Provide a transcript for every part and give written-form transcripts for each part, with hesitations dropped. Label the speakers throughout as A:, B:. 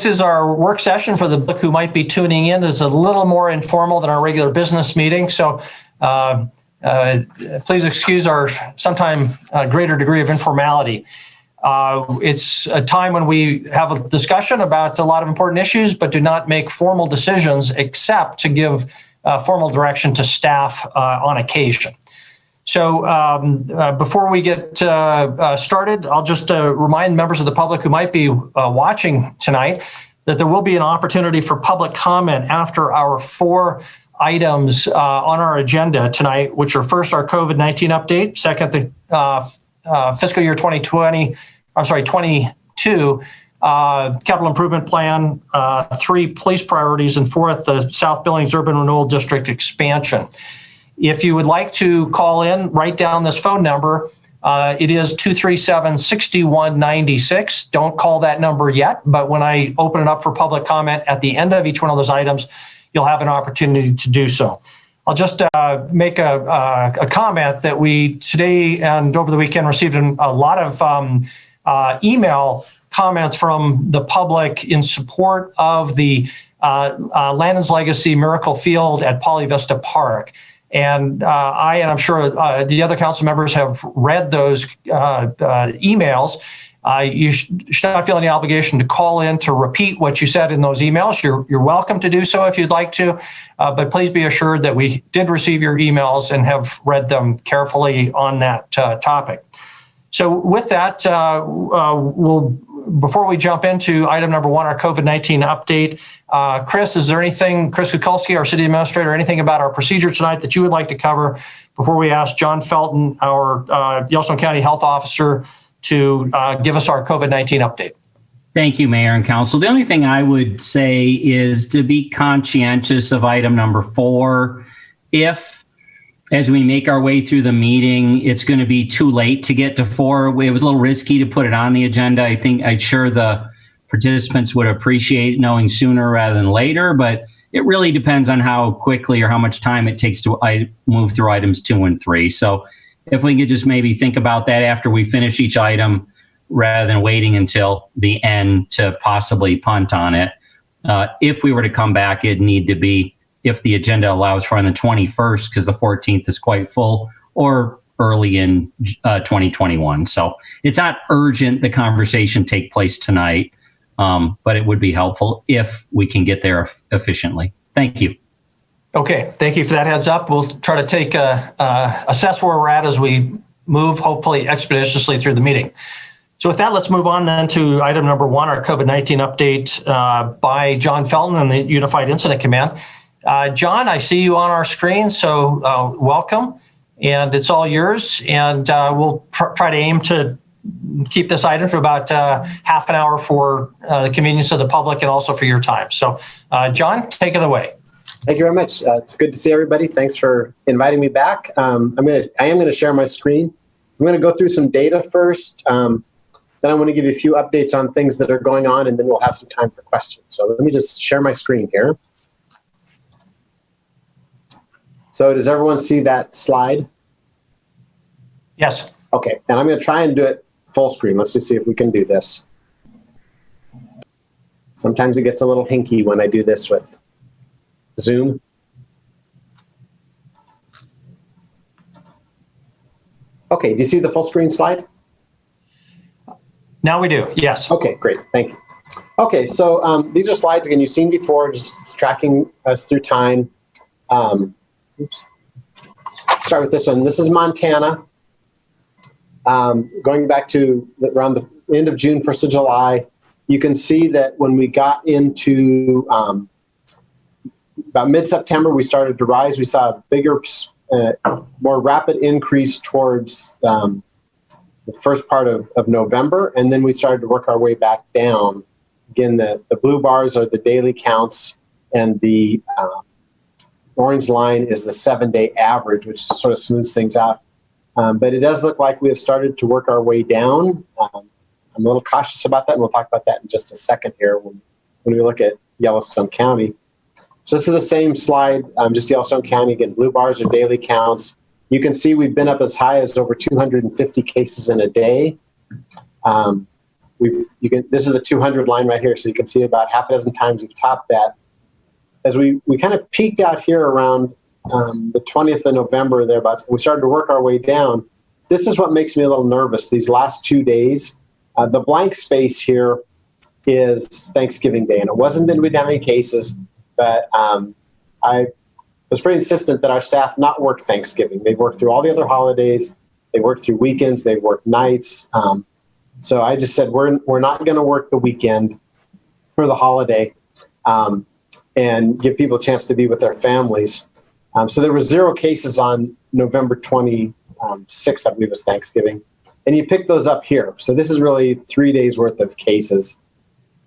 A: is our work session for the public who might be tuning in. Is a little more informal than our regular business meeting, so please excuse our sometime greater degree of informality. It's a time when we have a discussion about a lot of important issues, but do not make formal decisions except to give formal direction to staff on occasion. So before we get started, I'll just remind members of the public who might be watching tonight that there will be an opportunity for public comment after our 4 items on our agenda tonight, which are first our COVID-19 update, second the fiscal year 22 capital improvement plan, 3 police priorities, and 4th the South Billings Urban Renewal District expansion. If you would like to call in, write down this phone number. It is 237-6196. Don't call that number yet, but when I open it up for public comment at the end of each one of those items, you'll have an opportunity to do so. I'll just make a comment that we today and over the weekend received a lot of email comments from the public in support of the Landon's Legacy Miracle Field at Poly Vista Park. And I'm sure the other council members have read those emails. You should not feel any obligation to call in to repeat what you said in those emails. You're welcome to do so if you'd like to, but please be assured that we did receive your emails and have read them carefully on that topic. So with that, before we jump into item number 1, our COVID-19 update, Chris, is there anything, Chris Kukulski, our city administrator, anything about our procedure tonight that you would like to cover before we ask John Felton, our Yellowstone County Health Officer, to give us our COVID-19 update?
B: Thank you, Mayor and Council. The only thing I would say is to be conscientious of item number 4. If, as we make our way through the meeting, it's going to be too late to get to 4. It was a little risky to put it on the agenda. I'm sure the participants would appreciate knowing sooner rather than later, but it really depends on how quickly or how much time it takes to move through items 2 and 3. So if we could just maybe think about that after we finish each item, rather than waiting until the end to possibly punt on it. If we were to come back, it'd need to be, if the agenda allows for, on the 21st, because the 14th is quite full, or early in 2021. So it's not urgent the conversation take place tonight, but it would be helpful if we can get there efficiently. Thank you.
A: Okay, thank you for that heads up. We'll try to take assess where we're at as we move, hopefully expeditiously through the meeting. So with that, let's move on then to item number 1, our COVID-19 update by John Felton and the Unified Incident Command. John, I see you on our screen, so welcome, and it's all yours. And we'll try to aim to keep this item for about half an hour for the convenience of the public and also for your time. So John, take it away.
C: Thank you very much. It's good to see everybody. Thanks for inviting me back. I am going to share my screen. I'm going to go through some data first. Then I want to give you a few updates on things that are going on, and then we'll have some time for questions. So let me just share my screen here. So does everyone see that slide?
A: Yes.
C: Okay, and I'm going to try and do it full screen. Let's just see if we can do this. Sometimes it gets a little hinky when I do this with Zoom. Okay, do you see the full screen slide?
A: Now we do, yes.
C: Okay, great, thank you. Okay, so these are slides, again, you've seen before, just tracking us through time. Oops. Start with this one. This is Montana. Going back to around the end of June, 1st of July, you can see that when we got into about mid-September, we started to rise. We saw a bigger, more rapid increase towards the first part of November, and then we started to work our way back down. Again, the blue bars are the daily counts, and the orange line is the 7-day average, which sort of smooths things out. But it does look like we have started to work our way down. I'm a little cautious about that, and we'll talk about that in just a second here when we look at Yellowstone County. So this is the same slide, just Yellowstone County. Again, blue bars are daily counts. You can see we've been up as high as over 250 cases in a day. This is the 200 line right here, so you can see about half a dozen times we've topped that. As we kind of peaked out here around the 20th of November, thereabouts, we started to work our way down. This is what makes me a little nervous. These last 2 days, the blank space here is Thanksgiving Day, and it wasn't that we didn't have any cases, but I was pretty insistent that our staff not work Thanksgiving. They've worked through all the other holidays. They worked through weekends. They worked nights. So I just said we're not going to work the weekend or the holiday, and give people a chance to be with their families. So there were 0 cases on November 26th, I believe was Thanksgiving. And you pick those up here. So this is really 3 days worth of cases.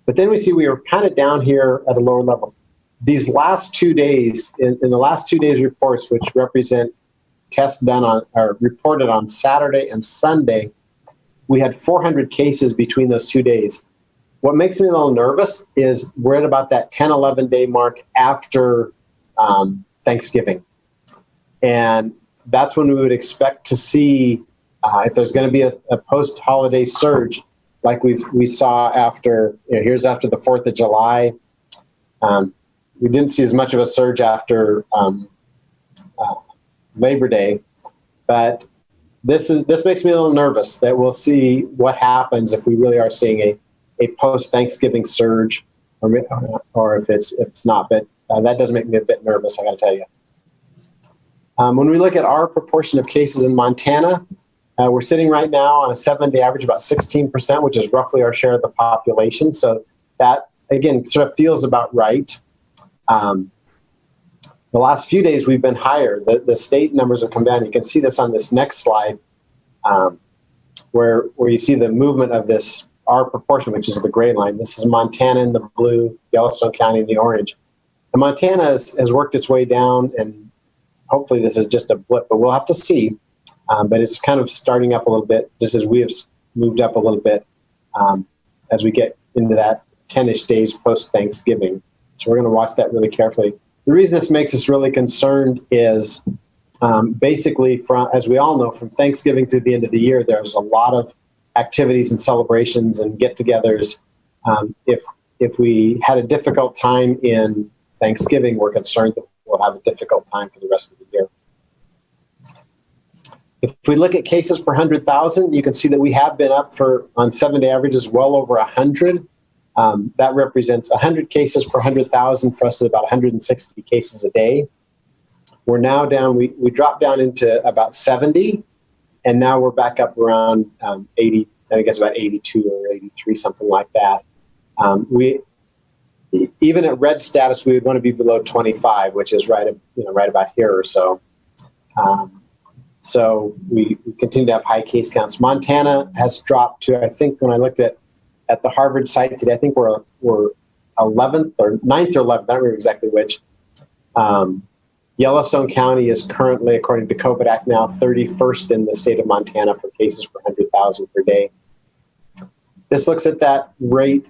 C: But then we see we were kind of down here at a lower level. These last 2 days, in the last 2 days reports, which represent tests done on or reported on Saturday and Sunday, we had 400 cases between those 2 days. What makes me a little nervous is we're at about that 10, 11 day mark after Thanksgiving. And that's when we would expect to see if there's going to be a post-holiday surge like we saw after, here's after the 4th of July. We didn't see as much of a surge after Labor Day, but this makes me a little nervous that we'll see what happens if we really are seeing a post-Thanksgiving surge, or if it's not. But that does make me a bit nervous, I got to tell you. When we look at our proportion of cases in Montana, we're sitting right now on a 7-day average about 16%, which is roughly our share of the population. So that, again, sort of feels about right. The last few days we've been higher. The state numbers have come down. You can see this on this next slide, where you see the movement of this, our proportion, which is the gray line. This is Montana in the blue, Yellowstone County in the orange. And Montana has worked its way down, and hopefully this is just a blip, but we'll have to see. But it's kind of starting up a little bit, just as we have moved up a little bit as we get into that 10-ish days post-Thanksgiving. So we're going to watch that really carefully. The reason this makes us really concerned is basically, as we all know, from Thanksgiving through the end of the year, there's a lot of activities and celebrations and get-togethers. If we had a difficult time in Thanksgiving, we're concerned that we'll have a difficult time for the rest of the year. If we look at cases per 100,000, you can see that we have been up on 7-day averages well over 100. That represents 100 cases per 100,000. For us, is about 160 cases a day. We're now down, we dropped down into about 70, and now we're back up around 80, I think it's about 82 or 83, something like that. Even at red status, we would want to be below 25, which is right about here or so. So we continue to have high case counts. Montana has dropped to, I think when I looked at the Harvard site today, I think we're 11th or 9th or 11th, I don't remember exactly which. Yellowstone County is currently, according to COVID Act now, 31st in the state of Montana for cases per 100,000 per day. This looks at that rate,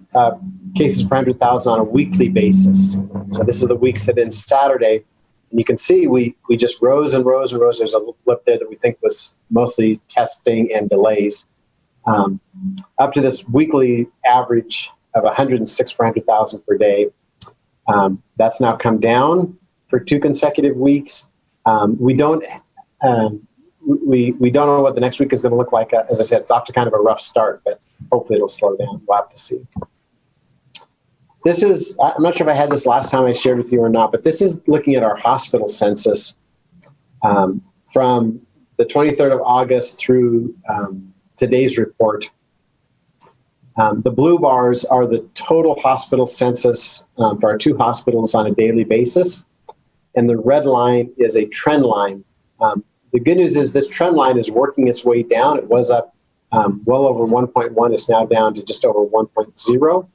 C: cases per 100,000 on a weekly basis. So this is the weeks that end Saturday. And you can see we just rose and rose and rose. There's a blip there that we think was mostly testing and delays. Up to this weekly average of 106 per 100,000 per day. That's now come down for 2 consecutive weeks. We don't know what the next week is going to look like. As I said, it's off to kind of a rough start, but hopefully it'll slow down. We'll have to see. This is, I'm not sure if I had this last time I shared with you or not, but this is looking at our hospital census from the 23rd of August through today's report. The blue bars are the total hospital census for our 2 hospitals on a daily basis. And the red line is a trend line. The good news is this trend line is working its way down. It was up well over 1.1. It's now down to just over 1.0.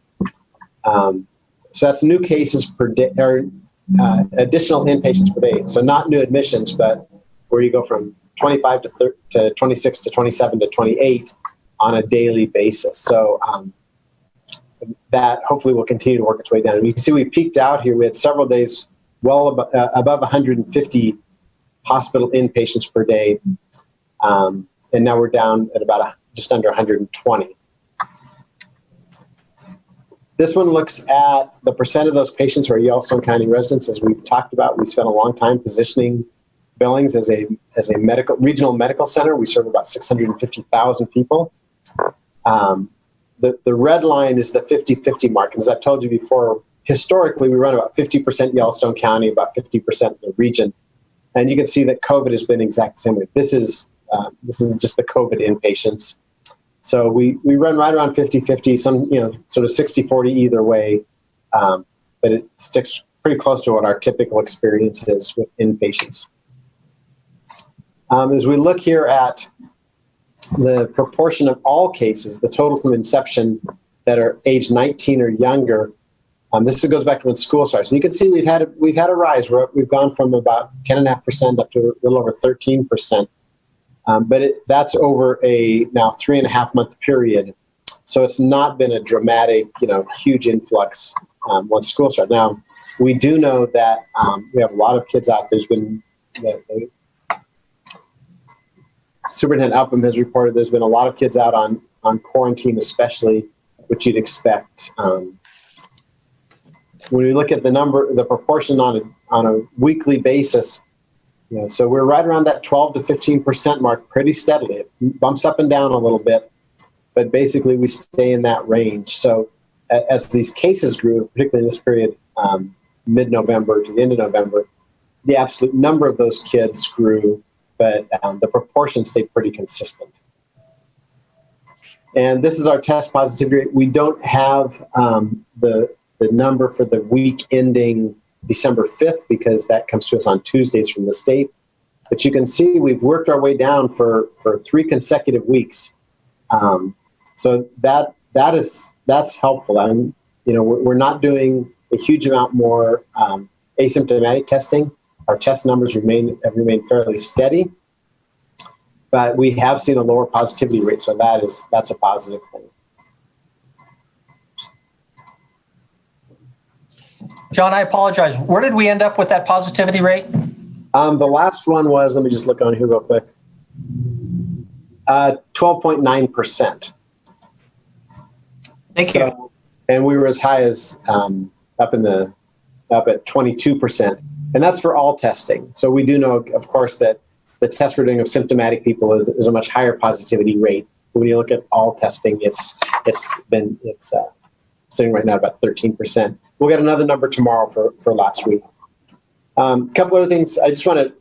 C: So that's new cases per day, or additional inpatients per day. So not new admissions, but where you go from 25 to 26 to 27 to 28 on a daily basis. So that hopefully will continue to work its way down. And you can see we peaked out here. We had several days well above 150 hospital inpatients per day. And now we're down at about just under 120. This one looks at the percent of those patients who are Yellowstone County residents. As we've talked about, we spent a long time positioning Billings as a regional medical center. We serve about 650,000 people. The red line is the 50-50 mark. And as I've told you before, historically, we run about 50% Yellowstone County, about 50% the region. And you can see that COVID has been exact the same way. This is just the COVID inpatients. So we run right around 50-50, some, sort of 60-40 either way. But it sticks pretty close to what our typical experience is with inpatients. As we look here at the proportion of all cases, the total from inception that are age 19 or younger, this goes back to when school starts. And you can see we've had a rise. We've gone from about 10.5% up to a little over 13%. But that's over a now 3.5 month period. So it's not been a dramatic, huge influx once school starts. Now, we do know that we have a lot of kids out. There's been, Superintendent Upham has reported there's been a lot of kids out on quarantine, especially, which you'd expect. When we look at the proportion on a weekly basis, so we're right around that 12 to 15% mark pretty steadily. It bumps up and down a little bit, but basically we stay in that range. So as these cases grew, particularly in this period, mid-November to the end of November, the absolute number of those kids grew, but the proportion stayed pretty consistent. And this is our test positivity rate. We don't have the number for the week ending December 5th because that comes to us on Tuesdays from the state. But you can see we've worked our way down for 3 consecutive weeks. So that's helpful. And we're not doing a huge amount more asymptomatic testing. Our test numbers have remained fairly steady, but we have seen a lower positivity rate. So that's a positive thing.
A: John, I apologize. Where did we end up with that positivity rate?
C: The last one was, let me just look on here real quick, 12.9%.
A: Thank you.
C: And we were as high as up at 22%. And that's for all testing. So we do know, of course, that the test we're doing of symptomatic people is a much higher positivity rate. When you look at all testing, it's sitting right now at about 13%. We'll get another number tomorrow for last week. A couple other things I just want to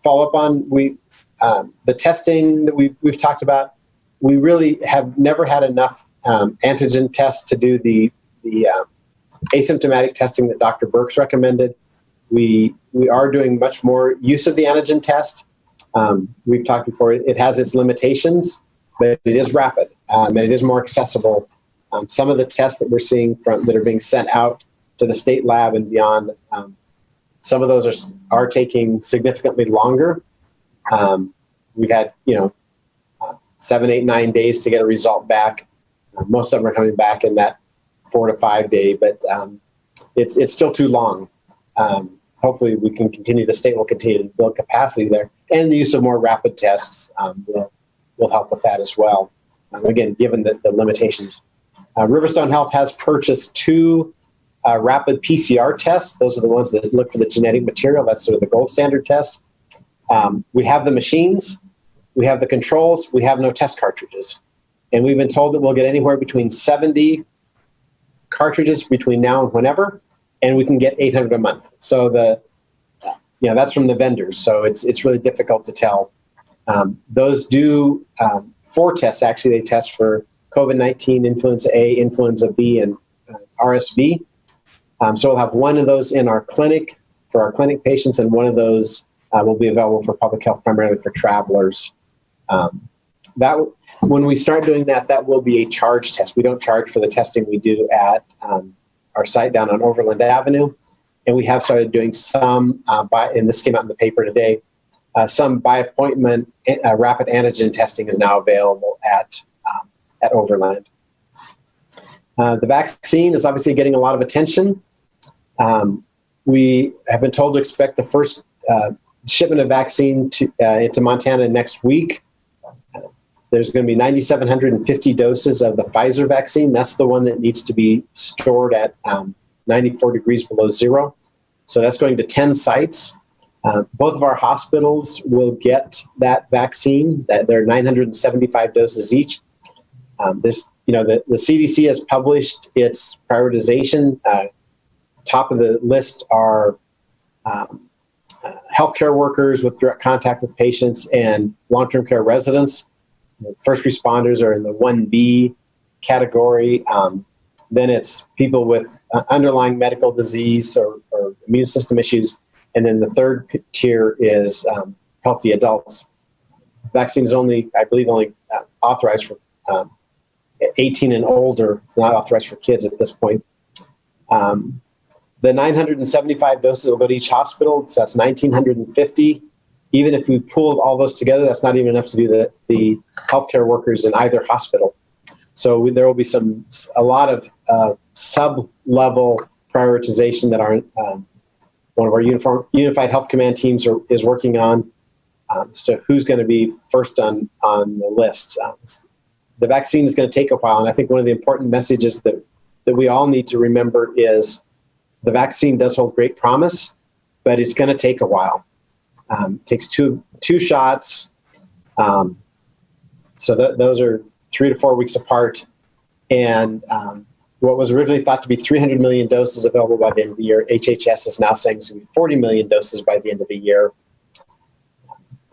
C: follow up on. The testing that we've talked about, we really have never had enough antigen tests to do the asymptomatic testing that Dr. Birx recommended. We are doing much more use of the antigen test. We've talked before, it has its limitations, but it is rapid and it is more accessible. Some of the tests that we're seeing that are being sent out to the state lab and beyond, some of those are taking significantly longer. We've had 7, 8, 9 days to get a result back. Most of them are coming back in that 4 to 5 day, but it's still too long. Hopefully we can continue. The state will continue to build capacity there, and the use of more rapid tests will help with that as well. Again, given the limitations. Riverstone Health has purchased 2 rapid PCR tests. Those are the ones that look for the genetic material. That's sort of the gold standard test. We have the machines, we have the controls, we have no test cartridges. And we've been told that we'll get anywhere between 70 cartridges between now and whenever, and we can get 800 a month. So that's from the vendors. So it's really difficult to tell. Those do 4 tests. Actually, they test for COVID-19, influenza A, influenza B, and RSV. So we'll have one of those in our clinic for our clinic patients, and one of those will be available for public health, primarily for travelers. When we start doing that will be a charge test. We don't charge for the testing we do at our site down on Overland Avenue. And we have started doing some, and this came out in the paper today, some by appointment rapid antigen testing is now available at Overland. The vaccine is obviously getting a lot of attention. We have been told to expect the first shipment of vaccine into Montana next week. There's going to be 9,750 doses of the Pfizer vaccine. That's the one that needs to be stored at 94 degrees below zero. So that's going to 10 sites. Both of our hospitals will get that vaccine. That they're 975 doses each. The CDC has published its prioritization. Top of the list are healthcare workers with direct contact with patients and long-term care residents. First responders are in the 1B category. Then it's people with underlying medical disease or immune system issues. And then the third tier is healthy adults. Vaccine is only authorized for 18 and older. It's not authorized for kids at this point. The 975 doses will go to each hospital, so that's 1,950. Even if we pooled all those together, that's not even enough to do the healthcare workers in either hospital. So there will be a lot of sub-level prioritization that one of our Unified Health Command teams is working on as to who's going to be first on the list. The vaccine is going to take a while, and I think one of the important messages that we all need to remember is the vaccine does hold great promise, but it's going to take a while. It takes two shots, so those are 3 to 4 weeks apart, and what was originally thought to be 300 million doses available by the end of the year, HHS is now saying it's going to be 40 million doses by the end of the year.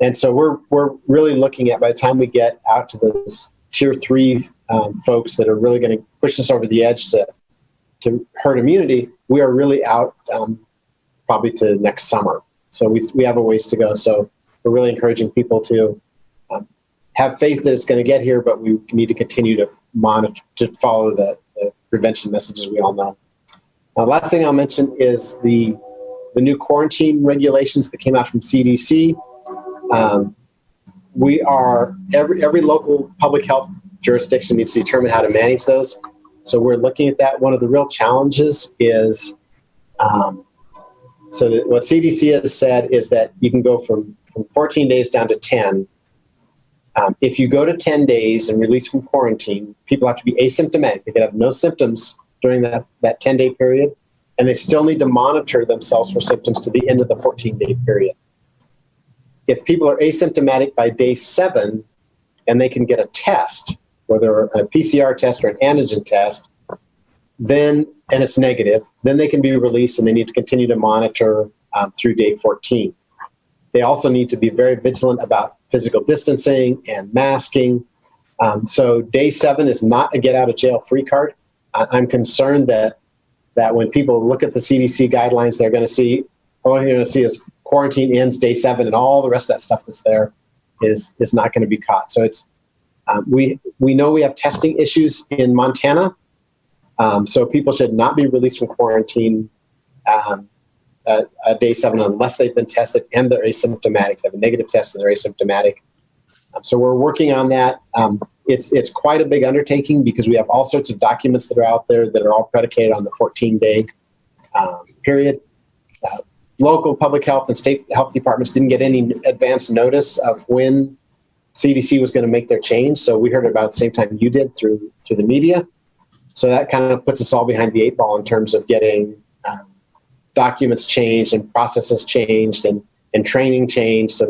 C: And so we're really looking at, by the time we get out to those tier 3 folks that are really going to push us over the edge to herd immunity, we are really out probably to next summer. So we have a ways to go. So we're really encouraging people to have faith that it's going to get here, but we need to continue to monitor, to follow the prevention messages we all know. Now, last thing I'll mention is the new quarantine regulations that came out from CDC. Every local public health jurisdiction needs to determine how to manage those. So we're looking at that. One of the real challenges is, what CDC has said is that you can go from 14 days down to 10. If you go to 10 days and release from quarantine, people have to be asymptomatic. They can have no symptoms during that 10-day period, and they still need to monitor themselves for symptoms to the end of the 14-day period. If people are asymptomatic by day 7 and they can get a test, whether a PCR test or an antigen test, and it's negative, then they can be released and they need to continue to monitor through day 14. They also need to be very vigilant about physical distancing and masking. So day 7 is not a get out of jail free card. I'm concerned that when people look at the CDC guidelines, they're going to see, all they're going to see is quarantine ends day 7 and all the rest of that stuff that's there is not going to be caught. So it's, we know we have testing issues in Montana. So people should not be released from quarantine day 7 unless they've been tested and they're asymptomatic. They have a negative test and they're asymptomatic. So we're working on that. It's quite a big undertaking because we have all sorts of documents that are out there that are all predicated on the 14-day period. Local public health and state health departments didn't get any advance notice of when CDC was going to make their change. So we heard about it at the same time you did through the media. So that kind of puts us all behind the 8 ball in terms of getting documents changed and processes changed and training changed. So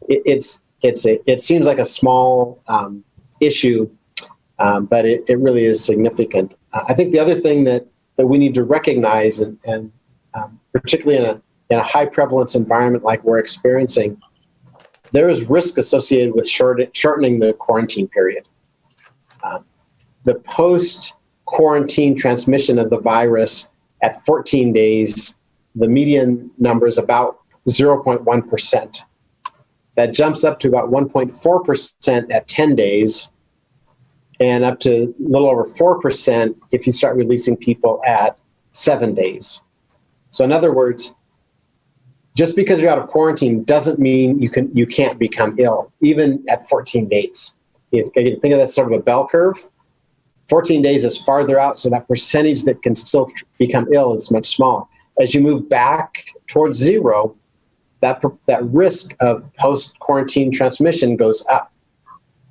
C: it seems like a small issue, but it really is significant. I think the other thing that we need to recognize, and particularly in a high prevalence environment like we're experiencing, there is risk associated with shortening the quarantine period. The post-quarantine transmission of the virus at 14 days, the median number is about 0.1%. That jumps up to about 1.4% at 10 days and up to a little over 4% if you start releasing people at 7 days. So in other words, just because you're out of quarantine doesn't mean you can't become ill, even at 14 days. You can think of that sort of a bell curve. 14 days is farther out, so that percentage that can still become ill is much smaller. As you move back towards 0, that risk of post-quarantine transmission goes up.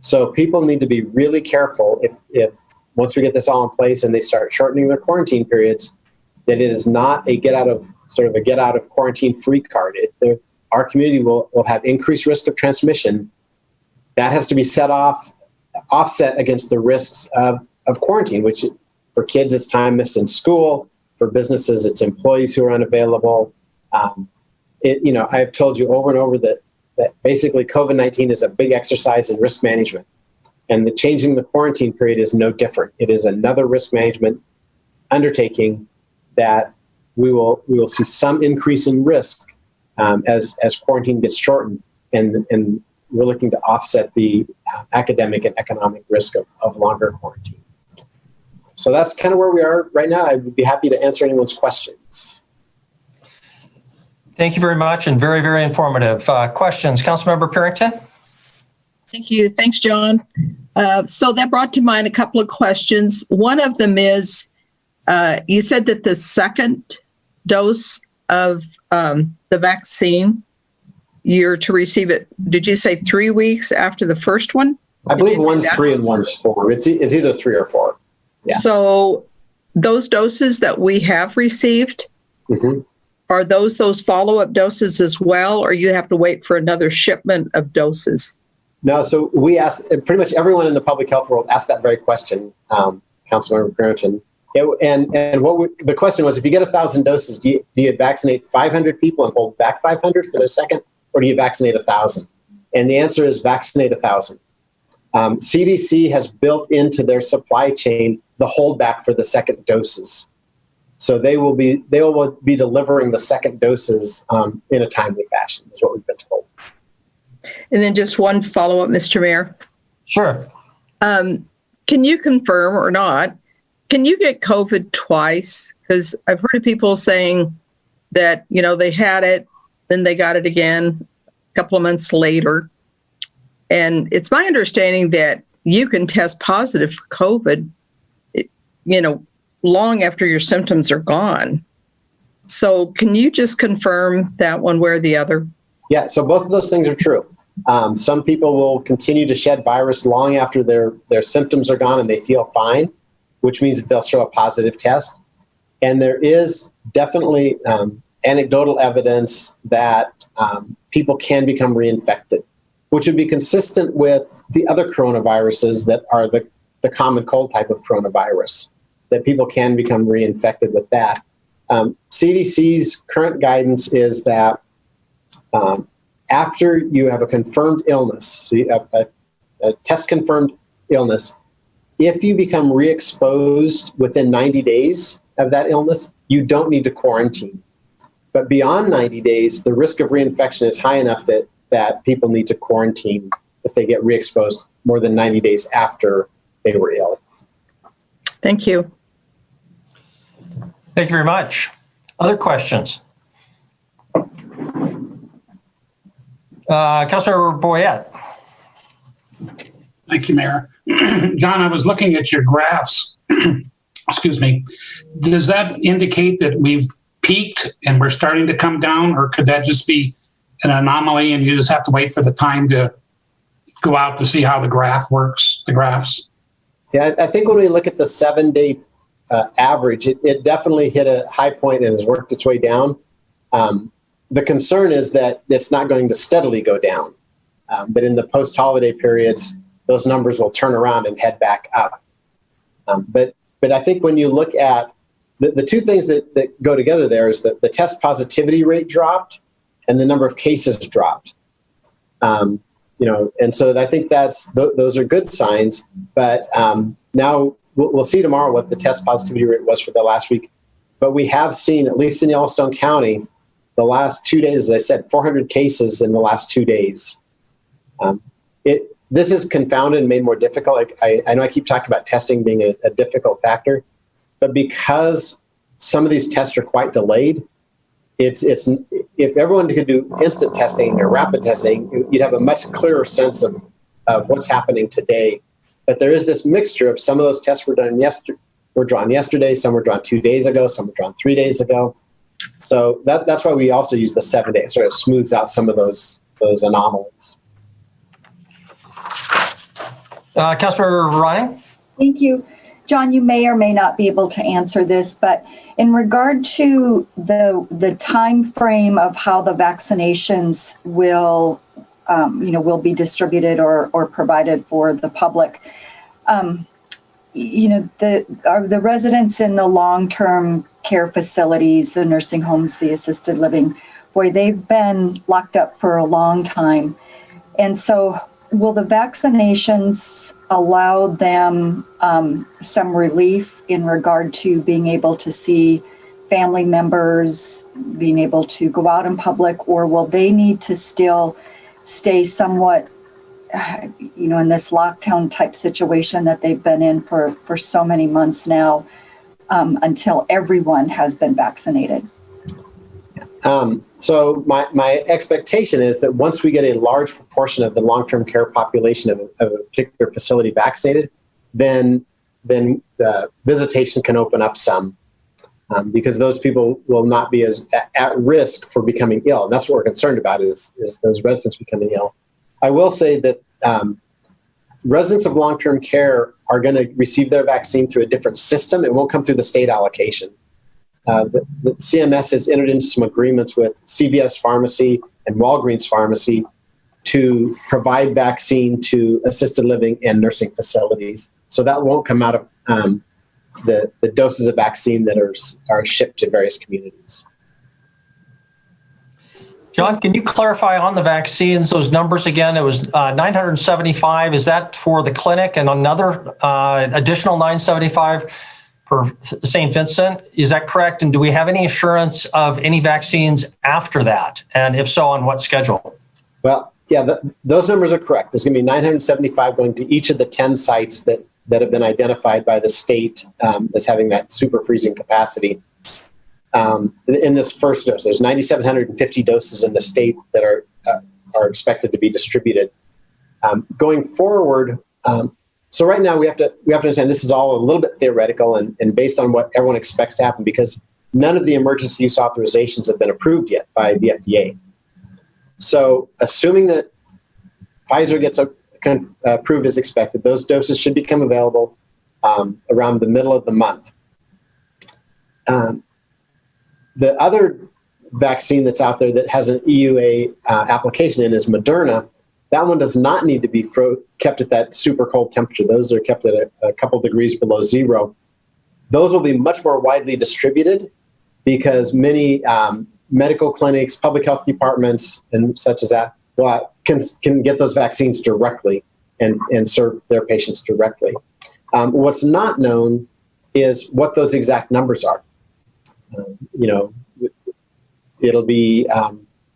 C: So people need to be really careful if once we get this all in place and they start shortening their quarantine periods, that it is not a get out of quarantine free card. Our community will have increased risk of transmission. That has to be offset against the risks of quarantine, which for kids, it's time missed in school. For businesses, it's employees who are unavailable. I've told you over and over that basically COVID-19 is a big exercise in risk management. And the changing the quarantine period is no different. It is another risk management undertaking that we will see some increase in risk as quarantine gets shortened, and we're looking to offset the academic and economic risk of longer quarantine. So that's kind of where we are right now. I would be happy to answer anyone's questions.
A: Thank you very much, and very, very informative. Questions, Councilmember Parrington?
D: Thank you. Thanks, John. So that brought to mind a couple of questions. One of them is, you said that the second dose of the vaccine, you're to receive it, did you say 3 weeks after the first one?
C: I believe one's 3 and one's 4. It's either 3 or 4. Yeah.
D: So those doses that we have received, are those follow-up doses as well, or you have to wait for another shipment of doses?
C: No, so we asked, pretty much everyone in the public health world asked that very question, Councilmember Parrington. The question was, if you get 1,000 doses, do you vaccinate 500 people and hold back 500 for their second, or do you vaccinate 1,000? And the answer is vaccinate 1,000. CDC has built into their supply chain the holdback for the second doses. So they will be delivering the second doses in a timely fashion, is what we've been told.
D: And then just one follow-up, Mr. Mayor.
A: Sure.
D: Can you confirm or not, can you get COVID twice? Because I've heard of people saying that, they had it, then they got it again a couple of months later. And it's my understanding that you can test positive for COVID, long after your symptoms are gone. So can you just confirm that one way or the other?
C: Yeah, so both of those things are true. Some people will continue to shed virus long after their symptoms are gone and they feel fine, which means that they'll show a positive test. And there is definitely anecdotal evidence that people can become reinfected, which would be consistent with the other coronaviruses that are the common cold type of coronavirus, that people can become reinfected with that. CDC's current guidance is that after you have a confirmed illness, so you have a test-confirmed illness, if you become re-exposed within 90 days of that illness, you don't need to quarantine. But beyond 90 days, the risk of reinfection is high enough that people need to quarantine if they get re-exposed more than 90 days after they were ill.
D: Thank you.
A: Thank you very much. Other questions? Councilmember Boyette.
E: Thank you, Mayor. John, I was looking at your graphs. Excuse me. Does that indicate that we've peaked and we're starting to come down, or could that just be an anomaly and you just have to wait for the time to go out to see how the graph works, the graphs?
C: Yeah, I think when we look at the 7-day average, it definitely hit a high point and has worked its way down. The concern is that it's not going to steadily go down, but in the post-holiday periods, those numbers will turn around and head back up. But I think when you look at the two things that go together there is that the test positivity rate dropped and the number of cases dropped. And so I think those are good signs. But now we'll see tomorrow what the test positivity rate was for the last week. But we have seen, at least in Yellowstone County, the last 2 days, as I said, 400 cases in the last 2 days. This is confounded and made more difficult. I know I keep talking about testing being a difficult factor, but because some of these tests are quite delayed, if everyone could do instant testing or rapid testing, you'd have a much clearer sense of what's happening today. But there is this mixture of some of those tests were drawn yesterday, some were drawn 2 days ago, some were drawn 3 days ago. So that's why we also use the 7 days, sort of smooths out some of those anomalies.
A: Councilor Ryan?
F: Thank you. John, you may or may not be able to answer this, but in regard to the time frame of how the vaccinations will be distributed or provided for the public, the residents in the long-term care facilities, the nursing homes, the assisted living, boy, they've been locked up for a long time. And so will the vaccinations allow them some relief in regard to being able to see family members, being able to go out in public, or will they need to still stay somewhat, in this lockdown type situation that they've been in for so many months now, until everyone has been vaccinated?
C: So my expectation is that once we get a large proportion of the long-term care population of a particular facility vaccinated, then the visitation can open up some, because those people will not be as at risk for becoming ill. And that's what we're concerned about is those residents becoming ill. I will say that residents of long-term care are going to receive their vaccine through a different system. It won't come through the state allocation. The CMS has entered into some agreements with CVS Pharmacy and Walgreens Pharmacy to provide vaccine to assisted living and nursing facilities. So that won't come out of the doses of vaccine that are shipped to various communities.
A: John, can you clarify on the vaccines, those numbers again? It was 975. Is that for the clinic and another additional 975 for St. Vincent? Is that correct? And do we have any assurance of any vaccines after that? And if so, on what schedule?
C: Well, yeah, those numbers are correct. There's going to be 975 going to each of the 10 sites that have been identified by the state as having that super freezing capacity. In this first dose, there's 9,750 doses in the state that are expected to be distributed. Going forward, so right now we have to understand this is all a little bit theoretical and based on what everyone expects to happen, because none of the emergency use authorizations have been approved yet by the FDA. So assuming that Pfizer gets approved as expected, those doses should become available around the middle of the month. The other vaccine that's out there that has an EUA application in is Moderna. That one does not need to be kept at that super cold temperature. Those are kept at a couple degrees below zero. Those will be much more widely distributed because many medical clinics, public health departments, and such as that can get those vaccines directly and serve their patients directly. What's not known is what those exact numbers are. It'll be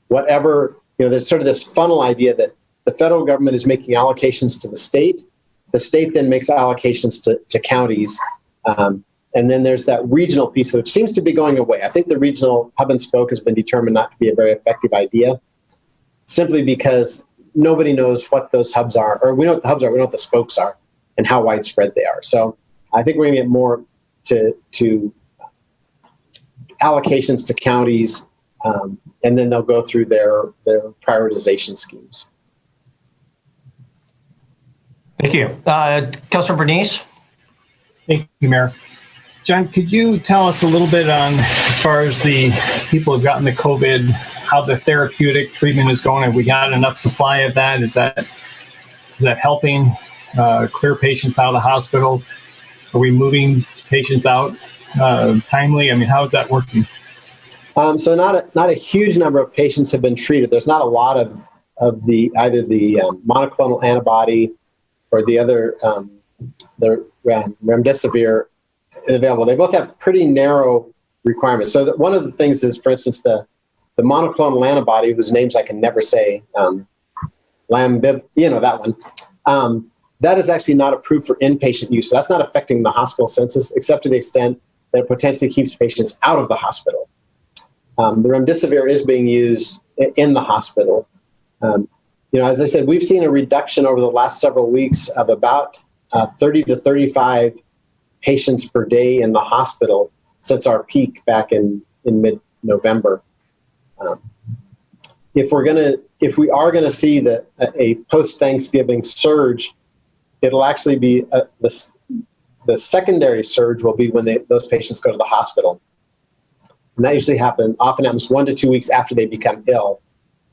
C: whatever, there's sort of this funnel idea that the federal government is making allocations to the state. The state then makes allocations to counties. And then there's that regional piece, which seems to be going away. I think the regional hub and spoke has been determined not to be a very effective idea, simply because nobody knows what those hubs are, or we know what the hubs are, we know what the spokes are, and how widespread they are. So I think we're going to get more to allocations to counties, and then they'll go through their prioritization schemes.
A: Thank you. Councilor Bernice?
G: Thank you, Mayor. John, could you tell us a little bit on, as far as the people who've gotten the COVID, how the therapeutic treatment is going? Have we got enough supply of that? Is that helping clear patients out of the hospital? Are we moving patients out timely? I mean, how is that working?
C: So not a huge number of patients have been treated. There's not a lot of either the monoclonal antibody or the other the remdesivir available. They both have pretty narrow requirements. So that one of the things is, for instance, the monoclonal antibody, whose names I can never say, Lambib, that one. That is actually not approved for inpatient use. So that's not affecting the hospital census, except to the extent that it potentially keeps patients out of the hospital. The remdesivir is being used in the hospital. As I said, we've seen a reduction over the last several weeks of about 30 to 35 patients per day in the hospital since our peak back in mid-November. If we are going to see a post-Thanksgiving surge it'll actually be the secondary surge will be when those patients go to the hospital. And that usually often happens 1 to 2 weeks after they become ill.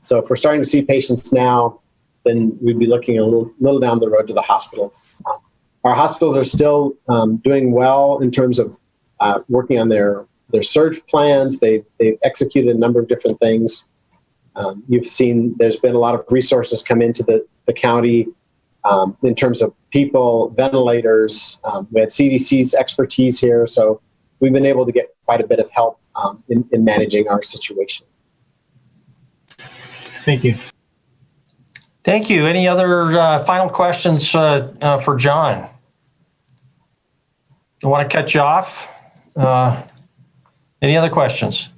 C: So if we're starting to see patients now, then we'd be looking a little down the road to the hospitals. Our hospitals are still doing well in terms of working on their surge plans. They've executed a number of different things. You've seen there's been a lot of resources come into the county in terms of people, ventilators. We had CDC's expertise here, so we've been able to get quite a bit of help in managing our situation.
G: Thank you.
A: Thank you. Any other final questions for John? Don't want to cut you off. Any other questions?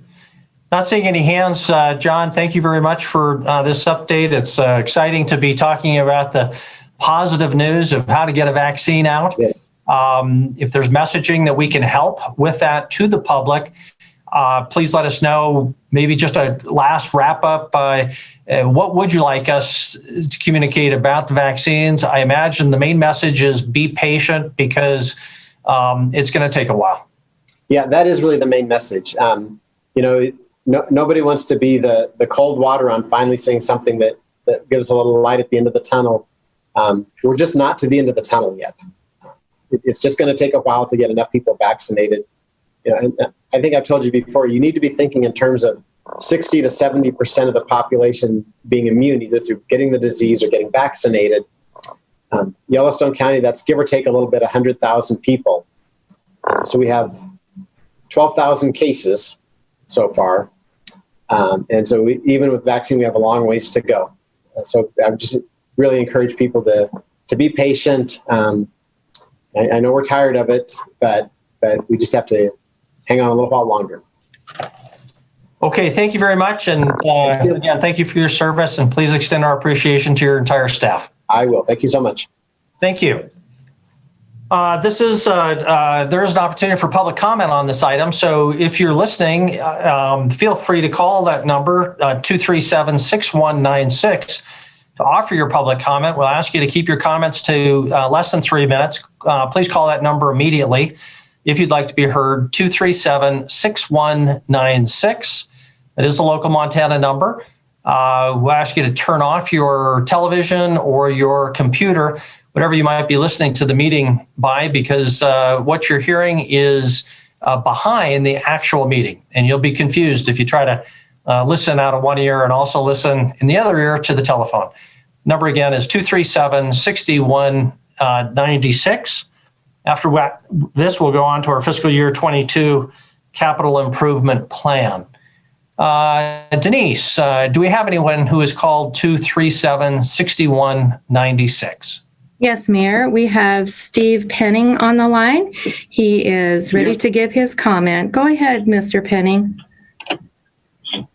A: Not seeing any hands. John, thank you very much for this update. It's exciting to be talking about the positive news of how to get a vaccine out.
C: Yes.
A: If there's messaging that we can help with that to the public, please let us know. Maybe just a last wrap up. What would you like us to communicate about the vaccines? I imagine the main message is be patient because it's going to take a while.
C: Yeah, that is really the main message. Nobody wants to be the cold water on finally seeing something that gives a little light at the end of the tunnel. We're just not to the end of the tunnel yet. It's just going to take a while to get enough people vaccinated. And I think I've told you before, you need to be thinking in terms of 60 to 70% of the population being immune, either through getting the disease or getting vaccinated. Yellowstone County, that's give or take a little bit, 100,000 people. So we have 12,000 cases so far. And so even with vaccine, we have a long ways to go. So I would just really encourage people to be patient. I know we're tired of it, but we just have to hang on a little while longer.
A: Okay, thank you very much. And again, thank you for your service, and please extend our appreciation to your entire staff.
C: I will. Thank you so much.
A: Thank you. There is an opportunity for public comment on this item. So if you're listening, feel free to call that number, 237-6196, to offer your public comment. We'll ask you to keep your comments to less than 3 minutes. Please call that number immediately if you'd like to be heard, 237-6196. That is the local Montana number. We'll ask you to turn off your television or your computer, whatever you might be listening to the meeting by, because what you're hearing is behind the actual meeting. And you'll be confused if you try to listen out of one ear and also listen in the other ear to the telephone. Number again is 237-6196. After this, we'll go on to our fiscal year 22 capital improvement plan. Denise, do we have anyone who is called 237-6196?
H: Yes, Mayor. We have Steve Penning on the line. He is ready to give his comment. Go ahead, Mr. Penning.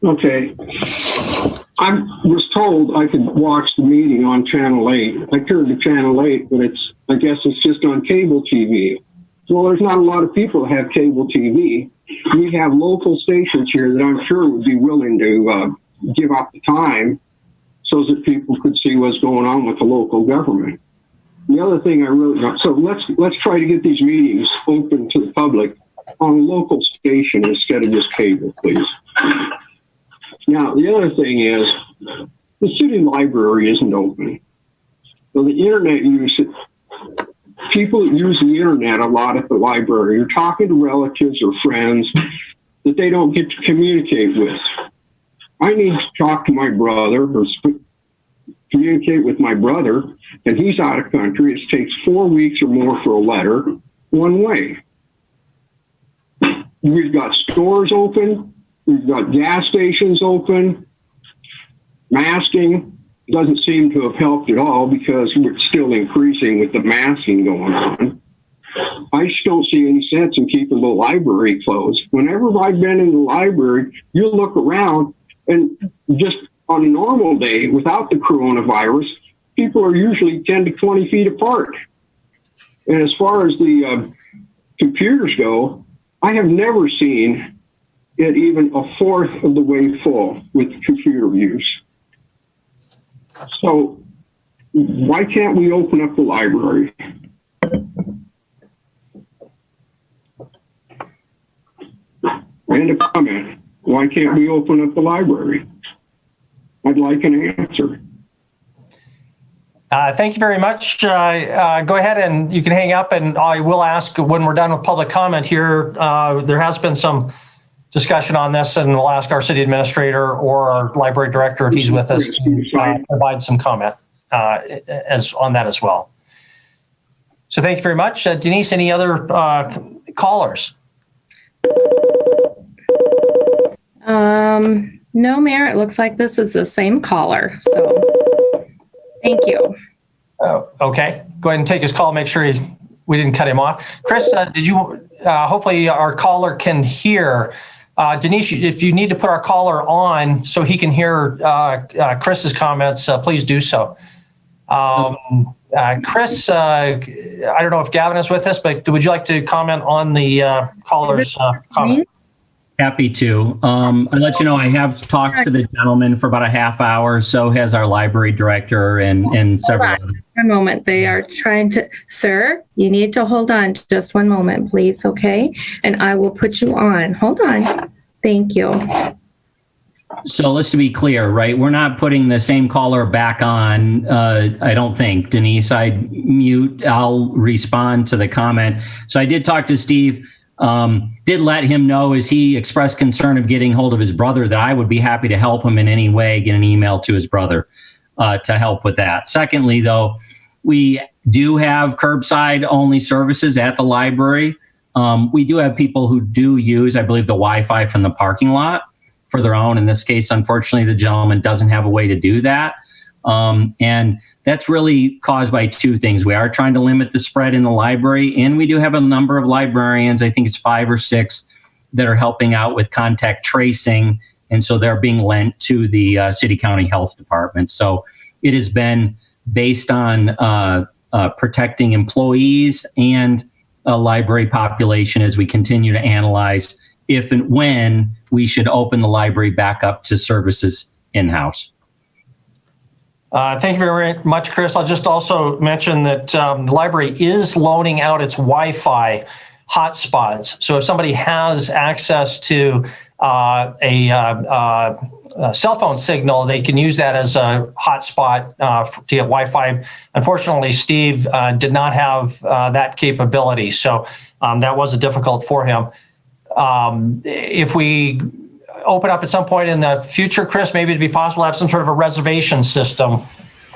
I: Okay. I was told I could watch the meeting on Channel 8. I turned to Channel 8, but I guess it's just on cable TV. Well, there's not a lot of people that have cable TV. We have local stations here that I'm sure would be willing to give up the time so that people could see what's going on with the local government. The other thing so let's try to get these meetings open to the public on a local station instead of just cable, please. Now, the other thing is the city library isn't open. So the internet use, people that use the internet a lot at the library are talking to relatives or friends that they don't get to communicate with. I need to talk to my brother or communicate with my brother, and he's out of country. It takes 4 weeks or more for a letter one way. We've got stores open. We've got gas stations open. Masking doesn't seem to have helped at all because we're still increasing with the masking going on. I just don't see any sense in keeping the library closed. Whenever I've been in the library, you look around and just on a normal day without the coronavirus, people are usually 10 to 20 feet apart. And as far as the computers go, I have never seen it even a fourth of the way full with computer use. So why can't we open up the library? And a comment. Why can't we open up the library? I'd like an answer.
A: Thank you very much. Go ahead and you can hang up, and I will ask when we're done with public comment here. There has been some discussion on this, and we'll ask our city administrator or our library director if he's with us to provide some comment on that as well. So thank you very much. Denise, any other callers?
H: No, Mayor, it looks like this is the same caller. So thank you.
A: Okay, go ahead and take his call. Make sure we didn't cut him off. Chris, did you, hopefully our caller can hear. Denise, if you need to put our caller on so he can hear Chris's comments, please do so. Chris, I don't know if Gavin is with us, but would you like to comment on the caller's comment?
B: Happy to. I'll let you know I have talked to the gentleman for about a half hour. So has our library director and several others.
H: One moment. They are trying to, sir, you need to hold on just one moment, please. Okay. And I will put you on. Hold on. Thank you.
B: So let's to be clear, right? We're not putting the same caller back on. I don't think. Denise, I'd mute. I'll respond to the comment. So I did talk to Steve. Did let him know as he expressed concern of getting hold of his brother that I would be happy to help him in any way, get an email to his brother to help with that. Secondly, though, we do have curbside only services at the library. We do have people who do use, I believe, the Wi-Fi from the parking lot for their own. In this case, unfortunately, the gentleman doesn't have a way to do that. And that's really caused by two things. We are trying to limit the spread in the library, and we do have a number of librarians, I think it's 5 or 6, that are helping out with contact tracing. And so they're being lent to the city county health department. So it has been based on protecting employees and a library population as we continue to analyze if and when we should open the library back up to services in-house.
A: Thank you very much, Chris. I'll just also mention that the library is loaning out its Wi-Fi hotspots. So if somebody has access to a cell phone signal, they can use that as a hotspot to get Wi-Fi. Unfortunately, Steve did not have that capability, so that was difficult for him. If we open up at some point in the future, Chris, maybe it'd be possible to have some sort of a reservation system.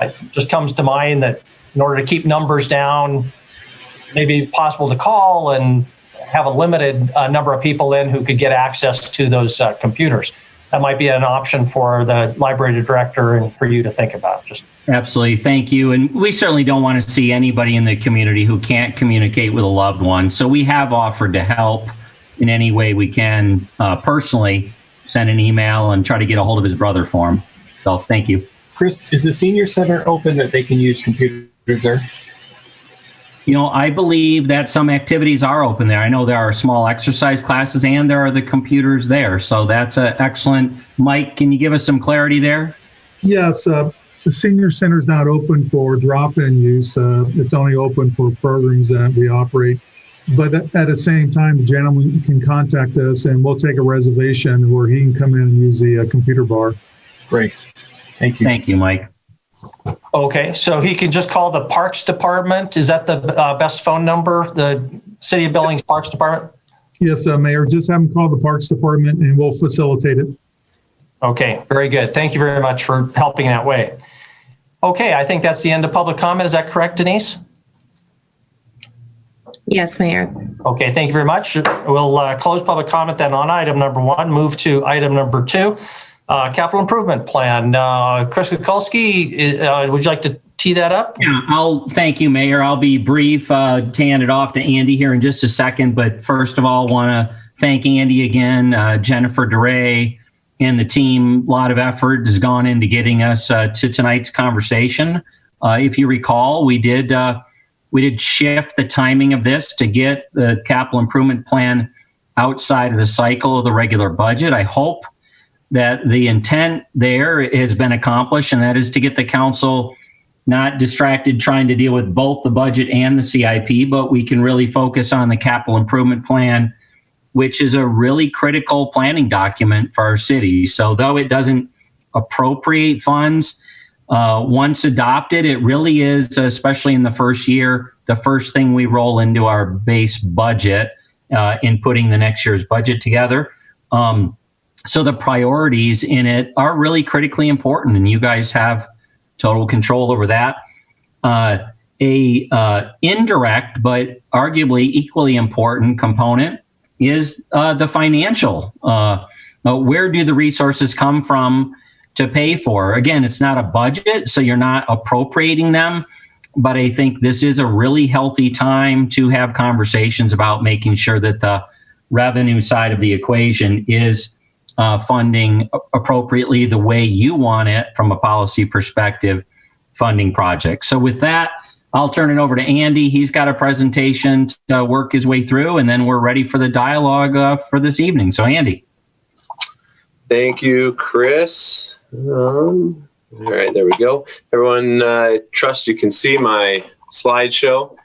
A: It just comes to mind that in order to keep numbers down, maybe possible to call and have a limited number of people in who could get access to those computers. That might be an option for the library director and for you to think about. Just
B: absolutely. Thank you. And we certainly don't want to see anybody in the community who can't communicate with a loved one. So we have offered to help in any way we can personally. Send an email and try to get a hold of his brother for him. So thank you.
G: Chris, is the senior center open that they can use computers there?
B: You know, I believe that some activities are open there. I know there are small exercise classes and there are the computers there. So that's excellent. Mike, can you give us some clarity there?
J: Yes, the senior center is not open for drop-in use. It's only open for programs that we operate. But at the same time, the gentleman can contact us and we'll take a reservation where he can come in and use the computer bar.
G: Great. Thank you.
B: Thank you, Mike.
A: okay, so he can just call the Parks Department. Is that the best phone number, the City of Billings Parks Department?
J: Yes, Mayor, just have him call the Parks Department and we'll facilitate it.
A: Okay, very good. Thank you very much for helping that way. Okay, I think that's the end of public comment. Is that correct, Denise?
H: Yes, Mayor.
A: Okay, thank you very much. We'll close public comment then on item number 1, move to item number 2, capital improvement plan. Chris Kukulski, would you like to tee that up?
B: Yeah, thank you, Mayor. I'll be brief to hand it off to Andy here in just a second. But first of all, want to thank Andy again, Jennifer DeRay, and the team. A lot of effort has gone into getting us to tonight's conversation. If you recall, we did shift the timing of this to get the capital improvement plan outside of the cycle of the regular budget. I hope that the intent there has been accomplished, and that is to get the council not distracted trying to deal with both the budget and the CIP, but we can really focus on the capital improvement plan, which is a really critical planning document for our city. So though it doesn't appropriate funds, once adopted, it really is, especially in the first year, the first thing we roll into our base budget in putting the next year's budget together. So the priorities in it are really critically important, and you guys have total control over that. Indirect, but arguably equally important component is the financial. Where do the resources come from to pay for? Again, it's not a budget, so you're not appropriating them, but I think this is a really healthy time to have conversations about making sure that the revenue side of the equation is funding appropriately the way you want it from a policy perspective, funding projects. So with that, I'll turn it over to Andy. He's got a presentation to work his way through, and then we're ready for the dialogue for this evening. So Andy.
K: Thank you, Chris. All right, there we go. Everyone, I trust you can see my slideshow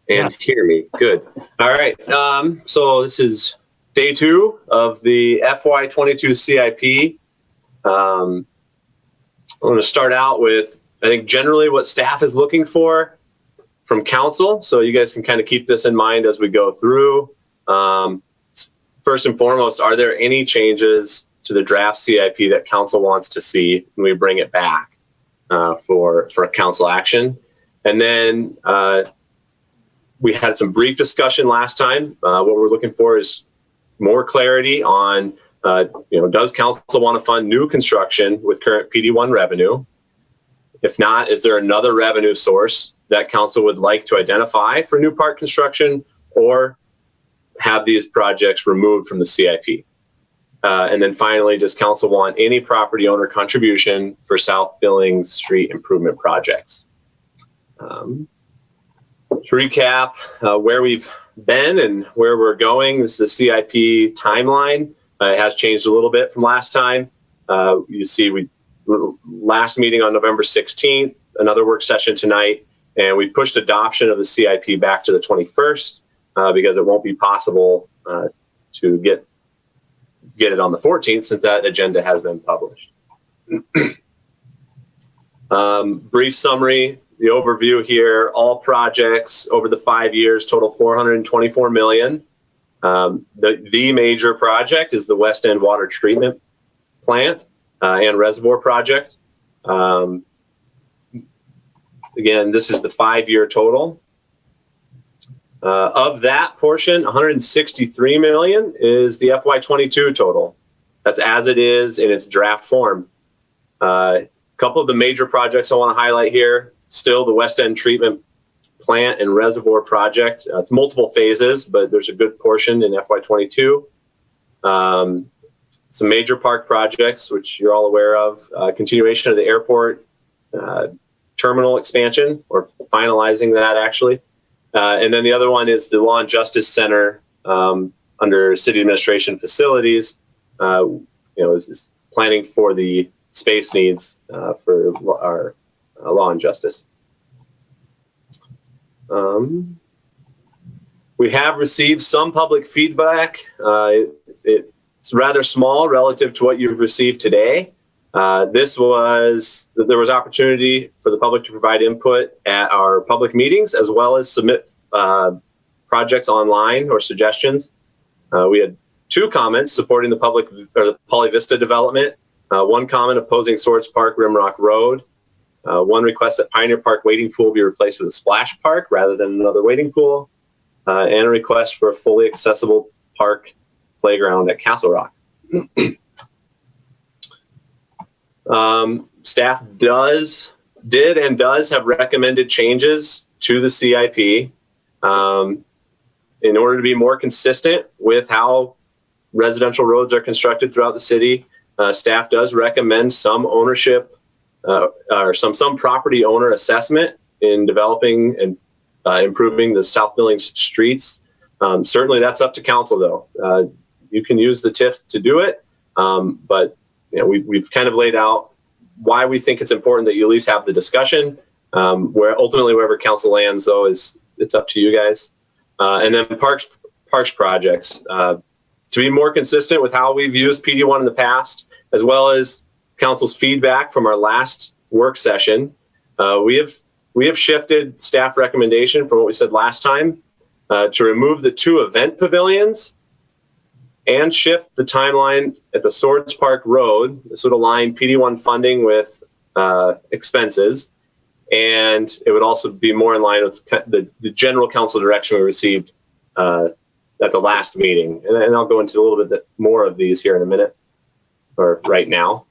K: and hear me. Good. All right. So this is day 2 of the FY22 CIP. I'm going to start out with, I think, generally what staff is looking for from council. So you guys can kind of keep this in mind as we go through. First and foremost, are there any changes to the draft CIP that council wants to see when we bring it back for council action? And then we had some brief discussion last time. What we're looking for is more clarity on, does council want to fund new construction with current PD1 revenue? If not, is there another revenue source that council would like to identify for new park construction, or have these projects removed from the CIP? And then finally, does council want any property owner contribution for South Billings street improvement projects? To recap where we've been and where we're going, this is the CIP timeline. It has changed a little bit from last time. You see, last meeting on November 16th, another work session tonight, and we pushed adoption of the CIP back to the 21st because it won't be possible to get it on the 14th since that agenda has been published. Brief summary, the overview here, all projects over the 5 years total $424 million. The major project is the West End Water Treatment Plant and Reservoir Project. Again, this is the 5-year total. Of that portion, $163 million is the FY22 total. That's as it is in its draft form. A couple of the major projects I want to highlight here, still the West End Treatment Plant and Reservoir Project. It's multiple phases, but there's a good portion in FY22. Some major park projects, which you're all aware of, continuation of the airport terminal expansion, or finalizing that actually. And then the other one is the Law and Justice Center under City Administration Facilities. Is planning for the space needs for our law and justice. We have received some public feedback. It's rather small relative to what you've received today. There was opportunity for the public to provide input at our public meetings, as well as submit projects online or suggestions. We had 2 comments supporting the Poly Vista development, 1 comment opposing Swords Park Rimrock Road, 1 request that Pioneer Park wading pool be replaced with a splash park rather than another wading pool, and a request for a fully accessible park playground at Castle Rock. Staff did and does have recommended changes to the CIP in order to be more consistent with how residential roads are constructed throughout the city. Staff does recommend some ownership or some property owner assessment in developing and improving the South Billings streets. Certainly that's up to council though. You can use the TIF to do it, but we've kind of laid out why we think it's important that you at least have the discussion Where ultimately wherever council lands, though, it's up to you guys. And then parks projects, to be more consistent with how we've used PD1 in the past, as well as council's feedback from our last work session. We have shifted staff recommendation from what we said last time to remove the 2 event pavilions and shift the timeline at the Swords Park Road. This would align PD1 funding with expenses, and it would also be more in line with the general council direction we received at the last meeting. And I'll go into a little bit more of these here in a minute, or right now.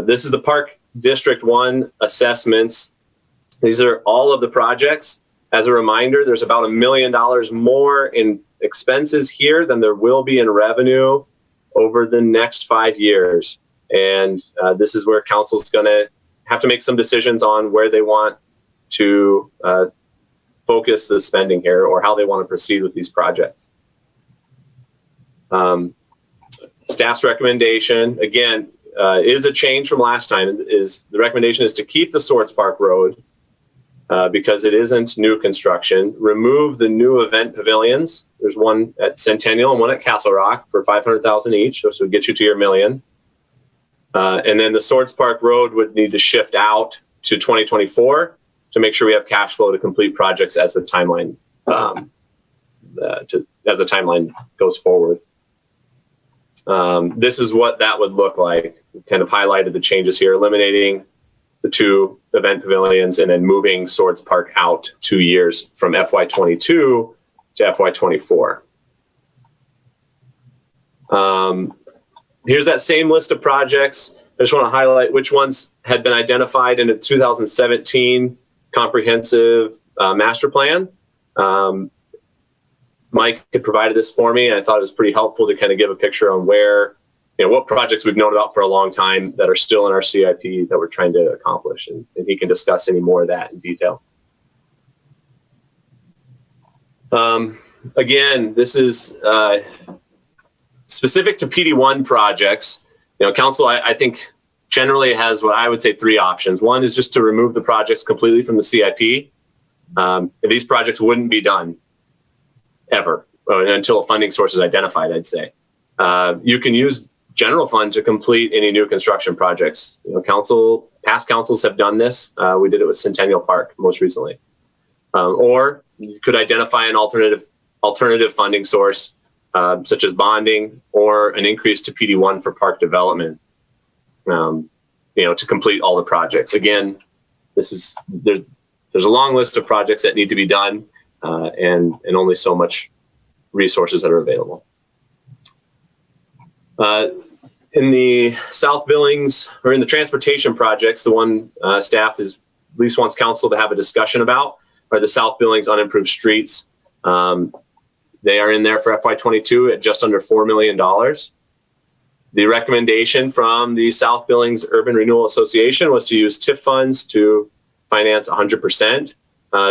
K: This is the Park District 1 assessments. These are all of the projects. As a reminder, there's about $1 million more in expenses here than there will be in revenue over the next 5 years. And this is where council's going to have to make some decisions on where they want to focus the spending here, or how they want to proceed with these projects. Staff's recommendation, again, is a change from last time. The recommendation is to keep the Swords Park Road because it isn't new construction. Remove the new event pavilions. There's one at Centennial and one at Castle Rock for $500,000 each, so it would get you to your $1 million. And then the Swords Park Road would need to shift out to 2024 to make sure we have cash flow to complete projects as the timeline goes forward. This is what that would look like. We've kind of highlighted the changes here, eliminating the 2 event pavilions and then moving Swords Park out 2 years from FY22 to FY24. Here's that same list of projects. I just want to highlight which ones had been identified in the 2017 comprehensive master plan. Mike had provided this for me, and I thought it was pretty helpful to kind of give a picture on where, what projects we've known about for a long time that are still in our CIP that we're trying to accomplish. And he can discuss any more of that in detail. Again, this is specific to PD1 projects. Council, I think, generally has what I would say 3 options. One is just to remove the projects completely from the CIP. These projects wouldn't be done ever until a funding source is identified, I'd say. You can use general fund to complete any new construction projects. Past councils have done this. We did it with Centennial Park most recently. Or you could identify an alternative funding source, such as bonding or an increase to PD1 for park development, to complete all the projects. Again, there's a long list of projects that need to be done, and only so much resources that are available. In the South Billings, or in the transportation projects, the one staff at least wants council to have a discussion about are the South Billings unimproved streets. They are in there for FY22 at just under $4 million. The recommendation from the South Billings Urban Renewal Association was to use TIF funds to finance 100%.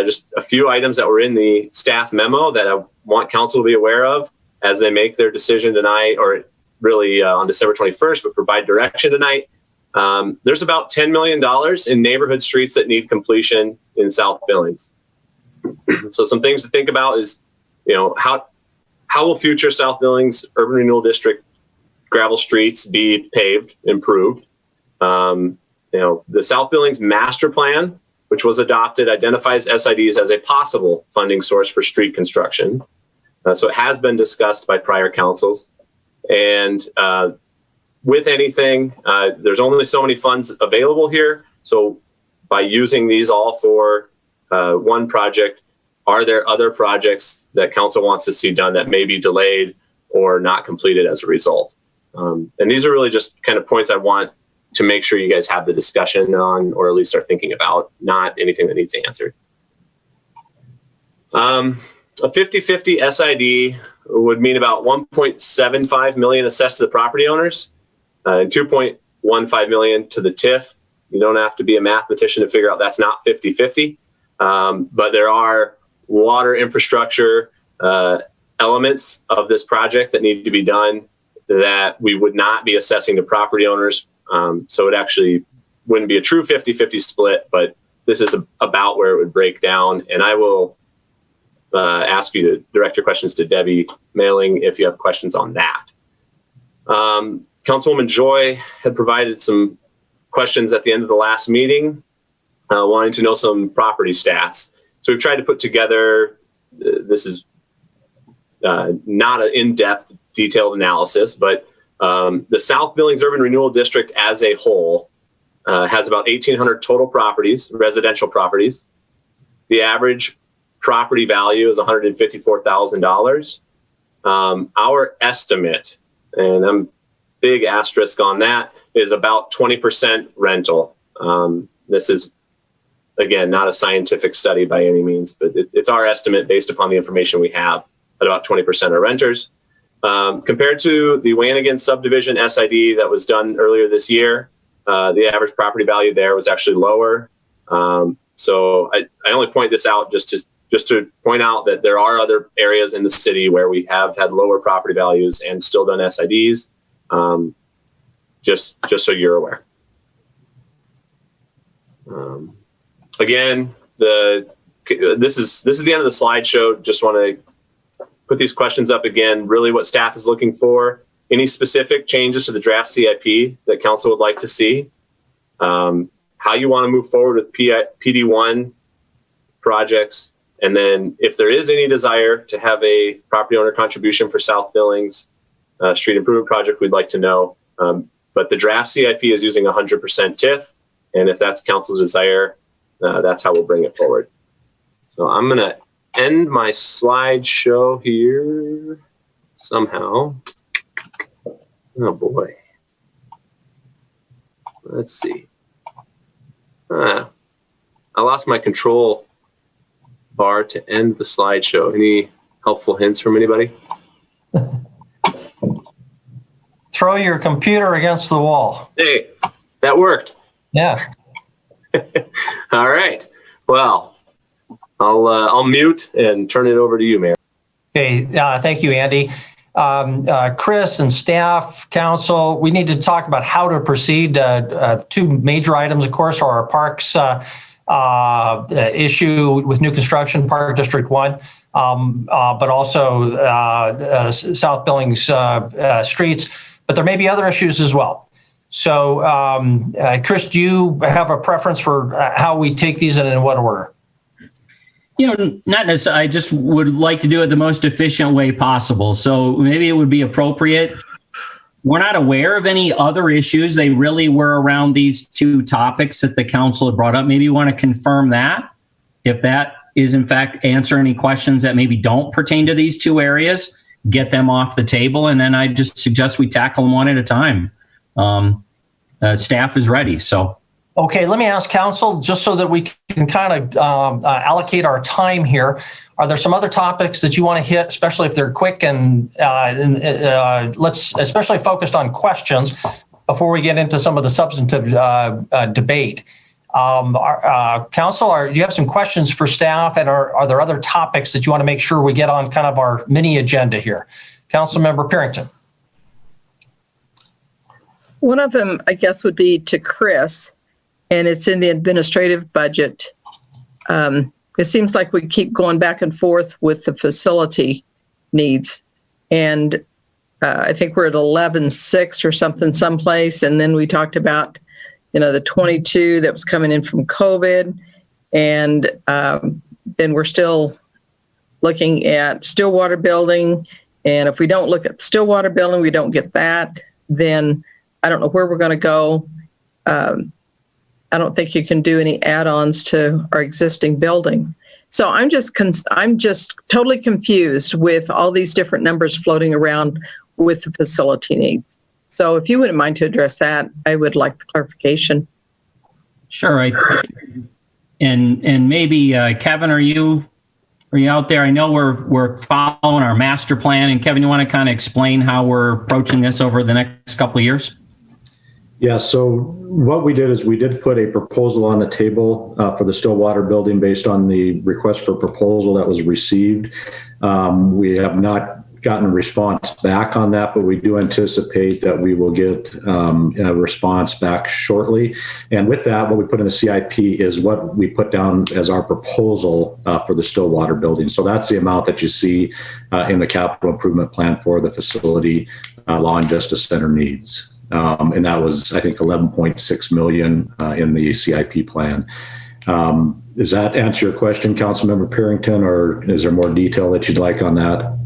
K: Just a few items that were in the staff memo that I want council to be aware of as they make their decision tonight, or really on December 21st, but provide direction tonight. There's about $10 million in neighborhood streets that need completion in South Billings. So some things to think about is, how will future South Billings Urban Renewal District gravel streets be paved, improved? The South Billings Master Plan, which was adopted, identifies SIDs as a possible funding source for street construction. So it has been discussed by prior councils. And with anything, there's only so many funds available here. So by using these all for one project, are there other projects that council wants to see done that may be delayed or not completed as a result? And these are really just kind of points I want to make sure you guys have the discussion on, or at least are thinking about, not anything that needs answered. A 50-50 SID would mean about $1.75 million assessed to the property owners, and $2.15 million to the TIF. You don't have to be a mathematician to figure out that's not 50-50, but there are water infrastructure elements of this project that need to be done that we would not be assessing to property owners. So it actually wouldn't be a true 50-50 split, but this is about where it would break down. And I will ask you to direct your questions to Debbie Mailing if you have questions on that. Councilwoman Joy had provided some questions at the end of the last meeting, wanting to know some property stats. So we've tried to put together, this is not an in-depth detailed analysis, but the South Billings Urban Renewal District as a whole has about 1,800 total properties, residential properties. The average property value is $154,000. Our estimate, and I'm big asterisk on that, is about 20% rental. This is, again, not a scientific study by any means, but it's our estimate based upon the information we have, at about 20% are renters. Compared to the Wanigan subdivision SID that was done earlier this year, the average property value there was actually lower. So I only point this out just to point out that there are other areas in the city where we have had lower property values and still done SIDs. Just so you're aware. Again, this is the end of the slideshow. Just want to put these questions up again. Really, what staff is looking for. Any specific changes to the draft CIP that council would like to see. How you want to move forward with PD1 projects. And then if there is any desire to have a property owner contribution for South Billings street improvement project, we'd like to know. But the draft CIP is using 100% TIF. And if that's council's desire, that's how we'll bring it forward. So I'm going to end my slideshow here somehow. Oh boy. Let's see. I lost my control bar to end the slideshow. Any helpful hints from anybody?
A: Throw your computer against the wall.
K: Hey, that worked.
A: Yeah.
K: All right. Well, I'll mute and turn it over to you, Mayor.
A: Okay. Thank you, Andy. Chris and staff, council, we need to talk about how to proceed. Two major items, of course, are our parks issue with new construction, Park District 1, but also South Billings streets. But there may be other issues as well. So, Chris, do you have a preference for how we take these and in what order?
B: Not necessarily. I just would like to do it the most efficient way possible. So maybe it would be appropriate. We're not aware of any other issues. They really were around these two topics that the council had brought up. Maybe you want to confirm that. If that is in fact answer any questions that maybe don't pertain to these two areas, get them off the table. And then I just suggest we tackle them one at a time. Staff is ready. So.
A: Okay, let me ask council, just so that we can kind of allocate our time here. Are there some other topics that you want to hit, especially if they're quick, and let's especially focused on questions before we get into some of the substantive debate. Council, do you have some questions for staff, and are there other topics that you want to make sure we get on kind of our mini agenda here? Councilmember Parrington.
D: One of them, I guess, would be to Chris. And it's in the administrative budget. It seems like we keep going back and forth with the facility needs. And I think we're at 11.6 or something someplace. And then we talked about, the 22 that was coming in from COVID. And then we're still looking at Stillwater building. And if we don't look at Stillwater building, we don't get that, then I don't know where we're going to go. I don't think you can do any add-ons to our existing building. So I'm just totally confused with all these different numbers floating around with the facility needs. So if you wouldn't mind to address that, I would like the clarification.
B: Sure. And maybe Kevin, are you out there? I know we're following our master plan, and Kevin, you want to kind of explain how we're approaching this over the next couple of years?
L: Yeah, so what we did is we did put a proposal on the table for the Stillwater building based on the request for proposal that was received. We have not gotten a response back on that, but we do anticipate that we will get a response back shortly. And with that, what we put in the CIP is what we put down as our proposal for the Stillwater building. So that's the amount that you see in the capital improvement plan for the facility Law and Justice Center needs. And that was, I think, 11.6 million in the CIP plan. Does that answer your question, Councilmember Parrington, or is there more detail that you'd like on that?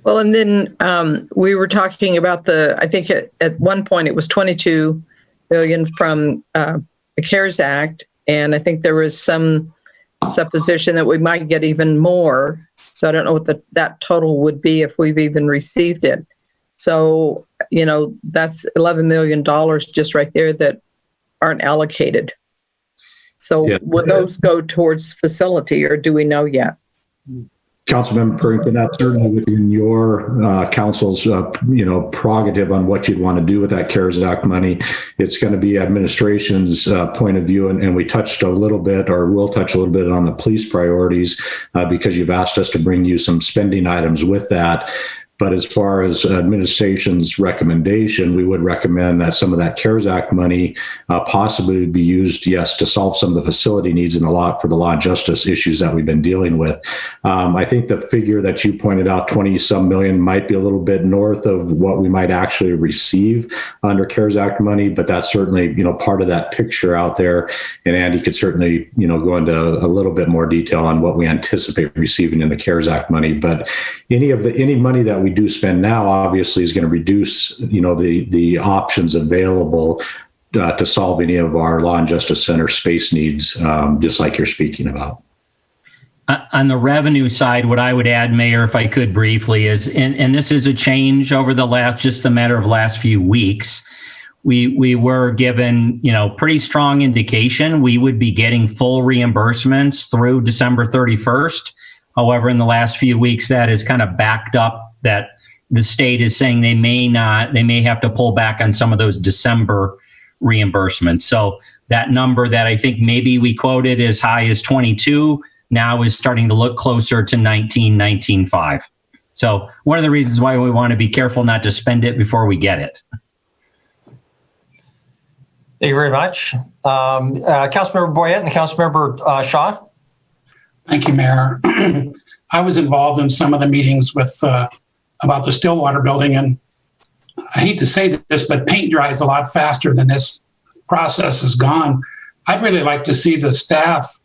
D: Well, and then we were talking about I think at one point it was 22 billion from the CARES Act. And I think there was some supposition that we might get even more. So I don't know what that total would be if we've even received it. So, that's $11 million just right there that aren't allocated. So will those go towards facility, or do we know yet?
L: Councilmember Parrington, that's certainly within your council's, prerogative on what you'd want to do with that CARES Act money. It's going to be administration's point of view, and we touched a little bit, or will touch a little bit on the police priorities because you've asked us to bring you some spending items with that. But as far as administration's recommendation, we would recommend that some of that CARES Act money possibly be used, yes, to solve some of the facility needs in for the law and justice issues that we've been dealing with. I think the figure that you pointed out, 20-some million, might be a little bit north of what we might actually receive under CARES Act money, but that's certainly, part of that picture out there. And Andy could certainly, go into a little bit more detail on what we anticipate receiving in the CARES Act money. But any money that we do spend now obviously is going to reduce, the options available to solve any of our Law and Justice Center space needs, just like you're speaking about.
B: On the revenue side, what I would add, Mayor, if I could briefly, is, and this is a change over just a matter of last few weeks. We were given, pretty strong indication we would be getting full reimbursements through December 31st. However, in the last few weeks, that is kind of backed up, that the state is saying they may have to pull back on some of those December reimbursements. So that number that I think maybe we quoted as high as 22 now is starting to look closer to 19.5. So one of the reasons why we want to be careful not to spend it before we get it.
A: Thank you very much. Councilmember Boyette and Councilmember Shaw.
E: Thank you, Mayor. I was involved in some of the meetings with about the Stillwater building, and I hate to say this, but paint dries a lot faster than this process has gone. I'd really like to see the staff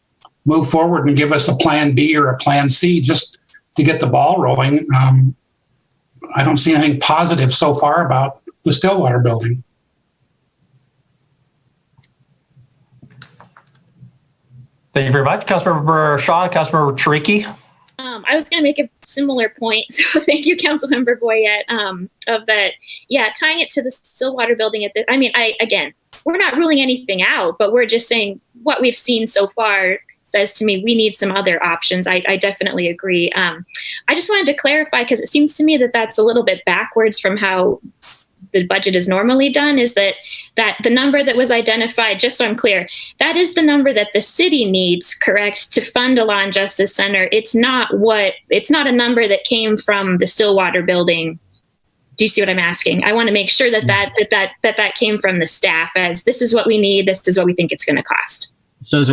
E: move forward and give us a plan B or a plan C just to get the ball rolling. I don't see anything positive so far about the Stillwater building.
A: Thank you very much. Councilmember Shaw, Councilmember Chiriki.
M: I was going to make a similar point. So thank you, Councilmember Boyette, of that. Yeah, tying it to the Stillwater building again, we're not ruling anything out, but we're just saying what we've seen so far says to me we need some other options. I definitely agree. I just wanted to clarify, because it seems to me that that's a little bit backwards from how the budget is normally done, is that the number that was identified, just so I'm clear, that is the number that the city needs, correct, to fund a Law and Justice Center. It's not a number that came from the Stillwater building. Do you see what I'm asking? I want to make sure that came from the staff as this is what we need, this is what we think it's going to cost.
B: So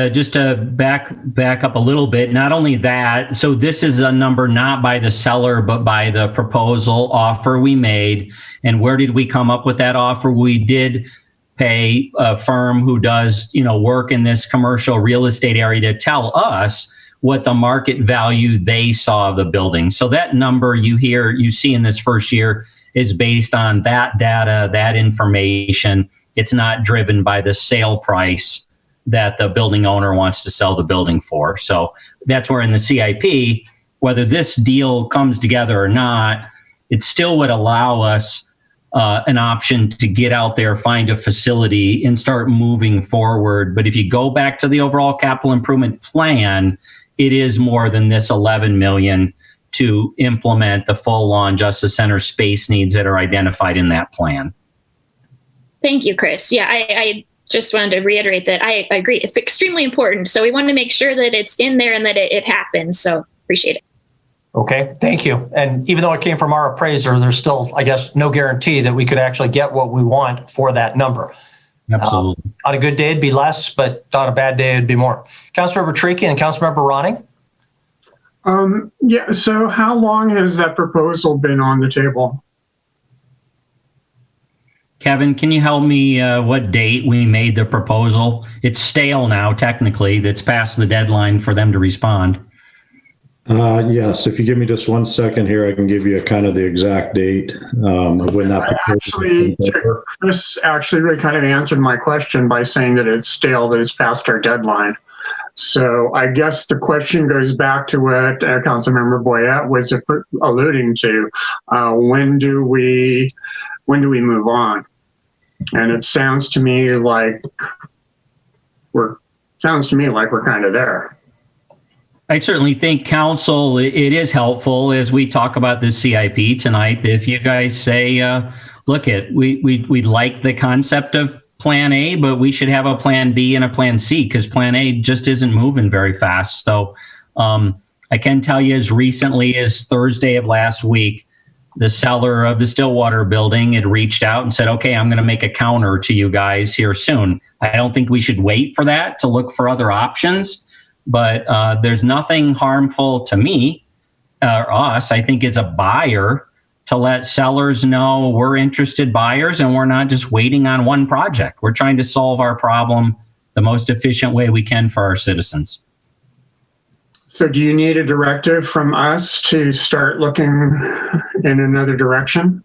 B: just to back up a little bit, not only that, so this is a number not by the seller, but by the proposal offer we made. And where did we come up with that offer? We did pay a firm who does, work in this commercial real estate area to tell us what the market value they saw of the building. So that number you see in this first year is based on that data, that information. It's not driven by the sale price that the building owner wants to sell the building for. So that's where in the CIP, whether this deal comes together or not, it still would allow us an option to get out there, find a facility, and start moving forward. But if you go back to the overall capital improvement plan, it is more than this 11 million to implement the full Law and Justice Center space needs that are identified in that plan.
M: Thank you, Chris. Yeah, I just wanted to reiterate that I agree. It's extremely important. So we want to make sure that it's in there and that it happens. So appreciate it.
A: Okay, thank you. And even though it came from our appraiser, there's still, I guess, no guarantee that we could actually get what we want for that number.
B: Absolutely.
A: On a good day, it'd be less, but on a bad day, it'd be more. Councilmember Tricky and Councilmember Ronning?
N: Yeah, so how long has that proposal been on the table?
B: Kevin, can you help me what date we made the proposal? It's stale now, technically. That's past the deadline for them to respond.
L: Yes, if you give me just 1 second here, I can give you kind of the exact date of when that
N: Chris actually really kind of answered my question by saying that it's stale, that it's past our deadline. So I guess the question goes back to what Councilmember Boyette was alluding to. When do we move on? And it sounds to me like we're kind of there.
B: I certainly think council, it is helpful as we talk about this CIP tonight. If you guys say, look, we like the concept of plan A, but we should have a plan B and a plan C because plan A just isn't moving very fast. So I can tell you as recently as Thursday of last week, the seller of the Stillwater building had reached out and said, okay, I'm going to make a counter to you guys here soon. I don't think we should wait for that to look for other options. But there's nothing harmful to me or us, I think, as a buyer to let sellers know we're interested buyers and we're not just waiting on one project. We're trying to solve our problem the most efficient way we can for our citizens.
N: So do you need a directive from us to start looking in another direction?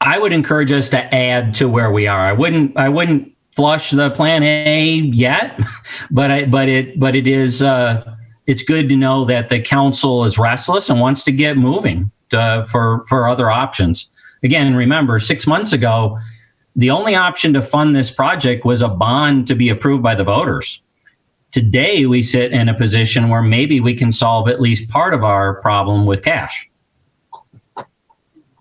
B: I would encourage us to add to where we are. I wouldn't flush the plan A yet, but it is it's good to know that the council is restless and wants to get moving for other options. Again, remember 6 months ago, the only option to fund this project was a bond to be approved by the voters. Today, we sit in a position where maybe we can solve at least part of our problem with cash.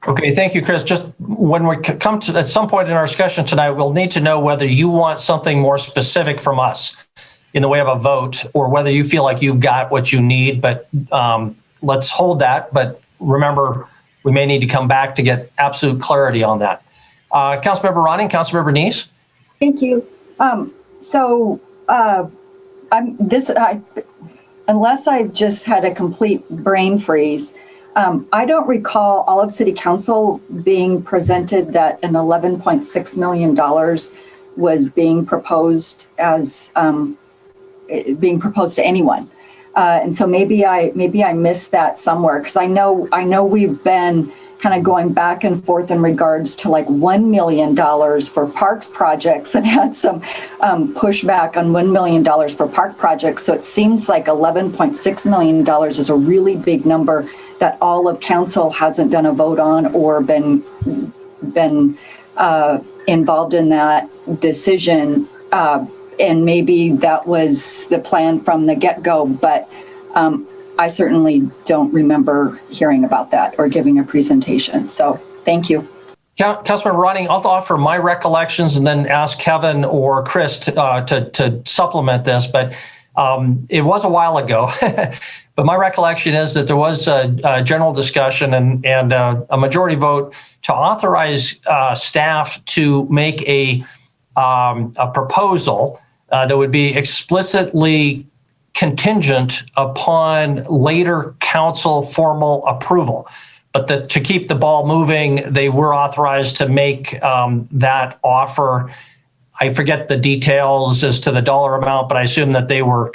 A: Okay, thank you, Chris. Just when we come to at some point in our discussion tonight, we'll need to know whether you want something more specific from us in the way of a vote, or whether you feel like you've got what you need. But let's hold that. But remember, we may need to come back to get absolute clarity on that. Councilmember Ronning, Councilmember Neese.
F: Thank you. Unless I've just had a complete brain freeze, I don't recall all of City Council being presented that an $11.6 million was being proposed to anyone. And so maybe I missed that somewhere, because I know we've been kind of going back and forth in regards to like $1 million for parks projects, and had some pushback on $1 million for park projects. So it seems like $11.6 million is a really big number that all of council hasn't done a vote on or been involved in that decision. And maybe that was the plan from the get-go, but I certainly don't remember hearing about that or giving a presentation. So thank you.
A: Councilmember Ronning, I'll offer my recollections and then ask Kevin or Chris to supplement this, but it was a while ago. But my recollection is that there was a general discussion and a majority vote to authorize staff to make a proposal that would be explicitly contingent upon later council formal approval. But to keep the ball moving, they were authorized to make that offer. I forget the details as to the dollar amount, but I assume that they were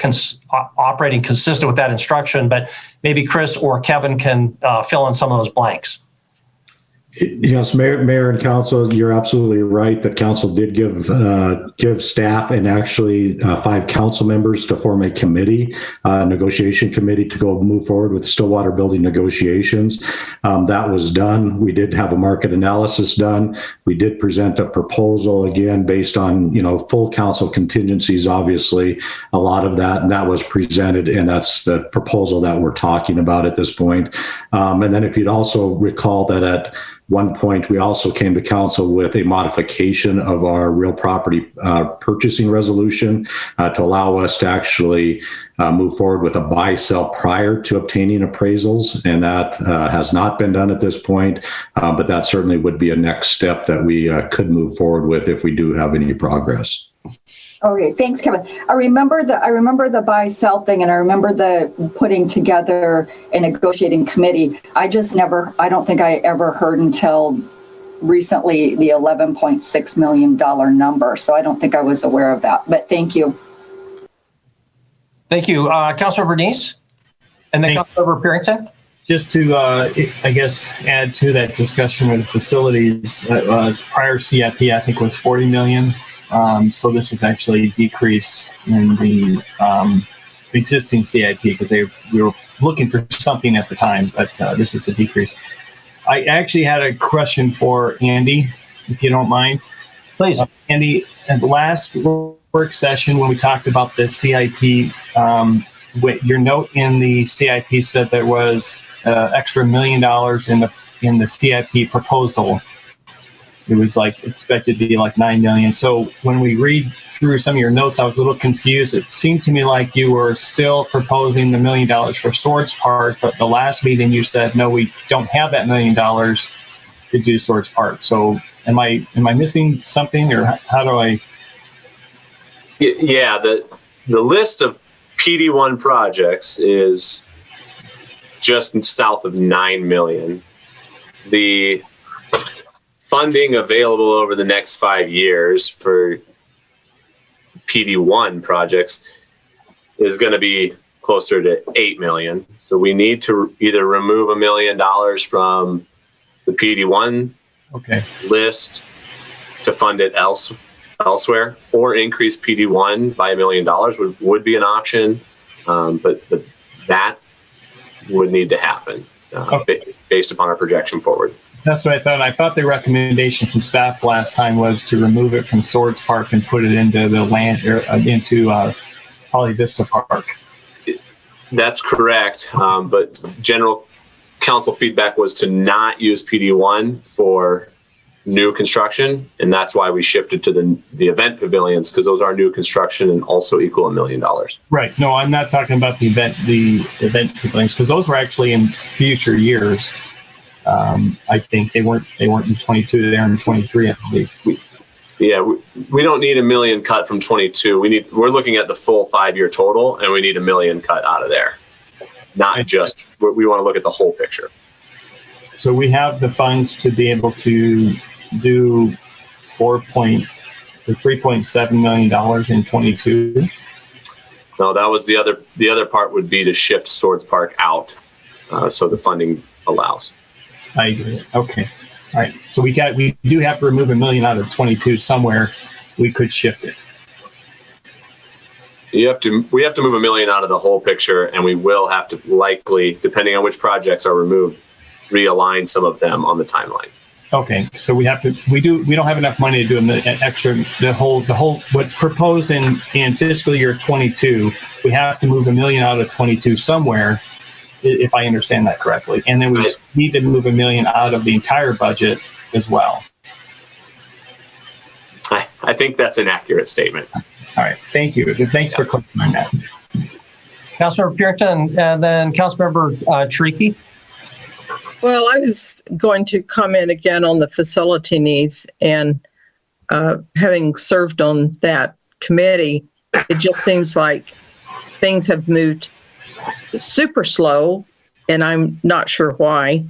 A: operating consistent with that instruction. But maybe Chris or Kevin can fill in some of those blanks.
L: Yes, Mayor and Council, you're absolutely right. The Council did give staff and actually 5 council members to form a committee, negotiation committee, to go move forward with Stillwater building negotiations. That was done. We did have a market analysis done. We did present a proposal, again, based on full council contingencies, obviously, a lot of that, and that was presented, and that's the proposal that we're talking about at this point. And then if you'd also recall that at one point, we also came to council with a modification of our real property purchasing resolution to allow us to actually move forward with a buy-sell prior to obtaining appraisals. And that has not been done at this point, but that certainly would be a next step that we could move forward with if we do have any progress.
F: Okay, thanks, Kevin. I remember the buy-sell thing, and I remember the putting together a negotiating committee. I don't think I ever heard until recently the $11.6 million number. So I don't think I was aware of that, but thank you.
A: Thank you. Councilmember Neese, and then Councilmember Purington.
G: Just to, I guess, add to that discussion with facilities, prior CIP, I think, was 40 million. So this is actually a decrease in the existing CIP because we were looking for something at the time, but this is a decrease. I actually had a question for Andy, if you don't mind.
A: Please.
G: Andy, at the last work session when we talked about the CIP, your note in the CIP said there was extra $1 million in the CIP proposal. It was like expected to be like 9 million. So when we read through some of your notes, I was a little confused. It seemed to me like you were still proposing the $1 million for Swords Park, but the last meeting you said, no, we don't have that $1 million to do Swords Park. So am I missing something, or how do I?
K: Yeah, the list of PD1 projects is just south of 9 million. The funding available over the next 5 years for PD1 projects is going to be closer to 8 million. So we need to either remove $1 million from the PD1 list to fund it elsewhere, or increase PD1 by $1 million would be an option. But that would need to happen based upon our projection forward.
G: That's what I thought. I thought the recommendation from staff last time was to remove it from Swords Park and put it into the land, or into Holly Vista Park.
K: That's correct. But general council feedback was to not use PD1 for new construction, and that's why we shifted to the event pavilions, because those are new construction and also equal $1 million.
G: Right. No, I'm not talking about the event pavilions, because those were actually in future years. I think they weren't in 22. They're in 23, I believe.
K: We don't need $1 million cut from 22. We're looking at the full 5-year total, and we need $1 million cut out of there. Not just, we want to look at the whole picture.
G: So we have the funds to be able to do $3.7 million in 22.
K: No, that was the other part would be to shift Swords Park out, so the funding allows.
G: I agree. Okay. All right. So we do have to remove $1 million out of 22 somewhere. We could shift it.
K: We have to move $1 million out of the whole picture, and we will have to likely, depending on which projects are removed, realign some of them on the timeline.
G: Okay. So we don't have enough money to do an extra, the whole, what's proposed in fiscal year 22, we have to move $1 million out of 22 somewhere, if I understand that correctly. And then we need to move $1 million out of the entire budget as well.
K: I think that's an accurate statement.
G: All right. Thank you. Thanks for clarifying that.
A: Councilmember Purington, and then Councilmember Tricky.
D: Well, I was going to comment again on the facility needs, and having served on that committee, it just seems like things have moved super slow, and I'm not sure why,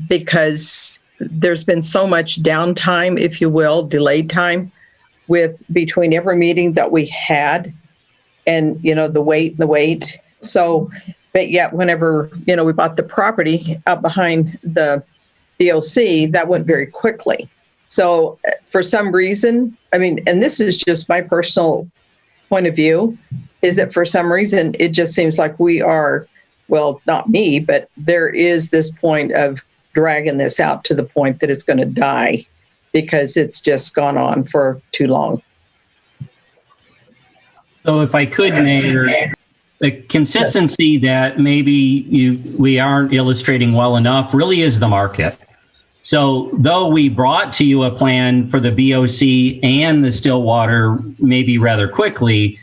D: because there's been so much downtime, if you will, delayed time between every meeting that we had, and the wait. So, but yet whenever we bought the property out behind the BOC, that went very quickly. So for some reason, and this is just my personal point of view, is that for some reason it just seems like we are, well, not me, but there is this point of dragging this out to the point that it's going to die because it's just gone on for too long.
B: So if I could, Mayor, the consistency that maybe we aren't illustrating well enough really is the market. So though we brought to you a plan for the BOC and the Stillwater maybe rather quickly,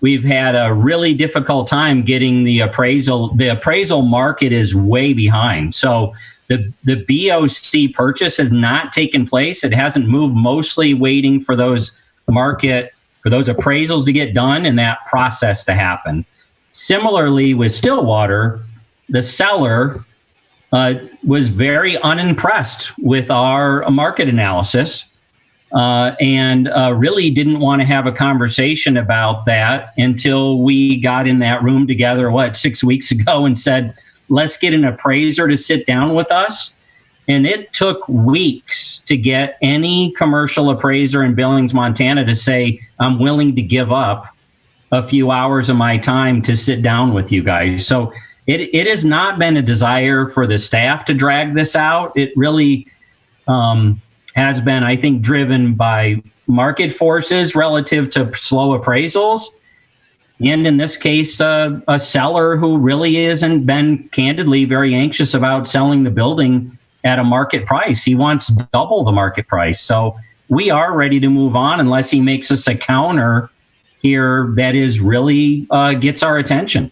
B: we've had a really difficult time getting the appraisal. The appraisal market is way behind. So the BOC purchase has not taken place. It hasn't moved, mostly waiting for those appraisals to get done and that process to happen. Similarly with Stillwater, the seller was very unimpressed with our market analysis and really didn't want to have a conversation about that until we got in that room together, 6 weeks ago, and said, let's get an appraiser to sit down with us. And it took weeks to get any commercial appraiser in Billings, Montana to say, I'm willing to give up a few hours of my time to sit down with you guys. So it has not been a desire for the staff to drag this out. It really has been, I think, driven by market forces relative to slow appraisals. And in this case, a seller who really isn't been candidly very anxious about selling the building at a market price. He wants double the market price. So we are ready to move on unless he makes us a counter here that is really gets our attention.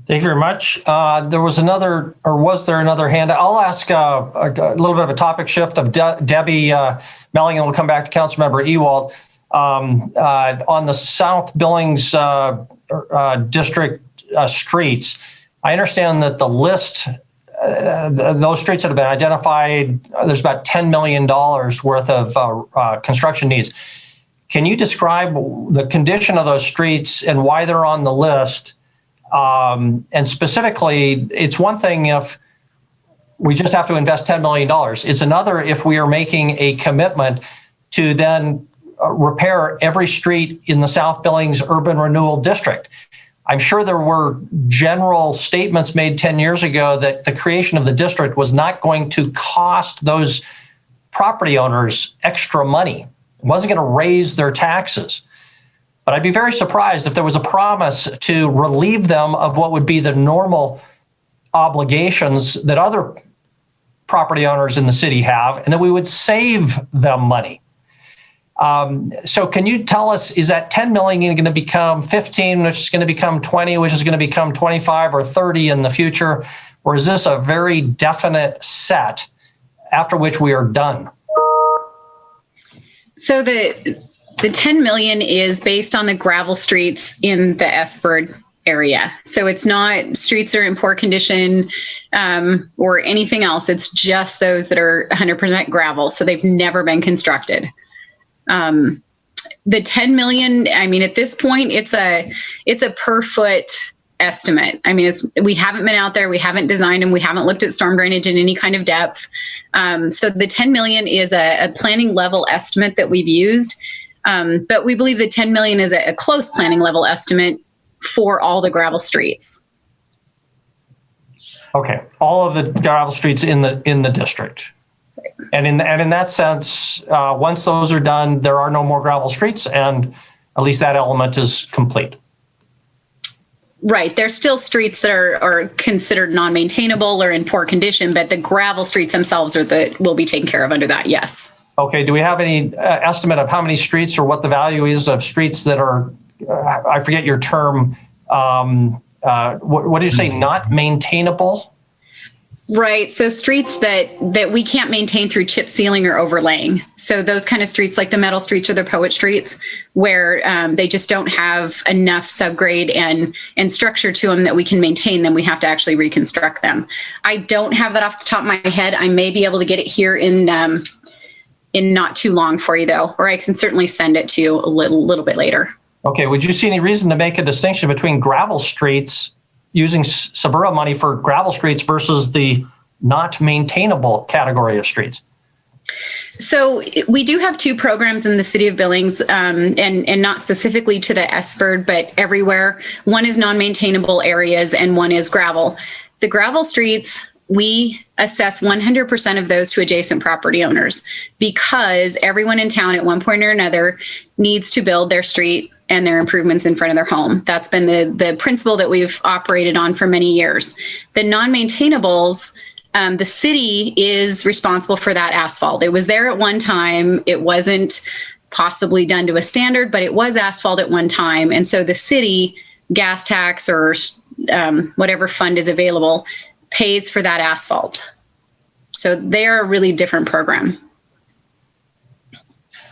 A: Thank you very much. Was there another hand? I'll ask a little bit of a topic shift of Debbie Melling, and we'll come back to Councilmember Ewald. On the South Billings district streets, I understand that the list, those streets that have been identified, there's about $10 million worth of construction needs. Can you describe the condition of those streets and why they're on the list? And specifically, it's one thing if we just have to invest $10 million. It's another if we are making a commitment to then repair every street in the South Billings Urban Renewal District. I'm sure there were general statements made 10 years ago that the creation of the district was not going to cost those property owners extra money. It wasn't going to raise their taxes. But I'd be very surprised if there was a promise to relieve them of what would be the normal obligations that other property owners in the city have, and that we would save them money. So can you tell us, is that 10 million going to become 15, which is going to become 20, which is going to become 25 or 30 in the future? Or is this a very definite set after which we are done?
O: So the 10 million is based on the gravel streets in the Espard area. So it's not streets that are in poor condition or anything else. It's just those that are 100% gravel. So they've never been constructed. The 10 million, I mean, at this point, it's a per foot estimate. I mean, we haven't been out there, we haven't designed them, we haven't looked at storm drainage in any kind of depth. So the 10 million is a planning level estimate that we've used. But we believe the 10 million is a close planning level estimate for all the gravel streets. Okay, all of the gravel streets in the district. And in that sense, once those are done, there are no more gravel streets, and at least that element is complete. Right. There's still streets that are considered non-maintainable or in poor condition, but the gravel streets themselves will be taken care of under that, yes. Okay. Do we have any estimate of how many streets or what the value is of streets that are, I forget your term, what did you say, not maintainable? Right. So streets that we can't maintain through chip sealing or overlaying. So those kind of streets like the metal streets or the poet streets where they just don't have enough subgrade and structure to them that we can maintain them. We have to actually reconstruct them. I don't have that off the top of my head. I may be able to get it here in not too long for you though, or I can certainly send it to you a little bit later. Okay. Would you see any reason to make a distinction between gravel streets using suburban money for gravel streets versus the not maintainable category of streets? So we do have two programs in the city of Billings, and not specifically to the Espard, but everywhere. One is non-maintainable areas and one is gravel. The gravel streets, we assess 100% of those to adjacent property owners because everyone in town at one point or another needs to build their street
P: and their improvements in front of their home. That's been the principle that we've operated on for many years. The non-maintainables, the city is responsible for that asphalt. It was there at one time. It wasn't possibly done to a standard, but it was asphalt at one time. And so the city, gas tax or whatever fund is available, pays for that asphalt. So they're a really different program.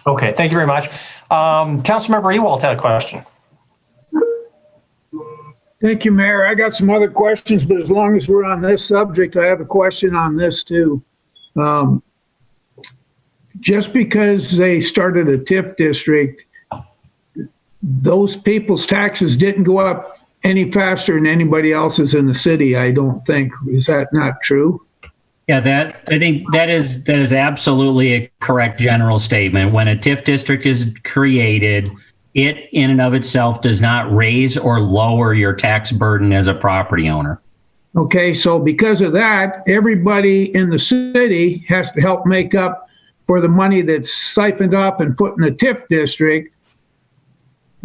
A: Okay, thank you very much. Councilmember Ewald had a question.
Q: Thank you, Mayor. I got some other questions, but as long as we're on this subject, I have a question on this too. Just because they started a TIF district, those people's taxes didn't go up any faster than anybody else's in the city, I don't think. Is that not true?
B: Yeah, I think that is absolutely a correct general statement. When a TIF district is created, it in and of itself does not raise or lower your tax burden as a property owner.
Q: Okay, so because of that, everybody in the city has to help make up for the money that's siphoned off and put in a TIF district,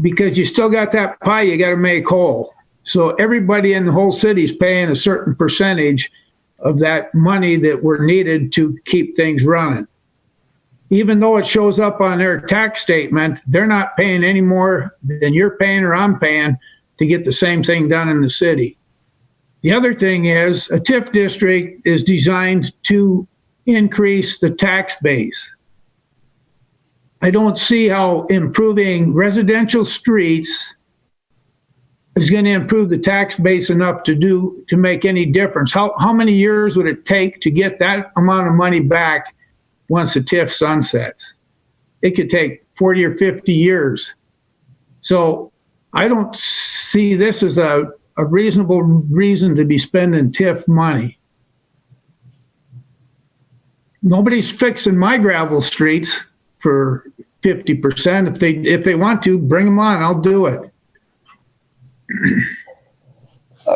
Q: because you still got that pie you got to make whole. So everybody in the whole city is paying a certain percentage of that money that were needed to keep things running. Even though it shows up on their tax statement, they're not paying any more than you're paying or I'm paying to get the same thing done in the city. The other thing is a TIF district is designed to increase the tax base. I don't see how improving residential streets is going to improve the tax base enough to make any difference. How many years would it take to get that amount of money back once the TIF sunsets? It could take 40 or 50 years. So I don't see this as a reasonable reason to be spending TIF money. Nobody's fixing my gravel streets for 50%. If they want to, bring them on. I'll do it.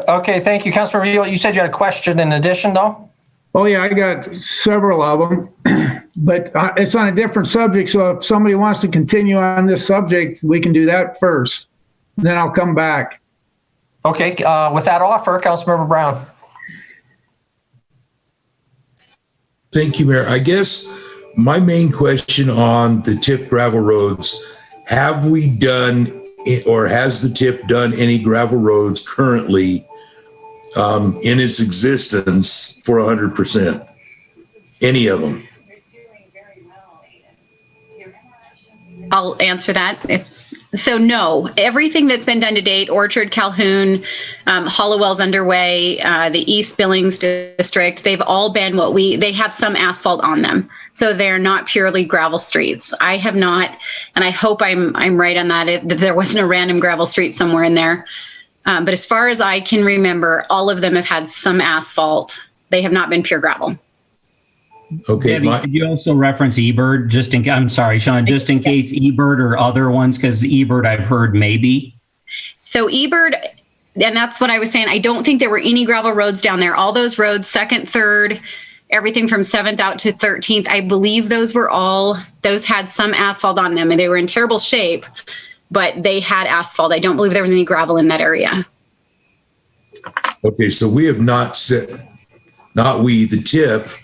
A: Okay, thank you. Councilmember Ewald, you said you had a question in addition, though?
Q: Oh, yeah, I got several of them, but it's on a different subject. So if somebody wants to continue on this subject, we can do that first. Then I'll come back.
A: Okay, with that offer, Councilmember Brown.
R: Thank you, Mayor. I guess my main question on the TIF gravel roads, have we done or has the TIF done any gravel roads currently in its existence for 100%? Any of them?
P: I'll answer that. So no, everything that's been done to date, Orchard, Calhoun, Hollowell's underway, the East Billings district, they've all been they have some asphalt on them. So they're not purely gravel streets. I have not, and I hope I'm right on that, that there wasn't a random gravel street somewhere in there. But as far as I can remember, all of them have had some asphalt. They have not been pure gravel.
R: Okay.
B: Debbie, could you also reference eBird? I'm sorry, Sean, just in case eBird or other ones, because eBird I've heard maybe.
P: So eBird, and that's what I was saying. I don't think there were any gravel roads down there. All those roads, 2nd, 3rd, everything from 7th out to 13th, I believe those had some asphalt on them, and they were in terrible shape, but they had asphalt. I don't believe there was any gravel in that area.
R: Okay, so we have not the TIF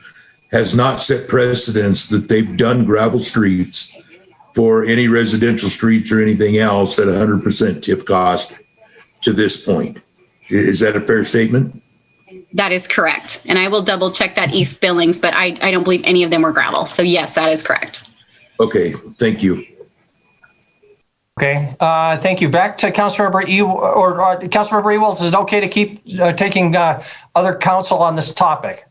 R: has not set precedents that they've done gravel streets for any residential streets or anything else at 100% TIF cost to this point. Is that a fair statement?
P: That is correct. And I will double check that East Billings, but I don't believe any of them were gravel. So yes, that is correct.
R: Okay, thank you.
A: Okay, thank you. Back to Councilmember Councilmember Ewald, is it okay to keep taking other counsel on this topic?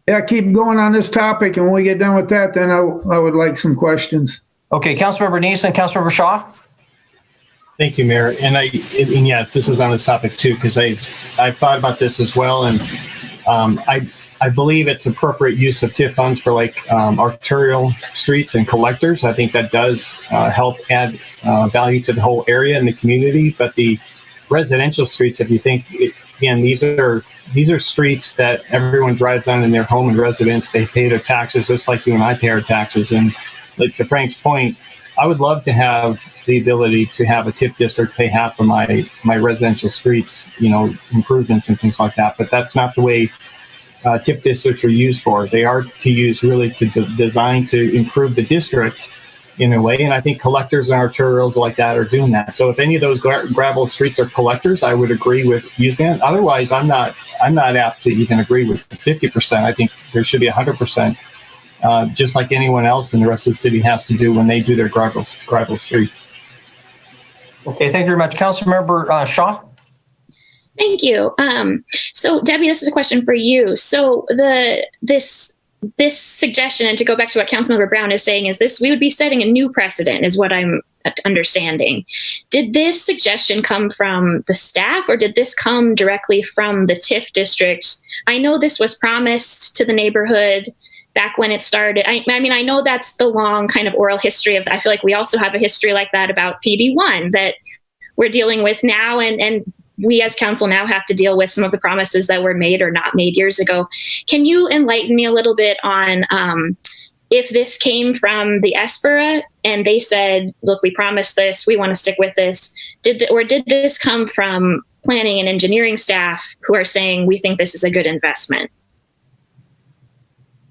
Q: Yeah, keep going on this topic, and when we get done with that, then I would like some questions.
A: Okay, Councilmember Neeson, Councilmember Shaw.
G: Thank you, Mayor. And yes, this is on this topic too, because I've thought about this as well, and I believe it's appropriate use of TIF funds for arterial streets and collectors. I think that does help add value to the whole area and the community. But the residential streets, if you think, again, these are streets that everyone drives on in their home and residence. They pay their taxes just like you and I pay our taxes. And like to Frank's point, I would love to have the ability to have a TIF district pay half of my residential streets, improvements and things like that. But that's not the way TIF districts are used for. They are to use really to design to improve the district in a way. And I think collectors and arterials like that are doing that. So if any of those gravel streets are collectors, I would agree with using it. Otherwise, I'm not apt to even agree with 50%. I think there should be 100%. Just like anyone else in the rest of the city has to do when they do their gravel streets.
A: Okay, thank you very much. Councilmember Shaw.
M: Thank you. So Debbie, this is a question for you. So this suggestion, and to go back to what Councilmember Brown is saying, is this we would be setting a new precedent, is what I'm understanding. Did this suggestion come from the staff, or did this come directly from the TIF district? I know this was promised to the neighborhood back when it started. I mean, I know that's the long kind of oral history of, I feel like we also have a history like that about PD1 that we're dealing with now. And we as council now have to deal with some of the promises that were made or not made years ago. Can you enlighten me a little bit on if this came from the ESPERA and they said, look, we promised this, we want to stick with this, did this come from planning and engineering staff who are saying, we think this is a good investment?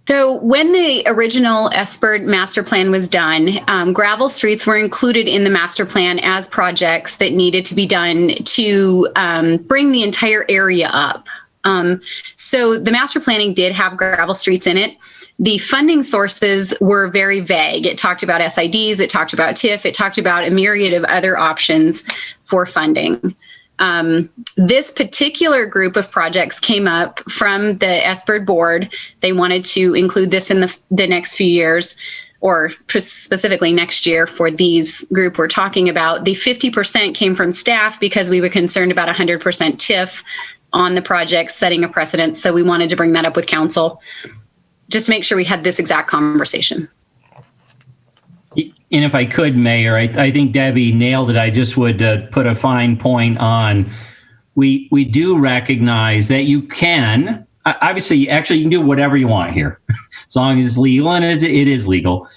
P: So when the original ESPERD master plan was done, gravel streets were included in the master plan as projects that needed to be done to bring the entire area up. So the master planning did have gravel streets in it. The funding sources were very vague. It talked about SIDs, it talked about TIF, it talked about a myriad of other options for funding. This particular group of projects came up from the ESPERD board. They wanted to include this in the next few years, or specifically next year for these group we're talking about. The 50% came from staff because we were concerned about 100% TIF on the project, setting a precedent. So we wanted to bring that up with council, just to make sure we had this exact conversation.
B: And if I could, Mayor, I think Debbie nailed it. I just would put a fine point on, we do recognize that you can, obviously, actually, you can do whatever you want here, as long as it's legal, and it is legal.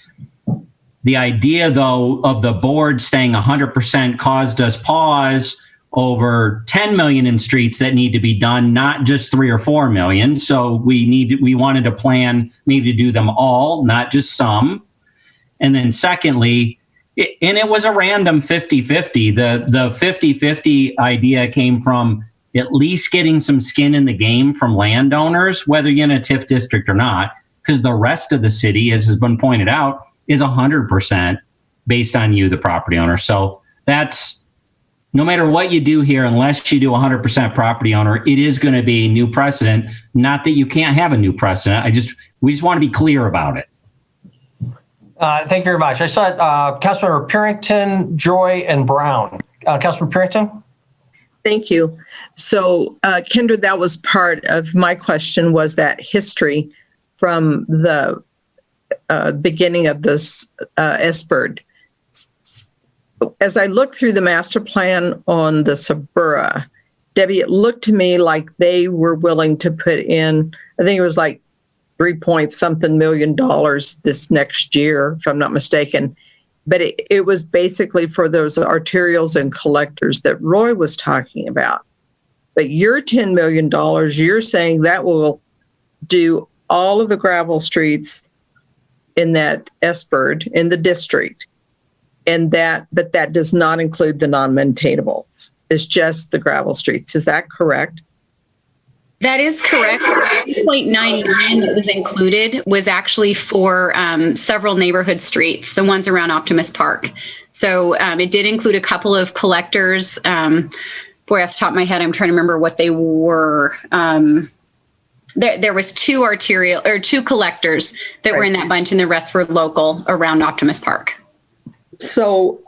B: The idea, though, of the board saying 100% caused us pause over 10 million in streets that need to be done, not just 3 or 4 million. So we wanted a plan maybe to do them all, not just some. And then secondly, it was a random 50-50. The 50-50 idea came from at least getting some skin in the game from landowners, whether you're in a TIF district or not, because the rest of the city, as has been pointed out, is 100% based on you, the property owner. So that's, no matter what you do here, unless you do 100% property owner, it is going to be a new precedent. Not that you can't have a new precedent. We just want to be clear about it.
A: Thank you very much. I saw Councilmember Purington, Joy, and Brown. Councilmember Purington?
D: Thank you. So, Kendra, that was part of my question, was that history from the beginning of this ESPERD. As I look through the master plan on the Suburra, Debbie, it looked to me like they were willing to put in, I think it was like $3-point-something million this next year, if I'm not mistaken. But it was basically for those arterials and collectors that Roy was talking about. But your $10 million, you're saying that will do all of the gravel streets in that ESPERD, in the district. But that does not include the non-maintainables. It's just the gravel streets. Is that correct?
P: That is correct. The 8.9 million that was included was actually for several neighborhood streets, the ones around Optimus Park. So it did include a couple of collectors. Boy, off the top of my head, I'm trying to remember what they were. There was two collectors that were in that bunch, and the rest were local around Optimus Park.
D: So,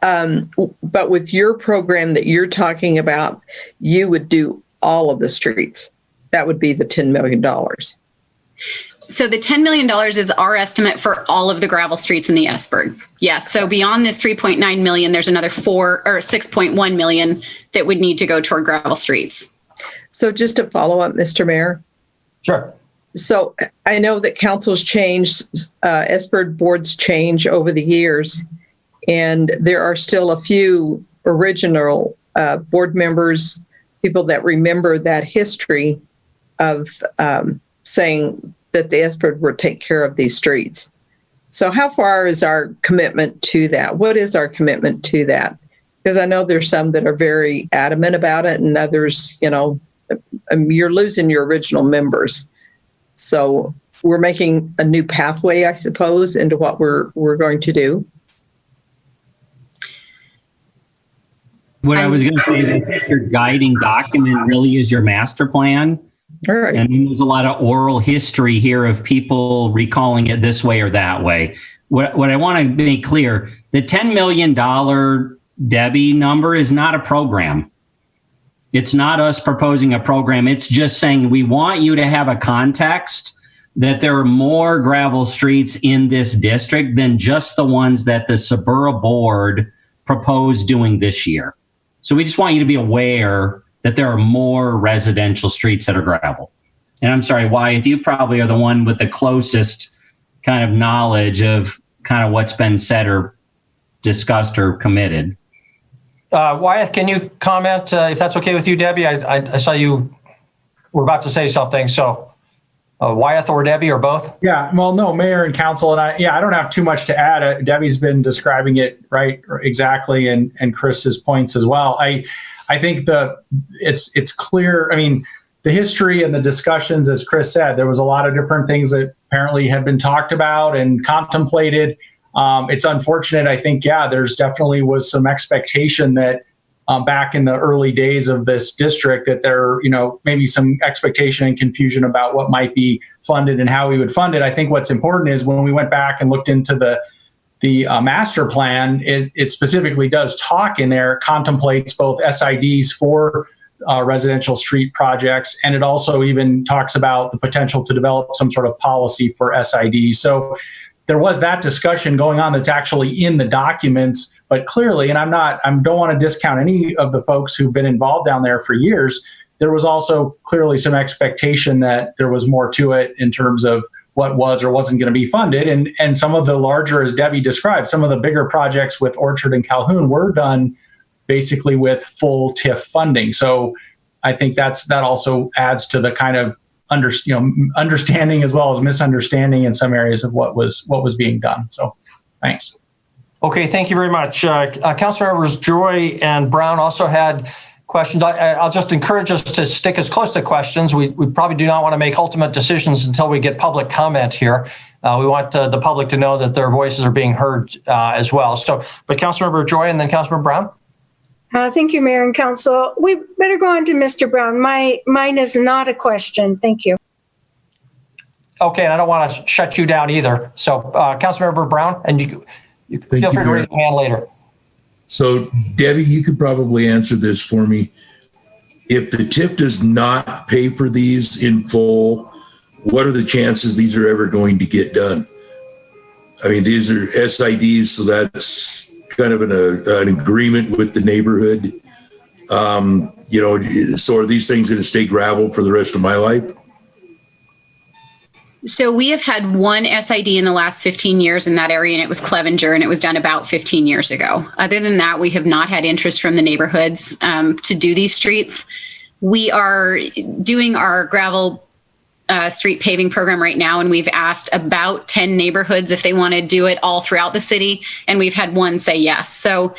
D: but with your program that you're talking about, you would do all of the streets. That would be the $10 million.
P: So the $10 million is our estimate for all of the gravel streets in the ESPERD. Yes. So beyond this 3.9 million, there's another 6.1 million that would need to go toward gravel streets.
D: So just to follow up, Mr. Mayor.
A: Sure.
D: So I know that councils change, ESPERD boards change over the years. And there are still a few original board members, people that remember that history of saying that the SBIRD would take care of these streets. So how far is our commitment to that? What is our commitment to that? Because I know there's some that are very adamant about it, and others, you're losing your original members. So we're making a new pathway, I suppose, into what we're going to do.
B: What I was going to say is I think your guiding document really is your master plan.
D: All right.
B: And there's a lot of oral history here of people recalling it this way or that way. What I want to make clear, the $10 million Debbie number is not a program. It's not us proposing a program. It's just saying we want you to have a context that there are more gravel streets in this district than just the ones that the Suburra board proposed doing this year. So we just want you to be aware that there are more residential streets that are gravel. And I'm sorry, Wyatt, you probably are the one with the closest kind of knowledge of kind of what's been said or discussed or committed.
A: Wyatt, can you comment if that's okay with you, Debbie? I saw you were about to say something. So Wyatt or Debbie or both?
S: Yeah, well, no, Mayor and Council, and I don't have too much to add. Debbie's been describing it right exactly, and Chris's points as well. I think it's clear. I mean, the history and the discussions, as Chris said, there was a lot of different things that apparently had been talked about and contemplated. It's unfortunate. I think, there's definitely was some expectation that back in the early days of this district that there, maybe some expectation and confusion about what might be funded and how we would fund it. I think what's important is when we went back and looked into the master plan, it specifically does talk in there, contemplates both SIDs for residential street projects, and it also even talks about the potential to develop some sort of policy for SIDs. So there was that discussion going on that's actually in the documents, but clearly, and I don't want to discount any of the folks who've been involved down there for years, there was also clearly some expectation that there was more to it in terms of what was or wasn't going to be funded. And some of the larger, as Debbie described, some of the bigger projects with Orchard and Calhoun were done basically with full TIF funding. So I think that also adds to the kind of understanding as well as misunderstanding in some areas of what was being done. So thanks.
A: Okay, thank you very much. Councilmembers Joy and Brown also had questions. I'll just encourage us to stick as close to questions. We probably do not want to make ultimate decisions until we get public comment here. We want the public to know that their voices are being heard as well. So, but Councilmember Joy and then Councilmember Brown.
T: Thank you, Mayor and Council. We better go on to Mr. Brown. Mine is not a question. Thank you.
A: Okay, and I don't want to shut you down either. So, Councilmember Brown, and you feel free to raise your hand later.
R: So, Debbie, you could probably answer this for me. If the TIF does not pay for these in full, what are the chances these are ever going to get done? I mean, these are SIDs, so that's kind of an agreement with the neighborhood. So are these things going to stay gravel for the rest of my life?
P: So we have had one SID in the last 15 years in that area, and it was Clevenger, and it was done about 15 years ago. Other than that, we have not had interest from the neighborhoods to do these streets. We are doing our gravel street paving program right now, and we've asked about 10 neighborhoods if they want to do it all throughout the city, and we've had one say yes. So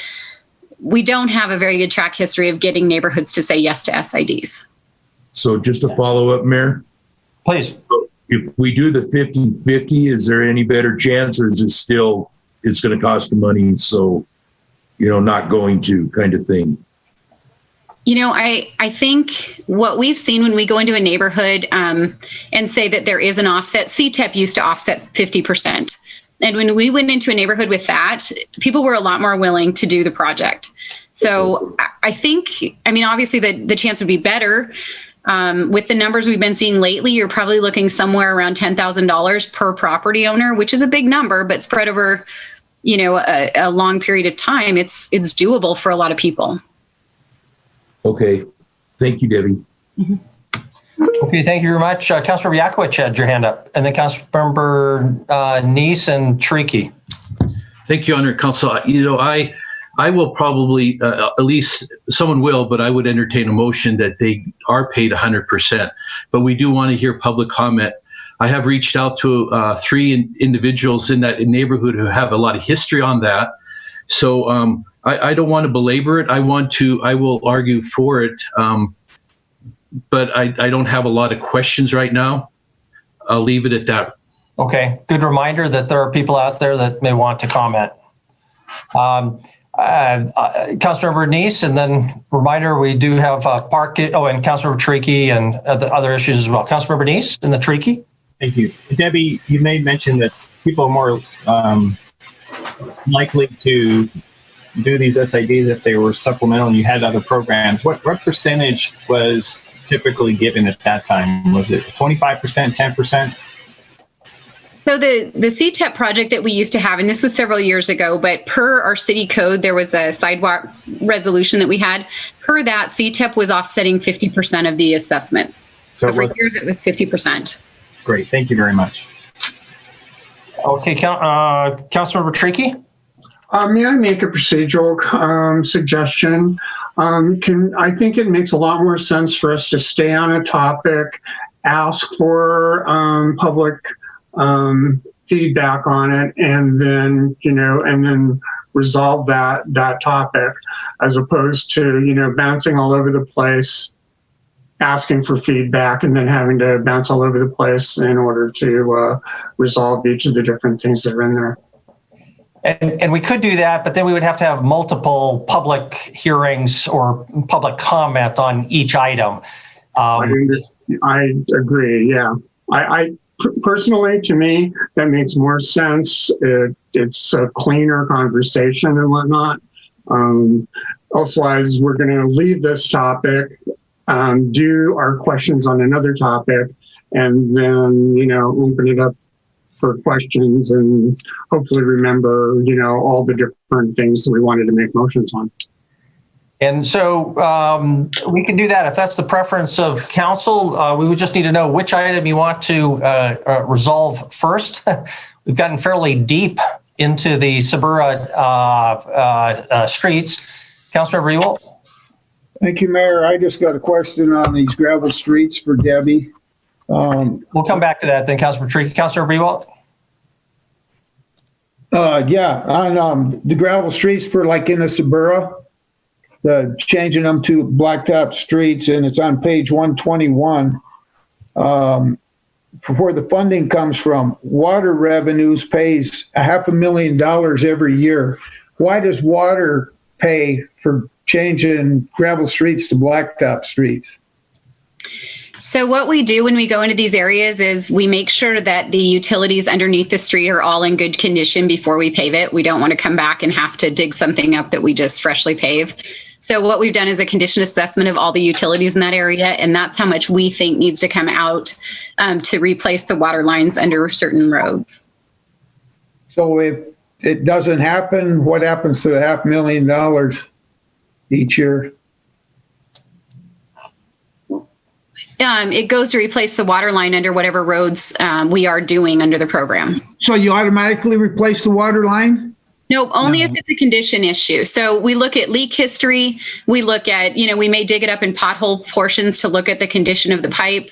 P: we don't have a very good track history of getting neighborhoods to say yes to SIDs.
R: So just to follow up, Mayor?
A: Please.
R: If we do the 50-50, is there any better chance, or is it still, it's going to cost the money, so, not going to kind of thing?
P: I think what we've seen when we go into a neighborhood and say that there is an offset, CTEP used to offset 50%. And when we went into a neighborhood with that, people were a lot more willing to do the project. So I think, obviously the chance would be better. With the numbers we've been seeing lately, you're probably looking somewhere around $10,000 per property owner, which is a big number, but spread over, a long period of time, it's doable for a lot of people.
R: Okay. Thank you, Debbie.
P: Mm-hmm.
A: Okay, thank you very much. Councilmember Yakovich had your hand up, and then Councilmember Neese and Tricky.
U: Thank you, Honored Council. I will probably, at least someone will, but I would entertain a motion that they are paid 100%. But we do want to hear public comment. I have reached out to 3 individuals in that neighborhood who have a lot of history on that. So I don't want to belabor it. I will argue for it. But I don't have a lot of questions right now. I'll leave it at that.
A: Okay, good reminder that there are people out there that may want to comment. Councilmember Neese, and then reminder, we do have Park, and Councilmember Tricky and the other issues as well. Councilmember Neese and the Tricky.
G: Thank you. Debbie, you made mention that people are more likely to do these SIDs if they were supplemental and you had other programs. What percentage was typically given at that time? Was it 25%, 10%?
P: So the CTEP project that we used to have, and this was several years ago, but per our city code, there was a sidewalk resolution that we had. Per that, CTEP was offsetting 50% of the assessments. So for years, it was 50%.
G: Great. Thank you very much.
A: Okay, Councilmember Tricky.
N: May I make a procedural suggestion? I think it makes a lot more sense for us to stay on a topic, ask for public feedback on it, and then resolve that topic, as opposed to bouncing all over the place, asking for feedback, and then having to bounce all over the place in order to resolve each of the different things that are in there.
A: And we could do that, but then we would have to have multiple public hearings or public comment on each item.
N: I agree. Yeah, I personally, to me, that makes more sense. It's a cleaner conversation and whatnot. Otherwise, we're going to leave this topic, do our questions on another topic, and then open it up for questions and hopefully remember all the different things that we wanted to make motions on.
A: And so we can do that. If that's the preference of council, we would just need to know which item you want to resolve first. We've gotten fairly deep into the Suburra streets. Councilmember Ewald.
Q: Thank you, Mayor. I just got a question on these gravel streets for Debbie.
A: We'll come back to that then, Councilmember Tricky. Councilmember Ewald.
Q: Yeah, on the gravel streets for like in the Suburra, changing them to blacktop streets, and it's on page 121. For where the funding comes from, water revenues pays $500,000 every year. Why does water pay for changing gravel streets to blacktop streets?
P: So what we do when we go into these areas is we make sure that the utilities underneath the street are all in good condition before we pave it. We don't want to come back and have to dig something up that we just freshly paved. So what we've done is a condition assessment of all the utilities in that area, and that's how much we think needs to come out to replace the water lines under certain roads.
Q: So if it doesn't happen, what happens to the $500,000 each year?
P: It goes to replace the water line under whatever roads we are doing under the program.
Q: So you automatically replace the water line?
P: No, only if it's a condition issue. So we look at leak history. We look at, we may dig it up in pothole portions to look at the condition of the pipe.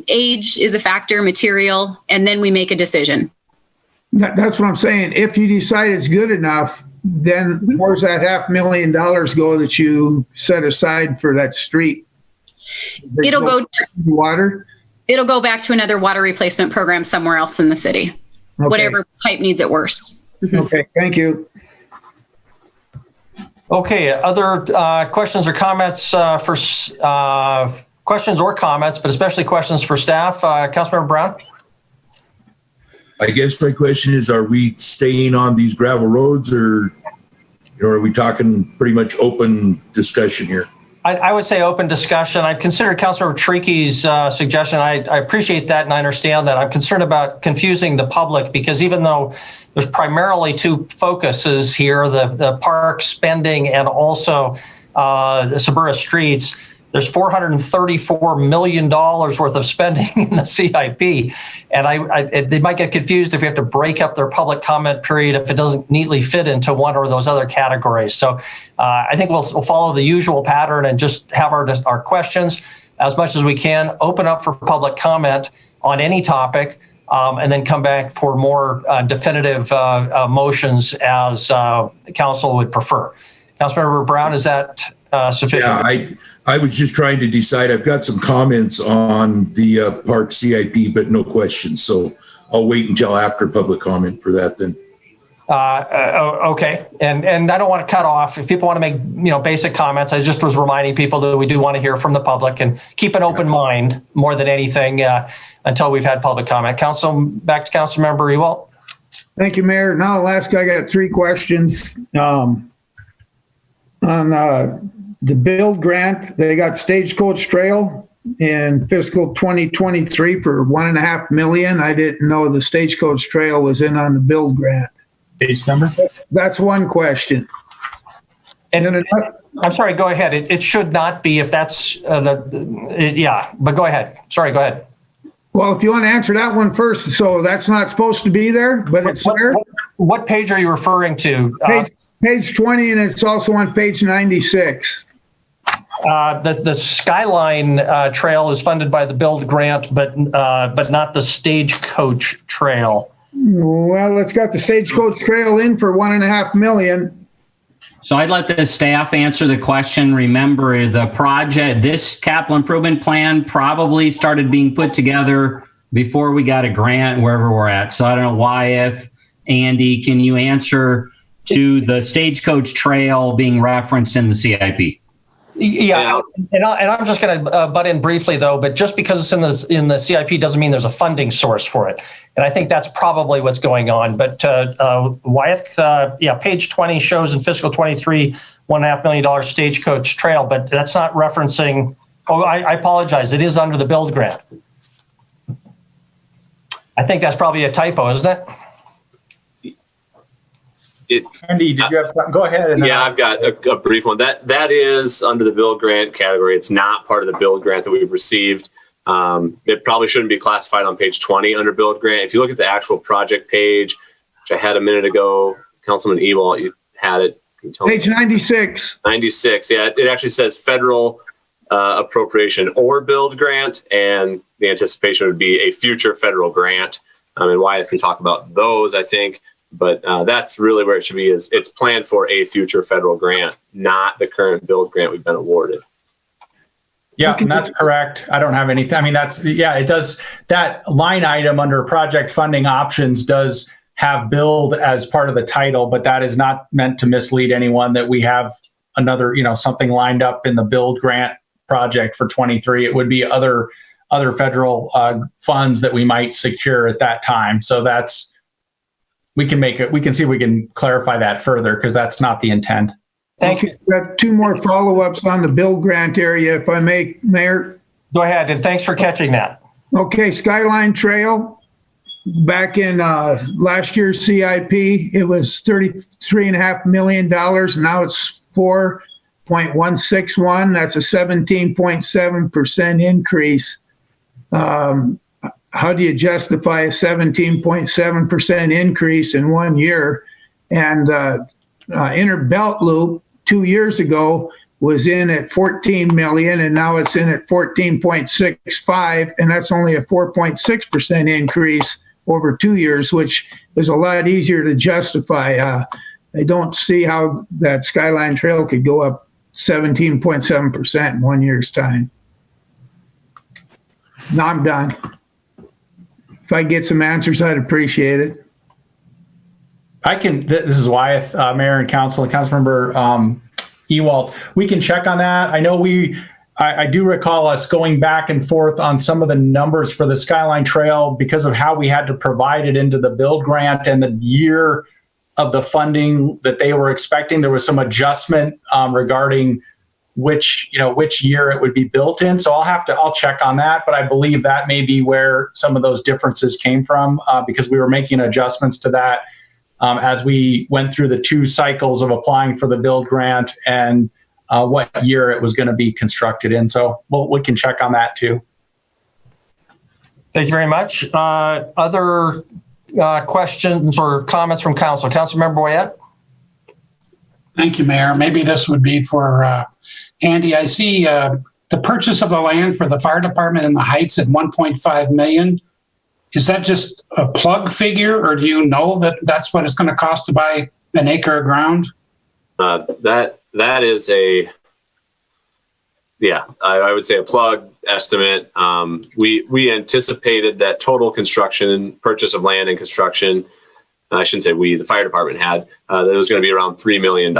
P: Age is a factor, material, and then we make a decision.
Q: That's what I'm saying. If you decide it's good enough, then where's that $500,000 go that you set aside for that street?
P: It'll go to
Q: water.
P: It'll go back to another water replacement program somewhere else in the city. Okay. Whatever pipe needs it worse.
Q: Okay, thank you.
A: Okay, other questions or comments questions or comments, but especially questions for staff. Councilmember Brown.
R: I guess my question is, are we staying on these gravel roads, or are we talking pretty much open discussion here?
A: I would say open discussion. I've considered Councilmember Tricky's suggestion. I appreciate that, and I understand that. I'm concerned about confusing the public, because even though there's primarily two focuses here, the park spending and also the Suburra streets, there's $434 million worth of spending in the CIP. And they might get confused if we have to break up their public comment period if it doesn't neatly fit into one or those other categories. So I think we'll follow the usual pattern and just have our questions as much as we can, open up for public comment on any topic, and then come back for more definitive motions as council would prefer. Councilmember Brown, is that sufficient?
R: Yeah, I was just trying to decide. I've got some comments on the park CIP, but no questions. So I'll wait until after public comment for that then.
A: Okay. And I don't want to cut off. If people want to make, basic comments, I just was reminding people that we do want to hear from the public and keep an open mind more than anything until we've had public comment. Back to Councilmember Ewald.
Q: Thank you, Mayor. Now, I got 3 questions. On the build grant, they got Stagecoach Trail in fiscal 2023 for $1.5 million. I didn't know the Stagecoach Trail was in on the build grant.
S: Page number?
Q: That's one question.
A: And I'm sorry, go ahead. It should not be if that's but go ahead. Sorry, go ahead.
Q: Well, if you want to answer that one first, so that's not supposed to be there, but it's there.
A: What page are you referring to?
Q: Page 20, and it's also on page 96.
A: The Skyline Trail is funded by the build grant, but not the Stagecoach Trail.
Q: Well, it's got the Stagecoach Trail in for $1.5 million.
B: So I'd let the staff answer the question. Remember, the project, this capital improvement plan probably started being put together before we got a grant wherever we're at. So I don't know why, if Andy, can you answer to the Stagecoach Trail being referenced in the CIP?
A: Yeah, and I'm just going to butt in briefly though, but just because it's in the CIP doesn't mean there's a funding source for it, and I think that's probably what's going on. But Wyeth, page 20 shows in fiscal 23 $1.5 million Stagecoach Trail, but that's not referencing. Oh, I apologize. It is under the build grant. I think that's probably a typo, isn't it?
S: Andy, did you have something? Go ahead.
K: I've got a brief one. That is under the build grant category. It's not part of the build grant that we've received. It probably shouldn't be classified on page 20 under build grant. If you look at the actual project page, which I had a minute ago, Councilman Ewald, you had it.
Q: Page 96.
K: 96. Yeah, it actually says federal appropriation or build grant, and the anticipation would be a future federal grant. And Wyeth can talk about those, I think. But that's really where it should be. Is it's planned for a future federal grant, not the current build grant we've been awarded.
S: Yeah, and that's correct. I don't have anything. I mean, it does. That line item under project funding options does have build as part of the title, but that is not meant to mislead anyone that we have another, something lined up in the build grant project for 23. It would be other federal funds that we might secure at that time. So we can see if we can clarify that further, because that's not the intent.
A: Thank you.
Q: Got 2 more follow-ups on the build grant area, if I may, Mayor.
A: Go ahead, and thanks for catching that.
Q: Okay, Skyline Trail. Back in last year's CIP, it was $33.5 million. Now it's 4.161. That's a 17.7% increase. How do you justify a 17.7% increase in 1 year? And Inner Belt Loop 2 years ago was in at 14 million, and now it's in at 14.65, and that's only a 4.6% increase over 2 years, which is a lot easier to justify. I don't see how that Skyline Trail could go up 17.7% in 1 year's time. Now I'm done. If I get some answers, I'd appreciate it.
S: This is Wyeth, Mayor and Council, and Councilmember Ewald. We can check on that. I know I do recall us going back and forth on some of the numbers for the Skyline Trail because of how we had to provide it into the build grant and the year of the funding that they were expecting. There was some adjustment regarding which year it would be built in. So I'll check on that, but I believe that may be where some of those differences came from because we were making adjustments to that as we went through the 2 cycles of applying for the build grant and what year it was going to be constructed in. So we can check on that too.
A: Thank you very much. Other questions or comments from council? Councilmember Boyette?
E: Thank you, Mayor. Maybe this would be for Andy. I see the purchase of the land for the fire department in the Heights at 1.5 million. Is that just a plug figure, or do you know that that's what it's going to cost to buy an acre of ground?
K: That is I would say a plug estimate. We anticipated that total construction, purchase of land and construction, I shouldn't say we, the fire department had, that it was going to be around $3 million.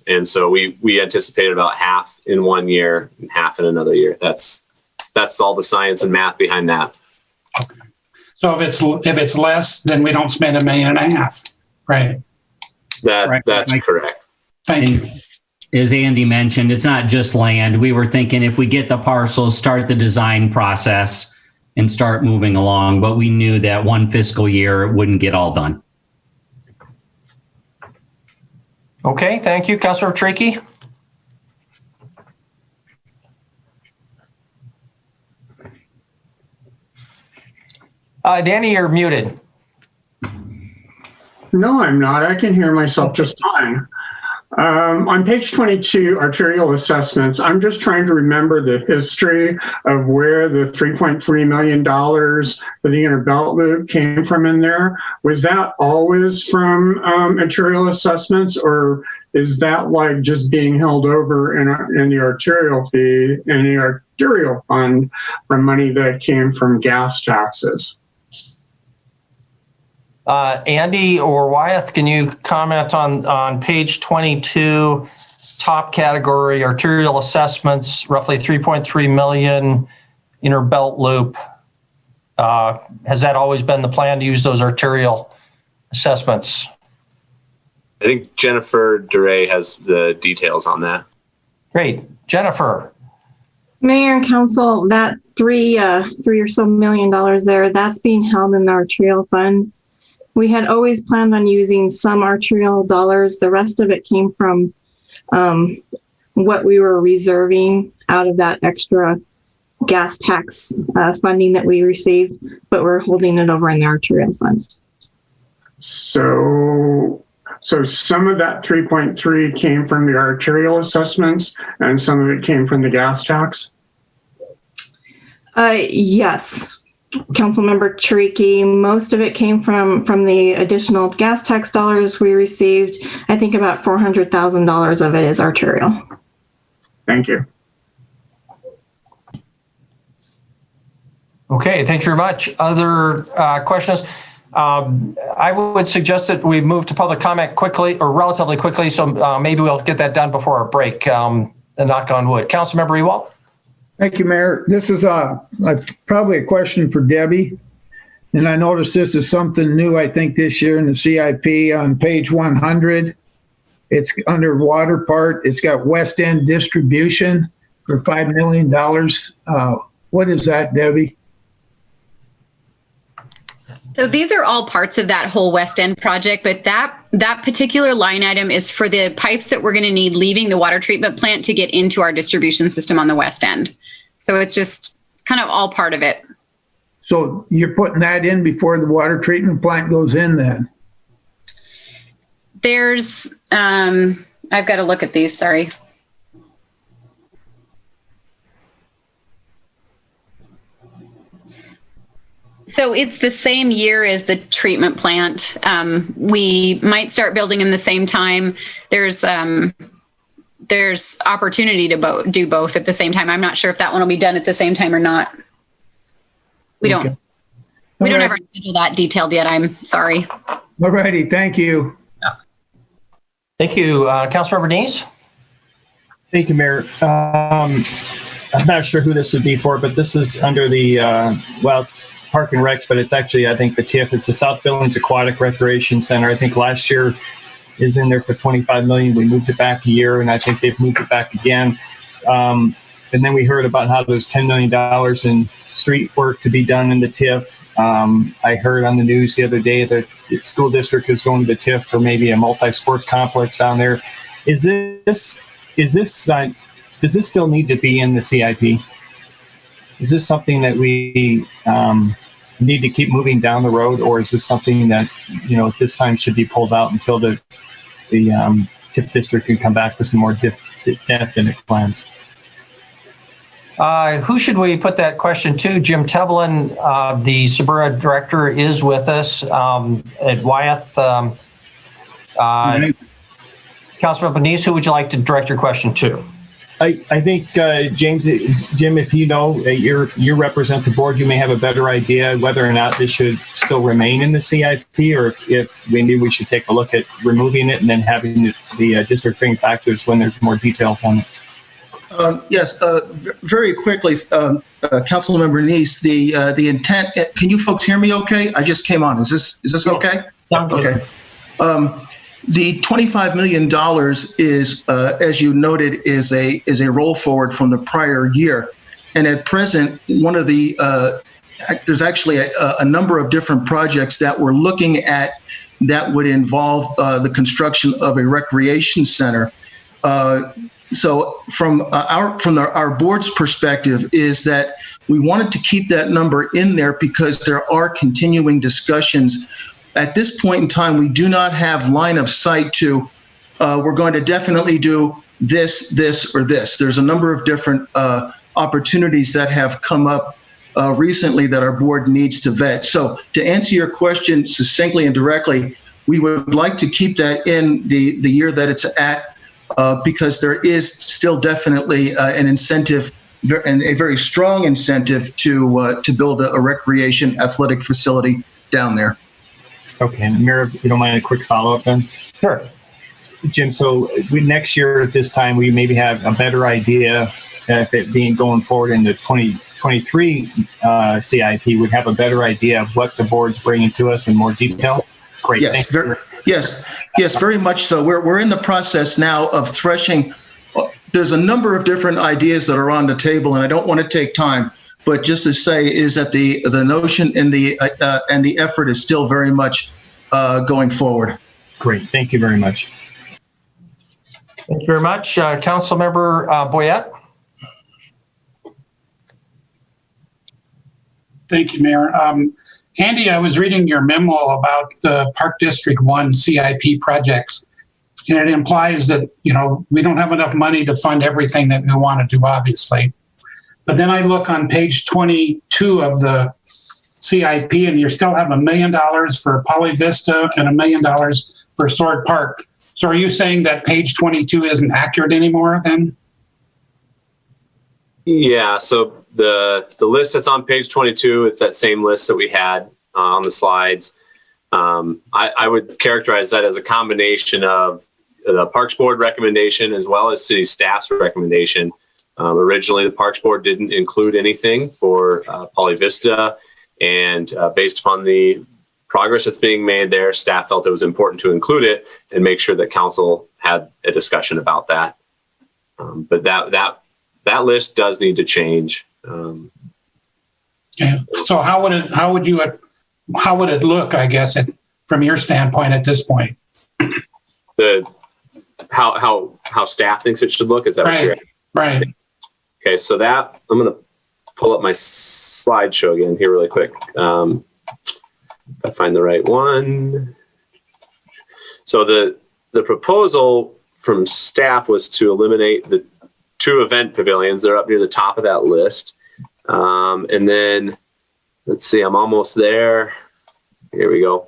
K: And so we anticipated about half in 1 year and half in another year. That's all the science and math behind that.
E: Okay. So if it's less, then we don't spend $1.5 million, right?
K: That's correct.
E: Thank you.
B: As Andy mentioned, it's not just land. We were thinking if we get the parcels, start the design process and start moving along, but we knew that one fiscal year it wouldn't get all done.
A: Okay, thank you. Councilor Trickey? Danny, you're muted.
N: No, I'm not. I can hear myself just fine. On page 22, arterial assessments, I'm just trying to remember the history of where the $3.3 million for the inner belt loop came from in there. Was that always from arterial assessments, or is that like just being held over in the arterial fee, in the arterial fund from money that came from gas taxes?
A: Andy or Wyeth, can you comment on page 22, top category, arterial assessments, roughly 3.3 million, inner belt loop. Has that always been the plan to use those arterial assessments?
K: I think Jennifer DeRay has the details on that.
A: Great. Jennifer.
H: Mayor and council, that three or so $1 million there, that's being held in the arterial fund. We had always planned on using some arterial dollars. The rest of it came from what we were reserving out of that extra gas tax funding that we received, but we're holding it over in the arterial fund.
N: So some of that 3.3 came from the arterial assessments and some of it came from the gas tax?
H: Yes. Councilmember Trickey, most of it came from the additional gas tax dollars we received. I think about $400,000 of it is arterial.
N: Thank you.
A: Okay, thank you very much. Other questions? I would suggest that we move to public comment quickly or relatively quickly, so maybe we'll get that done before our break. And knock on wood. Councilmember Ewald.
Q: Thank you, Mayor. This is probably a question for Debbie. And I noticed this is something new, I think, this year in the CIP on page 100. It's under water part. It's got West End distribution for $5 million. What is that, Debbie?
P: So these are all parts of that whole West End project, but that particular line item is for the pipes that we're going to need leaving the water treatment plant to get into our distribution system on the West End. So it's just kind of all part of it.
Q: So you're putting that in before the water treatment plant goes in then?
P: There's, I've got to look at these, sorry. So it's the same year as the treatment plant. We might start building them the same time. There's opportunity to do both at the same time. I'm not sure if that one will be done at the same time or not. We don't have our schedule that detailed yet. I'm sorry.
Q: All righty, thank you.
A: Thank you. Councilmember Dees?
G: Thank you, Mayor. I'm not sure who this would be for, but this is under the, it's Park and Rec, but it's actually, I think, the TIF. It's the South Billings Aquatic Recreation Center. I think last year is in there for $25 million. We moved it back a year, and I think they've moved it back again. And then we heard about how there's $10 million in street work to be done in the TIF. I heard on the news the other day that the school district is going to the TIF for maybe a multi-sport complex down there. Is this is this does this still need to be in the CIP? Is this something that we need to keep moving down the road, or is this something that, you know, at this time should be pulled out until the TIF district can come back with some more definite plans?
A: Who should we put that question to? Jim Tevlin, the Suburra director, is with us. At Wyeth, Councilman Benise, who would you like to direct your question to?
G: I think, Jim, if you know, you represent the board, you may have a better idea whether or not this should still remain in the CIP, or if maybe we should take a look at removing it and then having the district bring it back to us when there's more details on it.
C: Yes, very quickly, Councilmember Neese, the intent. Can you folks hear me? Okay, I just came on. Is this okay? Okay. The $25 million is, as you noted, is a roll forward from the prior year, and at present, one of the there's actually a number of different projects that we're looking at that would involve the construction of a recreation center. So from our board's perspective is that we wanted to keep that number in there because there are continuing discussions. At this point in time, we do not have line of sight to, we're going to definitely do this, or this. There's a number of different opportunities that have come up recently that our board needs to vet. So to answer your question succinctly and directly, we would like to keep that in the year that it's at, because there is still definitely an incentive, and a very strong incentive to build a recreation athletic facility down there.
G: Okay, Mayor, if you don't mind a quick follow-up then?
A: Sure.
G: Jim, so next year at this time, we maybe have a better idea if it being going forward in the 2023 CIP, would have a better idea of what the board's bringing to us in more detail? Great.
C: Yes, yes, very much so. We're in the process now of threshing. There's a number of different ideas that are on the table, and I don't want to take time, but just to say is that the notion and the effort is still very much going forward.
G: Great, thank you very much.
A: Thank you very much, Councilmember Boyette.
E: Thank you, Mayor. Andy, I was reading your memo about the Park District 1 CIP projects, and it implies that, you know, we don't have enough money to fund everything that we want to do, obviously. But then I look on page 22 of the CIP, and you still have $1 million for Poly Vista and $1 million for Sword Park. So are you saying that page 22 isn't accurate anymore then?
K: Yeah, so the list that's on page 22, it's that same list that we had on the slides. I would characterize that as a combination of the Parks Board recommendation as well as city staff's recommendation. Originally, the Parks Board didn't include anything for Poly Vista, and based upon the progress that's being made there, staff felt it was important to include it and make sure that council had a discussion about that. But that list does need to change.
E: Yeah. So how would it look, I guess, from your standpoint at this point?
K: How staff thinks it should look? Is that what you're asking?
E: Right.
K: Okay, so that I'm going to pull up my slideshow again here really quick. If I find the right one. So the proposal from staff was to eliminate the 2 event pavilions. They're up near the top of that list. And then, let's see, I'm almost there. Here we go.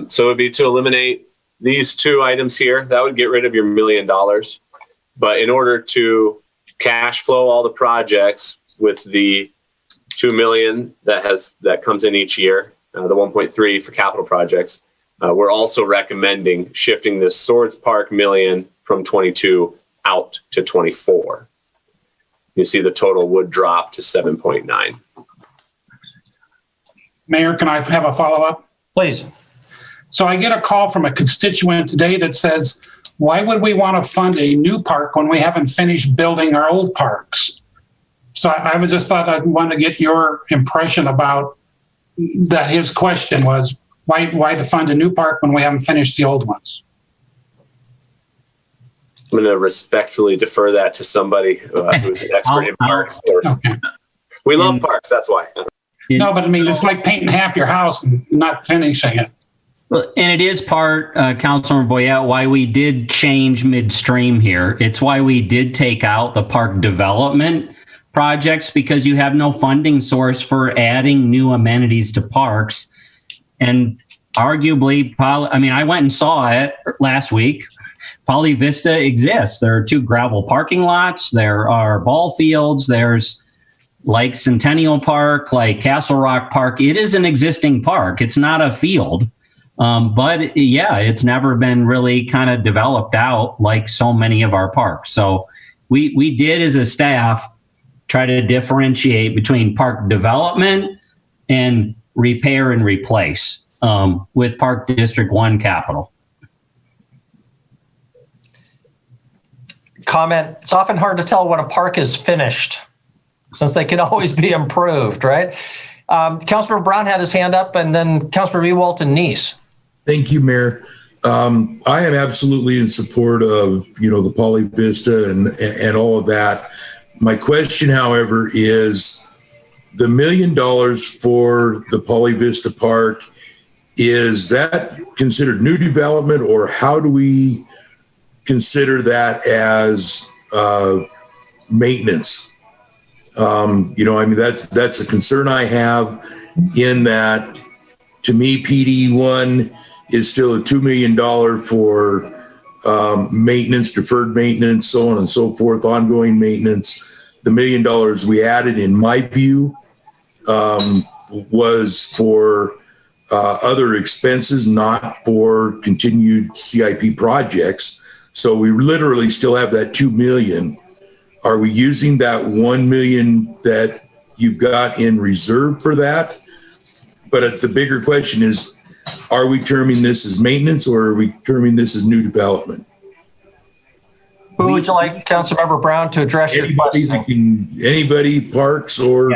K: So it would be to eliminate these 2 items here. That would get rid of your $1 million. But in order to cash flow all the projects with the $2 million that comes in each year, the 1.3 for capital projects, we're also recommending shifting the Swords Park million from 22 out to 24. You see the total would drop to 7.9.
E: Mayor, can I have a follow-up?
A: Please.
E: So I get a call from a constituent today that says, why would we want to fund a new park when we haven't finished building our old parks? So I just thought I'd want to get your impression about that. His question was, why to fund a new park when we haven't finished the old ones?
K: I'm going to respectfully defer that to somebody who's an expert in parks. We love parks, that's why.
E: No, but I mean, it's like painting half your house and not finishing it.
B: Well, and it is part, Councilmember Boyette, why we did change midstream here. It's why we did take out the park development projects, because you have no funding source for adding new amenities to parks. And arguably, I went and saw it last week. Poly Vista exists. There are 2 gravel parking lots. There are ball fields. There's like Centennial Park, like Castle Rock Park. It is an existing park. It's not a field. But yeah, it's never been really kind of developed out like so many of our parks. So we did, as a staff, try to differentiate between park development and repair and replace with Park District 1 capital.
A: Comment, it's often hard to tell when a park is finished, since they can always be improved, right? Councilmember Brown had his hand up, and then Councilmember Ewalt and Neese.
R: Thank you, Mayor. I am absolutely in support of, the Poly Vista and all of that. My question, however, is the $1 million for the Poly Vista Park, is that considered new development, or how do we consider that as maintenance? That's a concern I have, in that, to me, PD1 is still a $2 million for maintenance, deferred maintenance, so on and so forth, ongoing maintenance. The $1 million we added, in my view, was for other expenses, not for continued CIP projects. So we literally still have that $2 million. Are we using that $1 million that you've got in reserve for that? But the bigger question is, are we terming this as maintenance, or are we terming this as new development?
A: Who would you like, Councilmember Brown, to address your question?
R: Anybody, parks or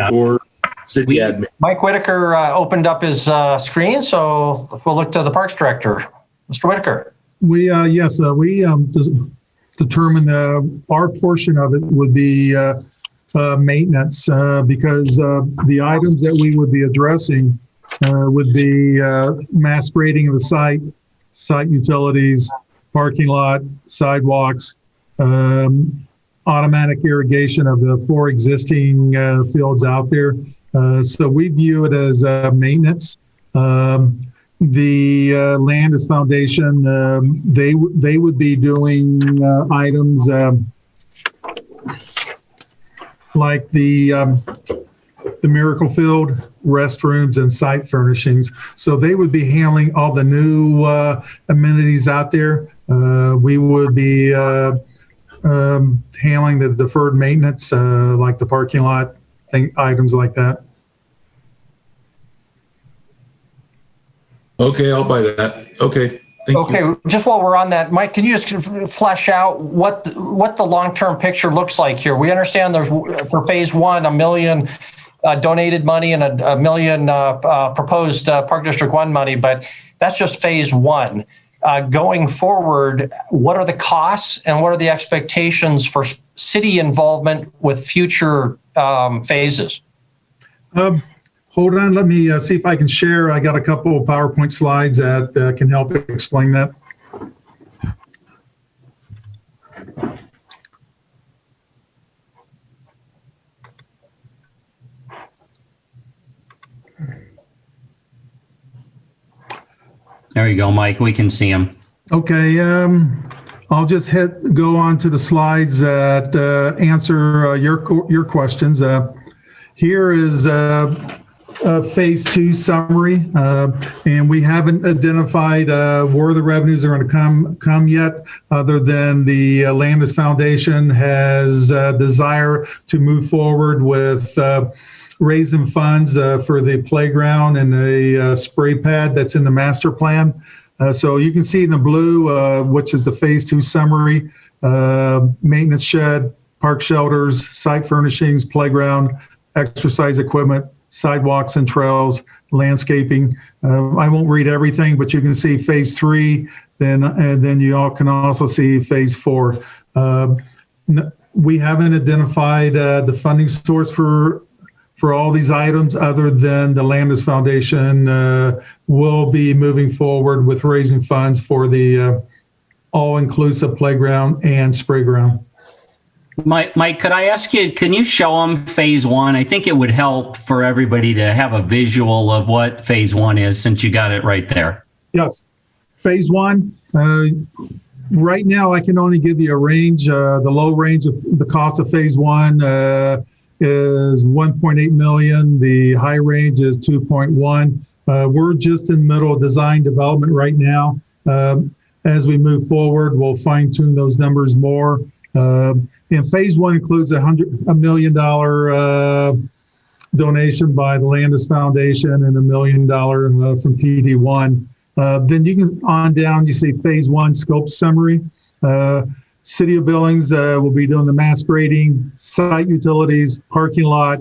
R: city admin.
A: Mike Whitaker opened up his screen, so we'll look to the Parks Director. Mr. Whitaker.
J: We determined our portion of it would be maintenance, because the items that we would be addressing would be mass grading of the site utilities, parking lot, sidewalks, automatic irrigation of the 4 existing fields out there. So we view it as maintenance. The Landis Foundation, they would be doing items like the Miracle Field, restrooms, and site furnishings. So they would be handling all the new amenities out there. We would be handling the deferred maintenance, like the parking lot, items like that.
R: Okay, I'll buy that. Okay. Thank you.
A: Just while we're on that, Mike, can you just flesh out what the long-term picture looks like here? We understand there's, for phase 1, $1 million donated money and $1 million proposed Park District 1 money, but that's just phase 1. Going forward, what are the costs and what are the expectations for city involvement with future phases?
J: Hold on, let me see if I can share. I got a couple of PowerPoint slides that can help explain that.
B: There you go, Mike. We can see them.
J: Okay, I'll just go on to the slides that answer your questions. Here is phase 2 summary, and we haven't identified where the revenues are going to come yet, other than the Landis Foundation has a desire to move forward with raising funds for the playground and a spray pad that's in the master plan. So you can see in the blue, which is the phase 2 summary, maintenance shed, park shelters, site furnishings, playground, exercise equipment, sidewalks and trails, landscaping. I won't read everything, but you can see phase 3, then you all can also see phase 4. We haven't identified the funding source for all these items other than the Landis Foundation will be moving forward with raising funds for the all-inclusive playground and spray ground.
B: Mike, could I ask you, can you show them phase 1? I think it would help for everybody to have a visual of what phase 1 is, since you got it right there.
J: Yes. Phase 1, right now I can only give you a range. The low range of the cost of phase 1 is 1.8 million. The high range is 2.1. We're just in the middle of design development right now. As we move forward, we'll fine tune those numbers more. And phase 1 includes $1 million donation by the Landis Foundation and $1 million from PD1. Then you can on down, you see phase 1 scope summary. City of Billings will be doing the mass grading, site utilities, parking lot,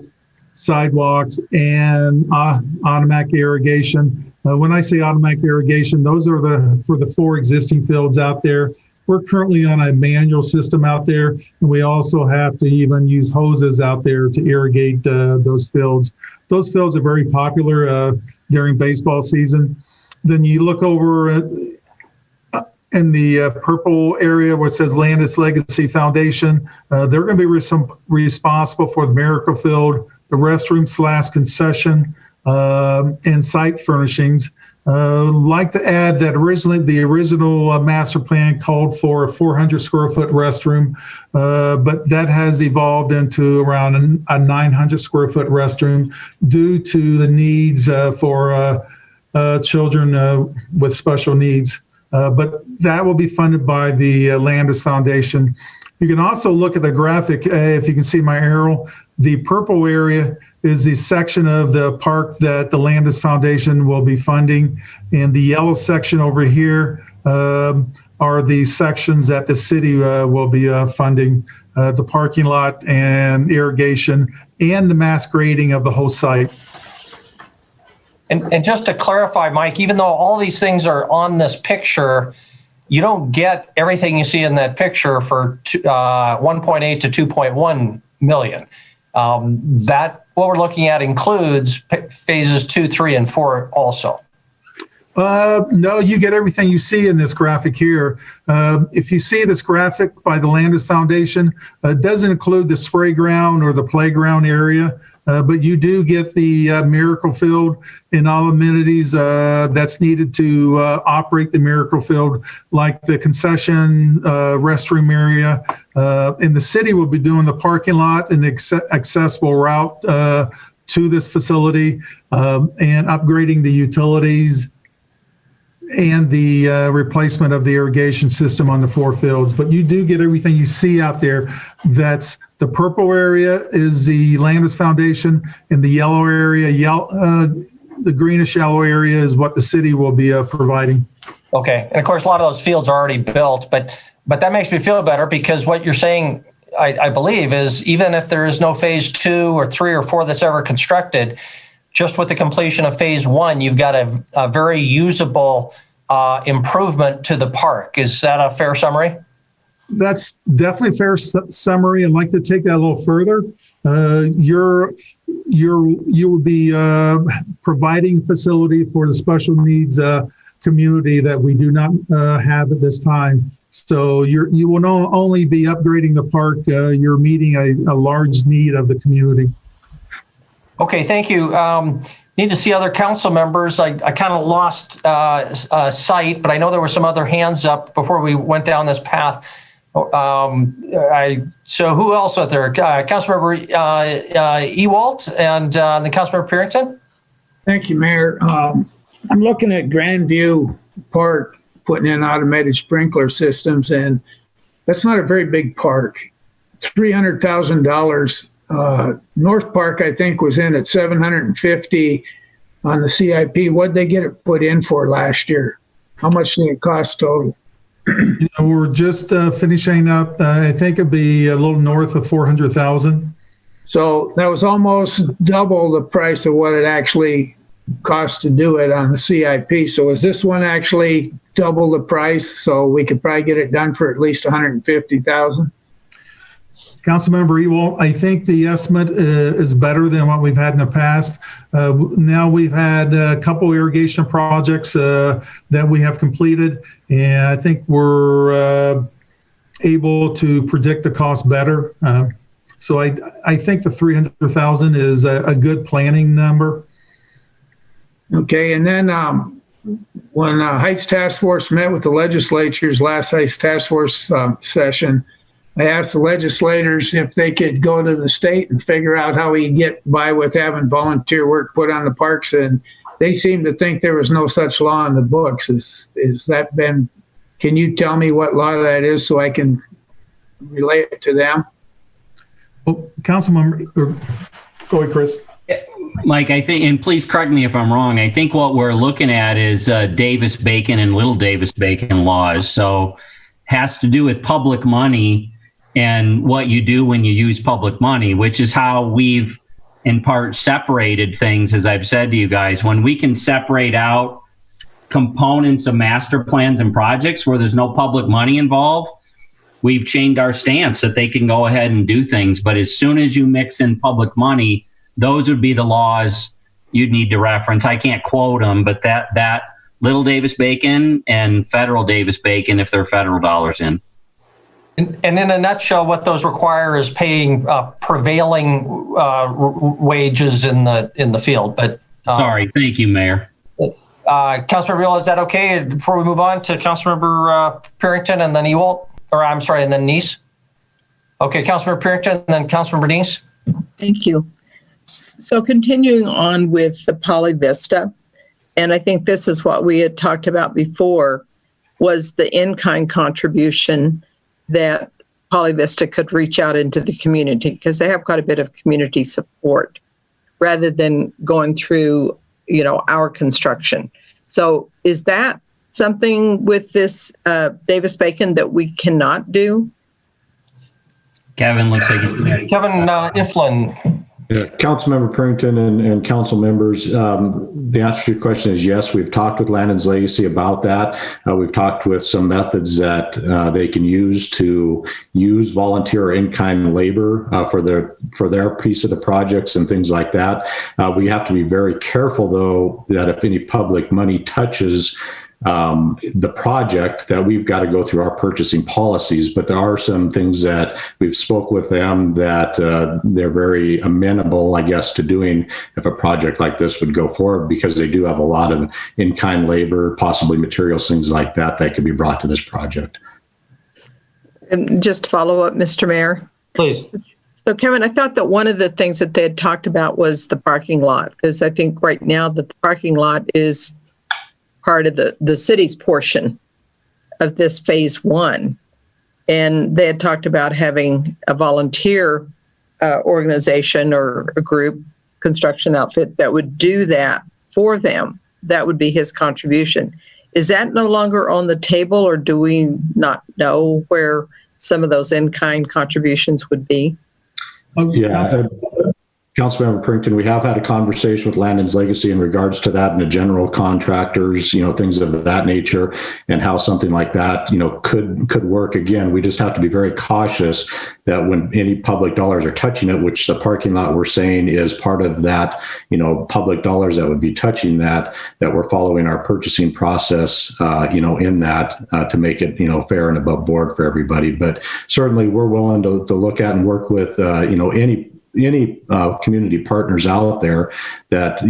J: sidewalks, and automatic irrigation. When I say automatic irrigation, those are for the 4 existing fields out there. We're currently on a manual system out there, and we also have to even use hoses out there to irrigate those fields. Those fields are very popular during baseball season. Then you look over in the purple area where it says Landis Legacy Foundation. They're going to be responsible for the Miracle Field, the restroom / concession, and site furnishings. Like to add that the original master plan called for a 400 square foot restroom, but that has evolved into around a 900 square foot restroom due to the needs for children with special needs. But that will be funded by the Landis Foundation. You can also look at the graphic, if you can see my arrow. The purple area is the section of the park that the Landis Foundation will be funding. And the yellow section over here are the sections that the city will be funding, the parking lot and irrigation and the mass grading of the whole site.
A: And just to clarify, Mike, even though all these things are on this picture, you don't get everything you see in that picture for 1.8 to 2.1 million. That what we're looking at includes phases 2, 3, and 4 also.
J: No, you get everything you see in this graphic here. If you see this graphic by the Landis Foundation, it doesn't include the spray ground or the playground area, but you do get the Miracle Field and all amenities that's needed to operate the Miracle Field, like the concession, restroom area. And the city will be doing the parking lot and accessible route to this facility and upgrading the utilities and the replacement of the irrigation system on the 4 fields. But you do get everything you see out there. That's the purple area is the Landis Foundation, and the yellow area, the greenish yellow area is what the city will be providing.
A: Okay, and of course, a lot of those fields are already built, but that makes me feel better because what you're saying, I believe, is even if there is no phase 2 or 3 or 4 that's ever constructed, just with the completion of phase 1, you've got a very usable improvement to the park. Is that a fair summary?
J: That's definitely a fair summary. I'd like to take that a little further. You will be providing facility for the special needs community that we do not have at this time. So you will not only be upgrading the park, you're meeting a large need of the community.
A: Okay, thank you. Need to see other council members. I kind of lost sight, but I know there were some other hands up before we went down this path. So who else out there? Councilmember Ewalt and then Councilmember Purington.
Q: Thank you, Mayor. I'm looking at Grandview Park putting in automated sprinkler systems, and that's not a very big park. $300,000. North Park, I think, was in at 750 on the CIP. What'd they get it put in for last year? How much did it cost total?
J: We're just finishing up. I think it'd be a little north of 400,000.
Q: So that was almost double the price of what it actually cost to do it on the CIP. So is this one actually double the price? So we could probably get it done for at least 150,000?
J: Councilmember Ewell, I think the estimate is better than what we've had in the past. Now we've had a couple irrigation projects that we have completed, and I think we're able to predict the cost better. So I think the 300,000 is a good planning number.
Q: Okay, and then when Heights Task Force met with the legislatures, last Heights Task Force session, I asked the legislators if they could go to the state and figure out how we get by with having volunteer work put on the parks, and they seem to think there was no such law in the books. Is that been? Can you tell me what law that is so I can relate it to them?
J: Well, Councilmember, go ahead, Chris.
B: Mike, I think, and please correct me if I'm wrong, I think what we're looking at is Davis-Bacon and Little Davis-Bacon laws. So has to do with public money and what you do when you use public money, which is how we've in part separated things, as I've said to you guys. When we can separate out components of master plans and projects where there's no public money involved, we've changed our stance that they can go ahead and do things. But as soon as you mix in public money, those would be the laws you'd need to reference. I can't quote them, but that Little Davis-Bacon and Federal Davis-Bacon, if they're federal dollars in.
A: And in a nutshell, what those require is paying prevailing wages in the field. But
B: sorry, thank you, Mayor.
A: Councilmember Real, is that okay? Before we move on to Councilmember Purington and then Ewald, or I'm sorry, and then Neese. Okay, Councilmember Purington and then Councilmember Neese.
D: Thank you. So continuing on with the Poly Vista, and I think this is what we had talked about before, was the in-kind contribution that Poly Vista could reach out into the community, because they have quite a bit of community support rather than going through, our construction. So is that something with this Davis-Bacon that we cannot do?
B: Kevin looks like he's ready.
A: Kevin Iflin.
L: Yeah, Councilmember Purington and council members, the answer to your question is yes. We've talked with Landon's Legacy about that. We've talked with some methods that they can use to use volunteer or in-kind labor for their piece of the projects and things like that. We have to be very careful, though, that if any public money touches the project, that we've got to go through our purchasing policies. But there are some things that we've spoke with them that they're very amenable, I guess, to doing if a project like this would go forward, because they do have a lot of in-kind labor, possibly materials, things like that could be brought to this project.
D: And just follow up, Mr. Mayor.
A: Please.
D: So Kevin, I thought that one of the things that they had talked about was the parking lot, because I think right now that the parking lot is part of the city's portion of this phase one. And they had talked about having a volunteer organization or a group, construction outfit, that would do that for them. That would be his contribution. Is that no longer on the table, or do we not know where some of those in-kind contributions would be?
L: Yeah. Councilmember Purington, we have had a conversation with Landon's Legacy in regards to that and the general contractors, things of that nature, and how something like that, could work. Again, we just have to be very cautious that when any public dollars are touching it, which the parking lot we're saying is part of that, public dollars that would be touching that we're following our purchasing process, in that to make it, fair and above board for everybody. But certainly we're willing to look at and work with, any community partners out there that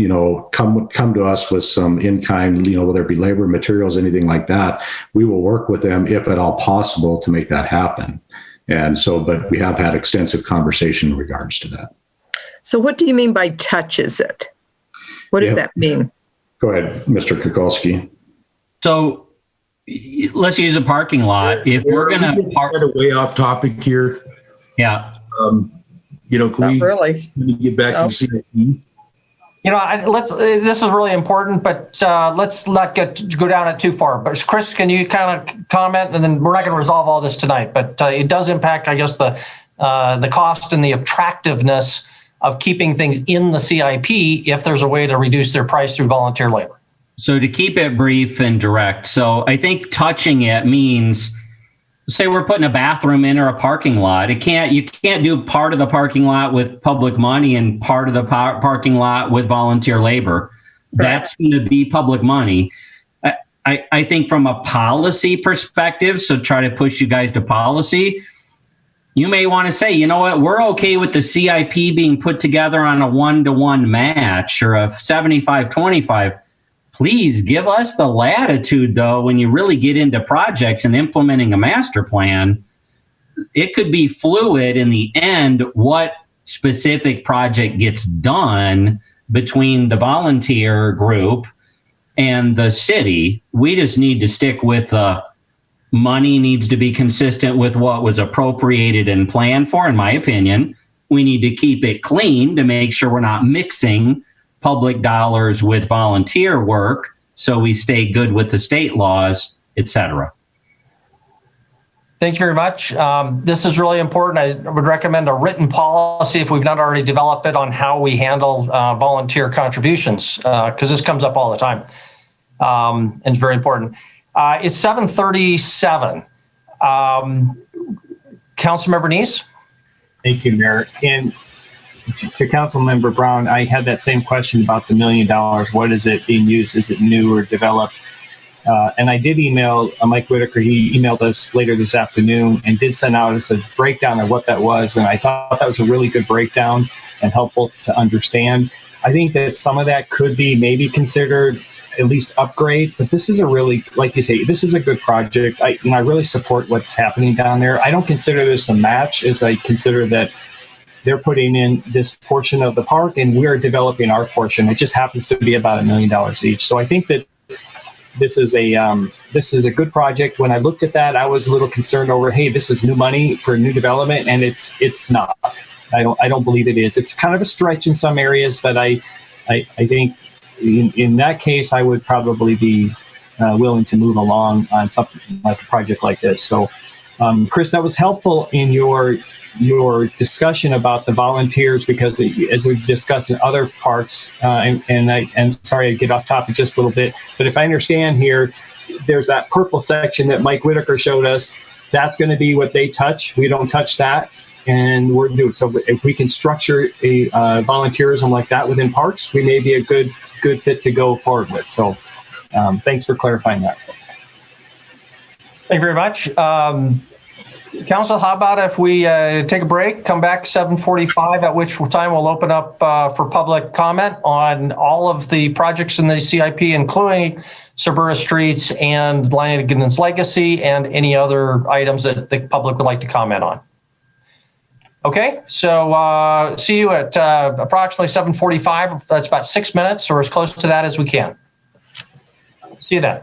L: come to us with some in-kind, whether it be labor, materials, anything like that. We will work with them if at all possible to make that happen. And so, but we have had extensive conversation in regards to that.
D: So what do you mean by touches it? What does that mean?
L: Go ahead, Mr. Kukulski.
B: So let's use a parking lot. If we're going to
R: park way off topic here.
B: Yeah.
R: Can we get back to CIP?
A: This is really important, but let's not go down it too far. But Chris, can you kind of comment, and then we're not going to resolve all this tonight, but it does impact, I guess, the cost and the attractiveness of keeping things in the CIP if there's a way to reduce their price through volunteer labor.
B: So to keep it brief and direct, so I think touching it means, say we're putting a bathroom in or a parking lot. You can't do part of the parking lot with public money and part of the parking lot with volunteer labor. That's going to be public money. I think from a policy perspective, so try to push you guys to policy, you may want to say, you know what, we're okay with the CIP being put together on a 1-to-1 match or a 75-25. Please give us the latitude, though, when you really get into projects and implementing a master plan. It could be fluid in the end what specific project gets done between the volunteer group and the city. We just need to stick with money needs to be consistent with what was appropriated and planned for, in my opinion. We need to keep it clean to make sure we're not mixing public dollars with volunteer work, so we stay good with the state laws, etc.
A: Thank you very much. This is really important. I would recommend a written policy, if we've not already developed it, on how we handle volunteer contributions, because this comes up all the time, and it's very important. It's 7:37. Councilmember Neese?
G: Thank you, Mayor. And to Councilmember Brown, I had that same question about the $1 million. What is it being used? Is it new or developed? And I did email Mike Whitaker. He emailed us later this afternoon and did send out us a breakdown of what that was. And I thought that was a really good breakdown and helpful to understand. I think that some of that could be maybe considered at least upgrades, but this is a really, like you say, this is a good project. I really support what's happening down there. I don't consider this a match, as I consider that they're putting in this portion of the park and we're developing our portion. It just happens to be about $1 million each. So I think that this is a good project. When I looked at that, I was a little concerned over, hey, this is new money for new development, and it's not. I don't believe it is. It's kind of a stretch in some areas, but I think in that case, I would probably be willing to move along on something like a project like this. So, Chris, that was helpful in your discussion about the volunteers, because as we've discussed in other parts, and sorry I get off topic just a little bit, but if I understand here, there's that purple section that Mike Whitaker showed us. That's going to be what they touch. We don't touch that. And we're doing so. If we can structure a volunteerism like that within parks, we may be a good fit to go forward with. So, thanks for clarifying that.
A: Thank you very much, Council. How about if we take a break, come back 7:45, at which time we'll open up for public comment on all of the projects in the CIP, including Suburra Streets and Lanigan's Legacy, and any other items that the public would like to comment on. Okay, so see you at approximately 7:45. That's about 6 minutes, or as close to that as we can. See you then.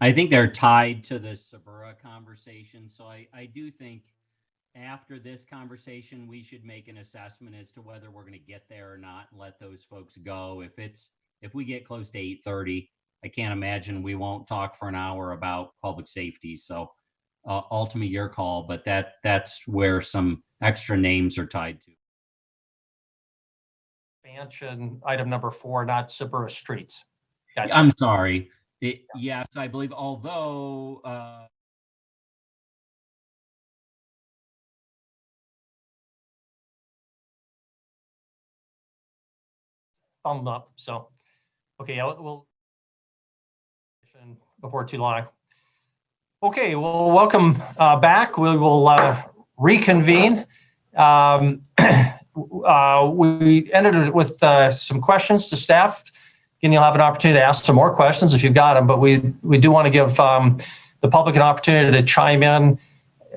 B: I think they're tied to the Sabura conversation. So I do think after this conversation, we should make an assessment as to whether we're going to get there or not and let those folks go. If we get close to 8:30, I can't imagine we won't talk for an hour about public safety. So ultimately your call, but that's where some extra names are tied to.
A: Expansion, item number 4, not Sabura Streets. Gotcha.
B: I'm sorry. Yes, I believe, although
A: thumb up. So, okay, we'll before too long. Okay, well, welcome back. We will reconvene. We ended it with some questions to staff. Again, you'll have an opportunity to ask some more questions if you've got them, but we do want to give the public an opportunity to chime in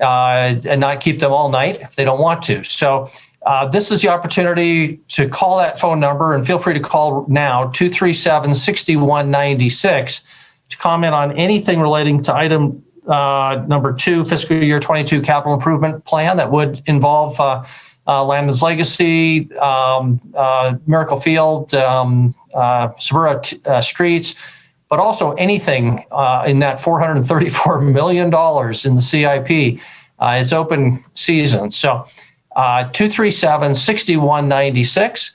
A: and not keep them all night if they don't want to. So this is the opportunity to call that phone number, and feel free to call now, 237-6196, to comment on anything relating to item number 2, fiscal year 22 capital improvement plan that would involve Landon's Legacy, Miracle Field, Sabura Streets, but also anything in that $434 million in the CIP. It's open season. So 237-6196.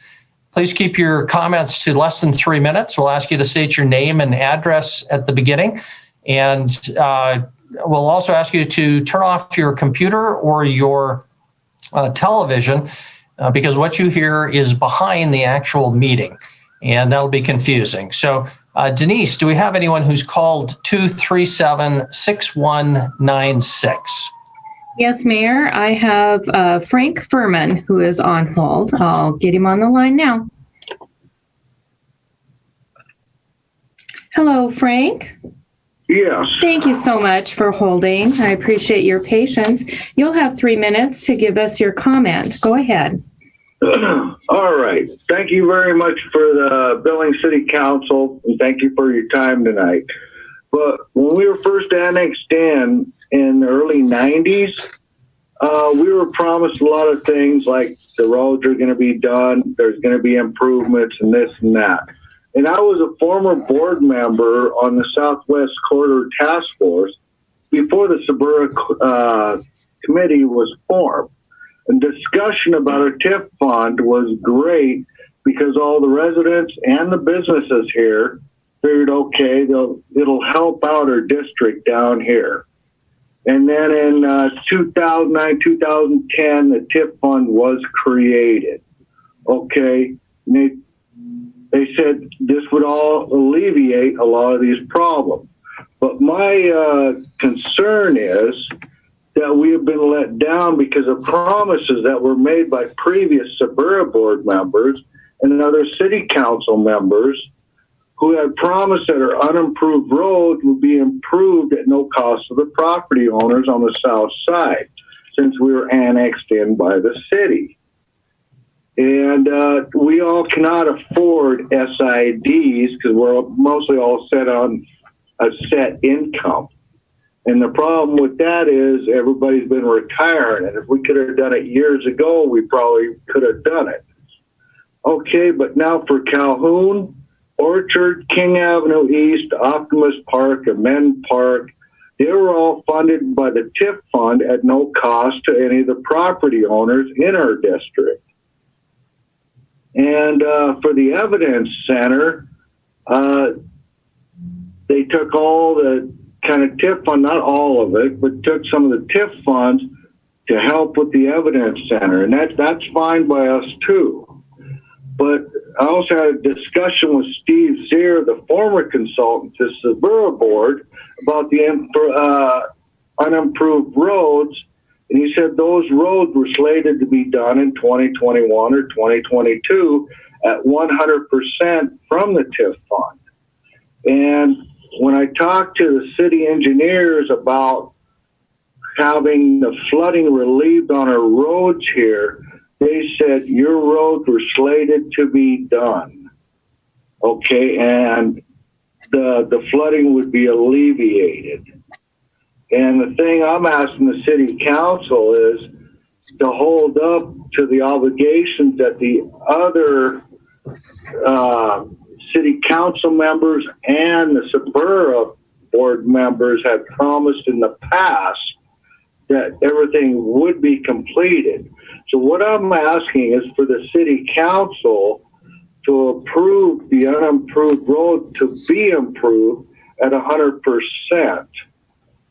A: Please keep your comments to less than 3 minutes. We'll ask you to state your name and address at the beginning. And we'll also ask you to turn off your computer or your television because what you hear is behind the actual meeting, and that'll be confusing. So Denise, do we have anyone who's called 237-6196?
I: Yes, Mayor. I have Frank Furman, who is on hold. I'll get him on the line now. Hello, Frank.
V: Yes.
I: Thank you so much for holding. I appreciate your patience. You'll have 3 minutes to give us your comment. Go ahead.
V: All right. Thank you very much for the Billings City Council, and thank you for your time tonight. But when we were first annexed in the early 90s, we were promised a lot of things like the roads are going to be done, there's going to be improvements and this and that. And I was a former board member on the Southwest Corridor Task Force before the Sabura Committee was formed. And discussion about our TIF fund was great because all the residents and the businesses here figured, okay, it'll help out our district down here. And then in 2009, 2010, the TIF fund was created. Okay, and they said this would all alleviate a lot of these problems. But my concern is that we have been let down because of promises that were made by previous Sabura board members and other city council members who had promised that our unimproved roads would be improved at no cost to the property owners on the south side, since we were annexed in by the city. And we all cannot afford SIDs because we're mostly all set on a set income. And the problem with that is everybody's been retiring. And if we could have done it years ago, we probably could have done it. Okay, but now for Calhoun, Orchard, King Avenue East, Optimus Park, Amend Park, they were all funded by the TIF fund at no cost to any of the property owners in our district. And for the Evidence Center, they took all the kind of TIF fund, not all of it, but took some of the TIF funds to help with the Evidence Center. And that's fine by us too. But I also had a discussion with Steve Zier, the former consultant to Sabura Board, about the unimproved roads. And he said those roads were slated to be done in 2021 or 2022 at 100% from the TIF fund. And when I talked to the city engineers about having the flooding relieved on our roads here, they said your roads were slated to be done. Okay, and the flooding would be alleviated. And the thing I'm asking the city council is to hold up to the obligations that the other city council members and the Suburra board members had promised in the past that everything would be completed. So what I'm asking is for the city council to approve the unimproved road to be improved at 100%,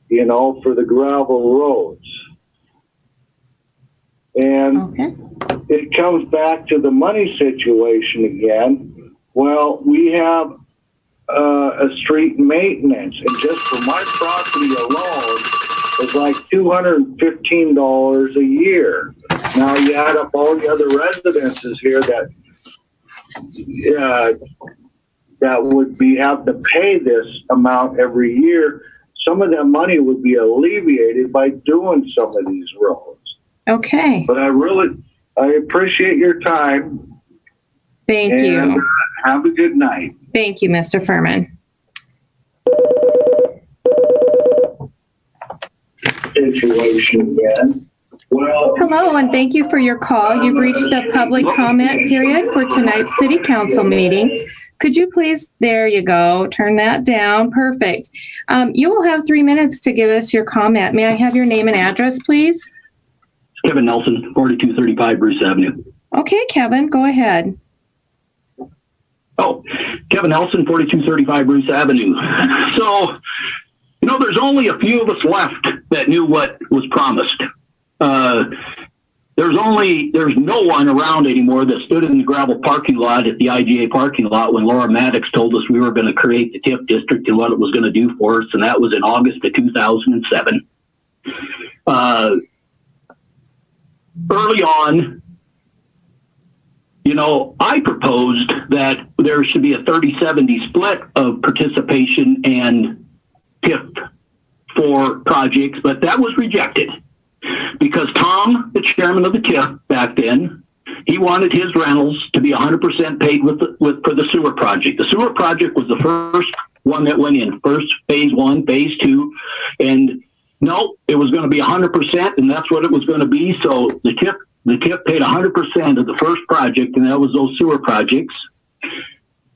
V: you know, for the gravel roads. And it comes back to the money situation again. Well, we have a street maintenance, and just for my property alone, it's like $215 a year. Now you add up all the other residences here that would be have to pay this amount every year. Some of that money would be alleviated by doing some of these roads.
I: Okay.
V: But I appreciate your time.
I: Thank you.
V: Have a good night.
I: Thank you, Mr. Furman.
V: Situation again. Well,
I: hello, and thank you for your call. You've reached the public comment period for tonight's city council meeting. Could you please, there you go, turn that down. Perfect. You will have 3 minutes to give us your comment. May I have your name and address, please?
F: Kevin Nelson, 4235 Bruce Avenue.
I: Okay, Kevin, go ahead.
F: Oh, Kevin Nelson, 4235 Bruce Avenue. So, you know, there's only a few of us left that knew what was promised. There's no one around anymore that stood in the gravel parking lot at the IGA parking lot when Laura Maddox told us we were going to create the TIF district and what it was going to do for us. And that was in August of 2007. Early on, you know, I proposed that there should be a 30-70 split of participation and TIF for projects, but that was rejected because Tom, the chairman of the TIF back then, he wanted his rentals to be 100% paid for the sewer project. The sewer project was the first one that went in, first phase 1, phase 2, and no, it was going to be 100%, and that's what it was going to be. So the TIF paid 100% of the first project, and that was those sewer projects.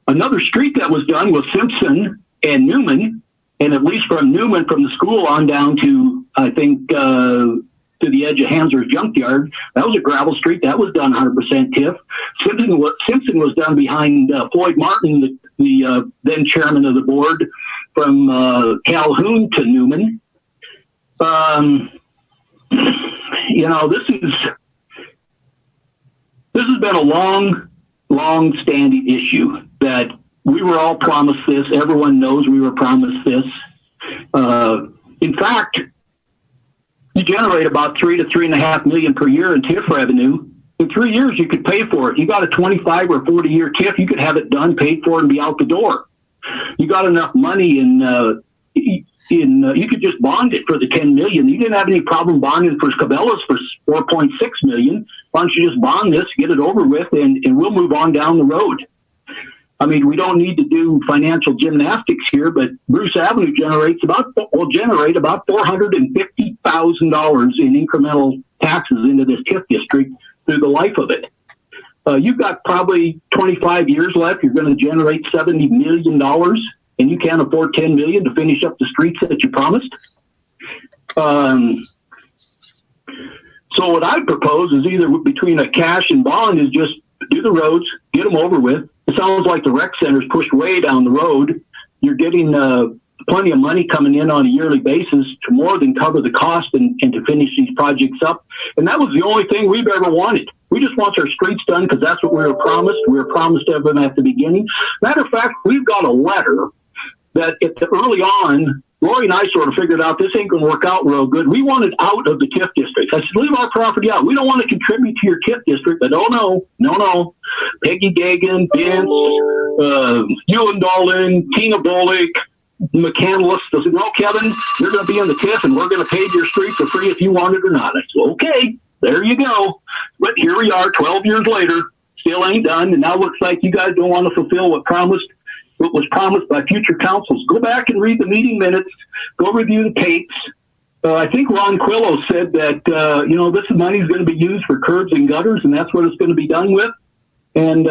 F: Another street that was done was Simpson and Newman, and at least from Newman, from the school on down to, I think, to the edge of Hanser's Junkyard, that was a gravel street. That was done 100% TIF. Simpson was done behind Floyd Martin, the then chairman of the board, from Calhoun to Newman. You know, this has been a long-standing issue that we were all promised this. Everyone knows we were promised this. In fact, you generate about $3 to $3.5 million per year in TIF revenue. In 3 years, you could pay for it. You got a 25 or 40-year TIF, you could have it done, paid for, and be out the door. You got enough money you could just bond it for the $10 million. You didn't have any problem bonding for Cabela's for $4.6 million. Why don't you just bond this, get it over with, and we'll move on down the road. I mean, we don't need to do financial gymnastics here, but Bruce Avenue will generate about $450,000 in incremental taxes into this TIF district through the life of it. You've got probably 25 years left. You're going to generate $70 million, and you can't afford $10 million to finish up the streets that you promised. So what I propose is either between a cash and bond is just do the roads, get them over with. It sounds like the rec center's pushed way down the road. You're getting plenty of money coming in on a yearly basis to more than cover the cost and to finish these projects up. And that was the only thing we've ever wanted. We just want our streets done because that's what we were promised. We were promised of them at the beginning. Matter of fact, we've got a letter that early on, Lori and I sort of figured out this ain't going to work out real good. We wanted out of the TIF district. I said, leave our property out. We don't want to contribute to your TIF district. But no. Peggy Gagan, Vince, Ewan Dolan, Tina Bullock, McCandless. They said, no, Kevin, you're going to be in the TIF and we're going to pave your streets for free if you want it or not. I said, okay, there you go. But here we are 12 years later, still ain't done. And now it looks like you guys don't want to fulfill what promised. what was promised by future councils. Go back and read the meeting minutes. Go review the tapes. I think Ron Quillo said that, this money is going to be used for curbs and gutters, and that's what it's going to be done with. And,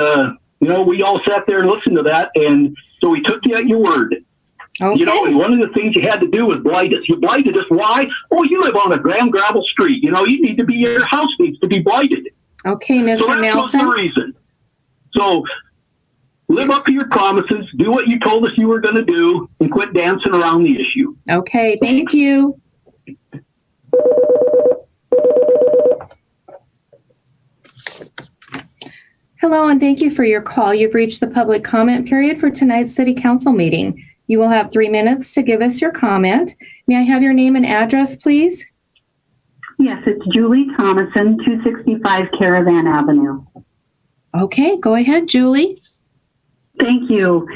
F: we all sat there and listened to that, and so we took you at your word.
I: Okay.
F: And one of the things you had to do was blight us. You blighted us. Why? Oh, you live on a gravel street. You need to be, your house needs to be blighted.
I: Okay, Mr.
F: So that was the reason. So live up to your promises, do what you told us you were going to do, and quit dancing around the issue.
I: Okay, thank you. Hello, and thank you for your call. You've reached the public comment period for tonight's City Council meeting. You will have 3 minutes to give us your comment. May I have your name and address, please?
M: Yes, it's Julie Thomason, 265 Caravan Avenue.
I: Okay, go ahead, Julie.
M: Thank you.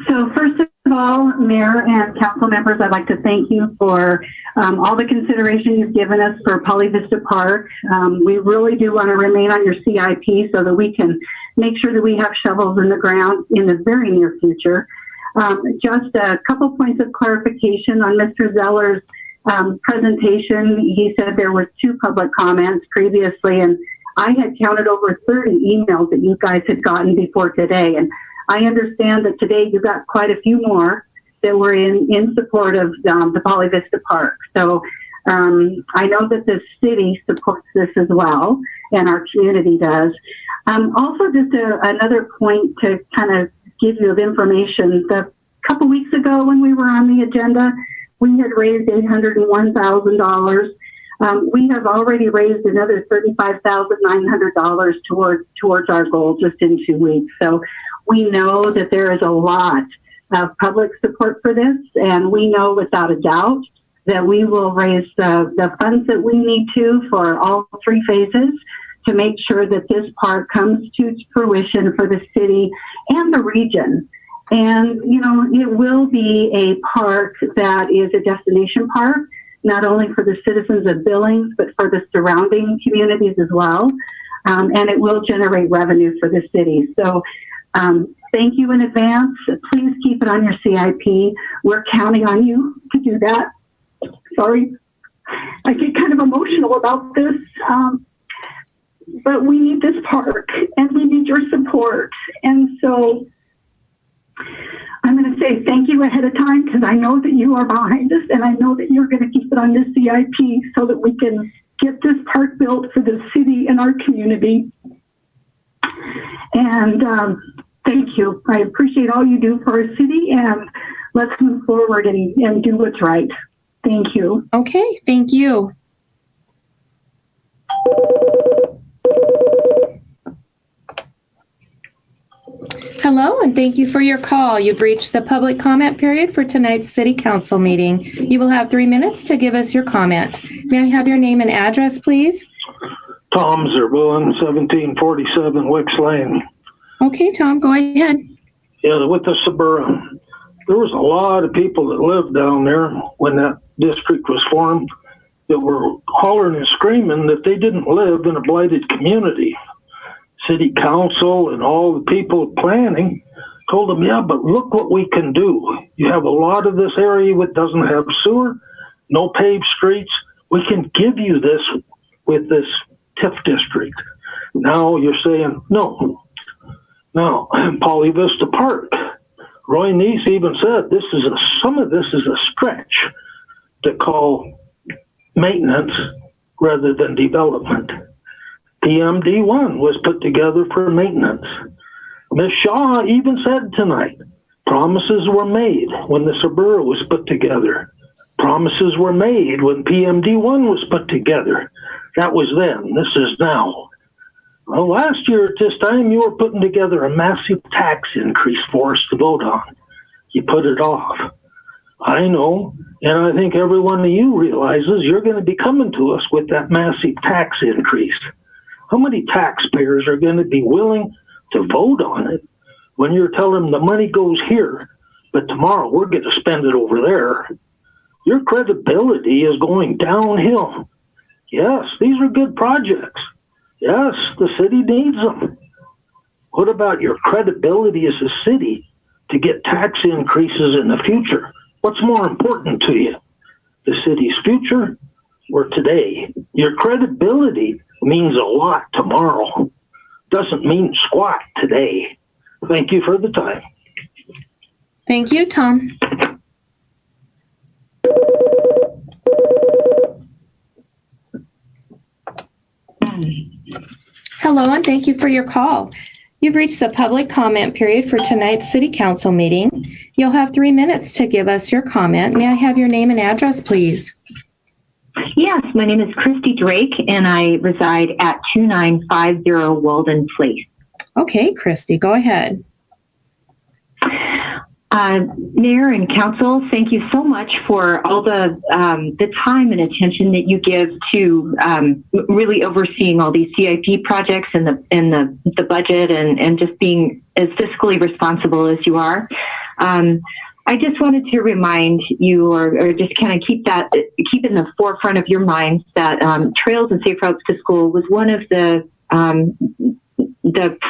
M: So first of all, Mayor and council members, I'd like to thank you for all the consideration you've given us for Poly Vista Park. We really do want to remain on your CIP so that we can make sure that we have shovels in the ground in the very near future. Just a couple points of clarification on Mr. Zeller's presentation. He said there was 2 public comments previously, and I had counted over 30 emails that you guys had gotten before today. And I understand that today you got quite a few more that were in support of the Poly Vista Park. So I know that the city supports this as well, and our community does. Also, just another point to kind of give you of information. A couple weeks ago when we were on the agenda, we had raised $801,000. We have already raised another $35,900 towards our goal just in 2 weeks. So we know that there is a lot of public support for this, and we know without a doubt that we will raise the funds that we need to for all 3 phases to make sure that this park comes to fruition for the city and the region. And, it will be a park that is a destination park, not only for the citizens of Billings, but for the surrounding communities as well. And it will generate revenue for the city. So thank you in advance. Please keep it on your CIP. We're counting on you to do that. Sorry, I get kind of emotional about this. But we need this park and we need your support. And so I'm going to say thank you ahead of time because I know that you are behind us and I know that you're going to keep it on your CIP so that we can get this park built for the city and our community. And thank you. I appreciate all you do for our city, and let's move forward and do what's right. Thank you.
I: Okay, thank you. Hello, and thank you for your call. You've reached the public comment period for tonight's City Council meeting. You will have 3 minutes to give us your comment. May I have your name and address, please?
O: Tom Zerboen, 1747 Wicks Lane.
I: Okay, Tom, go ahead.
O: Yeah, with the suburban. There was a lot of people that lived down there when that district was formed that were hollering and screaming that they didn't live in a blighted community. City council and all the people planning told them, yeah, but look what we can do. You have a lot of this area that doesn't have sewer, no paved streets. We can give you this with this TIF district. Now you're saying, no. Now, Poly Vista Park, Roy Neese even said some of this is a stretch to call maintenance rather than development. PMD1 was put together for maintenance. Ms. Shaw even said tonight, promises were made when the Suburban was put together. Promises were made when PMD1 was put together. That was then. This is now. Well, last year at this time, you were putting together a massive tax increase for us to vote on. You put it off. I know, and I think every one of you realizes you're going to be coming to us with that massive tax increase. How many taxpayers are going to be willing to vote on it when you're telling them the money goes here, but tomorrow we're going to spend it over there? Your credibility is going downhill. Yes, these are good projects. Yes, the city needs them. What about your credibility as a city to get tax increases in the future. What's more important to you, the city's future or today? Your credibility means a lot tomorrow. Doesn't mean squat today. Thank you for the time.
I: Thank you, Tom. Hello, and thank you for your call. You've reached the public comment period for tonight's City Council meeting. You'll have 3 minutes to give us your comment. May I have your name and address, please?
T: Yes, my name is Christy Drake, and I reside at 2950 Walden Place.
I: Okay, Christy, go ahead.
T: Mayor and Council, thank you so much for all the time and attention that you give to really overseeing all these CIP projects and the budget and just being as fiscally responsible as you are. I just wanted to remind you, or just kind of keep in the forefront of your minds that Trails and Safe Routes to School was one of the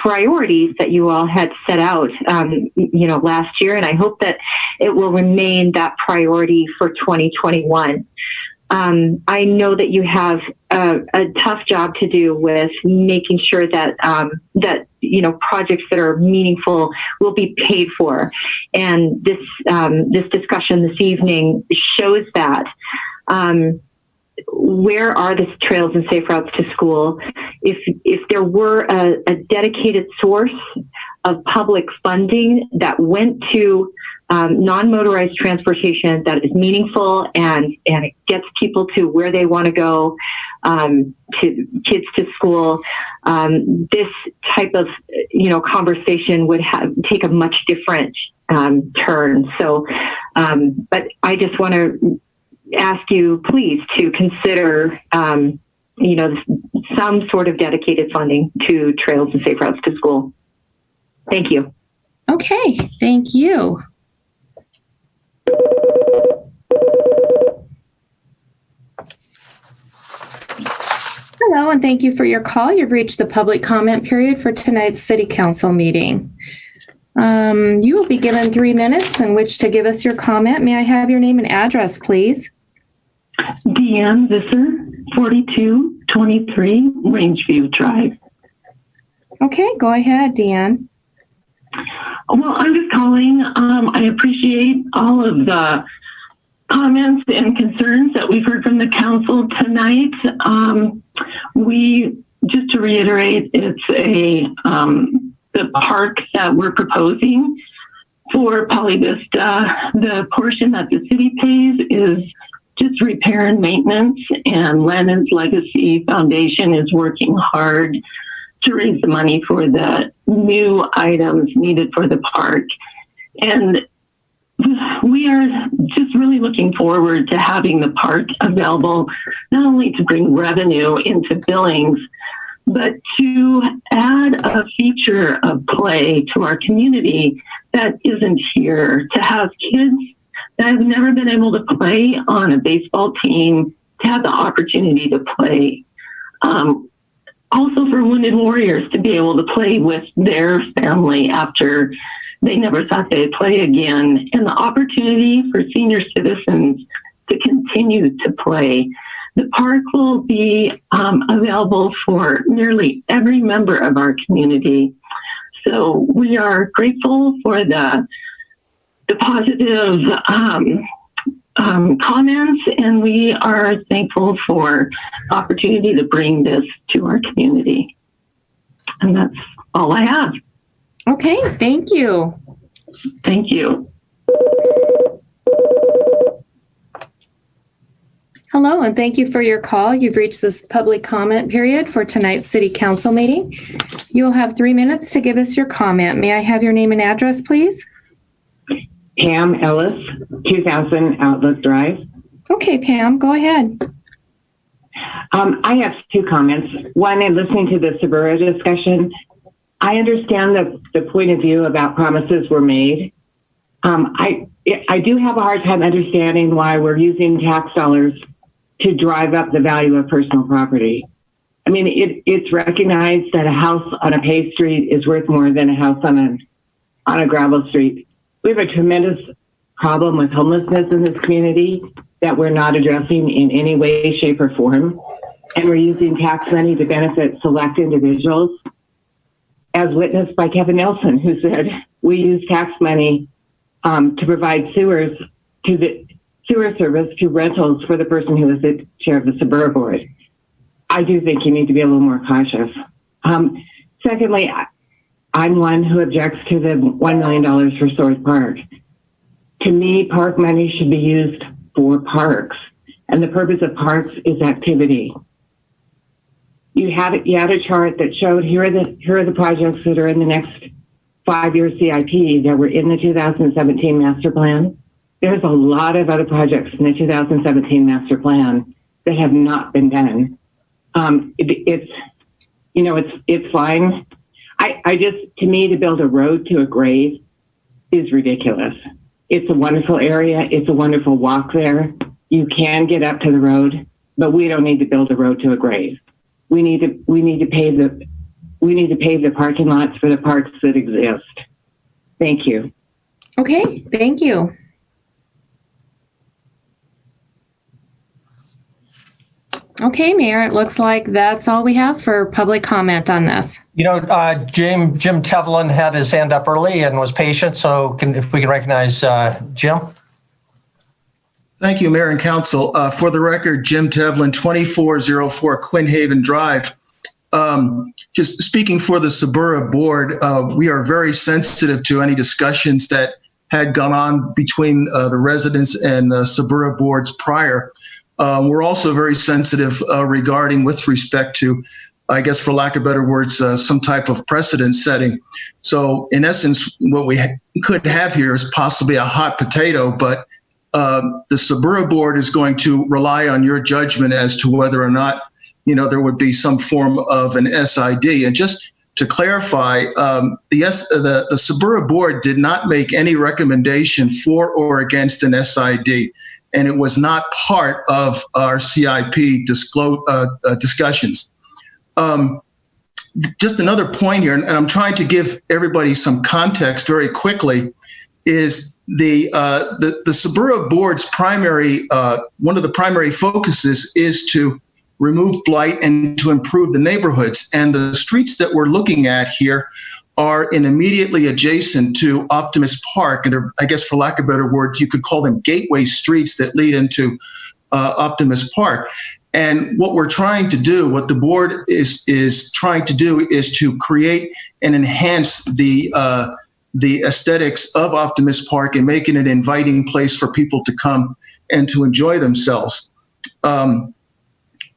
T: priorities that you all had set out, last year, and I hope that it will remain that priority for 2021. I know that you have a tough job to do with making sure that projects that are meaningful will be paid for, and this discussion this evening shows that. Where are the Trails and Safe Routes to School? If there were a dedicated source of public funding that went to non-motorized transportation that is meaningful and it gets people to where they want to go, to kids to school, this type of conversation would take a much different turn. So, but I just want to ask you please to consider some sort of dedicated funding to Trails and Safe Routes to School. Thank you.
I: Okay, thank you. Hello, and thank you for your call. You've reached the public comment period for tonight's City Council meeting. You will be given 3 minutes in which to give us your comment. May I have your name and address, please?
U: Deanne Visser, 4223 Rangeview Drive.
I: Okay, go ahead, Deanne.
U: Well, I'm just calling. I appreciate all of the comments and concerns that we've heard from the council tonight. Just to reiterate, it's the park that we're proposing for Poly Vista. The portion that the city pays is just repair and maintenance, and Lannon's Legacy Foundation is working hard to raise the money for the new items needed for the park. And we are just really looking forward to having the park available, not only to bring revenue into Billings, but to add a feature of play to our community that isn't here, to have kids that have never been able to play on a baseball team to have the opportunity to play. Also for Wounded Warriors to be able to play with their family after they never thought they'd play again, and the opportunity for senior citizens to continue to play. The park will be available for nearly every member of our community. So we are grateful for the positive comments, and we are thankful for the opportunity to bring this to our community. And that's all I have.
I: Okay, thank you.
U: Thank you.
I: Hello, and thank you for your call. You've reached this public comment period for tonight's City Council meeting. You will have 3 minutes to give us your comment. May I have your name and address, please?
W: Pam Ellis, 2000 Outlook Drive.
I: Okay, Pam, go ahead.
W: I have 2 comments. One, in listening to the Suburra discussion, I understand the point of view about promises were made. I do have a hard time understanding why we're using tax dollars to drive up the value of personal property. I mean, it's recognized that a house on a paved street is worth more than a house on a gravel street. We have a tremendous problem with homelessness in this community that we're not addressing in any way, shape, or form. And we're using tax money to benefit select individuals, as witnessed by Kevin Nelson, who said we use tax money to provide sewers to the sewer service to rentals for the person who is the chair of the Suburban Board. I do think you need to be a little more cautious. Secondly, I'm one who objects to the $1 million for Swords Park. To me, park money should be used for parks, and the purpose of parks is activity. You had a chart that showed here are the projects that are in the next 5-year CIP that were in the 2017 master plan. There's a lot of other projects in the 2017 master plan that have not been done. It's fine. To me, to build a road to a grave is ridiculous. It's a wonderful area. It's a wonderful walk there. You can get up to the road, but we don't need to build a road to a grave. We need to pave the parking lots for the parks that exist. Thank you.
I: Okay, thank you. Okay, Mayor, it looks like that's all we have for public comment on this.
A: Jim Tevlin had his hand up early and was patient, so if we can recognize Jim.
C: Thank you, Mayor and Council. For the record, Jim Tevlin, 2404 Quinn Haven Drive. Just speaking for the Suburban Board, we are very sensitive to any discussions that had gone on between the residents and the Suburban Boards prior. We're also very sensitive regarding with respect to, I guess, for lack of better words, some type of precedent setting. So in essence, what we could have here is possibly a hot potato, but the Suburban Board is going to rely on your judgment as to whether or not, there would be some form of an SID. And just to clarify, the Suburban Board did not make any recommendation for or against an SID, and it was not part of our CIP discussions. Just another point here, and I'm trying to give everybody some context very quickly, is the Suburban Board's primary, one of the primary focuses is to remove blight and to improve the neighborhoods. And the streets that we're looking at here are immediately adjacent to Optimist Park. And I guess for lack of a better word, you could call them gateway streets that lead into Optimist Park. And what we're trying to do, what the board is trying to do, is to create and enhance the aesthetics of Optimist Park and make it an inviting place for people to come and to enjoy themselves.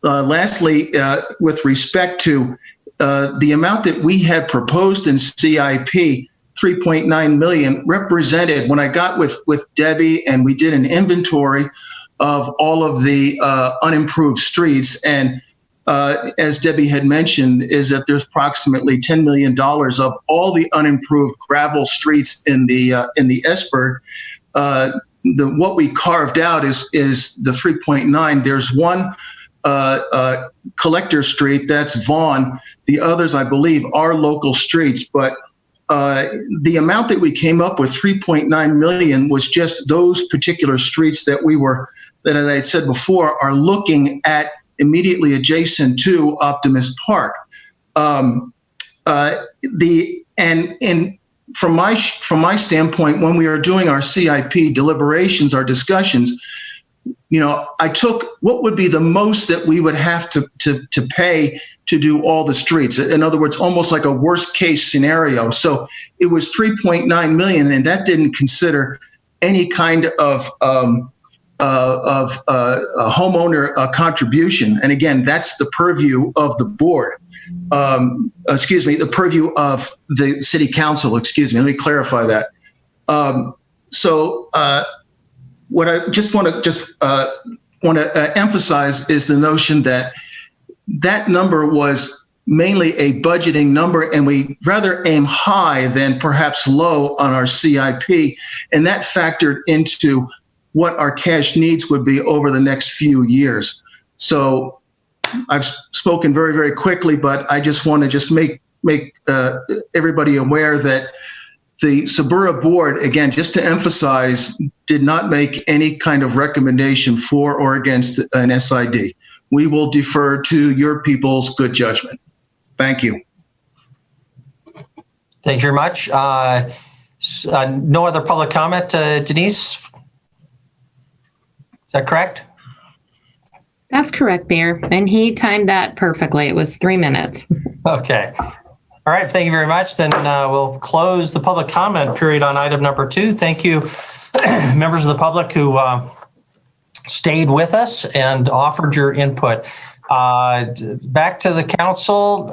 C: Lastly, with respect to the amount that we had proposed in CIP, 3.9 million, represented, when I got with Debbie and we did an inventory of all of the unimproved streets, and as Debbie had mentioned, is that there's approximately $10 million of all the unimproved gravel streets in the Esburg. What we carved out is the 3.9. There's one collector street, that's Vaughn. The others, I believe, are local streets, but the amount that we came up with, 3.9 million, was just those particular streets that that, as I said before, are looking at immediately adjacent to Optimist Park. From my standpoint, when we are doing our CIP deliberations, our discussions, I took what would be the most that we would have to pay to do all the streets. In other words, almost like a worst case scenario. So it was 3.9 million, and that didn't consider any kind of homeowner contribution. And again, that's the purview of the board. The purview of the city council. Let me clarify that. What I just want to emphasize is the notion that that number was mainly a budgeting number, and we rather aim high than perhaps low on our CIP, and that factored into what our cash needs would be over the next few years. So I've spoken very, very quickly, but I just want to make everybody aware that The Sabura board, again, just to emphasize, did not make any kind of recommendation for or against an SID. We will defer to your people's good judgment. Thank you.
A: Thank you very much. No other public comment, Denise? Is that correct?
I: That's correct, Mayor. And he timed that perfectly. It was 3 minutes.
A: Okay. All right. Thank you very much. Then we'll close the public comment period on item number 2. Thank you, members of the public who stayed with us and offered your input. Back to the council,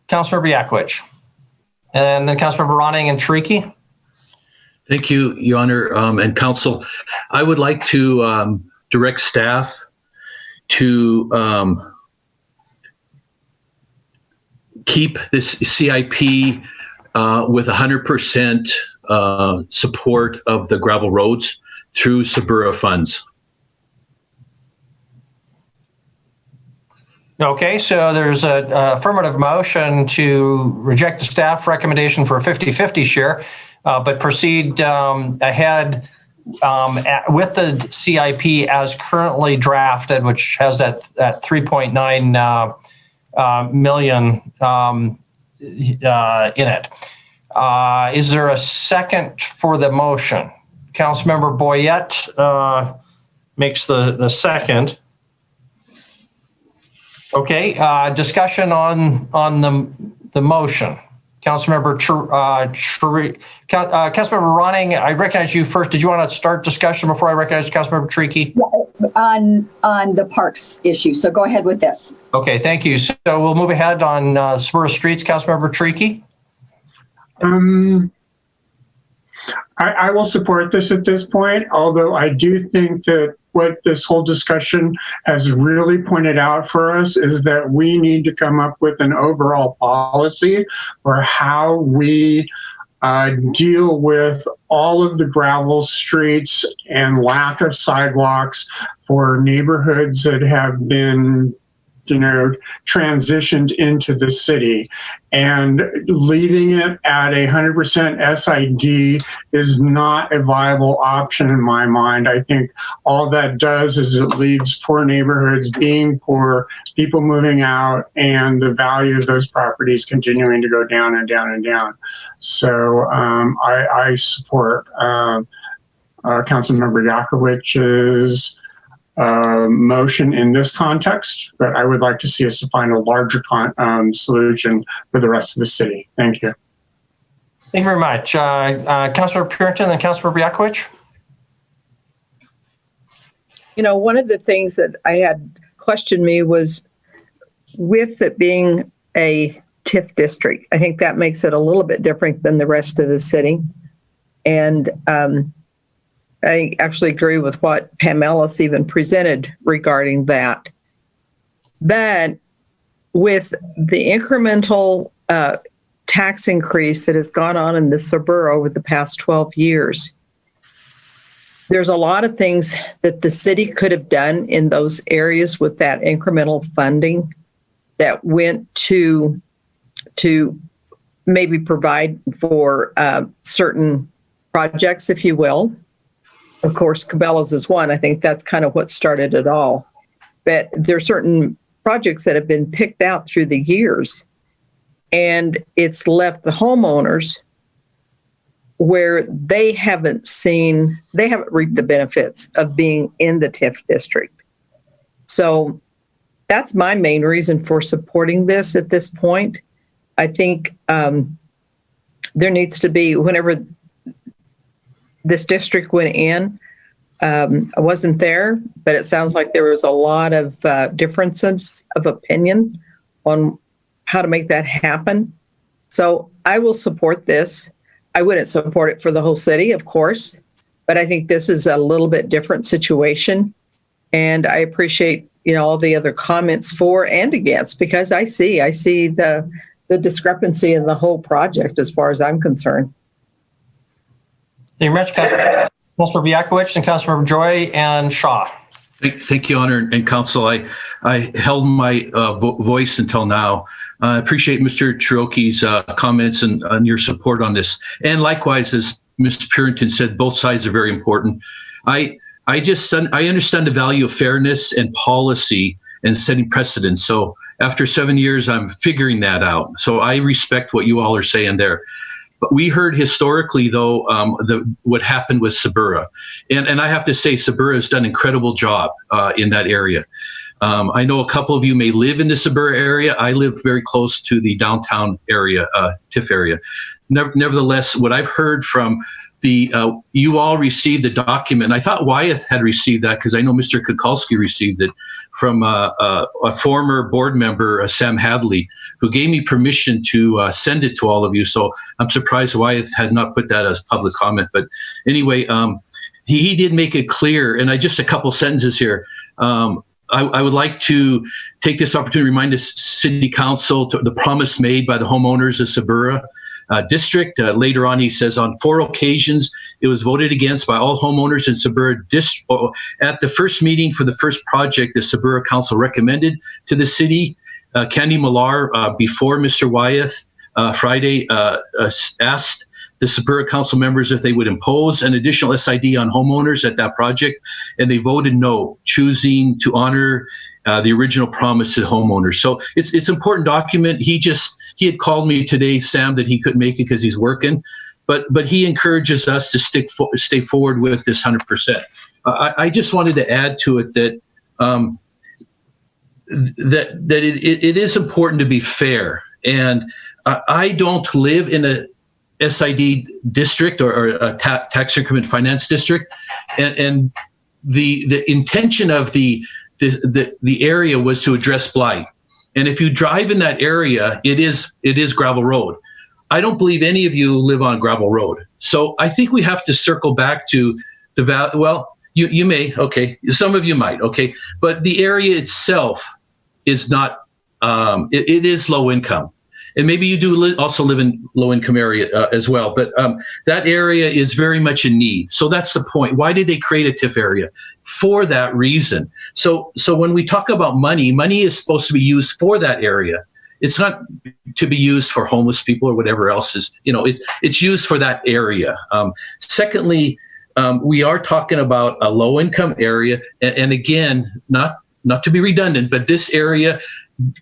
A: Councilmember Yakwich, and then Councilmember Ronning and Shariki.
H: Thank you, Your Honor, and Council. I would like to direct staff to keep this CIP with 100% support of the gravel roads through Sabura funds.
A: Okay, so there's an affirmative motion to reject the staff recommendation for a 50-50 share, but proceed ahead with the CIP as currently drafted, which has that 3.9 million in it. Is there a second for the motion? Councilmember Boyette makes the second. Okay, discussion on the motion. Councilmember Councilmember Ronning, I recognize you first. Did you want to start discussion before I recognize Councilmember Shariki?
N: On the parks issue. So go ahead with this.
A: Okay, thank you. So we'll move ahead on Sabura Streets. Councilmember Shariki.
S: I will support this at this point, although I do think that what this whole discussion has really pointed out for us is that we need to come up with an overall policy for how we deal with all of the gravel streets and lack of sidewalks for neighborhoods that have been, transitioned into the city. And leaving it at 100% SID is not a viable option in my mind. I think all that does is it leaves poor neighborhoods being poor, people moving out, and the value of those properties continuing to go down and down and down. So I support Councilmember Yakowicz's motion in this context, but I would like to see us to find a larger solution for the rest of the city. Thank you.
A: Thank you very much. Councilor Purinton and Councilor Yakowicz.
D: One of the things that I had questioned me was with it being a TIF district, I think that makes it a little bit different than the rest of the city. And I actually agree with what Pam Ellis even presented regarding that. But with the incremental tax increase that has gone on in the Sabura over the past 12 years, there's a lot of things that the city could have done in those areas with that incremental funding that went to maybe provide for certain projects, if you will. Of course, Cabela's is one. I think that's kind of what started it all. But there are certain projects that have been picked out through the years, and it's left the homeowners where they haven't reaped the benefits of being in the TIF district. So that's my main reason for supporting this at this point. I think there needs to be, whenever this district went in, I wasn't there, but it sounds like there was a lot of differences of opinion on how to make that happen. So I will support this. I wouldn't support it for the whole city, of course, but I think this is a little bit different situation. And I appreciate, all the other comments for and against, because I see the discrepancy in the whole project as far as I'm concerned.
A: Thank you very much, Councilor Yakowicz and Councilor Joy and Shaw.
H: Thank you, Honor and Council. I held my voice until now. I appreciate Mr. Cherokee,'s comments and your support on this. And likewise, as Ms. Purinton said, both sides are very important. I understand the value of fairness and policy and setting precedents. So after 7 years, I'm figuring that out. So I respect what you all are saying there. But we heard historically, though, what happened with Sabura. And I have to say, Sabura has done an incredible job in that area. I know a couple of you may live in the Sabura area. I live very close to the downtown area, TIF area. Nevertheless, what I've heard from you all received the document. I thought Wyeth had received that because I know Mr. Kukulski received it from a former board member, Sam Hadley, who gave me permission to send it to all of you. So I'm surprised Wyeth had not put that as public comment. But anyway, he did make it clear, and just a couple sentences here. I would like to take this opportunity to remind the City Council the promise made by the homeowners of Sabura District. Later on, he says, on 4 occasions, it was voted against by all homeowners in Sabura District. At the first meeting for the first project, the Sabura Council recommended to the city, Candy Millar, before Mr. Wyeth, Friday, asked the Sabura Council members if they would impose an additional SID on homeowners at that project, and they voted no, choosing to honor the original promise to homeowners. So it's an important document. He had called me today, Sam, that he couldn't make it because he's working, but he encourages us to stay forward with this 100%. I just wanted to add to it that it is important to be fair, and I don't live in a SID district or a tax increment finance district, and the intention of the area was to address blight. And if you drive in that area, it is gravel road. I don't believe any of you live on gravel road. So I think we have to circle back to the value. Well, you may, okay. Some of you might, okay. But the area itself is not, it is low income. And maybe you do also live in low-income area as well, but that area is very much in need. So that's the point. Why did they create a TIF area? For that reason. So when we talk about money is supposed to be used for that area. It's not to be used for homeless people or whatever else is. It's used for that area. Secondly, we are talking about a low-income area, and again, not to be redundant, but this area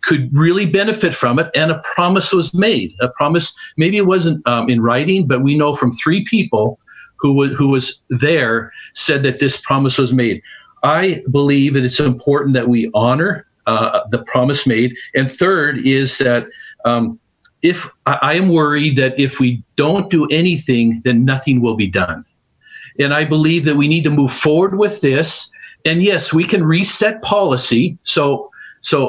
H: could really benefit from it, and a promise was made. A promise, maybe it wasn't in writing, but we know from 3 people who was there said that this promise was made. I believe that it's important that we honor the promise made. And third is that if I am worried that if we don't do anything, then nothing will be done. And I believe that we need to move forward with this. And yes, we can reset policy. So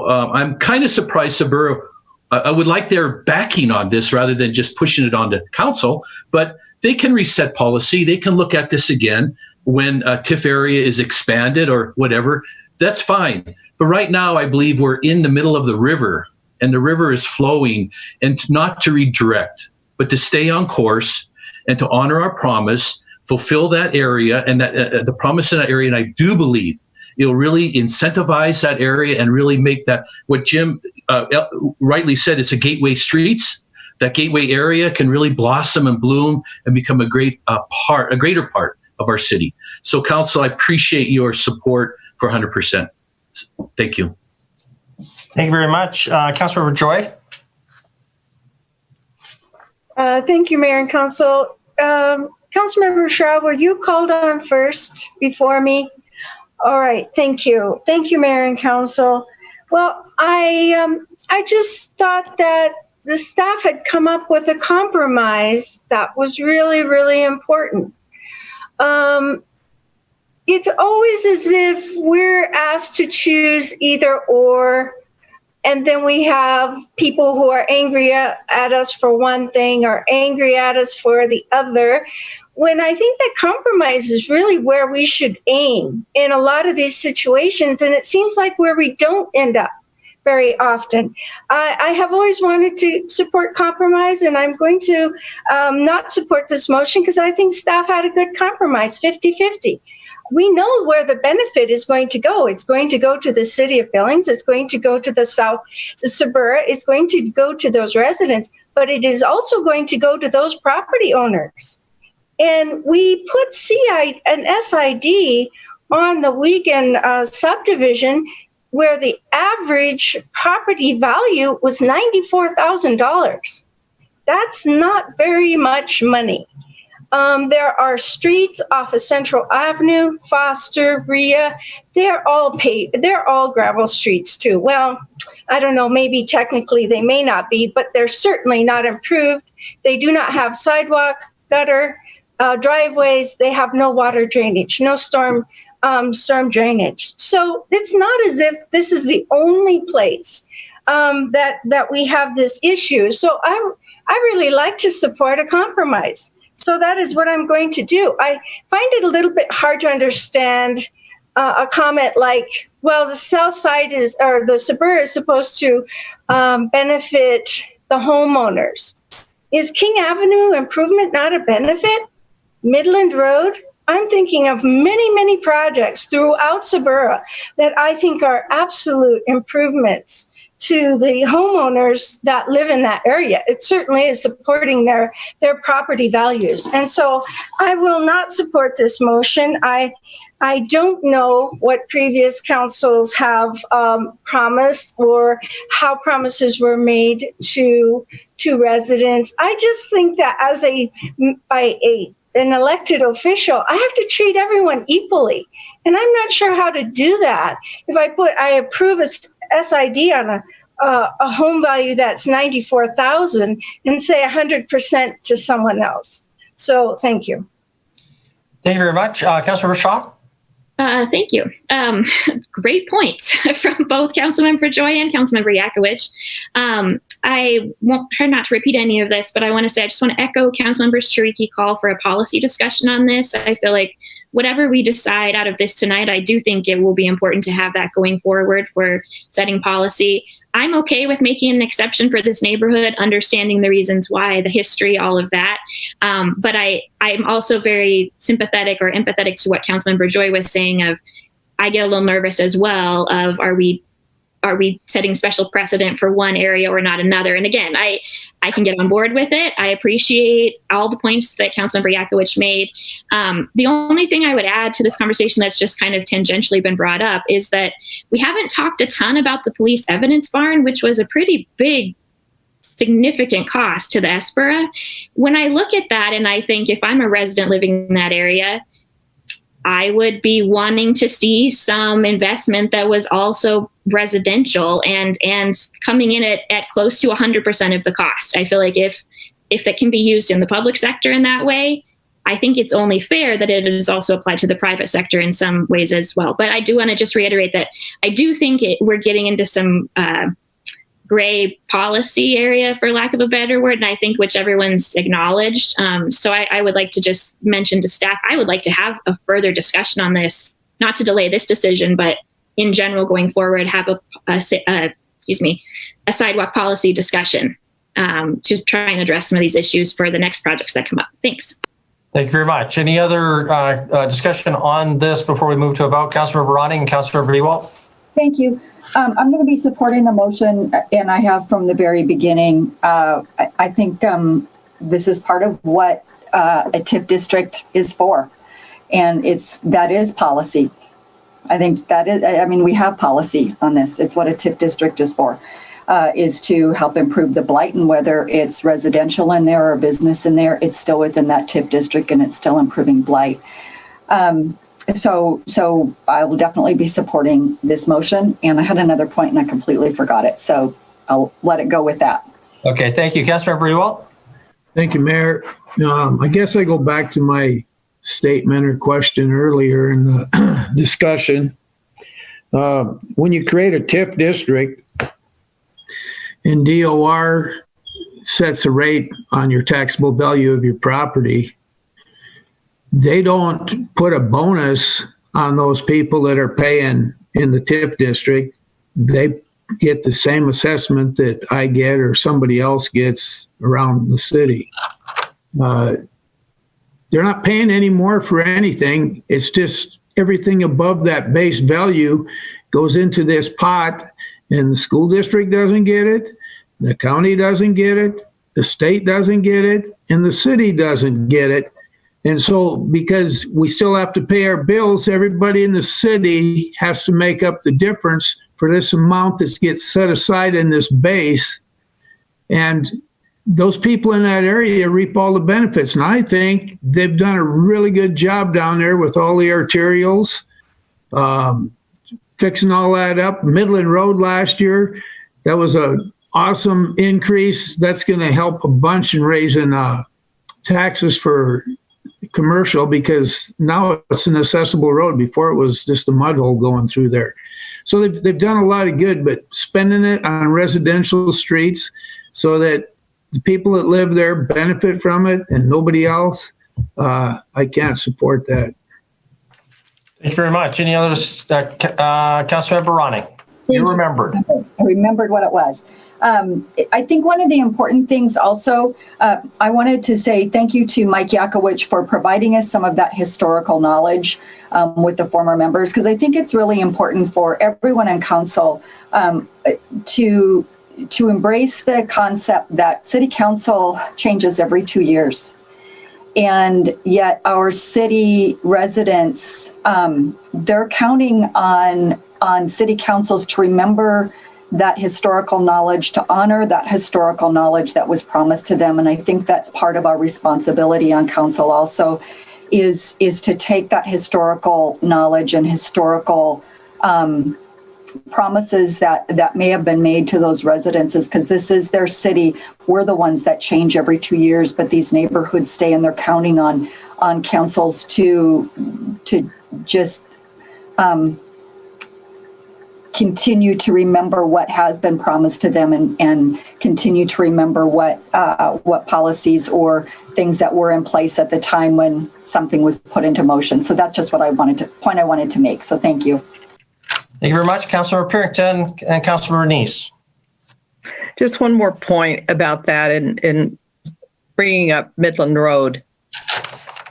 H: I'm kind of surprised Sabura, I would like their backing on this rather than just pushing it on to council, but they can reset policy. They can look at this again when a TIF area is expanded or whatever. That's fine. But right now, I believe we're in the middle of the river, and the river is flowing, and not to redirect, but to stay on course and to honor our promise, fulfill that area and that, the promise in that area. And I do believe it'll really incentivize that area and really make that, what Jim rightly said, it's a gateway streets. That gateway area can really blossom and bloom and become a greater part of our city. So council, I appreciate your support for 100%. Thank you.
A: Thank you very much. Councilmember Joy.
E: Thank you, Mayor and Council. Councilmember Shrover, you called on first before me. All right, thank you. Thank you, Mayor and Council. Well, I just thought that the staff had come up with a compromise that was really, really important. It's always as if we're asked to choose either or, and then we have people who are angry at us for one thing or angry at us for the other, when I think that compromise is really where we should aim in a lot of these situations. And it seems like where we don't end up very often. I have always wanted to support compromise, and I'm going to not support this motion because I think staff had a good compromise, 50-50. We know where the benefit is going to go. It's going to go to the city of Billings. It's going to go to the South Suburra. It's going to go to those residents, but it is also going to go to those property owners. And we put an SID on the Wiegand subdivision where the average property value was $94,000. That's not very much money. There are streets off of Central Avenue, Foster, Rhea. They're all paved. They're all gravel streets too. Well, I don't know, maybe technically they may not be, but they're certainly not improved. They do not have sidewalk, gutter, driveways. They have no water drainage, no storm drainage. So it's not as if this is the only place that we have this issue. So I really like to support a compromise. So that is what I'm going to do. I find it a little bit hard to understand a comment like, well, the south side or the suburb is supposed to benefit the homeowners. Is King Avenue improvement not a benefit? Midland Road? I'm thinking of many, many projects throughout Suburra that I think are absolute improvements to the homeowners that live in that area. It certainly is supporting their property values. And so I will not support this motion. I don't know what previous councils have promised or how promises were made to residents. I just think that as an elected official, I have to treat everyone equally. And I'm not sure how to do that. If I approve a SID on a home value that's $94,000 and say 100% to someone else. So thank you.
A: Thank you very much. Councilmember Shaw?
K: Thank you. Great points from both Councilmember Joy and Councilmember Yakowicz. I won't try not to repeat any of this, but I want to say I just want to echo Councilmember Chiriki's call for a policy discussion on this. I feel like whatever we decide out of this tonight, I do think it will be important to have that going forward for setting policy. I'm okay with making an exception for this neighborhood, understanding the reasons why, the history, all of that. But I'm also very sympathetic or empathetic to what Councilmember Joy was saying of, I get a little nervous as well of, are we setting special precedent for one area or not another? And again, I can get on board with it. I appreciate all the points that Councilmember Yakowicz made. The only thing I would add to this conversation that's just kind of tangentially been brought up is that we haven't talked a ton about the police evidence barn, which was a pretty big, significant cost to the Hesperia. When I look at that and I think if I'm a resident living in that area, I would be wanting to see some investment that was also residential and coming in at close to 100% of the cost. I feel like if that can be used in the public sector in that way, I think it's only fair that it is also applied to the private sector in some ways as well. But I do want to just reiterate that I do think we're getting into some gray policy area, for lack of a better word, and I think which everyone's acknowledged. So I would like to just mention to staff, I would like to have a further discussion on this, not to delay this decision, but in general going forward, have a sidewalk policy discussion to try and address some of these issues for the next projects that come up. Thanks.
A: Thank you very much. Any other discussion on this before we move to a vote? Councilmember Ronning and Councilmember Ewald?
N: Thank you. I'm going to be supporting the motion, and I have from the very beginning. I think this is part of what a TIF district is for, and that is policy. I think that is, we have policy on this. It's what a TIF district is for, is to help improve the blight, and whether it's residential in there or business in there, it's still within that TIF district and it's still improving blight. So I will definitely be supporting this motion. And I had another point and I completely forgot it. So I'll let it go with that.
A: Okay, thank you. Councilmember Ewald?
P: Thank you, Mayor. I guess I go back to my statement or question earlier in the discussion. When you create a TIF district and DOR sets a rate on your taxable value of your property, they don't put a bonus on those people that are paying in the TIF district. They get the same assessment that I get or somebody else gets around the city. They're not paying any more for anything. It's just everything above that base value goes into this pot, and the school district doesn't get it, the county doesn't get it, the state doesn't get it, and the city doesn't get it. And so because we still have to pay our bills, everybody in the city has to make up the difference for this amount that gets set aside in this base. And those people in that area reap all the benefits. And I think they've done a really good job down there with all the arterials, fixing all that up. Midland Road last year, that was an awesome increase. That's going to help a bunch in raising taxes for commercial, because now it's an accessible road. Before it was just a mud hole going through there. So they've done a lot of good, but spending it on residential streets so that the people that live there benefit from it and nobody else, I can't support that.
A: Thank you very much. Any others? Councilmember Ronning, you remembered.
N: I remembered what it was. I think one of the important things also, I wanted to say thank you to Mike Yakowicz for providing us some of that historical knowledge with the former members, because I think it's really important for everyone in council to embrace the concept that city council changes every 2 years. And yet our city residents, they're counting on city councils to remember that historical knowledge, to honor that historical knowledge that was promised to them. And I think that's part of our responsibility on council also, is to take that historical knowledge and historical promises that may have been made to those residences, because this is their city. We're the ones that change every 2 years, but these neighborhoods stay, and they're counting on councils to just continue to remember what has been promised to them, and continue to remember what policies or things that were in place at the time when something was put into motion. So that's just what I wanted to make. So thank you.
A: Thank you very much, Councilmember Purington and Councilmember Neese.
D: Just one more point about that, and bringing up Midland Road.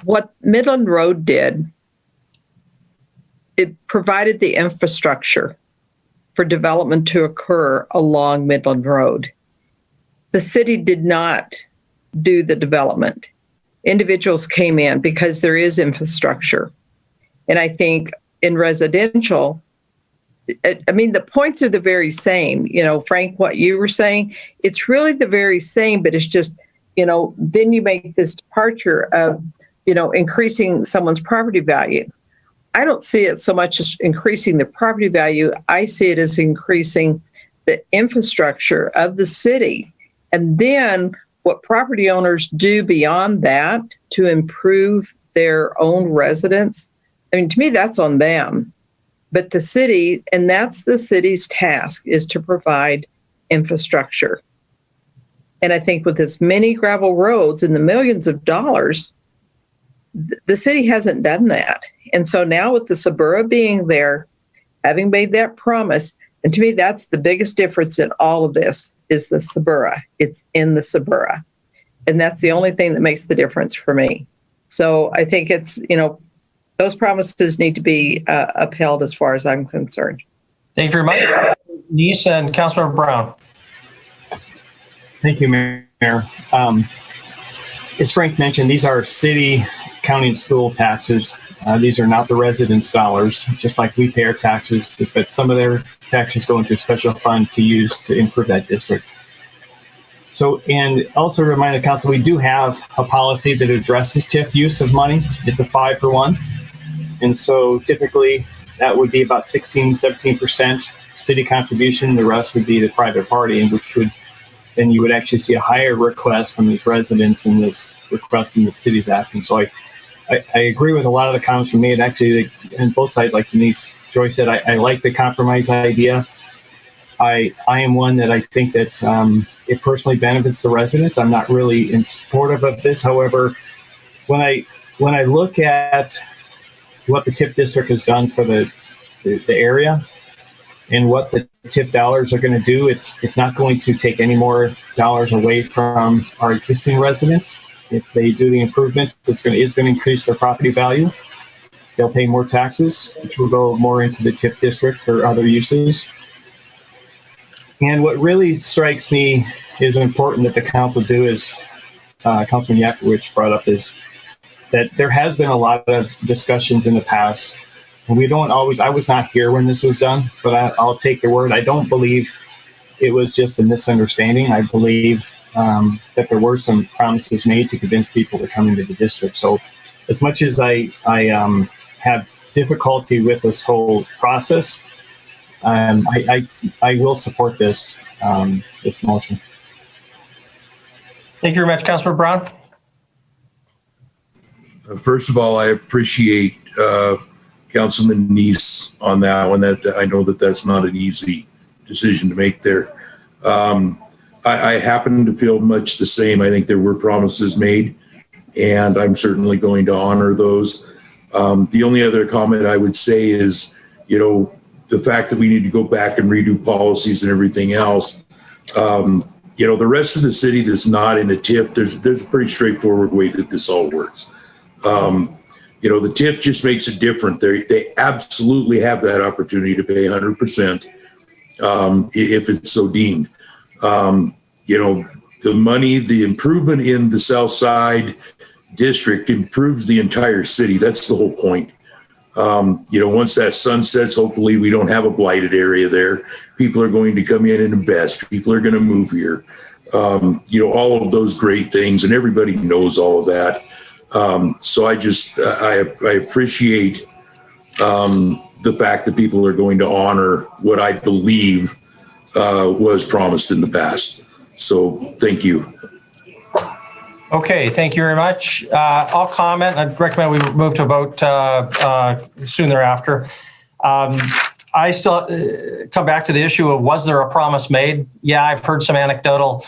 D: What Midland Road did, it provided the infrastructure for development to occur along Midland Road. The city did not do the development. Individuals came in because there is infrastructure. And I think in residential, I mean, the points are the very same. You know, Frank, what you were saying, it's really the very same, but it's just, then you make this departure of, increasing someone's property value. I don't see it so much as increasing the property value. I see it as increasing the infrastructure of the city. And then what property owners do beyond that to improve their own residence, I mean, to me, that's on them. But the city, and that's the city's task, is to provide infrastructure. And I think with as many gravel roads and the millions of dollars, the city hasn't done that. And so now with the Suburra being there, having made that promise, and to me, that's the biggest difference in all of this, is the Suburra. It's in the Suburra. And that's the only thing that makes the difference for me. So I think it's, those promises need to be upheld as far as I'm concerned.
A: Thank you very much. Neese and Councilmember Brown.
G: Thank you, Mayor. As Frank mentioned, these are city, county, and school taxes. These are not the residents' dollars, just like we pay our taxes, but some of their taxes go into a special fund to use to improve that district. So, and also remind the council, we do have a policy that addresses TIF use of money. It's a 5-for-1. And so typically that would be about 16-17% city contribution. The rest would be the private party, and which would, then you would actually see a higher request from these residents in this request in the city's asking. So I agree with a lot of the comments from me. And actually, on both sides, like Denise Joy said, I like the compromise idea. I am one that I think that it personally benefits the residents. I'm not really in support of this. However, when I look at what the TIF district has done for the area, and what the TIP dollars are going to do. It's not going to take any more dollars away from our existing residents. If they do the improvements, it's going to increase their property value. They'll pay more taxes, which will go more into the TIP district or other uses. And what really strikes me is important that the council do is, Councilman Yakowicz brought up, is that there has been a lot of discussions in the past. And we don't always, I was not here when this was done, but I'll take your word. I don't believe it was just a misunderstanding. I believe that there were some promises made to convince people to come into the district. So as much as I have difficulty with this whole process, I will support this motion.
A: Thank you very much, Councilor Brown.
R: First of all, I appreciate Councilman Neese on that one. That I know that's not an easy decision to make there. I happen to feel much the same. I think there were promises made, and I'm certainly going to honor those. The only other comment I would say is, the fact that we need to go back and redo policies and everything else. The rest of the city that's not in a TIF, there's a pretty straightforward way that this all works. The TIF just makes it different. They absolutely have that opportunity to pay 100% if it's so deemed. The money, the improvement in the South Side district improves the entire city. That's the whole point. Once that sunsets, hopefully we don't have a blighted area there. People are going to come in and invest. People are going to move here. All of those great things, and everybody knows all of that. So I appreciate the fact that people are going to honor what I believe was promised in the past. So thank you.
A: Okay, thank you very much. I'll comment. I'd recommend we move to a vote soon thereafter. I still come back to the issue of, was there a promise made? Yeah, I've heard some anecdotal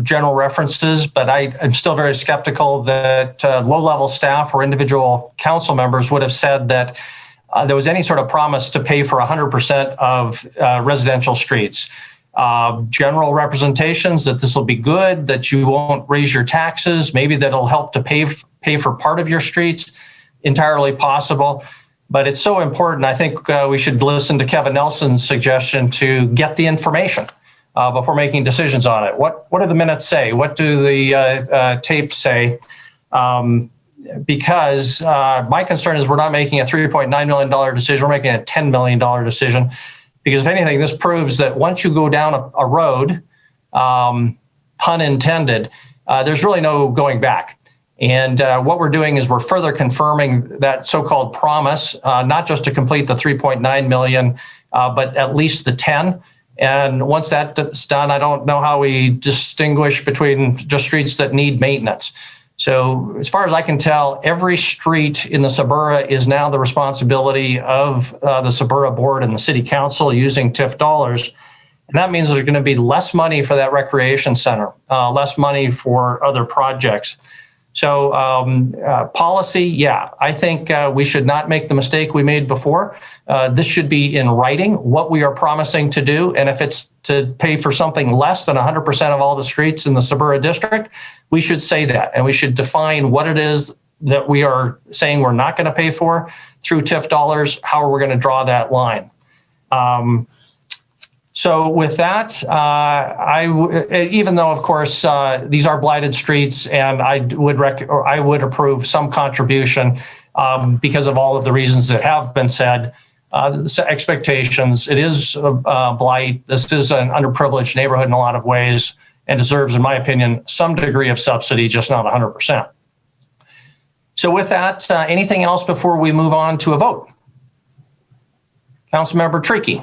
A: general references, but I'm still very skeptical that low-level staff or individual council members would have said that there was any sort of promise to pay for 100% of residential streets. General representations that this will be good, that you won't raise your taxes, maybe that'll help to pay for part of your streets, entirely possible. But it's so important. I think we should listen to Kevin Nelson's suggestion to get the information before making decisions on it. What do the minutes say? What do the tapes say? Because my concern is we're not making a $3.9 million decision, we're making a $10 million decision. Because if anything, this proves that once you go down a road, pun intended, there's really no going back. And what we're doing is we're further confirming that so-called promise, not just to complete the 3.9 million, but at least the 10. And once that's done, I don't know how we distinguish between just streets that need maintenance. So as far as I can tell, every street in the Suburra is now the responsibility of the Suburra board and the city council using TIF dollars. And that means there's going to be less money for that recreation center, less money for other projects. So policy, yeah, I think we should not make the mistake we made before. This should be in writing, what we are promising to do. And if it's to pay for something less than 100% of all the streets in the Suburra district, we should say that. And we should define what it is that we are saying we're not going to pay for through TIF dollars. How are we going to draw that line? So with that, even though, of course, these are blighted streets, and I would approve some contribution because of all of the reasons that have been said, expectations, it is blight. This is an underprivileged neighborhood in a lot of ways and deserves, in my opinion, some degree of subsidy, just not 100%. So with that, anything else before we move on to a vote? Councilmember Trickey.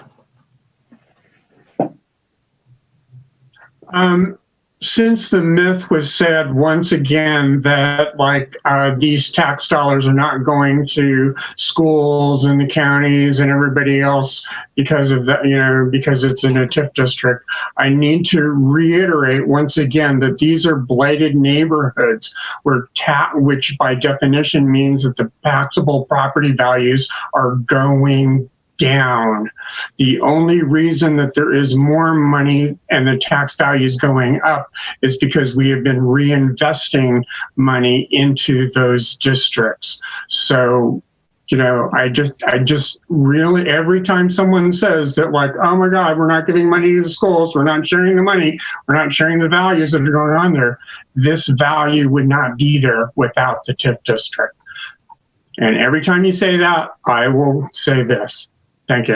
S: Since the myth was said once again that these tax dollars are not going to schools and the counties and everybody else because of that, because it's in a TIF district, I need to reiterate once again that these are blighted neighborhoods which by definition means that the taxable property values are going down. The only reason that there is more money and the tax value is going up is because we have been reinvesting money into those districts. So, you know, I just really, every time someone says that, like, oh my God, we're not giving money to the schools, we're not sharing the money, we're not sharing the values that are going on there, this value would not be there without the TIF district. And every time you say that, I will say this. Thank you.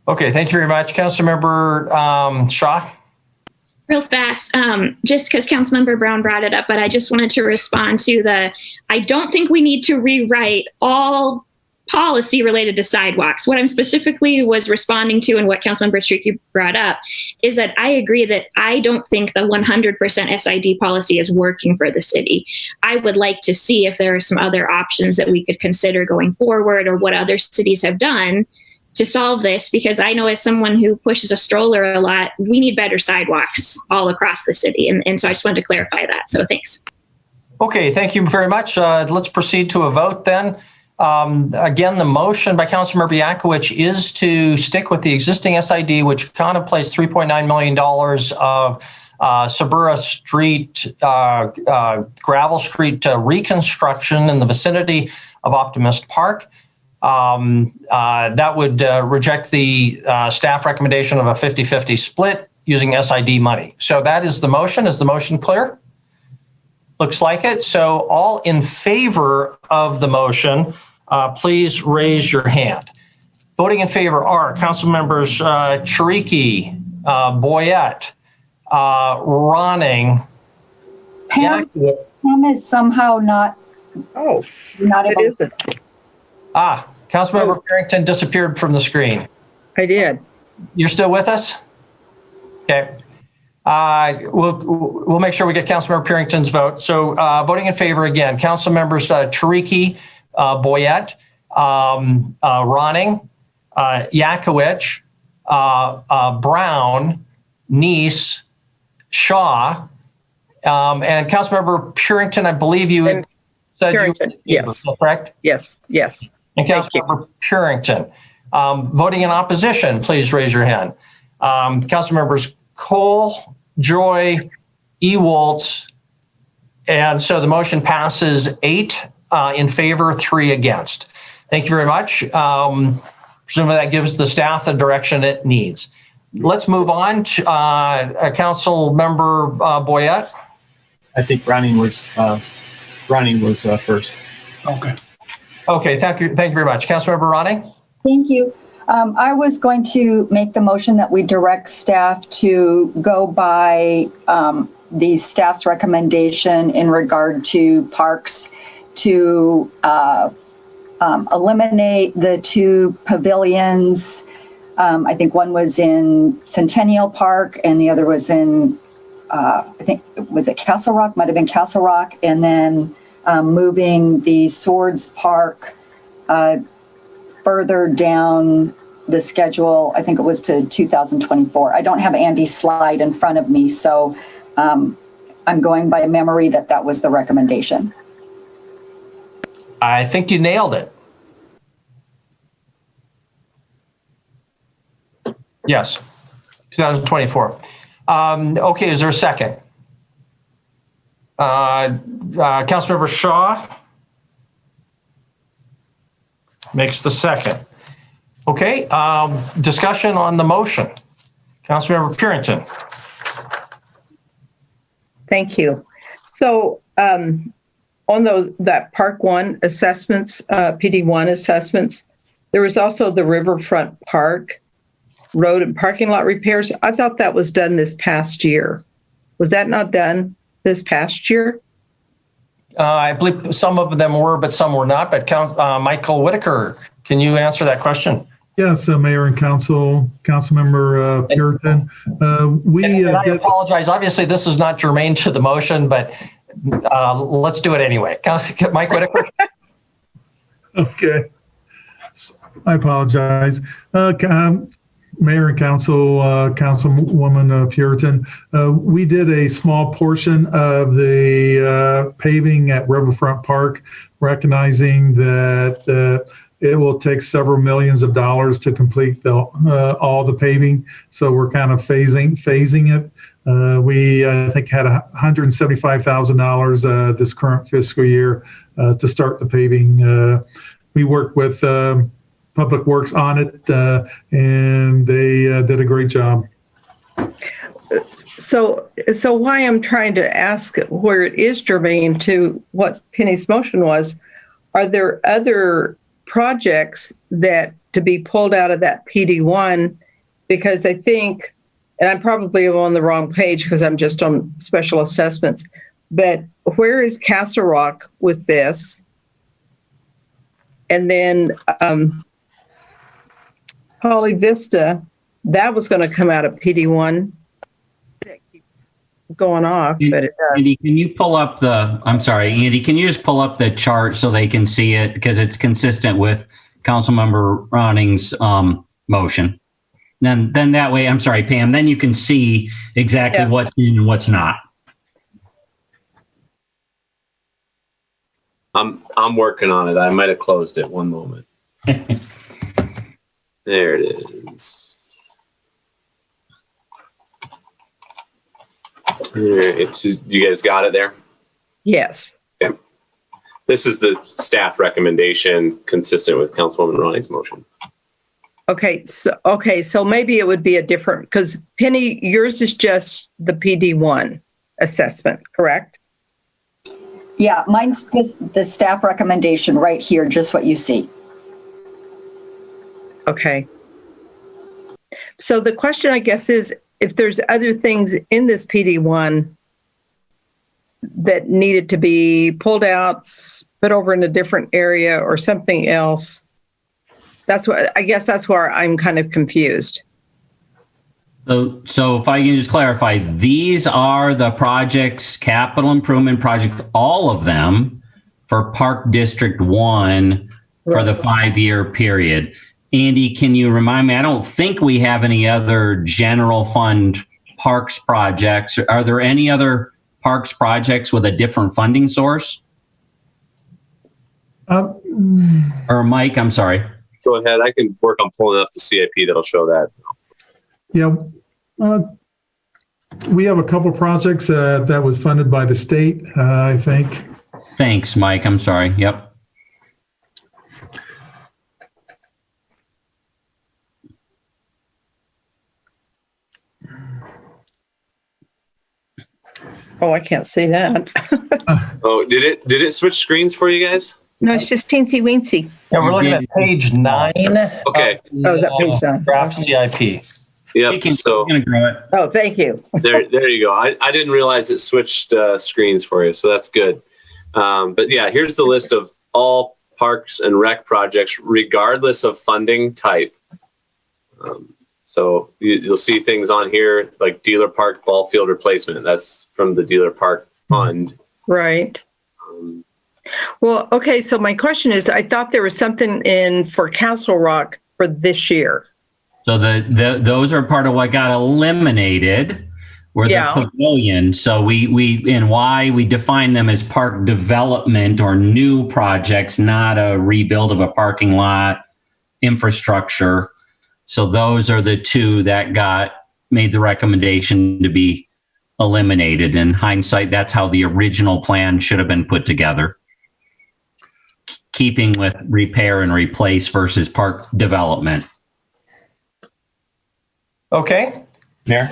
A: Okay, thank you very much. Councilmember Shaw.
K: Real fast, just because Councilmember Brown brought it up, but I just wanted to respond to I don't think we need to rewrite all policy related to sidewalks. What I'm specifically was responding to and what Councilmember Tricky brought up is that I agree that I don't think the 100% SID policy is working for the city. I would like to see if there are some other options that we could consider going forward or what other cities have done to solve this, because I know as someone who pushes a stroller a lot, we need better sidewalks all across the city. And so I just wanted to clarify that. So thanks.
A: Okay, thank you very much. Let's proceed to a vote then. Again, the motion by Councilmember Yakowicz is to stick with the existing SID, which contemplates $3.9 million of Sabura Street, Gravel Street reconstruction in the vicinity of Optimist Park. That would reject the staff recommendation of a 50-50 split using SID money. So that is the motion. Is the motion clear? Looks like it. So all in favor of the motion, please raise your hand. Voting in favor are Council members Chiriky, Boyette, Ronning.
N: Pam is somehow not.
D: Oh,
N: not able.
D: It isn't.
A: Councilmember Parrington disappeared from the screen.
D: I did.
A: You're still with us? Okay. We'll make sure we get Councilmember Parrington's vote. So voting in favor again, Council members Chiriky, Boyette, Ronning, Yakowicz, Brown, Neese, Shaw, and Councilmember Parrington, I believe you said
D: Parrington, yes.
A: Correct?
D: Yes, yes.
A: And Councilmember Parrington. Voting in opposition, please raise your hand. Council members Cole, Joy, Ewoldt, and so the motion passes 8 in favor, 3 against. Thank you very much. Presumably that gives the staff the direction it needs. Let's move on to Council Member Boyette.
G: I think Ronning was first.
A: Okay. Okay, thank you very much. Councilmember Ronning?
N: Thank you. I was going to make the motion that we direct staff to go by the staff's recommendation in regard to parks to eliminate the 2 pavilions. I think one was in Centennial Park and the other was in, I think, was it Castle Rock? Might have been Castle Rock. And then moving the Swords Park further down the schedule. I think it was to 2024. I don't have Andy's slide in front of me, so I'm going by memory that was the recommendation.
A: I think you nailed it. Yes, 2024. Okay, is there a second? Councilmember Shaw makes the second. Okay, discussion on the motion. Councilmember Parrington.
D: Thank you. So on that Park 1 assessments, PD 1 assessments, there was also the Riverfront Park road and parking lot repairs. I thought that was done this past year. Was that not done this past year?
A: I believe some of them were, but some were not. But Michael Whitaker, can you answer that question?
J: Yes, Mayor and Councilmember Puritan.
A: I apologize. Obviously, this is not germane to the motion, but let's do it anyway. Mike Whitaker.
J: Okay. I apologize. Mayor and Councilwoman Puritan, we did a small portion of the paving at Riverfront Park, recognizing that it will take several millions of dollars to complete all the paving. So we're kind of phasing it. We, I think, had $175,000 this current fiscal year to start the paving. We worked with Public Works on it, and they did a great job.
D: So why I'm trying to ask where it is germane to what Penny's motion was, are there other projects that to be pulled out of that PD1? Because I think, and I'm probably on the wrong page because I'm just on special assessments, but where is Castle Rock with this? And then Poly Vista, that was going to come out of PD1. Going off, but it does.
B: Andy, can you pull up Andy, can you just pull up the chart so they can see it? Because it's consistent with Councilmember Roning's motion. Then that way, I'm sorry, Pam, then you can see exactly what's in and what's not.
L: I'm working on it. I might have closed it. One moment. There it is. You guys got it there?
D: Yes.
L: Okay. This is the staff recommendation consistent with Councilwoman Roning's motion.
D: Okay, so maybe it would be a different, because Penny, yours is just the PD1 assessment, correct?
N: Yeah, mine's just the staff recommendation right here, just what you see.
D: Okay. So the question, I guess, is if there's other things in this PD1 that needed to be pulled out, put over in a different area or something else, that's where I'm kind of confused.
B: So if I can just clarify, these are the projects, capital improvement projects, all of them for Park District 1 for the 5-year period. Andy, can you remind me? I don't think we have any other general fund parks projects. Are there any other parks projects with a different funding source? Or Mike, I'm sorry.
L: Go ahead. I can work on pulling up the CIP that'll show that.
J: Yeah. We have a couple projects that was funded by the state, I think.
B: Thanks, Mike. I'm sorry. Yep.
D: Oh, I can't see that.
L: Oh, did it switch screens for you guys?
D: No, it's just teensy weensy.
A: Yeah, we're looking at page 9.
L: Okay.
D: Oh, is that page 9?
A: Draft CIP.
L: Yep. So
D: oh, thank you.
L: there you go. I didn't realize it switched screens for you, so that's good. But yeah, here's the list of all parks and rec projects, regardless of funding type. So you'll see things on here like Dealer Park ball field replacement. That's from the Dealer Park Fund.
D: Right. Well, okay. So my question is, I thought there was something in for Castle Rock for this year.
B: So those are part of what got eliminated, were the pavilion. So we define them as park development or new projects, not a rebuild of a parking lot, infrastructure. So those are the two that made the recommendation to be eliminated. In hindsight, that's how the original plan should have been put together. Keeping with repair and replace versus park development.
A: Okay.
G: Mayor?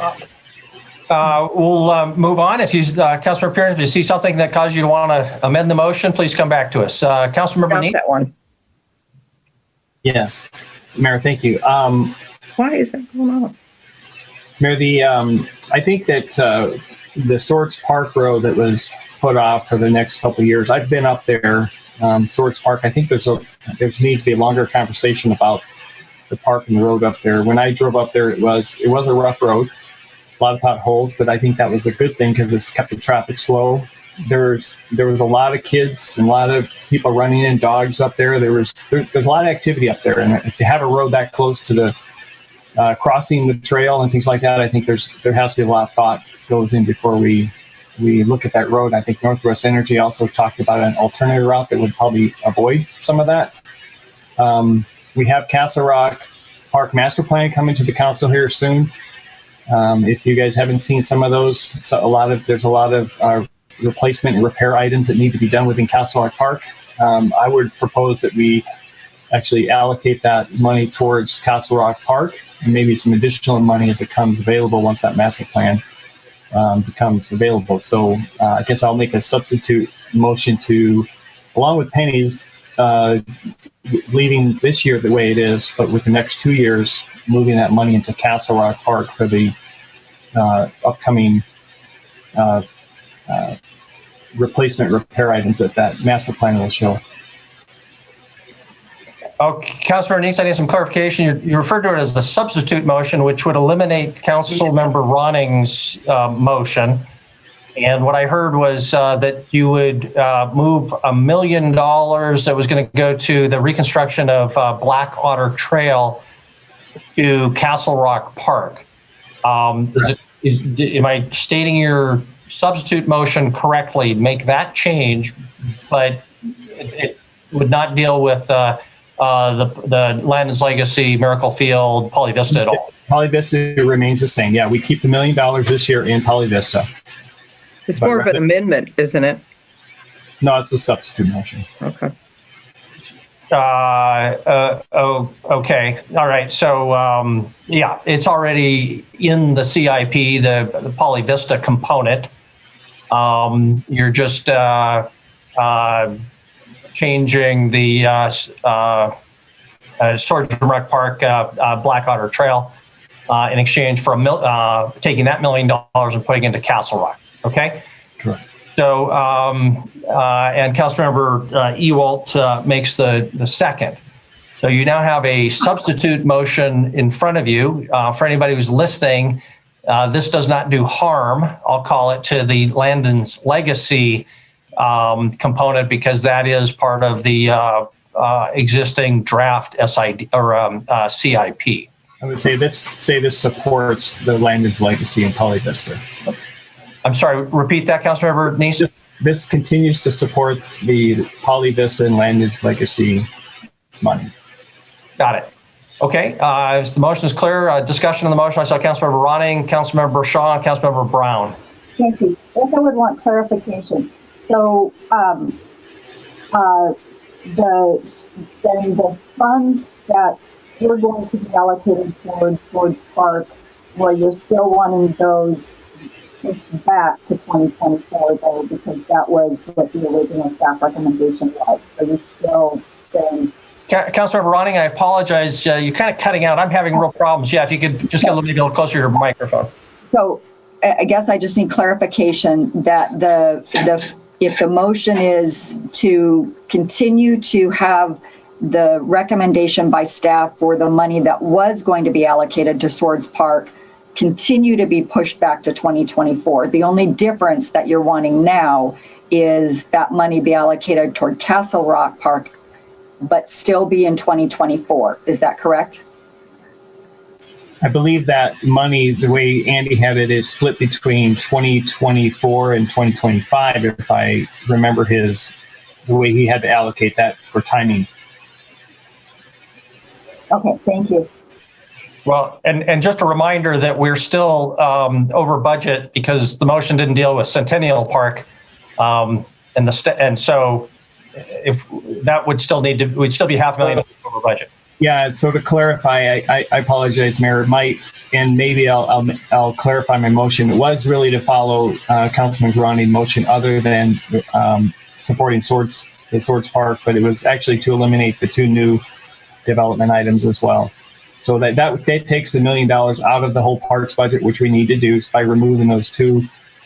A: We'll move on. If you, Councilmember Pierce, if you see something that caused you to want to amend the motion, please come back to us. Councilmember Neat?
D: That one.
G: Yes. Mayor, thank you.
D: Why is that going on?
G: Mayor, I think that the Swords Park Road that was put off for the next couple of years, I've been up there, Swords Park. I think there needs to be a longer conversation about the park and the road up there. When I drove up there, it was a rough road, a lot of potholes, but I think that was a good thing because it's kept the traffic slow. There was a lot of kids and a lot of people running in, dogs up there. There's a lot of activity up there, and to have a road that close to the crossing the trail and things like that, I think there has to be a lot of thought goes in before we look at that road. I think Northwest Energy also talked about an alternative route that would probably avoid some of that. We have Castle Rock Park Master Plan coming to the council here soon. If you guys haven't seen some of those, there's a lot of replacement and repair items that need to be done within Castle Rock Park. I would propose that we actually allocate that money towards Castle Rock Park and maybe some additional money as it comes available once that master plan becomes available. So I guess I'll make a substitute motion to, along with Penny's, leaving this year the way it is, but with the next 2 years, moving that money into Castle Rock Park for the upcoming replacement repair items that master plan will show.
A: Okay, Councilmember Neese, I need some clarification. You referred to it as the substitute motion, which would eliminate Councilmember Ronning's motion. And what I heard was that you would move $1 million that was going to go to the reconstruction of Black Otter Trail to Castle Rock Park. Am I stating your substitute motion correctly? Make that change, but it would not deal with the Landon's Legacy, Miracle Field, Poly Vista at all.
G: Poly Vista remains the same. Yeah, we keep the $1 million this year in Poly Vista.
D: It's more of an amendment, isn't it?
G: No, it's a substitute motion.
D: Okay.
A: Okay. All right. So, yeah, it's already in the CIP, the Poly Vista component. You're just changing the Swords and Rec Park Black Otter Trail in exchange for taking that $1 million and putting it into Castle Rock. Okay.
G: Correct.
A: So, and Councilmember Ewalt makes the second. So you now have a substitute motion in front of you. For anybody who's listening, this does not do harm, I'll call it, to the Landon's Legacy component, because that is part of the existing draft SID or CIP.
G: I would say this supports the Landon's Legacy and Poly Vista.
A: I'm sorry, repeat that, Councilmember Neese.
G: This continues to support the Poly Vista and Landon's Legacy money.
A: Got it. Okay, the motion is clear. Discussion on the motion. I saw Councilmember Ronning, Councilmember Shaw, and Councilmember Brown.
N: Thank you. Yes, I would want clarification. So the funds that you're going to be allocated towards Park, where you're still wanting those pushed back to 2024, though, because that was what the original staff recommendation was. Are you still saying?
A: Councilmember Ronning, I apologize. You're kind of cutting out. I'm having real problems. Yeah, if you could just get a little closer to your microphone.
N: So I guess I just need clarification that if the motion is to continue to have the recommendation by staff for the money that was going to be allocated to Swords Park continue to be pushed back to 2024. The only difference that you're wanting now is that money be allocated toward Castle Rock Park, but still be in 2024. Is that correct?
G: I believe that money, the way Andy had it, is split between 2024 and 2025, if I remember the way he had to allocate that for timing.
N: Okay, thank you.
A: Well, and just a reminder that we're still over budget because the motion didn't deal with Centennial Park, and so if that would still we'd still be $500,000 over budget.
G: Yeah. So to clarify, I apologize, Mayor. Maybe I'll clarify my motion. It was really to follow Councilman Grani's motion, other than supporting the Swords Park, but it was actually to eliminate the two new development items as well. So that takes the $1 million out of the whole parks budget, which we need to do by removing those two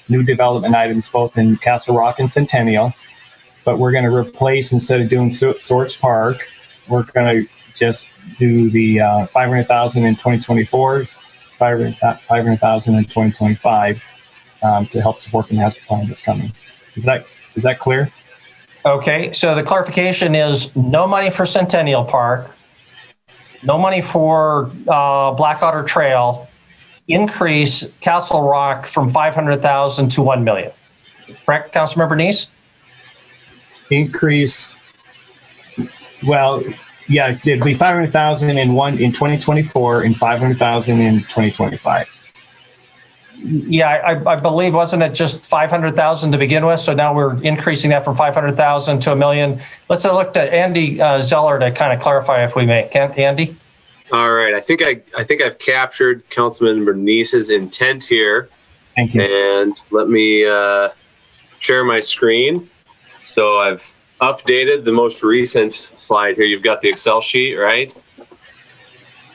G: new development items, both in Castle Rock and Centennial. But we're going to replace, instead of doing Swords Park, we're going to just do the $500,000 in 2024, $500,000 in 2025 to help support the master plan that's coming. Is that clear?
A: Okay, so the clarification is no money for Centennial Park, no money for Black Otter Trail, increase Castle Rock from $500,000 to $1 million. Correct, Councilmember Neese?
G: Increase, well, Yeah, it'd be 500,000 in 2024 and 500,000 in 2025.
A: Yeah, I believe, wasn't it just 500,000 to begin with? So now we're increasing that from 500,000 to $1 million. Let's look to Andy Zeller to kind of clarify, if we may. Andy?
L: All right. I think I've captured Councilmember Neese's intent here.
G: Thank you.
L: And let me share my screen. So I've updated the most recent slide here. You've got the Excel sheet, right?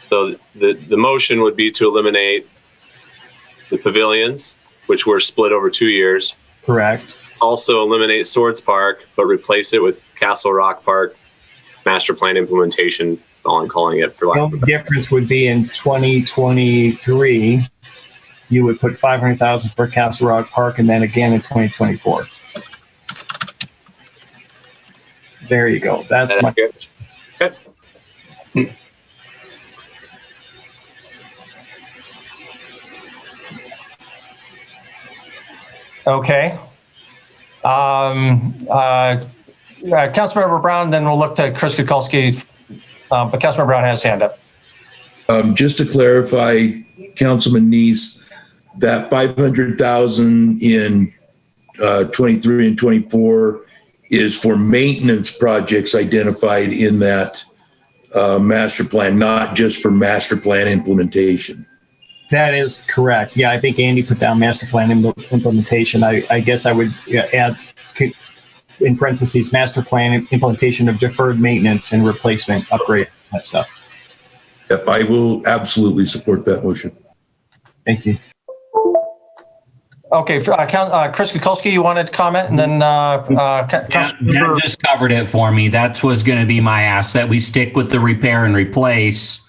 L: So the motion would be to eliminate the pavilions, which were split over 2 years.
G: Correct.
L: Also eliminate Swords Park, but replace it with Castle Rock Park master plan implementation. All I'm calling it, for
G: The
L: lack
G: only difference would be in 2023, you would put 500,000 for Castle Rock Park, and then again in 2024. There you go. That's my.
L: Okay.
A: Okay. Councilmember Brown, then we'll look to Chris Kukulski, but Councilmember Brown has his hand up.
R: Just to clarify, Councilman Neese, that 500,000 in 23 and 24 is for maintenance projects identified in that master plan, not just for master plan implementation.
G: That is correct. Yeah, I think Andy put down master plan implementation. I guess I would add in parentheses master plan implementation of deferred maintenance and replacement, upgrade, that stuff.
R: Yep, I will absolutely support that motion.
G: Thank you.
A: Okay, Chris Kukulski, you wanted to comment, and then
B: that just covered it for me. That was going to be my ask, that we stick with the repair and replace.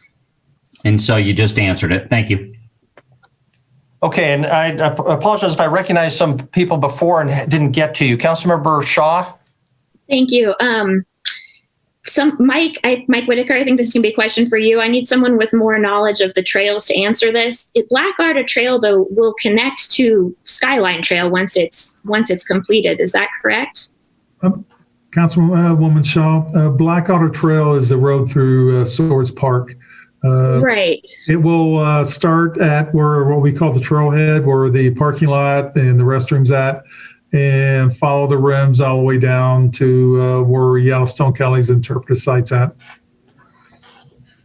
B: And so you just answered it. Thank you.
A: Okay, and I apologize if I recognized some people before and didn't get to you. Councilmember Shaw?
K: Thank you. Mike Whitaker, I think this can be a question for you. I need someone with more knowledge of the trails to answer this. Blackwater Trail, though, will connect to Skyline Trail once it's completed. Is that correct?
J: Councilwoman Shaw, Blackwater Trail is the road through Swords Park.
K: Right.
J: It will start at what we call the trailhead, where the parking lot and the restrooms at, and follow the rims all the way down to where Yellowstone Kelly's interpretive site's at.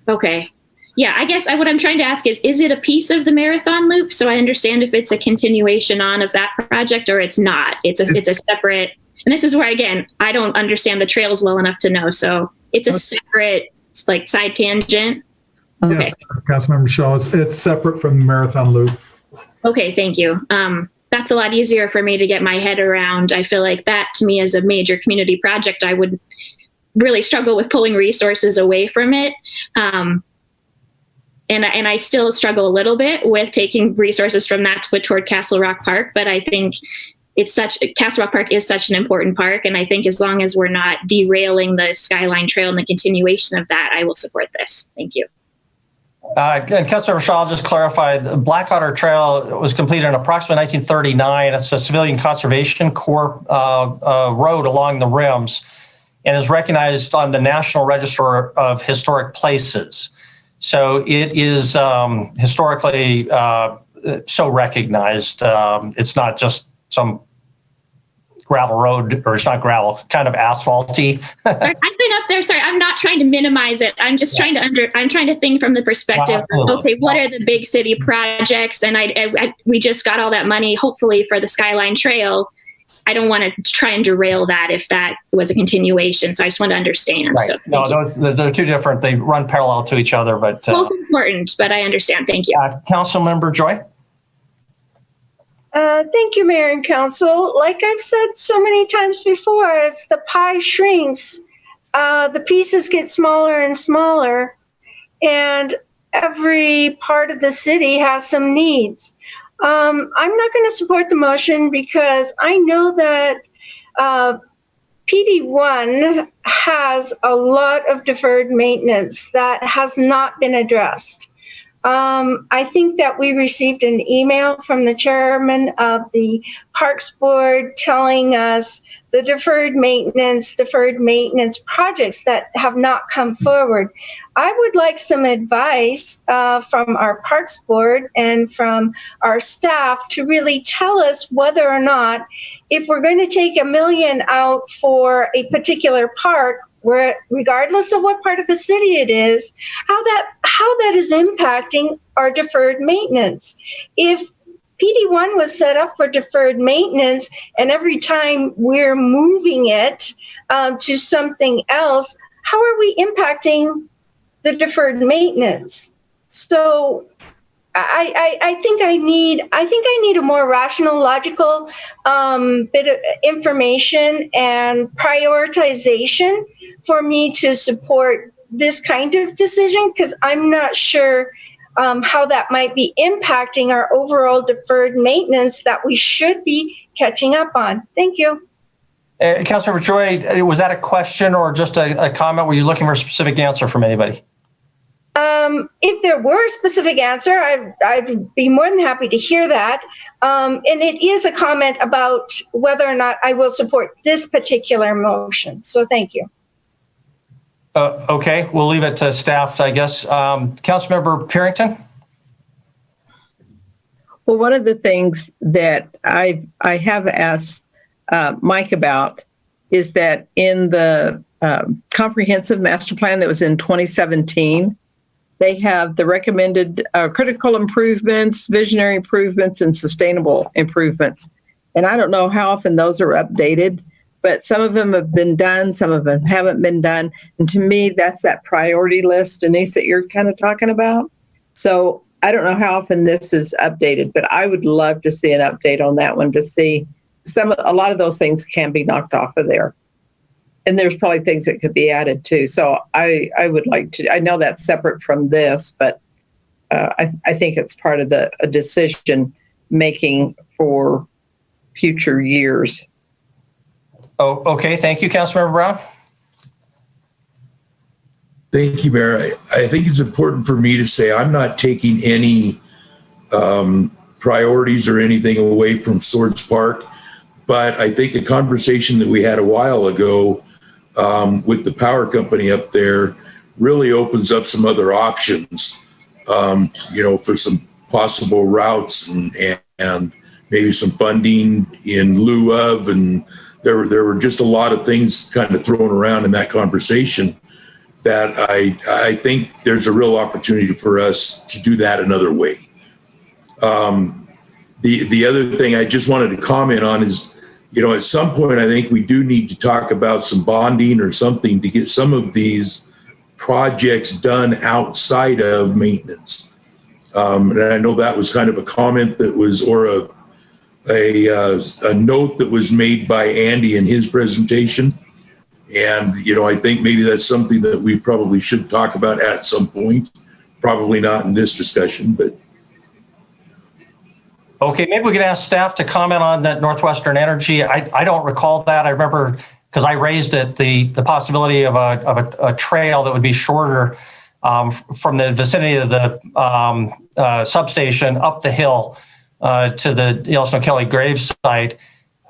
K: Okay. Yeah, I guess what I'm trying to ask is it a piece of the marathon loop? So I understand if it's a continuation on of that project or it's not. It's a separate, and this is where, again, I don't understand the trails well enough to know. So it's a separate, like, side tangent. Okay.
J: Yes, Councilmember Shaw, it's separate from the marathon loop.
K: Okay, thank you. That's a lot easier for me to get my head around. I feel like that, to me, as a major community project, I would really struggle with pulling resources away from it. And I still struggle a little bit with taking resources from that to put toward Castle Rock Park. But I think Castle Rock Park is such an important park. And I think as long as we're not derailing the Skyline Trail and the continuation of that, I will support this. Thank you.
A: And Councilmember Shaw, I'll just clarify, the Blackwater Trail was completed in approximately 1939. It's a civilian conservation corps road along the rims and is recognized on the National Register of Historic Places. So it is historically so recognized. It's not just some gravel road, or it's not gravel, it's kind of asphalty.
K: I've been up there. Sorry, I'm not trying to minimize it. I'm just trying to think from the perspective of, okay, what are the big city projects? And we just got all that money, hopefully, for the Skyline Trail. I don't want to try and derail that if that was a continuation. So I just want to understand.
A: Right.
K: So,
A: no, they're two different. They run parallel to each other, but
K: both important. But I understand. Thank you.
A: Councilmember Joy.
E: Thank you, Mayor and Council. Like I've said so many times before, as the pie shrinks, the pieces get smaller and smaller, and every part of the city has some needs. I'm not going to support the motion because I know that PD1 has a lot of deferred maintenance that has not been addressed. I think that we received an email from the chairman of the Parks Board telling us the deferred maintenance projects that have not come forward. I would like some advice from our Parks Board and from our staff to really tell us whether or not, if we're going to take $1 million out for a particular park, where regardless of what part of the city it is, how that is impacting our deferred maintenance. If PD1 was set up for deferred maintenance, and every time we're moving it to something else, how are we impacting the deferred maintenance? So I think I need a more rational, logical bit of information and prioritization for me to support this kind of decision, because I'm not sure how that might be impacting our overall deferred maintenance that we should be catching up on. Thank you.
A: Councilmember Joy, was that a question or just a comment? Were you looking for a specific answer from anybody?
E: If there were a specific answer, I'd be more than happy to hear that. And it is a comment about whether or not I will support this particular motion. So thank you.
A: Okay, we'll leave it to staff, I guess. Councilmember Parrington?
D: Well, one of the things that I have asked Mike about is that in the comprehensive master plan that was in 2017, they have the recommended critical improvements, visionary improvements, and sustainable improvements. And I don't know how often those are updated, but some of them have been done, some of them haven't been done. And to me, that's that priority list, Denise, that you're kind of talking about. So I don't know how often this is updated, but I would love to see an update on that one to see a lot of those things can be knocked off of there. And there's probably things that could be added too. So I would like to, I know that's separate from this, but I think it's part of a decision making for future years.
A: Oh, okay. Thank you, Councilmember Brown.
R: Thank you, Mayor. I think it's important for me to say I'm not taking any priorities or anything away from Swords Park, but I think a conversation that we had a while ago with the power company up there really opens up some other options, for some possible routes and maybe some funding in lieu of, and there were just a lot of things kind of thrown around in that conversation that I think there's a real opportunity for us to do that another way. The other thing I just wanted to comment on is, at some point, I think we do need to talk about some bonding or something to get some of these projects done outside of maintenance. And I know that was kind of a comment that was, or a note that was made by Andy in his presentation. And, I think maybe that's something that we probably should talk about at some point. Probably not in this discussion, but.
A: Okay, maybe we can ask staff to comment on that Northwestern Energy. I don't recall that. I remember, because I raised it, the possibility of a trail that would be shorter from the vicinity of the substation up the hill to the Yellowstone Kelly grave site.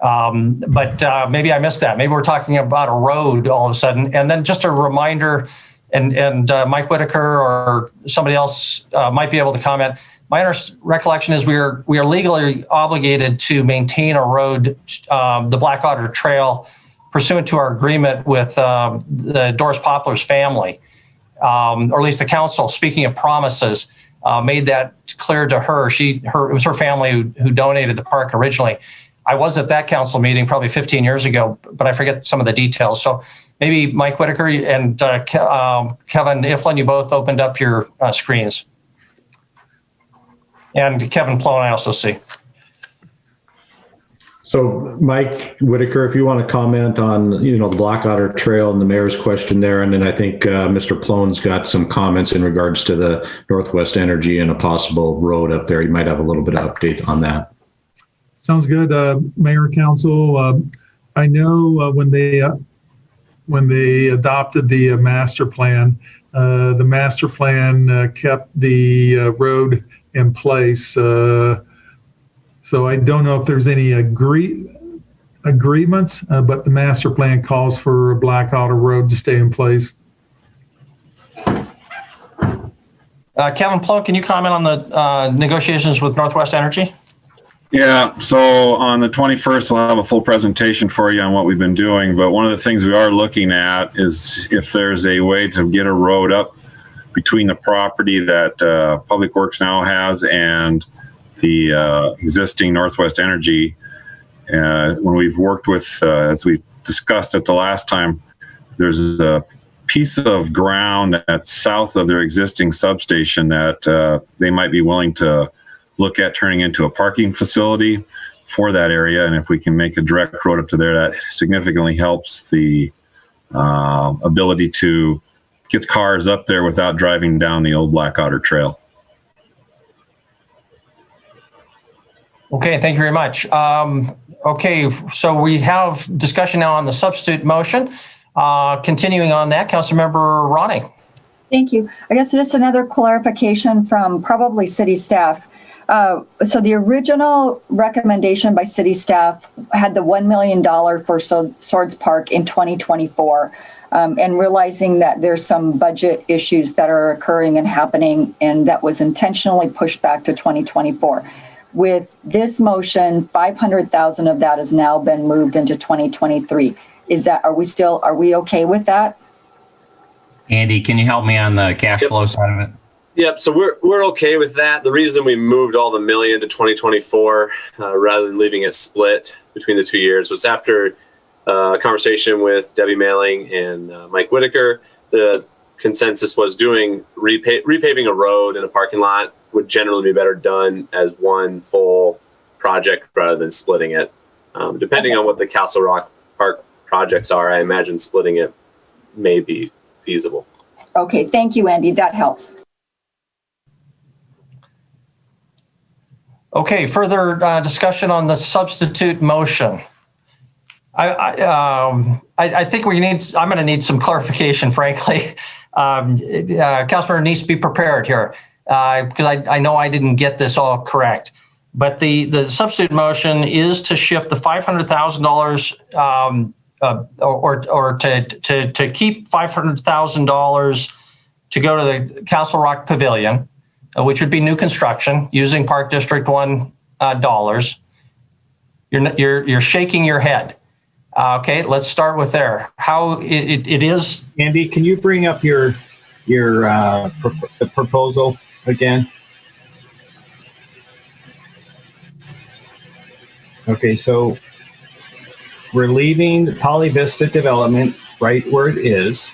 A: But maybe I missed that. Maybe we're talking about a road all of a sudden. And then just a reminder, and Mike Whitaker or somebody else might be able to comment. My recollection is we are legally obligated to maintain a road, the Black Otter Trail, pursuant to our agreement with the Doris Poplar's family, or at least the council, speaking of promises, made that clear to her. It was her family who donated the park originally. I was at that council meeting probably 15 years ago, but I forget some of the details. So maybe Mike Whitaker and Kevin Iflin, you both opened up your screens. And Kevin Plone, I also see.
F: So Mike Whitaker, if you want to comment on, the Black Otter Trail and the mayor's question there. And then I think Mr. Plone's got some comments in regards to the Northwest Energy and a possible road up there. You might have a little bit of update on that.
J: Sounds good, Mayor, Council. I know when they when they adopted the master plan. The master plan kept the road in place. So I don't know if there's any agreements, but the master plan calls for Blackwater Road to stay in place.
A: Kevin Plone, can you comment on the negotiations with Northwest Energy?
M: Yeah, so on the 21st, we'll have a full presentation for you on what we've been doing. But one of the things we are looking at is if there's a way to get a road up between the property that Public Works now has and the existing Northwest Energy. When we've worked with, as we discussed at the last time, there's a piece of ground that's south of their existing substation that they might be willing to look at turning into a parking facility for that area. And if we can make a direct road up to there, that significantly helps the ability to get cars up there without driving down the old Blackwater Trail.
A: Okay, thank you very much. Okay, so we have discussion now on the substitute motion. Continuing on that, Councilmember Ronnie.
N: Thank you. I guess just another clarification from probably city staff. So the original recommendation by city staff had the $1 million for Swords Park in 2024, and realizing that there's some budget issues that are occurring and happening, and that was intentionally pushed back to 2024. With this motion, 500,000 of that has now been moved into 2023. Are we okay with that?
B: Andy, can you help me on the cash flow side of it?
L: Yep. So we're okay with that. The reason we moved all the million to 2024 rather than leaving it split between the 2 years was after a conversation with Debbie Mailing and Mike Whitaker. The consensus was doing repaving a road in a parking lot would generally be better done as one full project rather than splitting it. Depending on what the Castle Rock Park projects are, I imagine splitting it may be feasible.
N: Okay, thank you, Andy. That helps.
A: Okay, further discussion on the substitute motion. I think I'm going to need some clarification, frankly. Councilmember needs to be prepared here because I know I didn't get this all correct. But the substitute motion is to shift the $500,000 or to keep $500,000 to go to the Castle Rock Pavilion, which would be new construction using Park District 1 dollars. You're shaking your head. Okay, let's start with there. How it is.
G: Andy, can you bring up the proposal again? Okay, so we're leaving the Poly Vista development right where it is.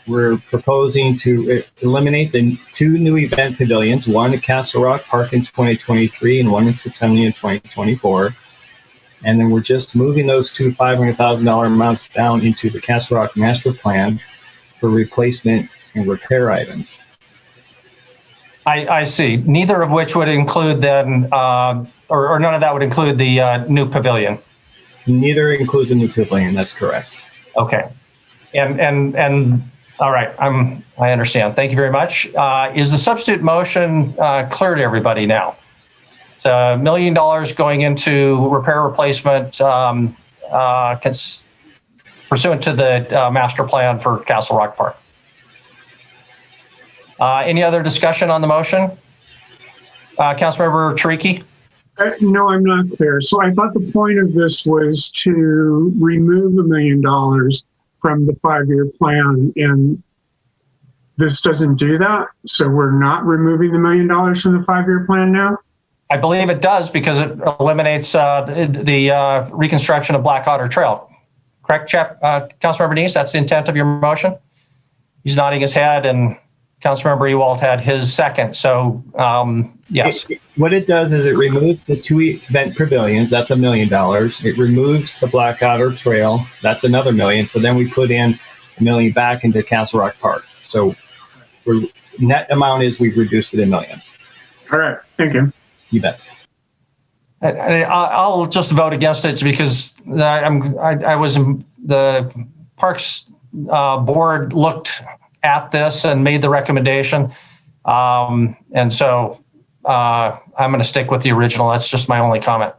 G: We're proposing to eliminate the 2 new event pavilions, one at Castle Rock Park in 2023 and one in September in 2024. And then we're just moving those two $500,000 amounts down into the Castle Rock master plan for replacement and repair items.
A: I see. Neither of which would include then, or none of that would include the new pavilion.
G: Neither includes a new pavilion. That's correct.
A: Okay. And all right. I understand. Thank you very much. Is the substitute motion clear to everybody now? It's $1 million going into repair replacement pursuant to the master plan for Castle Rock Park. Any other discussion on the motion? Councilmember Chiriky?
S: No, I'm not clear. So I thought the point of this was to remove $1 million from the 5-year plan, and this doesn't do that. So we're not removing the $1 million from the 5-year plan now?
A: I believe it does because it eliminates the reconstruction of Blackwater Trail. Correct, Councilmember Neese? That's the intent of your motion? He's nodding his head, and Councilmember Ewald had his second. So, yes.
G: What it does is it removes the 2 event pavilions. That's $1 million. It removes the Blackwater Trail. That's another $1 million. So then we put in $1 million back into Castle Rock Park. So net amount is we've reduced it $1 million.
S: All right. Thank you.
G: You bet.
A: I'll just vote against it because I was the Parks board looked at this and made the recommendation. And so I'm going to stick with the original. That's just my only comment.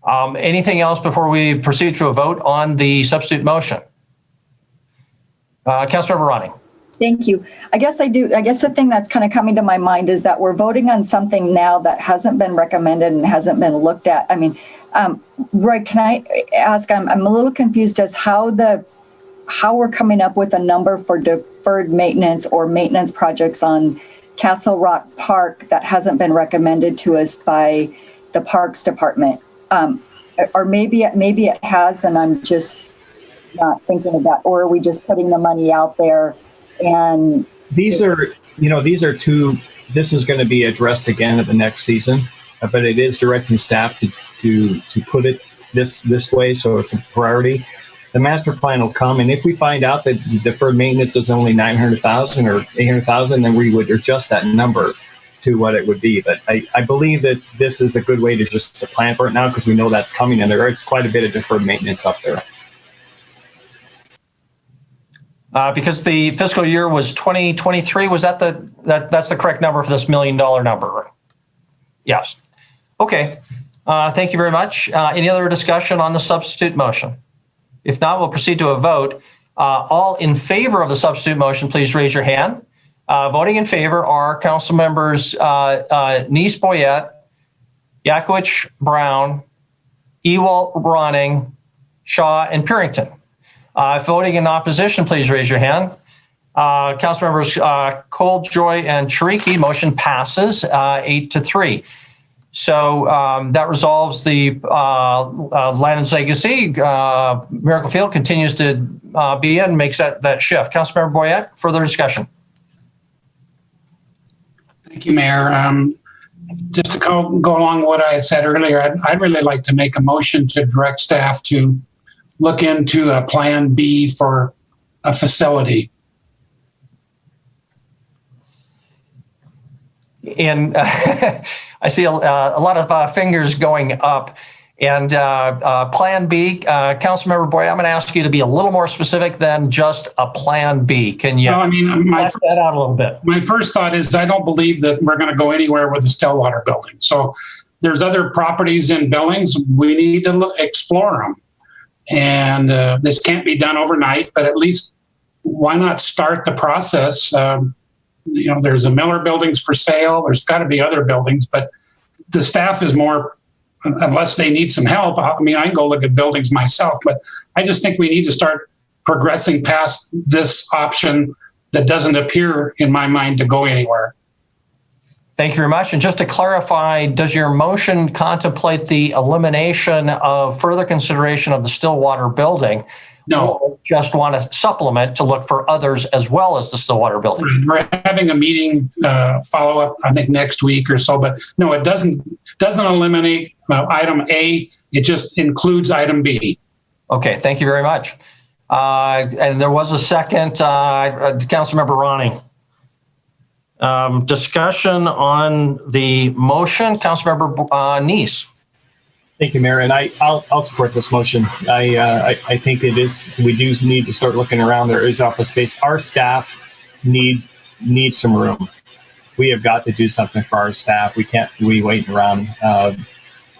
A: Anything else before we proceed to a vote on the substitute motion? Councilmember Ronning.
N: Thank you. I guess the thing that's kind of coming to my mind is that we're voting on something now that hasn't been recommended and hasn't been looked at. I mean, Roy, can I ask, I'm a little confused as how we're coming up with a number for deferred maintenance or maintenance projects on Castle Rock Park that hasn't been recommended to us by the Parks Department. Or maybe it has, and I'm just not thinking of that, or are we just putting the money out there? And
G: these are two, this is going to be addressed again at the next season, but it is directing staff to put it this way, so it's a priority. The master plan will come, and if we find out that deferred maintenance is only 900,000 or 800,000, then we would adjust that number to what it would be. But I believe that this is a good way to just plan for it now, because we know that's coming, and there is quite a bit of deferred maintenance up there.
A: Because the fiscal year was 2023, was that's the correct number for this $1 million number? Yes. Okay. Thank you very much. Any other discussion on the substitute motion? If not, we'll proceed to a vote. All in favor of the substitute motion, please raise your hand. Voting in favor are Council Members Neese, Boyette, Yakowicz, Brown, Ewald, Ronning, Shaw, and Purington. Voting in opposition, please raise your hand. Council Members Cole, Joy, and Chiriki. Motion passes 8-3. So that resolves the Land and Legacy. Miracle Field continues to be in, makes that shift. Councilmember Boyette, further discussion.
O: Thank you, Mayor. Just to go along with what I had said earlier, I'd really like to make a motion to direct staff to look into a plan B for a facility.
A: And I see a lot of fingers going up. And Plan B, Councilmember Boy, I'm going to ask you to be a little more specific than just a Plan B. Can you flesh that out a little bit?
O: My first thought is I don't believe that we're going to go anywhere with the Stillwater building. So there's other properties in Billings. We need to explore them. And this can't be done overnight, but at least why not start the process? There's the Miller buildings for sale. There's got to be other buildings, but the staff is more, unless they need some help. I mean, I can go look at buildings myself, but I just think we need to start progressing past this option that doesn't appear in my mind to go anywhere.
A: Thank you very much. And just to clarify, does your motion contemplate the elimination of further consideration of the Stillwater building?
O: No.
A: Or just want to supplement to look for others as well as the Stillwater building?
O: We're having a meeting follow up, I think next week or so, but no, it doesn't eliminate item A. It just includes item B.
A: Okay, thank you very much. And there was a second, Councilmember Ronning. Discussion on the motion, Councilmember Neese.
G: Thank you, Mayor, and I'll support this motion. I think it is. We do need to start looking around. There is office space. Our staff need some room. We have got to do something for our staff. We can't be waiting around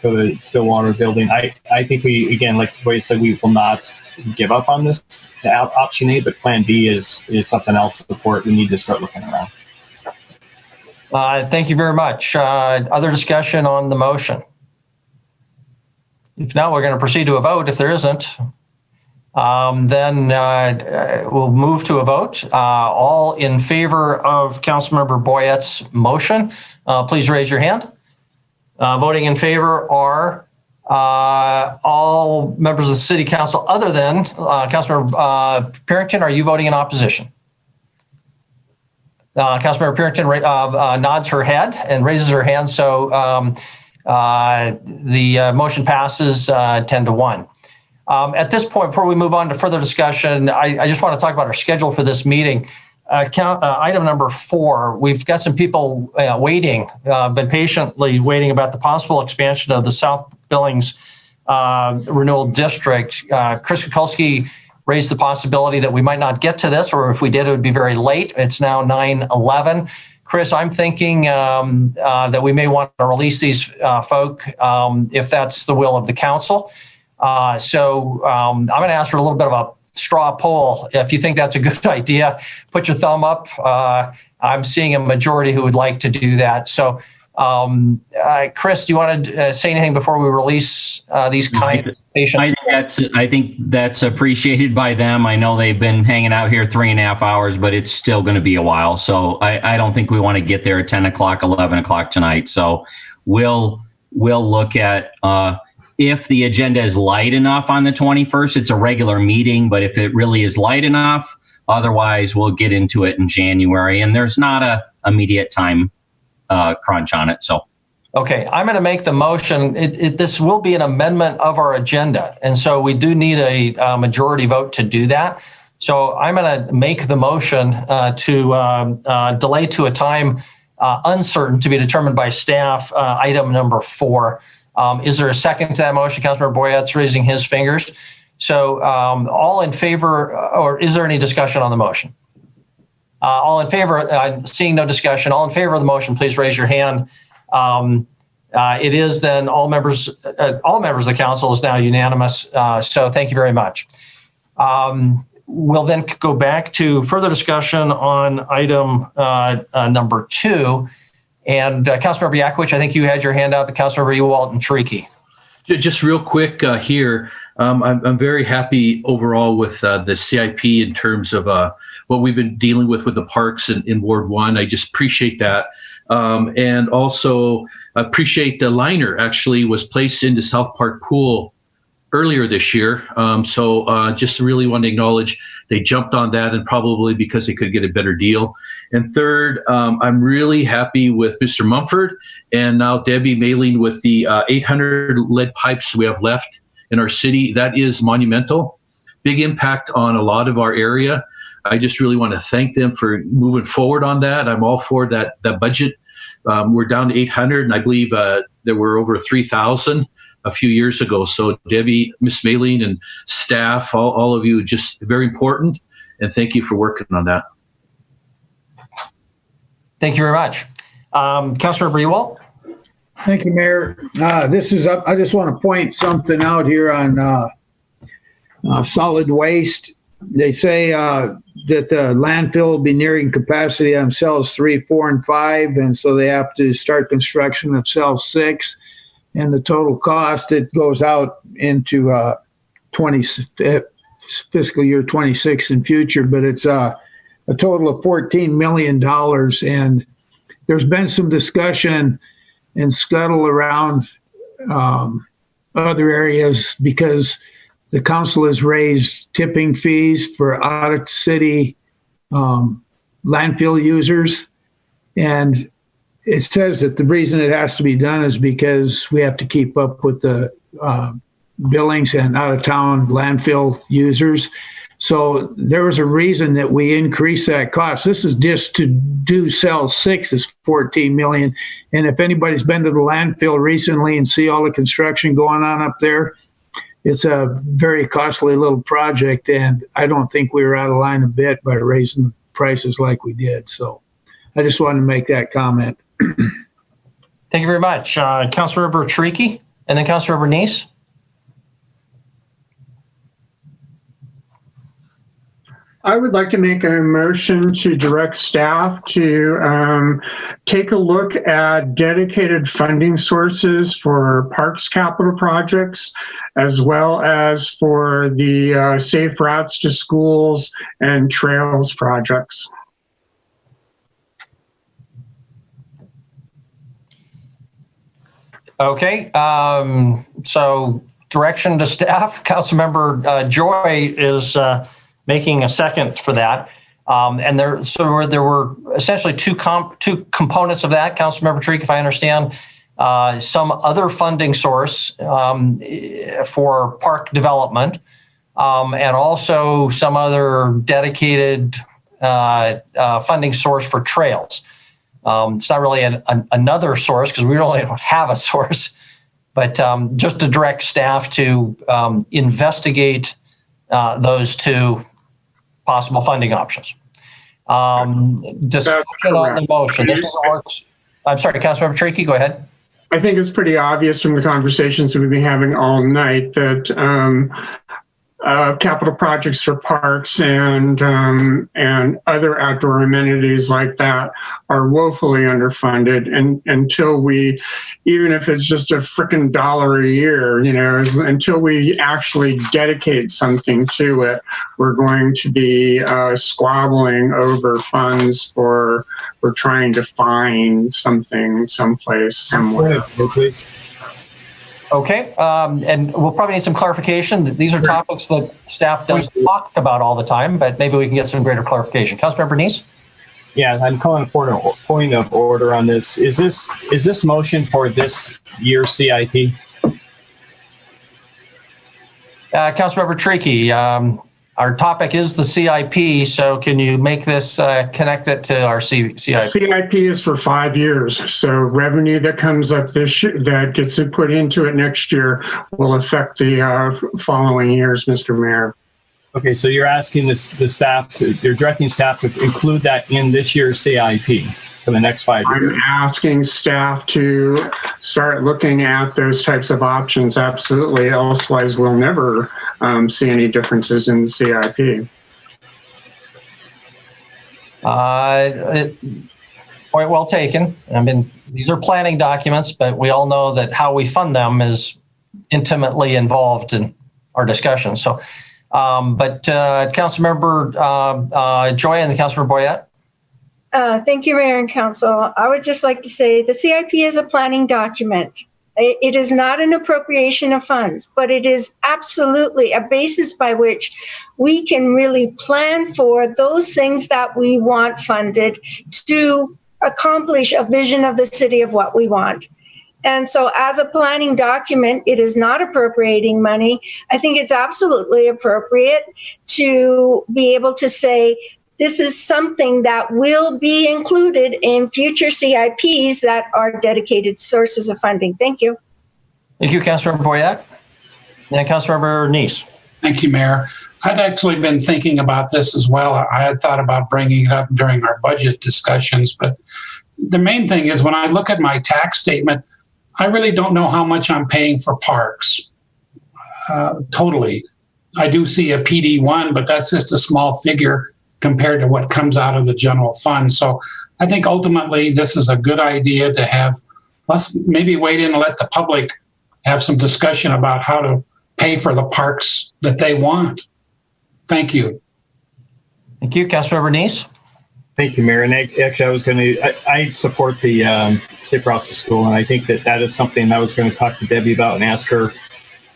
G: for the Stillwater building. I think we, again, like Wade said, we will not give up on this option A, but Plan B is something else to support. We need to start looking around.
A: Thank you very much. Other discussion on the motion? If not, we're going to proceed to a vote. If there isn't, then we'll move to a vote. All in favor of Councilmember Boyette's motion, please raise your hand. Voting in favor are all members of the City Council other than Councilmember Purington. Are you voting in opposition? Councilmember Purington nods her head and raises her hand, so the motion passes 10-1. At this point, before we move on to further discussion, I just want to talk about our schedule for this meeting. Item number 4, we've got some people waiting, been patiently waiting about the possible expansion of the South Billings Renewal District. Chris Kukulski raised the possibility that we might not get to this, or if we did, it would be very late. It's now 9:11. Chris, I'm thinking that we may want to release these folk if that's the will of the council. So I'm going to ask for a little bit of a straw poll. If you think that's a good idea, put your thumb up. I'm seeing a majority who would like to do that. So, Chris, do you want to say anything before we release these kind of patients?
B: I think that's appreciated by them. I know they've been hanging out here 3.5 hours, but it's still going to be a while. So I don't think we want to get there at 10 o'clock, 11 o'clock tonight. So we'll look at if the agenda is light enough on the 21st, it's a regular meeting, but if it really is light enough, otherwise we'll get into it in January. And there's not a immediate time crunch on it. So,
A: okay, I'm going to make the motion. This will be an amendment of our agenda, and so we do need a majority vote to do that. So I'm going to make the motion to delay to a time uncertain to be determined by staff. Item number 4. Is there a second to that motion? Councilmember Boyette's raising his fingers. So all in favor, or is there any discussion on the motion? All in favor, seeing no discussion, all in favor of the motion, please raise your hand. It is then all members of the council is now unanimous. So thank you very much. We'll then go back to further discussion on item number 2. And Councilmember Yakowicz, I think you had your hand out, but Councilmember Ewald and Tricky.
H: Just real quick here, I'm very happy overall with the CIP in terms of what we've been dealing with the parks in Ward 1. I just appreciate that. And also appreciate the liner actually was placed into South Park Pool earlier this year. So just really want to acknowledge they jumped on that, and probably because they could get a better deal. And third, I'm really happy with Mr. Mumford and now Debbie Mailing with the 800 lead pipes we have left in our city. That is monumental, big impact on a lot of our area. I just really want to thank them for moving forward on that. I'm all for that budget. We're down to 800, and I believe there were over 3,000 a few years ago. So Debbie, Ms. Mailing, and staff, all of you, just very important, and thank you for working on that.
A: Thank you very much. Councilmember Ewald.
P: Thank you, Mayor. This is up. I just want to point something out here on solid waste. They say that the landfill will be nearing capacity on cells 3, 4, and 5, and so they have to start construction of cell 6. And the total cost, it goes out into fiscal year 26 and future, but it's a total of $14 million. And there's been some discussion and scuttle around other areas because the council has raised tipping fees for out-of-city landfill users. And it says that the reason it has to be done is because we have to keep up with the Billings and out-of-town landfill users. So there was a reason that we increased that cost. This is just to do cell 6 is $14 million. And if anybody's been to the landfill recently and see all the construction going on up there, it's a very costly little project. And I don't think we were out of line a bit by raising the prices like we did. So I just wanted to make that comment.
A: Thank you very much. Councilmember Tricky, and then Councilmember Neese.
S: I would like to make a motion to direct staff to take a look at dedicated funding sources for parks capital projects, as well as for the safe routes to schools and trails projects.
A: Okay, so direction to staff. Councilmember Joy is making a second for that. And there were essentially two components of that. Councilmember Treek, if I understand, some other funding source for park development, and also some other dedicated funding source for trails. It's not really another source because we really don't have a source, but just to direct staff to investigate those two possible funding options. Discussion on the motion. This is a works. I'm sorry, Councilmember Trickey, go ahead.
S: I think it's pretty obvious from the conversations that we've been having all night that capital projects for parks and other outdoor amenities like that are woefully underfunded. And until we, even if it's just a frickin' $1 a year, until we actually dedicate something to it, we're going to be squabbling over funds for trying to find something someplace, somewhere.
A: Okay, and we'll probably need some clarification. These are topics that staff does talk about all the time, but maybe we can get some greater clarification. Councilmember Neese?
G: Yeah, I'm calling for a point of order on this. Is this motion for this year's CIP?
A: Councilmember Trickey, our topic is the CIP, so can you make this connect it to our CIP?
S: CIP is for 5 years, so revenue that comes up this year, that gets put into it next year, will affect the following years, Mr. Mayor.
G: Okay, so you're asking the staff you're directing staff to include that in this year's CIP for the next 5 years.
S: I'm asking staff to start looking at those types of options, absolutely. Elsewise, we'll never see any differences in the CIP.
A: Point well taken. I mean, these are planning documents, but we all know that how we fund them is intimately involved in our discussion. So, Councilmember Joy and the Councilmember Boyette.
E: Thank you, Mayor and Council. I would just like to say the CIP is a planning document. It is not an appropriation of funds, but it is absolutely a basis by which we can really plan for those things that we want funded to accomplish a vision of the city of what we want. And so as a planning document, it is not appropriating money. I think it's absolutely appropriate to be able to say, this is something that will be included in future CIPs that are dedicated sources of funding. Thank you.
A: Thank you, Councilmember Boyette. And Councilmember Neese.
O: Thank you, Mayor. I'd actually been thinking about this as well. I had thought about bringing it up during our budget discussions, but the main thing is when I look at my tax statement, I really don't know how much I'm paying for parks. Totally. I do see a PD1, but that's just a small figure compared to what comes out of the general fund. So I think ultimately this is a good idea to have, let's maybe wait in and let the public have some discussion about how to pay for the parks that they want. Thank you.
A: Thank you, Councilmember Neese.
G: Thank you, Mayor. And actually, I support the Safe Routes to School, and I think that is something I was going to talk to Debbie about and ask her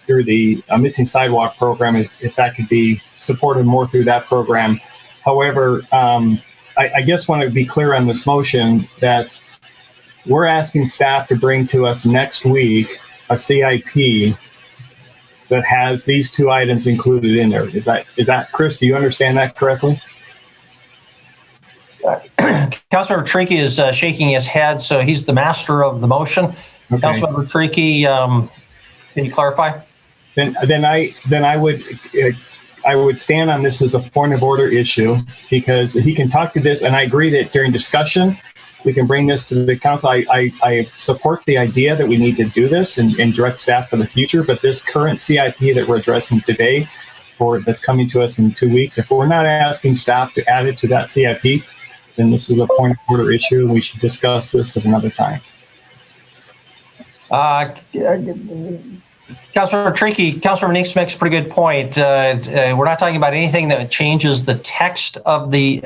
G: through the missing sidewalk program if that could be supported more through that program. However, I guess want to be clear on this motion that we're asking staff to bring to us next week a CIP that has these two items included in there. Is that Chris? Do you understand that correctly?
A: Councilmember Trickey is shaking his head, so he's the master of the motion. Okay. Councilmember Trickey, can you clarify?
G: Then I would stand on this as a point of order issue because he can talk to this, and I agree that during discussion we can bring this to the council. I support the idea that we need to do this and direct staff for the future, but this current CIP that we're addressing today, or that's coming to us in 2 weeks, if we're not asking staff to add it to that CIP, then this is a point of order issue, and we should discuss this at another time.
A: Councilmember Trickey, Councilmember Neese makes a pretty good point. We're not talking about anything that changes the text of the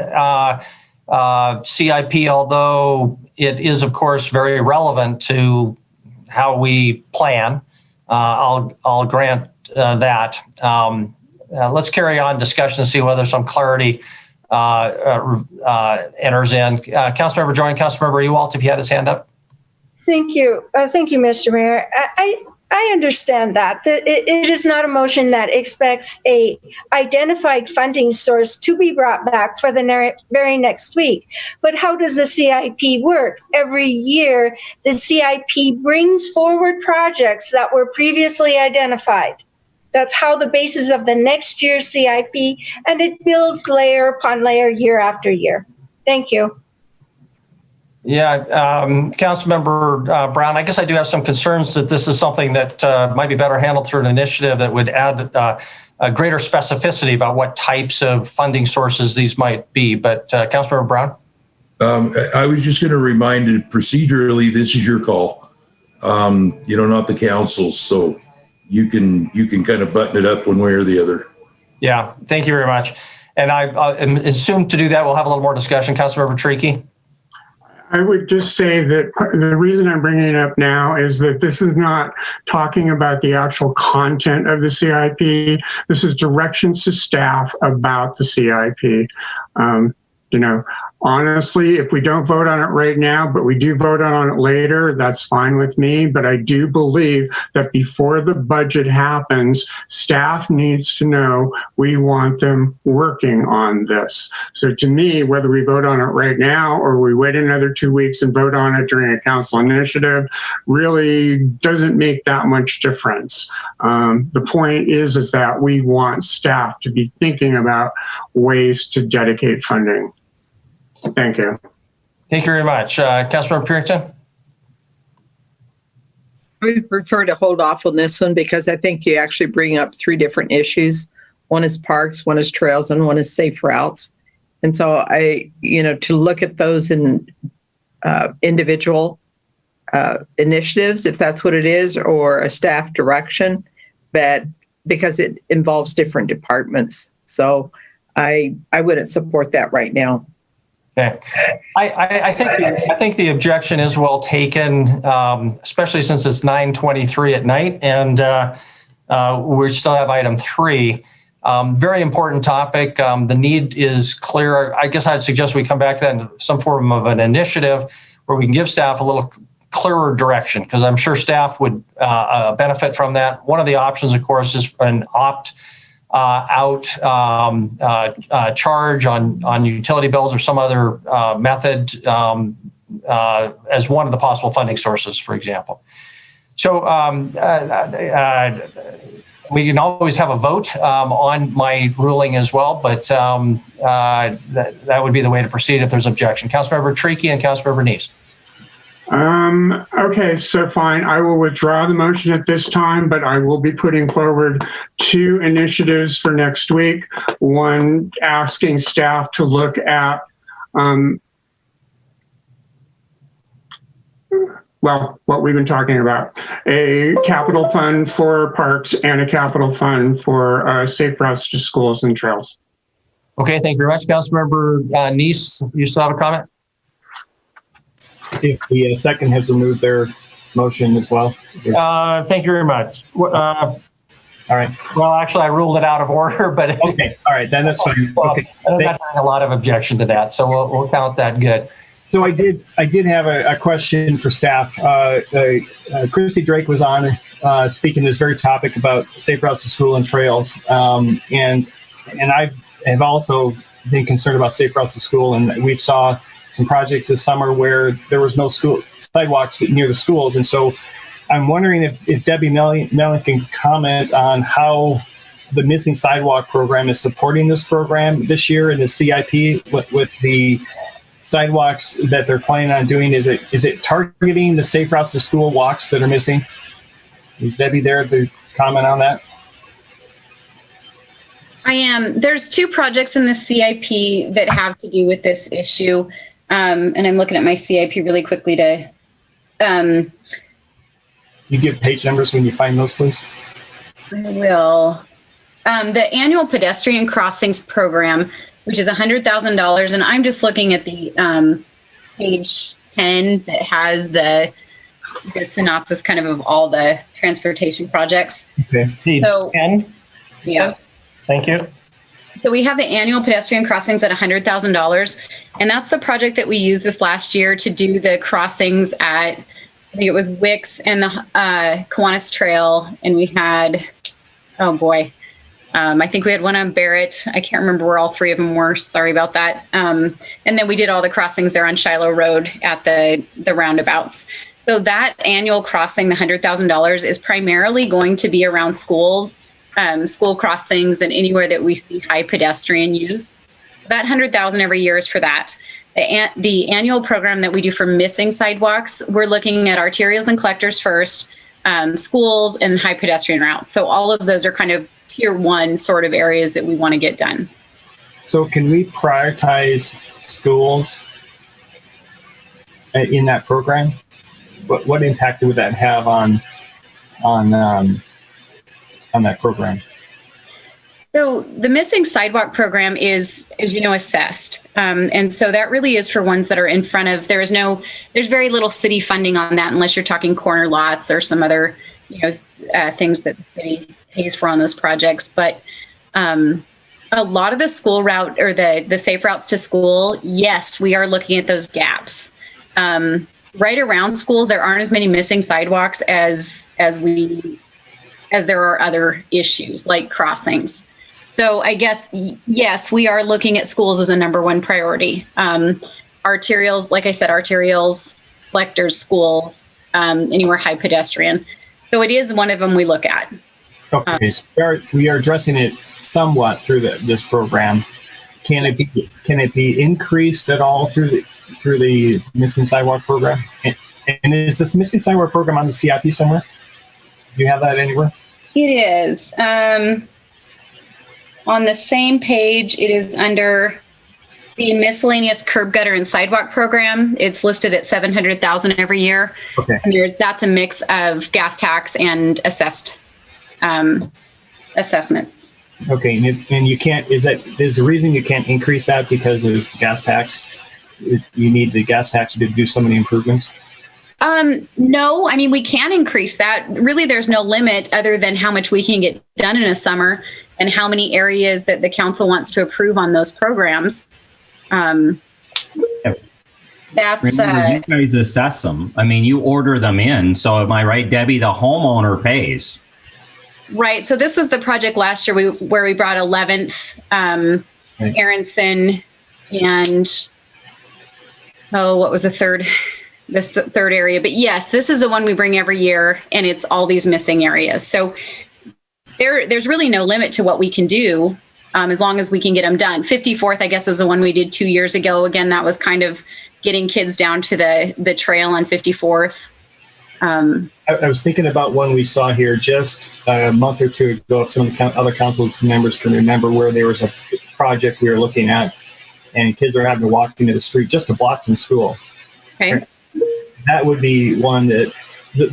A: CIP, although it is, of course, very relevant to how we plan. I'll grant that. Let's carry on discussion and see whether some clarity enters in. Councilmember Joy and Councilmember Ewalt, if you had his hand up.
E: Thank you. Thank you, Mr. Mayor. I understand that. It is not a motion that expects a identified funding source to be brought back for the very next week. But how does the CIP work? Every year, the CIP brings forward projects that were previously identified. That's how the basis of the next year's CIP, and it builds layer upon layer year after year. Thank you.
A: Yeah, Councilmember Brown, I guess I do have some concerns that this is something that might be better handled through an initiative that would add a greater specificity about what types of funding sources these might be. But Councilmember Brown?
R: I was just going to remind you, procedurally, this is your call, not the council's. So you can kind of button it up one way or the other.
A: Yeah, thank you very much. And I assume to do that, we'll have a little more discussion. Councilmember Tricky?
S: I would just say that the reason I'm bringing it up now is that this is not talking about the actual content of the CIP. This is directions to staff about the CIP. Honestly, if we don't vote on it right now, but we do vote on it later, that's fine with me. But I do believe that before the budget happens, staff needs to know we want them working on this. So to me, whether we vote on it right now or we wait another 2 weeks and vote on it during a council initiative really doesn't make that much difference. The point is that we want staff to be thinking about ways to dedicate funding. Thank you.
A: Thank you very much. Councilmember Purington?
D: I would prefer to hold off on this one because I think you actually bring up three different issues. One is parks, one is trails, and one is safe routes. And so to look at those in individual initiatives, if that's what it is, or a staff direction, because it involves different departments. So I wouldn't support that right now.
A: Okay, I think the objection is well taken, especially since it's 9:23 at night, and we still have item 3. Very important topic. The need is clear. I guess I'd suggest we come back to that in some form of an initiative where we can give staff a little clearer direction, because I'm sure staff would benefit from that. One of the options, of course, is an out charge on utility bills or some other method as one of the possible funding sources, for example. So we can always have a vote on my ruling as well, but that would be the way to proceed if there's objection. Councilmember Tricky and Councilmember Neese.
S: Okay, so fine. I will withdraw the motion at this time, but I will be putting forward 2 initiatives for next week. One, asking staff to look at, what we've been talking about, a capital fund for parks and a capital fund for safe routes to schools and trails.
A: Okay, thank you very much. Councilmember Neese, you still have a comment?
G: If the second has removed their motion as well.
A: Thank you very much. All right. Well, actually, I ruled it out of order, but
G: okay. All right, then that's fine. Okay.
A: I'm not having a lot of objection to that, so we'll count that good.
G: So I did have a question for staff. Christy Drake was on speaking this very topic about safe routes to school and trails, and I have also been concerned about safe routes to school, and we saw some projects this summer where there was no school sidewalks near the schools. And so I'm wondering if Debbie Mellon can comment on how the missing sidewalk program is supporting this program this year in the CIP with the sidewalks that they're planning on doing. Is it targeting the safe routes to school walks that are missing? Is Debbie there to comment on that?
Q: I am. There's 2 projects in the CIP that have to do with this issue. And I'm looking at my CIP really quickly to.
G: You give page numbers when you find those, please.
Q: I will. The annual pedestrian crossings program, which is $100,000, and I'm just looking at the page 10 that has the synopsis kind of all the transportation projects.
A: Okay. Page 10.
Q: Yeah.
A: Thank you.
Q: So we have the annual pedestrian crossings at $100,000, and that's the project that we used this last year to do the crossings at, I think it was Wicks and the Kiwanis Trail, and we had, oh boy, I think we had one on Barrett. I can't remember where all 3 of them were. Sorry about that. And then we did all the crossings there on Shiloh Road at the roundabouts. So that annual crossing, the $100,000, is primarily going to be around schools school crossings and anywhere that we see high pedestrian use. That 100,000 every year is for that. The annual program that we do for missing sidewalks, we're looking at arterials and collectors first, schools and high pedestrian routes. So all of those are kind of tier one sort of areas that we want to get done.
G: So can we prioritize schools in that program? What impact would that have on that program?
Q: So the missing sidewalk program is, as you know, assessed. And so that really is for ones that are in front of, there's very little city funding on that unless you're talking corner lots or some other, things that the city pays for on those projects. But a lot of the school route or the safe routes to school, yes, we are looking at those gaps. Right around schools, there aren't as many missing sidewalks as there are other issues like crossings. So I guess, yes, we are looking at schools as a number one priority. Arterials, like I said, arterials, collectors, schools, anywhere high pedestrian. So it is one of them we look at.
G: Okay, so we are addressing it somewhat through this program. Can it be increased at all through the missing sidewalk program? And is this missing sidewalk program on the CIP somewhere? Do you have that anywhere?
Q: It is. On the same page, it is under the miscellaneous curb gutter and sidewalk program. It's listed at 700,000 every year.
G: Okay.
Q: And that's a mix of gas tax and assessed assessments.
G: Okay, and you can't. Is the reason you can't increase that because it's the gas tax? You need the gas tax to do so many improvements.
Q: No, I mean, we can increase that. Really, there's no limit other than how much we can get done in a summer and how many areas that the council wants to approve on those programs. That's
B: you guys assess them. I mean, you order them in. So am I right, Debbie? The homeowner pays.
Q: Right. So this was the project last year where we brought 11th, Aronson, and what was the third? This third area. But yes, this is the one we bring every year, and it's all these missing areas. So there's really no limit to what we can do as long as we can get them done. 54th, I guess, is the one we did 2 years ago. Again, that was kind of getting kids down to the trail on 54th.
G: I was thinking about one we saw here just a month or two ago. If some of the other council members can remember, where there was a project we were looking at, and kids are having to walk into the street just to block from school.
Q: Okay.
G: That would be one that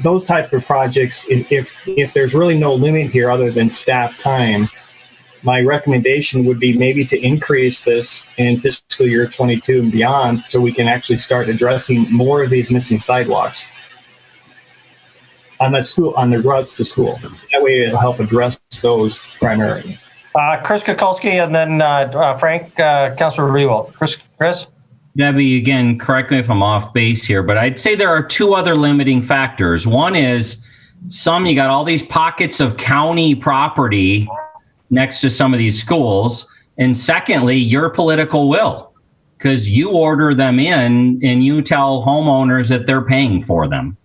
G: those type of projects, if there's really no limit here other than staff time, my recommendation would be maybe to increase this in fiscal year 22 and beyond so we can actually start addressing more of these missing sidewalks on the routes to school. That way it'll help address those primarily.
A: Chris Kukulski and then Frank, Councilor Rewalt. Chris?
B: Debbie, again, correct me if I'm off base here, but I'd say there are two other limiting factors. One is you got all these pockets of county property next to some of these schools. And secondly, your political will, because you order them in and you tell homeowners that they're paying for them.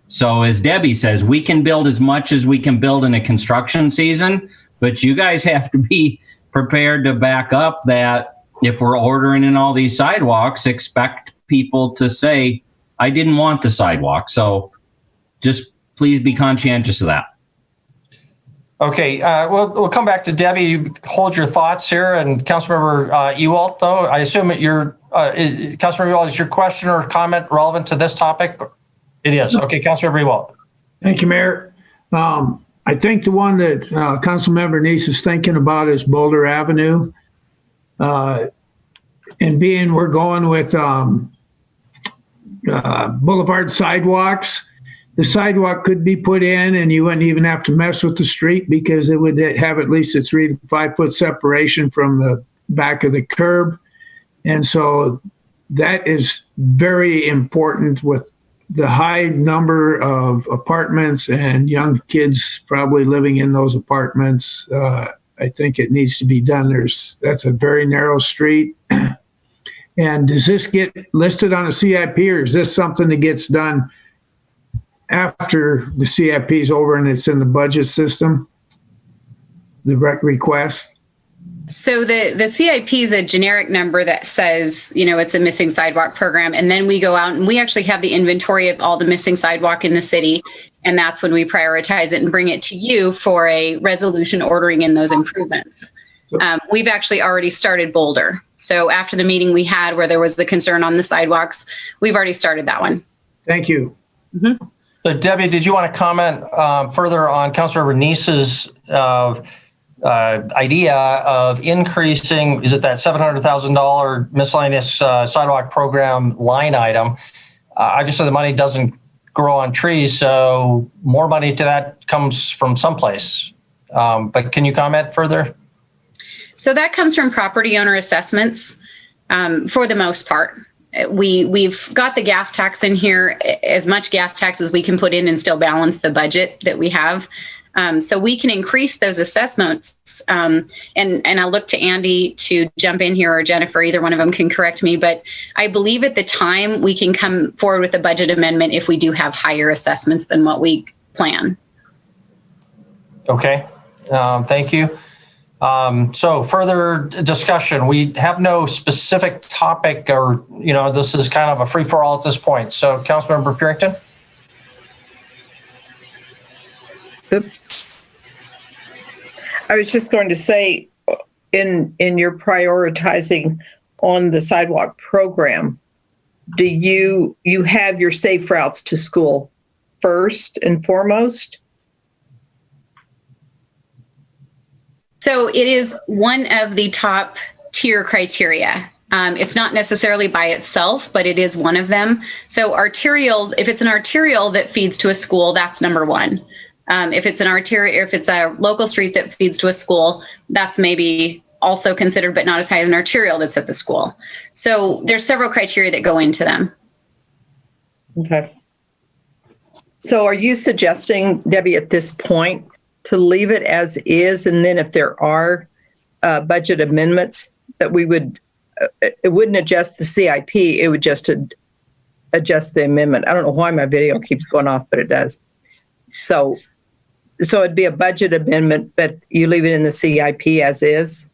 B: So as Debbie says, we can build as much as we can build in a construction season, but you guys have to be prepared to back up that if we're ordering in all these sidewalks, expect people to say, I didn't want the sidewalk. So just please be conscientious of that.
A: Okay, we'll come back to Debbie. You hold your thoughts here, and Councilmember Ewalt, though, I assume that Councilmember Ewalt, is your question or comment relevant to this topic? It is. Okay, Councilmember Ewalt.
P: Thank you, Mayor. I think the one that Councilmember Neese is thinking about is Boulder Avenue. And being we're going with boulevard sidewalks, the sidewalk could be put in and you wouldn't even have to mess with the street because it would have at least a 3 to 5 foot separation from the back of the curb. And so that is very important with the high number of apartments and young kids probably living in those apartments. I think it needs to be done. That's a very narrow street. And does this get listed on a CIP, or is this something that gets done after the CIP is over and it's in the budget system? request?
Q: So the CIP is a generic number that says, it's a missing sidewalk program. And then we go out and we actually have the inventory of all the missing sidewalk in the city. And that's when we prioritize it and bring it to you for a resolution ordering in those improvements. We've actually already started Boulder. So after the meeting we had where there was the concern on the sidewalks, we've already started that one.
P: Thank you.
Q: Mm-hmm.
A: So Debbie, did you want to comment further on Councilmember Neese's idea of increasing, is it that $700,000 miscellaneous sidewalk program line item? Obviously, the money doesn't grow on trees, so more money to that comes from someplace. But can you comment further?
Q: So that comes from property owner assessments for the most part. We've got the gas tax in here, as much gas tax as we can put in and still balance the budget that we have. So we can increase those assessments. And I'll look to Andy to jump in here, or Jennifer, either one of them can correct me. But I believe at the time we can come forward with a budget amendment if we do have higher assessments than what we plan.
A: Okay, thank you. So further discussion, we have no specific topic, or, this is kind of a free for all at this point. So Councilmember Purington.
D: Oops. I was just going to say, in your prioritizing on the sidewalk program, do you have your safe routes to school first and foremost?
Q: So it is one of the top tier criteria. It's not necessarily by itself, but it is one of them. So arterials, if it's an arterial that feeds to a school, that's number one. If it's an arterial, if it's a local street that feeds to a school, that's maybe also considered, but not as high as an arterial that's at the school. So there's several criteria that go into them.
D: Okay. So are you suggesting, Debbie, at this point, to leave it as is, and then if there are budget amendments, that we would, it wouldn't adjust the CIP, it would just adjust the amendment. I don't know why my video keeps going off, but it does. So it'd be a budget amendment, but you leave it in the CIP as is?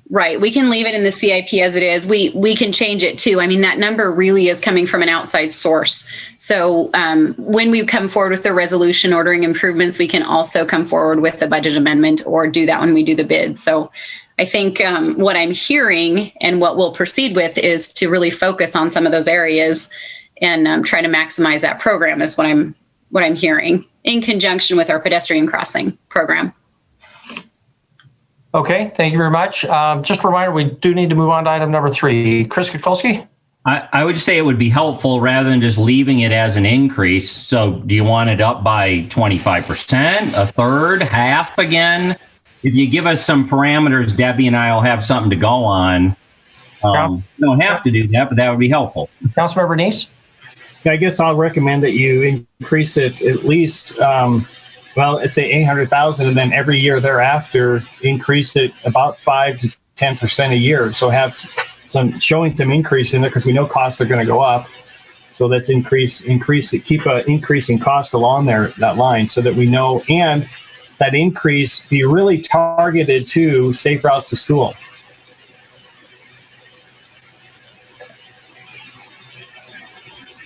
Q: Right. We can leave it in the CIP as it is. We can change it too. I mean, that number really is coming from an outside source. So when we come forward with the resolution ordering improvements, we can also come forward with the budget amendment or do that when we do the bid. So I think what I'm hearing and what we'll proceed with is to really focus on some of those areas and try to maximize that program is what I'm hearing in conjunction with our pedestrian crossing program.
A: Okay, thank you very much. Just a reminder, we do need to move on to item number 3. Chris Kukulski?
B: I would say it would be helpful rather than just leaving it as an increase. So do you want it up by 25%, a third, half again? If you give us some parameters, Debbie and I will have something to go on. You don't have to do that, but that would be helpful.
A: Councilmember Neese?
G: I guess I'll recommend that you increase it at least, let's say 800,000, and then every year thereafter increase it about 5 to 10% a year. So have showing some increase in there because we know costs are going to go up. So let's increase it, keep an increasing cost along that line, so that we know, and that increase be really targeted to safe routes to school.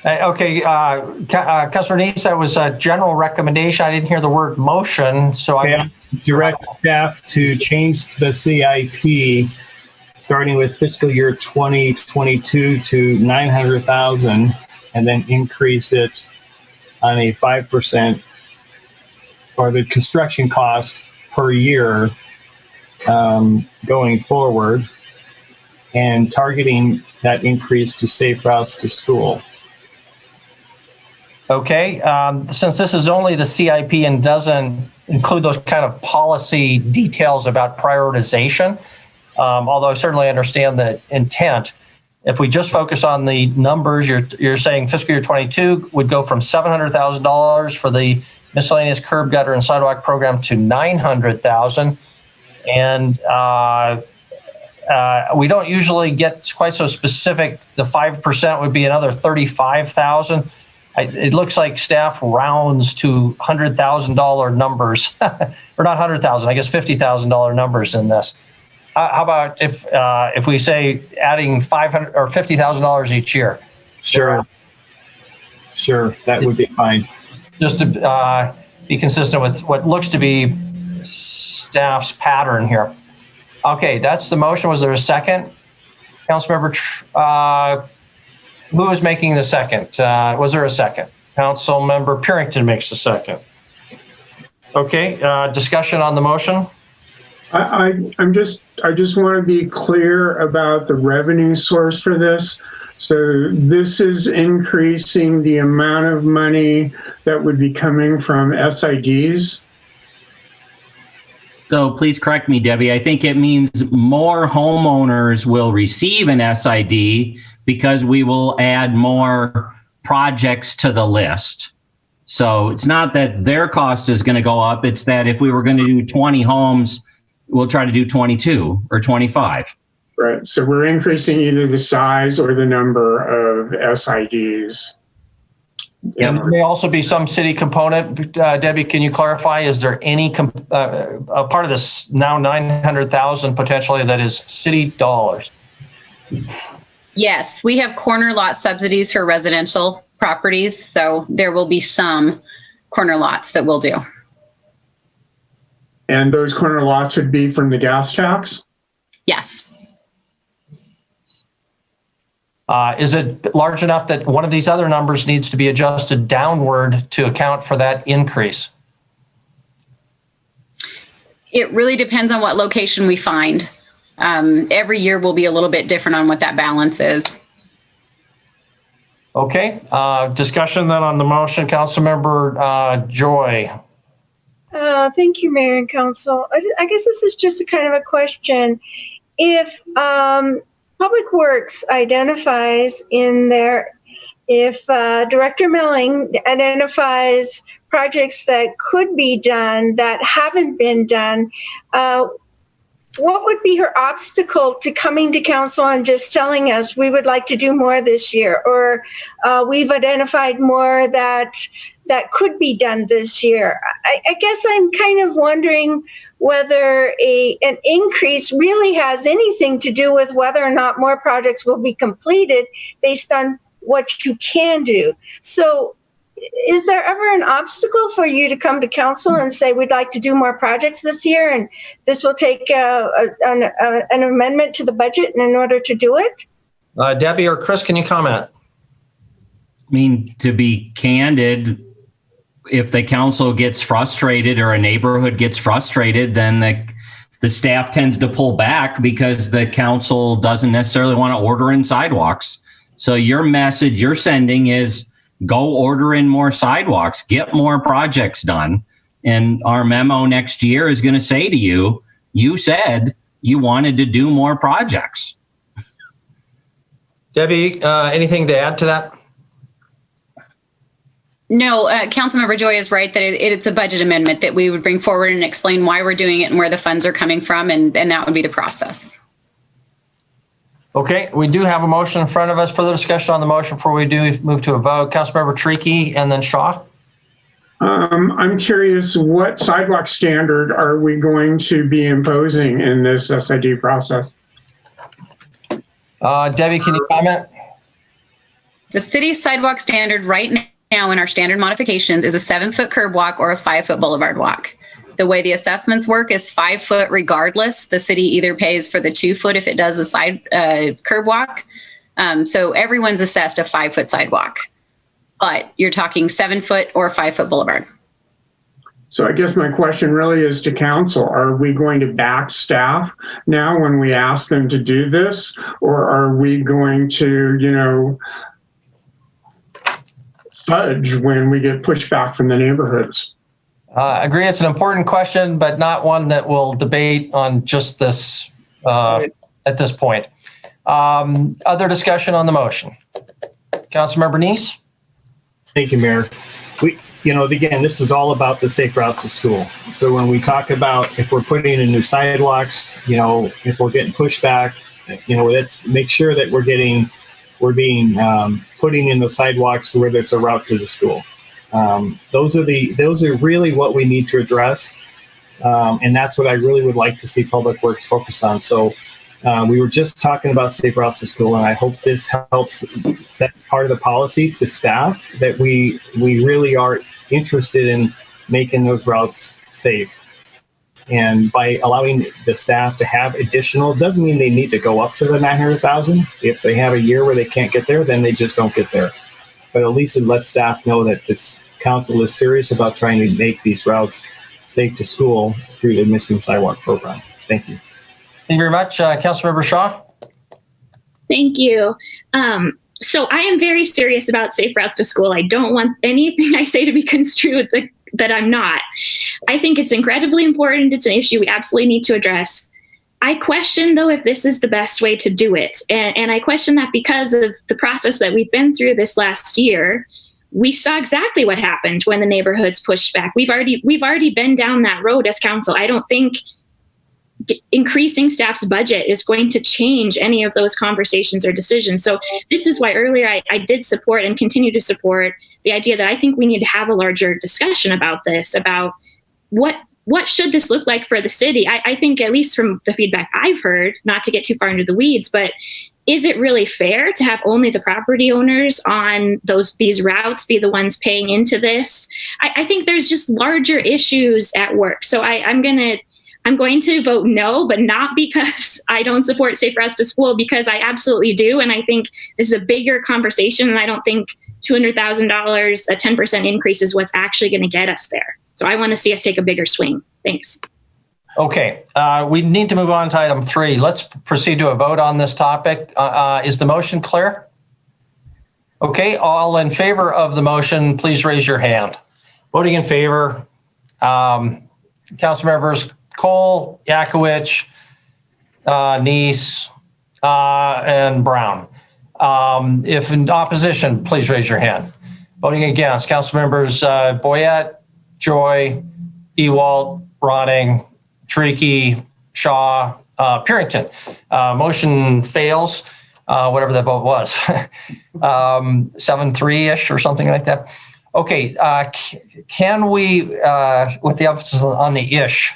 A: Okay, Councilor Neese, that was a general recommendation. I didn't hear the word motion, so I
G: direct staff to change the CIP starting with fiscal year 2022 to 900,000, and then increase it on a 5% or the construction cost per year going forward, and targeting that increase to safe routes to school.
A: Okay, since this is only the CIP and doesn't include those kind of policy details about prioritization, although I certainly understand the intent, if we just focus on the numbers, you're saying fiscal year 22 would go from $700,000 for the miscellaneous curb, gutter, and sidewalk program to $900,000, and we don't usually get quite so specific. The 5% would be another $35,000. it looks like staff rounds to $100,000 numbers, or not 100,000, I guess $50,000 numbers in this. How about if we say adding $500 or $50,000 each year?
G: Sure, that would be fine.
A: Just to be consistent with what looks to be staff's pattern here. Okay, that's the motion. Was there a second? Councilmember, who was making the second? Was there a second? Councilmember Purington makes the second. Okay, discussion on the motion.
S: I just want to be clear about the revenue source for this. So this is increasing the amount of money that would be coming from SIDs.
B: So please correct me, Debbie. I think it means more homeowners will receive an SID because we will add more projects to the list. So it's not that their cost is going to go up. It's that if we were going to do 20 homes, we'll try to do 22 or 25.
S: Right. So we're increasing either the size or the number of SIDs.
A: And there may also be some city component. Debbie, can you clarify? Is there any a part of this now 900,000 potentially that is city dollars?
Q: Yes, we have corner lot subsidies for residential properties, so there will be some corner lots that we'll do.
S: And those corner lots would be from the gas tax?
Q: Yes.
A: Is it large enough that one of these other numbers needs to be adjusted downward to account for that increase?
Q: It really depends on what location we find. Every year will be a little bit different on what that balance is.
A: Okay, discussion then on the motion. Councilmember Joy.
E: Thank you, Mayor and Council. I guess this is just a kind of a question. If Public Works identifies in their, if Director Milling identifies projects that could be done that haven't been done, what would be her obstacle to coming to council and just telling us we would like to do more this year, or we've identified more that could be done this year? I guess I'm kind of wondering whether an increase really has anything to do with whether or not more projects will be completed based on what you can do. So is there ever an obstacle for you to come to council and say, we'd like to do more projects this year, and this will take an amendment to the budget in order to do it?
A: Debbie or Chris, can you comment?
B: I mean, to be candid, if the council gets frustrated or a neighborhood gets frustrated, then the staff tends to pull back because the council doesn't necessarily want to order in sidewalks. So your message you're sending is go order in more sidewalks, get more projects done. And our memo next year is going to say to you, you said you wanted to do more projects.
A: Debbie, anything to add to that?
Q: No, Councilmember Joy is right that it's a budget amendment that we would bring forward and explain why we're doing it and where the funds are coming from, and that would be the process.
A: Okay, we do have a motion in front of us. Further discussion on the motion before we do move to a vote. Councilmember Treaky and then Shaw.
S: I'm curious, what sidewalk standard are we going to be imposing in this SID process?
A: Debbie, can you comment?
Q: The city sidewalk standard right now in our standard modifications is a 7-foot curb walk or a 5-foot boulevard walk. The way the assessments work is 5 foot regardless. The city either pays for the 2 foot if it does a side curb walk. So everyone's assessed a 5-foot sidewalk, but you're talking 7 foot or 5-foot boulevard.
S: So I guess my question really is to council. Are we going to back staff now when we ask them to do this? Or are we going to, fudge when we get pushback from the neighborhoods?
A: I agree. It's an important question, but not one that we'll debate on just this at this point. Other discussion on the motion. Councilmember Neese.
G: Thank you, Mayor. Again, this is all about the safe routes to school. So when we talk about if we're putting in new sidewalks, if we're getting pushback, let's make sure that we're getting we're putting in the sidewalks where there's a route to the school. Those are really what we need to address. And that's what I really would like to see Public Works focus on. So we were just talking about safe routes to school, and I hope this helps set part of the policy to staff that we really are interested in making those routes safe. And by allowing the staff to have additional, doesn't mean they need to go up to the 900,000. If they have a year where they can't get there, then they just don't get there. But at least it lets staff know that this council is serious about trying to make these routes safe to school through the Missing Sidewalk program. Thank you.
A: Thank you very much. Councilmember Shaw.
K: Thank you. So I am very serious about safe routes to school. I don't want anything I say to be construed that I'm not. I think it's incredibly important. It's an issue we absolutely need to address. I question, though, if this is the best way to do it. And I question that because of the process that we've been through this last year. We saw exactly what happened when the neighborhoods pushed back. We've already been down that road as council. I don't think increasing staff's budget is going to change any of those conversations or decisions. So this is why earlier I did support and continue to support the idea that I think we need to have a larger discussion about this, about what should this look like for the city? I think, at least from the feedback I've heard, not to get too far into the weeds, but is it really fair to have only the property owners on these routes be the ones paying into this? I think there's just larger issues at work. So I'm going to vote no, but not because I don't support safe routes to school, because I absolutely do. And I think this is a bigger conversation. And I don't think $200,000, a 10% increase is what's actually going to get us there. So I want to see us take a bigger swing. Thanks.
A: Okay, we need to move on to item 3. Let's proceed to a vote on this topic. Is the motion clear? Okay, all in favor of the motion, please raise your hand. Voting in favor, council members Cole, Yakowicz, Neese, and Brown. If in opposition, please raise your hand. Voting against, council members Boyette, Joy, Ewald, Ronning, Tricky, Shaw, Purington. Motion fails, whatever the vote was, 7-3-ish or something like that. Okay, can we, with the emphasis on the ish,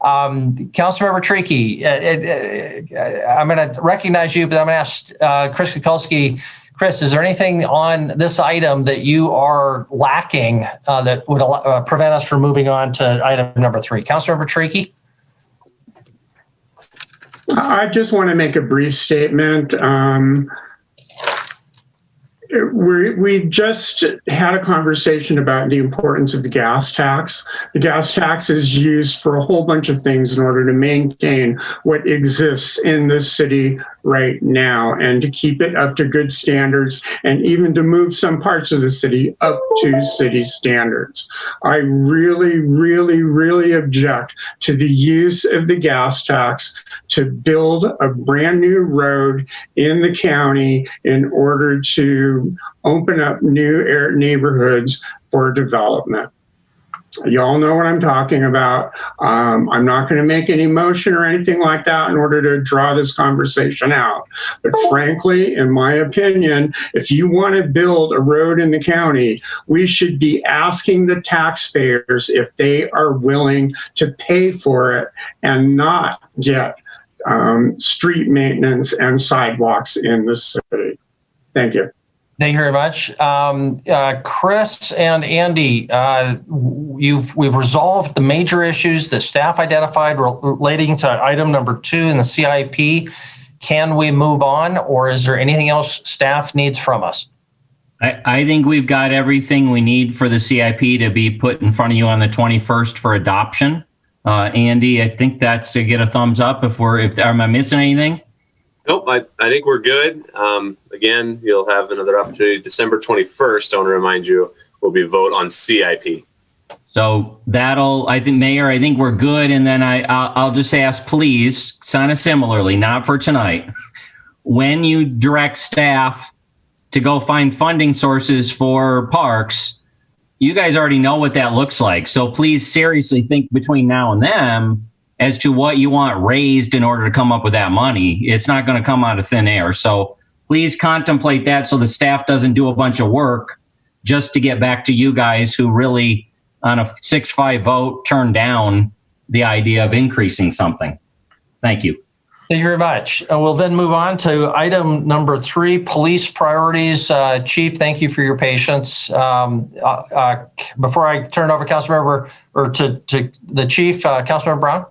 A: Councilmember Tricky, I'm going to recognize you, but I'm going to ask Chris Kukulski. Chris, is there anything on this item that you are lacking that would prevent us from moving on to item number 3? Councilmember Tricky?
S: I just want to make a brief statement. We just had a conversation about the importance of the gas tax. The gas tax is used for a whole bunch of things in order to maintain what exists in this city right now and to keep it up to good standards and even to move some parts of the city up to city standards. I really, really, really object to the use of the gas tax to build a brand new road in the county in order to open up new neighborhoods for development. Y'all know what I'm talking about. I'm not going to make any motion or anything like that in order to draw this conversation out. But frankly, in my opinion, if you want to build a road in the county, we should be asking the taxpayers if they are willing to pay for it and not get street maintenance and sidewalks in the city. Thank you.
A: Thank you very much. Chris and Andy, we've resolved the major issues that staff identified relating to item number 2 in the CIP. Can we move on, or is there anything else staff needs from us?
B: I think we've got everything we need for the CIP to be put in front of you on the 21st for adoption. Andy, I think that's to get a thumbs up. Am I missing anything?
L: Nope, I think we're good. Again, you'll have another opportunity. December 21st, I want to remind you, will be a vote on CIP.
B: So I think we're good. And then I'll just ask, please, kind of similarly, not for tonight, when you direct staff to go find funding sources for parks, you guys already know what that looks like. So please seriously think between now and then as to what you want raised in order to come up with that money. It's not going to come out of thin air. So please contemplate that so the staff doesn't do a bunch of work just to get back to you guys who really, on a 6-5 vote, turned down the idea of increasing something. Thank you.
A: Thank you very much. We'll then move on to item number 3, police priorities. Chief, thank you for your patience. Before I turn it over, Councilmember, or to the Chief, Councilmember Brown?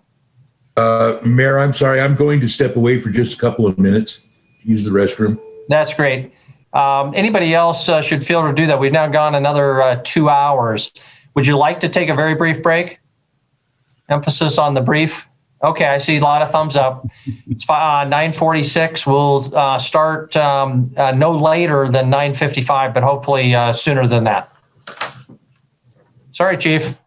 R: Mayor, I'm sorry. I'm going to step away for just a couple of minutes, use the restroom.
A: That's great. Anybody else should feel to do that. We've now gone another 2 hours. Would you like to take a very brief break? Emphasis on the brief. Okay, I see a lot of thumbs up. It's 9:46. We'll start no later than 9:55, but hopefully sooner than that. Sorry, Chief.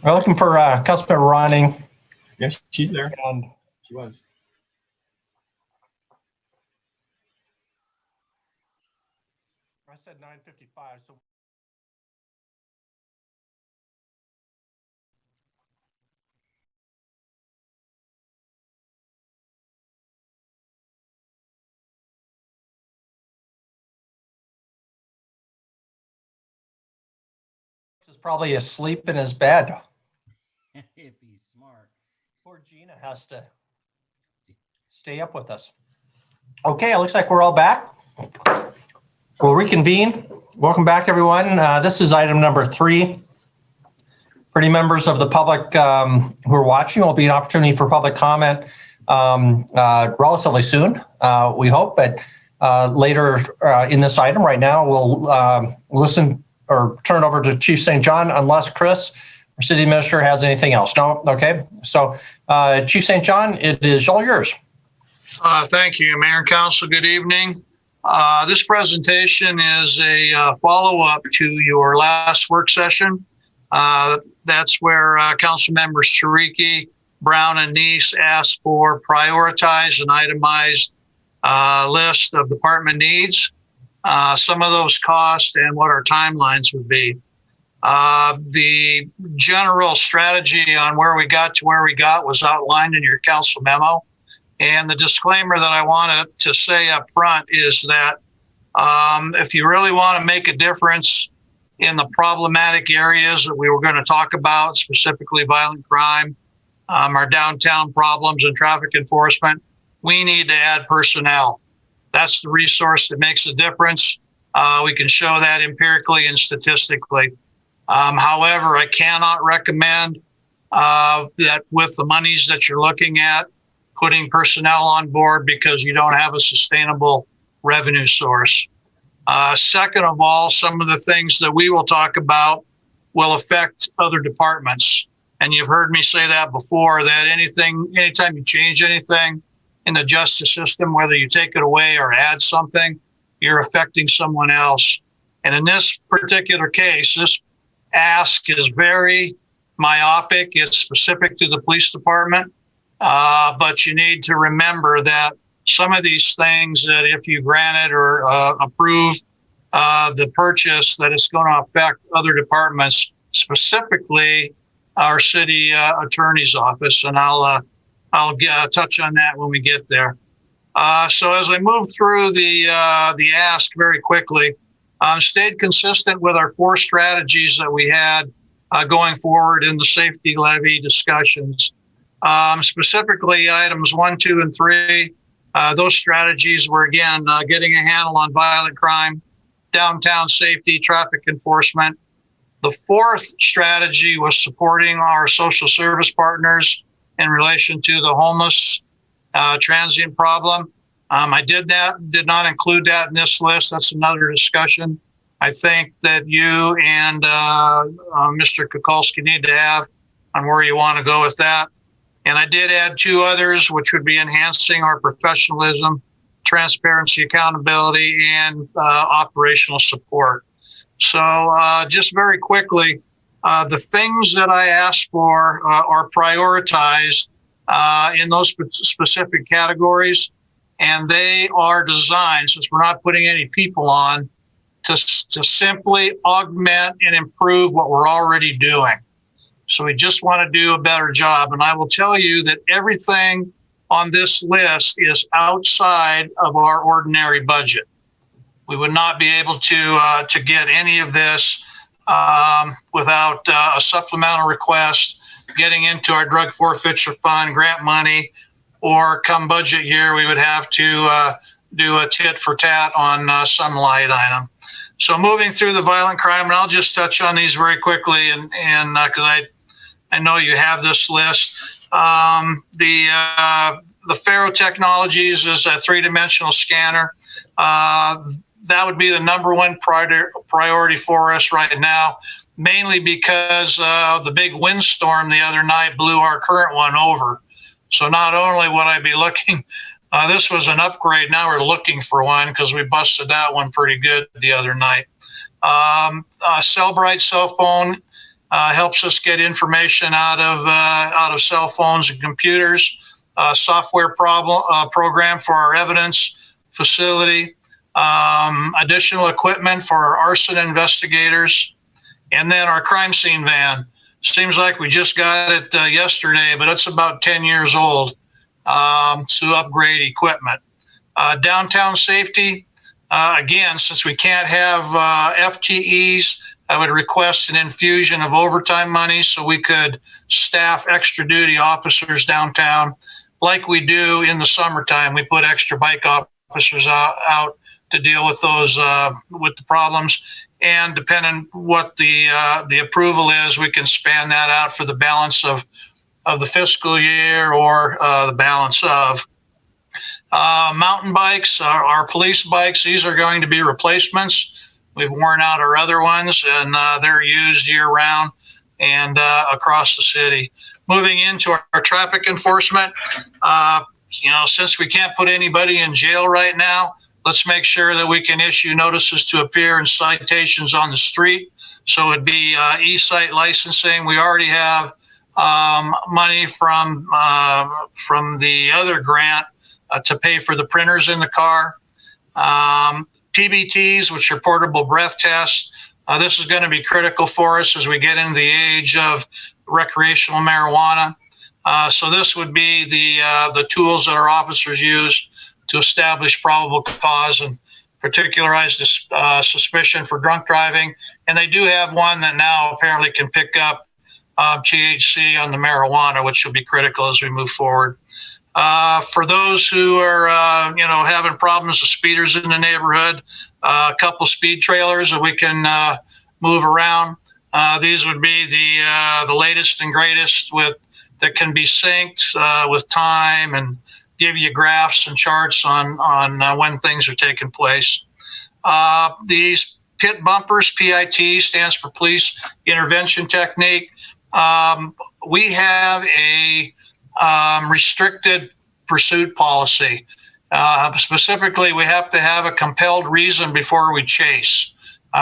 A: We're looking for Councilmember Ronning.
G: Yes, she's there. She was.
A: I said 9:55, so. Is probably asleep in his bed.
B: If he's smart.
A: Poor Gina has to stay up with us. Okay, it looks like we're all back. We'll reconvene. Welcome back, everyone. This is item number 3. For any members of the public who are watching, will be an opportunity for public comment relatively soon, we hope, but later in this item. Right now, we'll listen or turn it over to Chief St. John unless Chris, our city administrator, has anything else. No? Okay. So Chief St. John, it is all yours.
T: Thank you, Mayor and Council. Good evening. This presentation is a follow-up to your last work session. That's where Council Members Shariki, Brown, and Neese asked for prioritized and itemized list of department needs, some of those costs, and what our timelines would be. The general strategy on where we got to where we got was outlined in your council memo. And the disclaimer that I wanted to say up front is that if you really want to make a difference in the problematic areas that we were going to talk about, specifically violent crime, our downtown problems and traffic enforcement, we need to add personnel. That's the resource that makes a difference. We can show that empirically and statistically. However, I cannot recommend that with the monies that you're looking at, putting personnel on board because you don't have a sustainable revenue source. Second of all, some of the things that we will talk about will affect other departments. And you've heard me say that before, that anytime you change anything in the justice system, whether you take it away or add something, you're affecting someone else. And in this particular case, this ask is very myopic. It's specific to the police department. But you need to remember that some of these things that if you granted or approve the purchase, that it's going to affect other departments, specifically our city attorney's office. And I'll touch on that when we get there. So as I move through the ask very quickly, stayed consistent with our 4 strategies that we had going forward in the safety levy discussions. Specifically items 1, 2, and 3, those strategies were, again, getting a handle on violent crime, downtown safety, traffic enforcement. The 4th strategy was supporting our social service partners in relation to the homeless transient problem. I did not include that in this list. That's another discussion I think that you and Mr. Kukulski need to have on where you want to go with that. And I did add 2 others, which would be enhancing our professionalism, transparency, accountability, and operational support. So just very quickly, the things that I asked for are prioritized in those specific categories, and they are designed, since we're not putting any people on, to simply augment and improve what we're already doing. So we just want to do a better job. And I will tell you that everything on this list is outside of our ordinary budget. We would not be able to get any of this without a supplemental request, getting into our drug forfeiture fund, grant money, or come budget year, we would have to do a tit for tat on some light item. So moving through the violent crime, and I'll just touch on these very quickly, and because I know you have this list. The Faro Technologies is a 3-dimensional scanner. That would be the number 1 priority for us right now, mainly because the big windstorm the other night blew our current one over. So not only would I be looking, this was an upgrade. Now we're looking for one because we busted that one pretty good the other night. Cellbrite cell phone helps us get information out of cell phones and computers. Software program for our evidence facility. Additional equipment for our arson investigators, and then our crime scene van. Seems like we just got it yesterday, but it's about 10 years old to upgrade equipment. Downtown safety, again, since we can't have FTEs, I would request an infusion of overtime money so we could staff extra duty officers downtown like we do in the summertime. We put extra bike officers out to deal with those with the problems, and depending what the approval is, we can span that out for the balance of the fiscal year or the balance of mountain bikes, our police bikes. These are going to be replacements. We've worn out our other ones, and they're used year round and across the city. Moving into our traffic enforcement, since we can't put anybody in jail right now, let's make sure that we can issue notices to appear and citations on the street. So it'd be e-cite licensing. We already have money from the other grant to pay for the printers in the car. PBTs, which are portable breath tests. This is going to be critical for us as we get into the age of recreational marijuana. So this would be the tools that our officers use to establish probable cause and particularize this suspicion for drunk driving. And they do have one that now apparently can pick up THC on the marijuana, which will be critical as we move forward. For those who are, having problems with speeders in the neighborhood, a couple speed trailers that we can move around. These would be the latest and greatest that can be synced with time and give you graphs and charts on when things are taking place. These PIT bumpers, PIT stands for Police Intervention Technique. We have a restricted pursuit policy. Specifically, we have to have a compelled reason before we chase.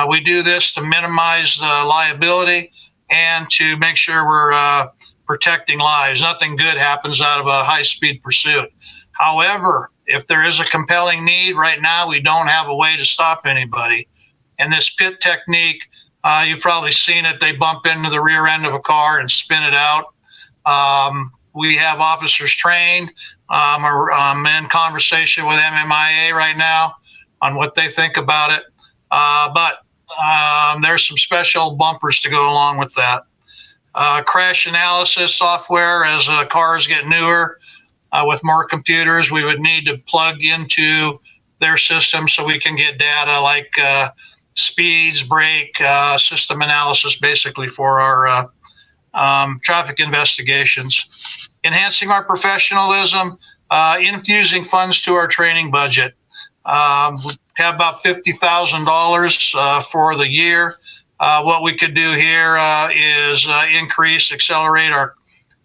T: We do this to minimize the liability and to make sure we're protecting lives. Nothing good happens out of a high-speed pursuit. However, if there is a compelling need, right now we don't have a way to stop anybody. And this PIT technique, you've probably seen it. They bump into the rear end of a car and spin it out. We have officers trained. I'm in conversation with MMIA right now on what they think about it. But there's some special bumpers to go along with that. Crash analysis software, as cars get newer with more computers, we would need to plug into their system so we can get data like speeds, brake, system analysis, basically for our traffic investigations. Enhancing our professionalism, infusing funds to our training budget. We have about $50,000 for the year. What we could do here is accelerate our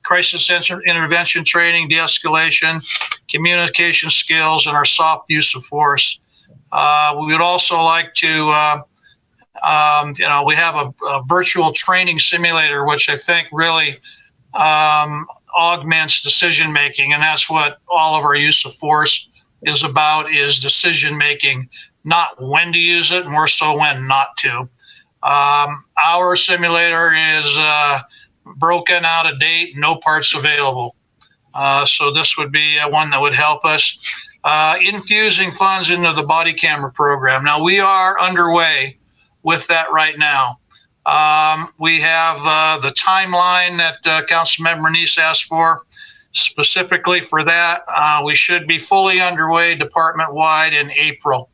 T: crisis intervention training, de-escalation, communication skills, and our soft use of force. We would also like to, we have a virtual training simulator, which I think really augments decision making, and that's what all of our use of force is about, is decision making, not when to use it, more so when not to. Our simulator is broken, out of date, no parts available. So this would be one that would help us. Infusing funds into the body camera program. Now we are underway with that right now. We have the timeline that Councilmember Nice asked for. Specifically for that, we should be fully underway department-wide in April.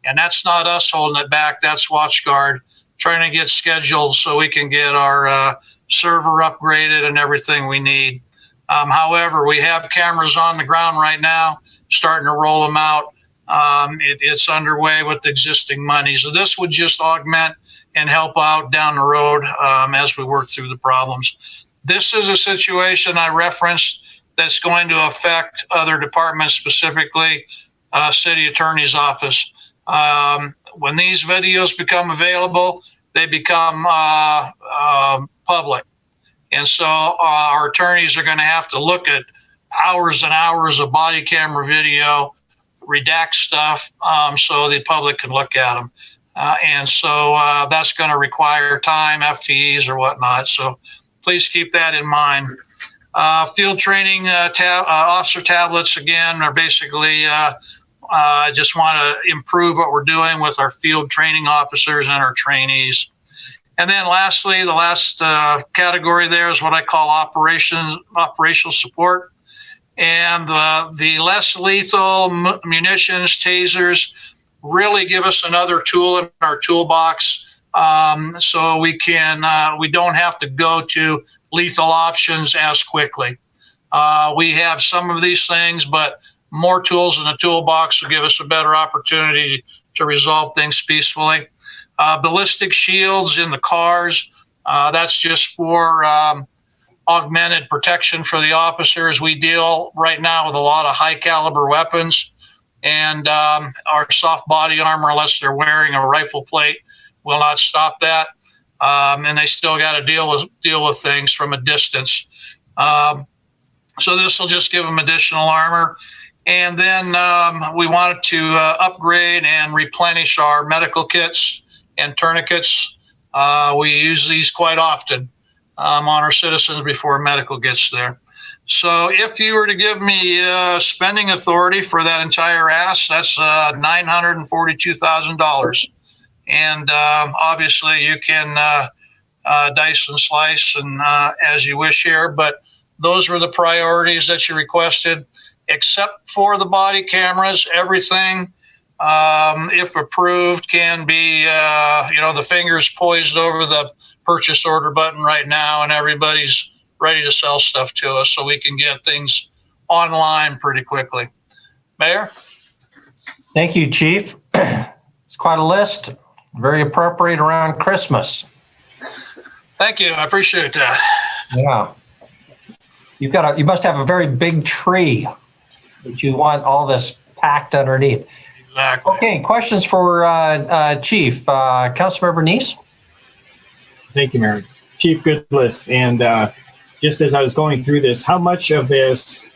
T: And that's not us holding it back, that's WatchGuard trying to get scheduled so we can get our server upgraded and everything we need. However, we have cameras on the ground right now, starting to roll them out. It's underway with existing money. So this would just augment and help out down the road as we work through the problems. This is a situation I referenced that's going to affect other departments, specifically City Attorney's Office. When these videos become available, they become public. And so our attorneys are going to have to look at hours and hours of body camera video, redact stuff so the public can look at them. And so that's going to require time, FTEs or whatnot. So please keep that in mind. Field training officer tablets, again, are basically just want to improve what we're doing with our field training officers and our trainees. And then lastly, the last category there is what I call operational support. And the less lethal munitions, tasers, really give us another tool in our toolbox, so we don't have to go to lethal options as quickly. We have some of these things, but more tools in the toolbox will give us a better opportunity to resolve things peacefully. Ballistic shields in the cars, that's just for augmented protection for the officers. We deal right now with a lot of high caliber weapons, and our soft body armor, unless they're wearing a rifle plate, will not stop that. And they still got to deal with things from a distance. So this will just give them additional armor. And then we wanted to upgrade and replenish our medical kits and tourniquets. We use these quite often on our citizens before medical gets there. So if you were to give me spending authority for that entire ask, that's $942,000. And obviously you can dice and slice and as you wish here, but those were the priorities that you requested, except for the body cameras. Everything, if approved, can be, the fingers poised over the purchase order button right now, and everybody's ready to sell stuff to us so we can get things online pretty quickly. Mayor?
A: Thank you, Chief. It's quite a list. Very appropriate around Christmas.
T: Thank you. I appreciate that.
A: Yeah. You must have a very big tree that you want all this packed underneath.
T: Exactly.
A: Okay, questions for Chief. Councilmember Neese?
G: Thank you, Mayor. Chief, good list. And just as I was going through this, how much of this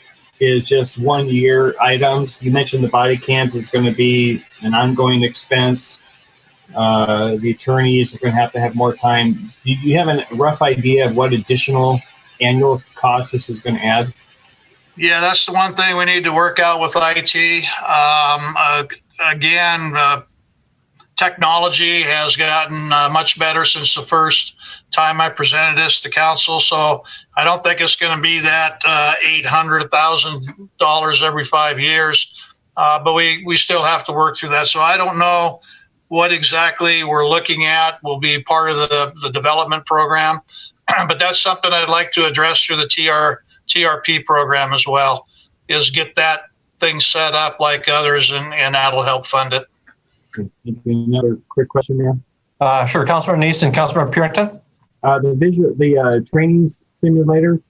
G: is just 1 year items? You mentioned the body cams is going to be an ongoing expense. The attorneys are going to have more time. Do you have a rough idea of what additional annual cost this is going to add?
T: Yeah, that's the one thing we need to work out with IT. Technology has gotten much better since the first time I presented this to council. So I don't think it's going to be that $800,000 every 5 years, but we still have to work through that. So I don't know what exactly we're looking at will be part of the development program, but that's something I'd like to address through the TRP program as well, is get that thing set up like others, and that'll help fund it.
G: Another quick question, Mayor.
A: Sure, Councilmember Neese and Councilmember Purington.
G: The training simulator,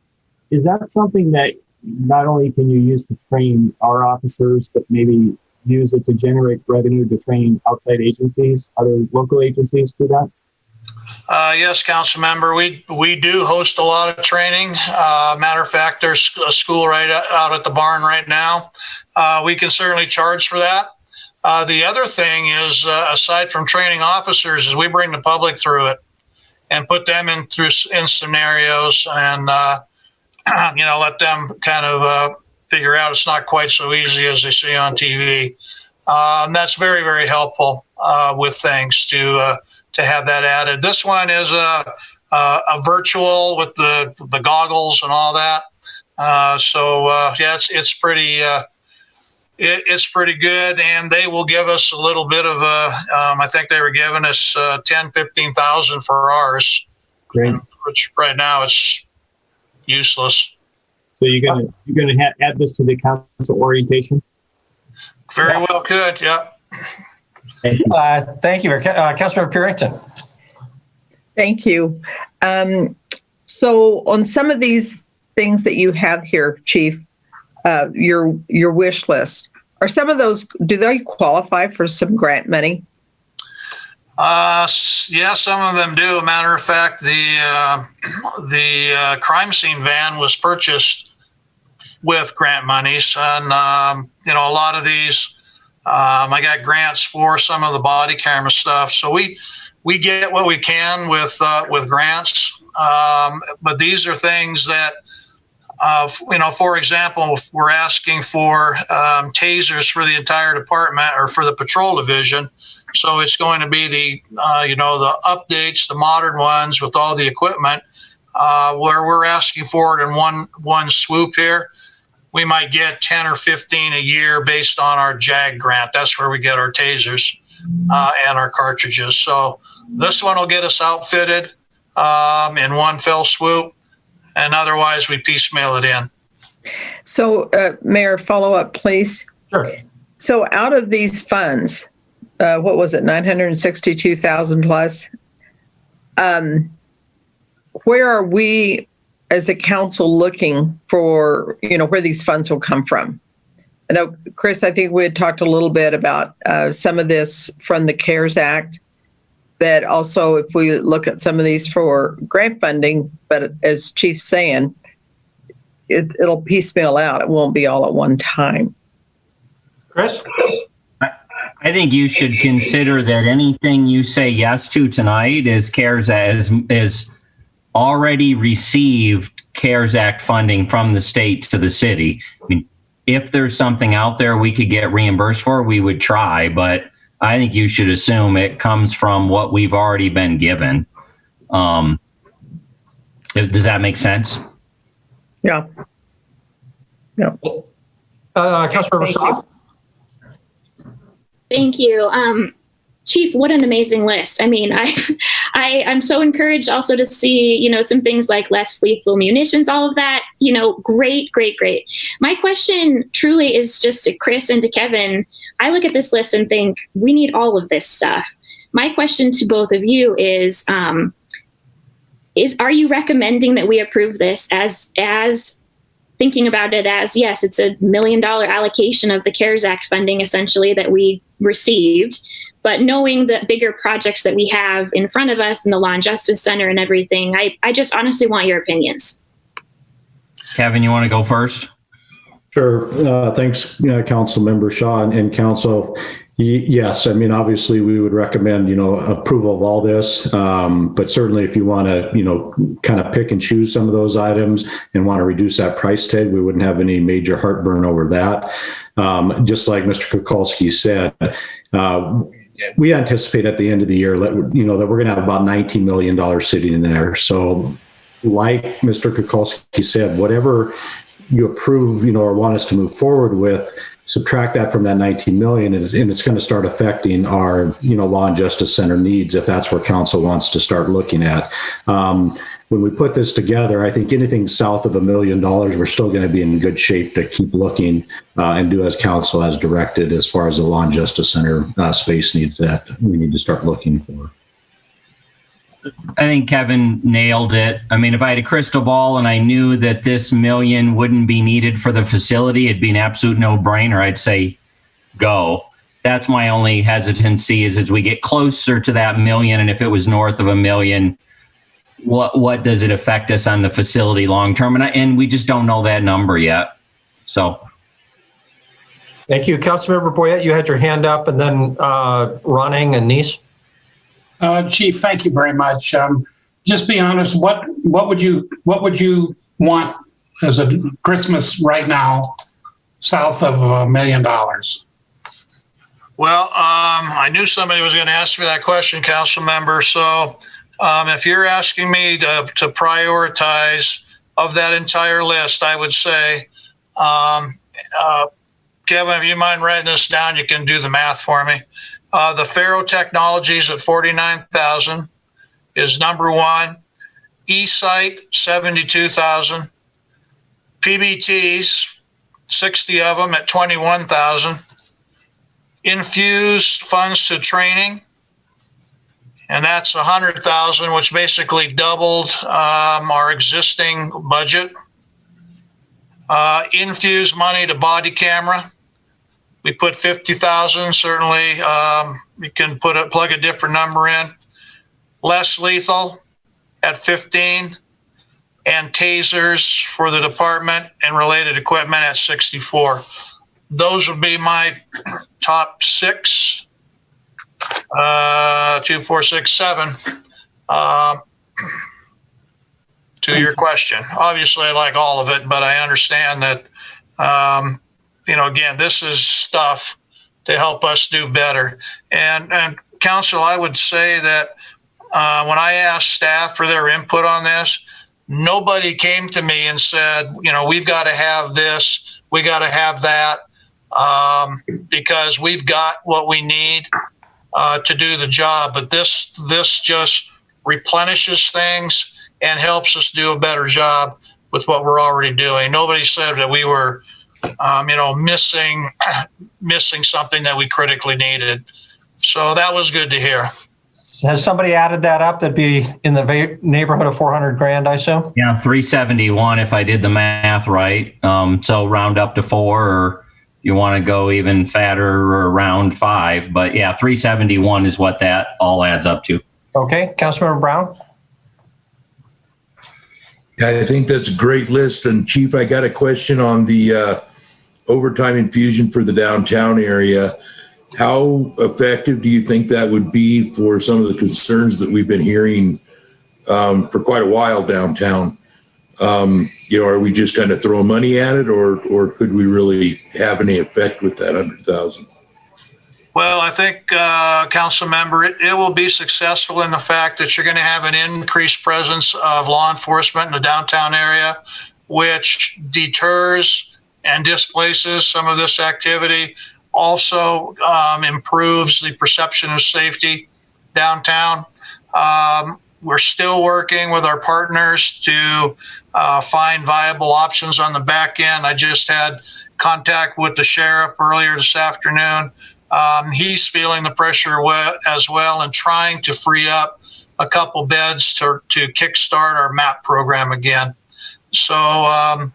G: is that something that not only can you use to train our officers, but maybe use it to generate revenue to train outside agencies, other local agencies do that?
T: Yes, council member, we do host a lot of training. Matter of fact, there's a school right out at the barn right now. We can certainly charge for that. The other thing is, aside from training officers, is we bring the public through it and put them in scenarios and, let them kind of figure out it's not quite so easy as they see on TV. And that's very, very helpful with things to have that added. This one is a virtual with the goggles and all that. Yeah, it's pretty. It's pretty good, and they will give us a little bit of I think they were giving us $10,000-15,000 for ours.
G: Great.
T: Which right now it's useless.
G: So you're gonna add this to the council orientation?
T: Very well could, yeah.
A: Thank you, Councilmember Purington.
D: Thank you. So on some of these things that you have here, Chief, your wish list, are some of those, do they qualify for some grant money?
T: Yeah, some of them do. Matter of fact, the crime scene van was purchased with grant monies, and a lot of these, I got grants for some of the body camera stuff. So we get what we can with grants, but these are things that, for example, if we're asking for tasers for the entire department or for the patrol division. So it's going to be the updates, the modern ones with all the equipment, where we're asking for it in one swoop here. We might get 10 or 15 a year based on our JAG grant. That's where we get our tasers and our cartridges. So this one will get us outfitted in one fell swoop, and otherwise we piecemeal it in.
D: So, Mayor, follow up, please.
A: Sure.
D: So out of these funds, what was it, 962,000 plus? Where are we as a council looking for, where these funds will come from? I know, Chris, I think we had talked a little bit about some of this from the CARES Act, but also if we look at some of these for grant funding, but as Chief's saying, it'll piecemeal out. It won't be all at one time.
A: Chris?
B: I think you should consider that anything you say yes to tonight is CARES is already received CARES Act funding from the state to the city. I mean, if there's something out there we could get reimbursed for, we would try, but I think you should assume it comes from what we've already been given. Does that make sense?
D: Yeah. Yeah.
A: Councilmember Shaw?
K: Thank you. Chief, what an amazing list. I mean, I'm so encouraged also to see, some things like less lethal munitions, all of that, great. My question truly is just to Chris and to Kevin. I look at this list and think we need all of this stuff. My question to both of you is are you recommending that we approve this as thinking about it as, yes, it's $1 million allocation of the CARES Act funding essentially that we received, but knowing the bigger projects that we have in front of us and the Law and Justice Center and everything, I just honestly want your opinions.
B: Kevin, you want to go first?
F: Sure. Thanks, Council Member Shaw and Council. Yes, I mean, obviously we would recommend, approval of all this, but certainly if you want to, kind of pick and choose some of those items and want to reduce that price tag, we wouldn't have any major heartburn over that. Just like Mr. Kukulski said, we anticipate at the end of the year, that we're going to have about $19 million sitting in there. So like Mr. Kukulski said, whatever you approve, or want us to move forward with, subtract that from that 19 million, and it's going to start affecting our, Law and Justice Center needs if that's where council wants to start looking at. When we put this together, I think anything south of $1 million, we're still going to be in good shape to keep looking and do as council has directed as far as the Law and Justice Center space needs that we need to start looking for.
B: I think Kevin nailed it. I mean, if I had a crystal ball and I knew that this $1 million wouldn't be needed for the facility, it'd be an absolute no-brainer. I'd say go. That's my only hesitancy is as we get closer to that $1 million, and if it was north of $1 million, what does it affect us on the facility long term? And we just don't know that number yet. So.
A: Thank you. Councilmember Boyette, you had your hand up, and then Ronning and Neese.
O: Chief, thank you very much. Just be honest. What would you want as a Christmas right now, south of $1 million?
T: Well, I knew somebody was going to ask me that question, Council Member. So, if you're asking me to prioritize of that entire list, I would say, Kevin, if you mind writing this down, you can do the math for me. The Faro Technologies at 49,000 is number one. eSight 72,000. PBTs 60 of them at 21,000. Infused funds to training, and that's 100,000, which basically doubled our existing budget. Infused money to body camera. We put 50,000, certainly you can plug a different number in. Less lethal at 15, and tasers for the department and related equipment at 64. Those would be my top 6. 2, 4, 6, 7. To your question, obviously I like all of it, but I understand that, again, this is stuff to help us do better. And Council, I would say that when I asked staff for their input on this, nobody came to me and said, we've got to have this, we got to have that, because we've got what we need to do the job. But this just replenishes things and helps us do a better job with what we're already doing. Nobody said that we were, missing something that we critically needed. So that was good to hear.
A: Has somebody added that up? That'd be in the neighborhood of 400 grand, I assume?
B: Yeah, 371 if I did the math right. So round up to 4, or you want to go even fatter or around 5. But yeah, 371 is what that all adds up to.
A: Okay, Councilmember Brown?
R: I think that's a great list. And Chief, I got a question on the overtime infusion for the downtown area. How effective do you think that would be for some of the concerns that we've been hearing for quite a while downtown? Are we just kind of throwing money at it, or could we really have any effect with that 100,000?
T: Well, I think, Council Member, it will be successful in the fact that you're going to have an increased presence of law enforcement in the downtown area, which deters and displaces some of this activity. Also improves the perception of safety downtown. We're still working with our partners to find viable options on the back end. I just had contact with the sheriff earlier this afternoon. He's feeling the pressure as well and trying to free up a couple beds to kickstart our MAP program again. So,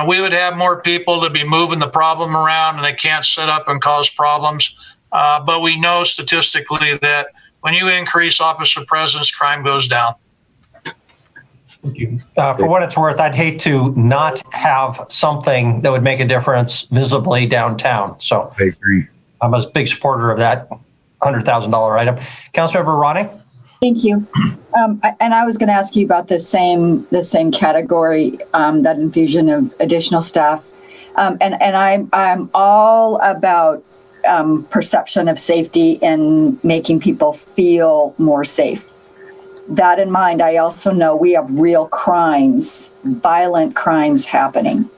T: we would have more people to be moving the problem around, and they can't sit up and cause problems. But we know statistically that when you increase officer presence, crime goes down.
A: Thank you. For what it's worth, I'd hate to not have something that would make a difference visibly downtown. So
R: I agree.
A: I'm a big supporter of that $100,000 item. Councilmember Ronnie?
N: Thank you. And I was going to ask you about the same category, that infusion of additional staff. And I'm all about perception of safety and making people feel more safe. That in mind, I also know we have real crimes, violent crimes happening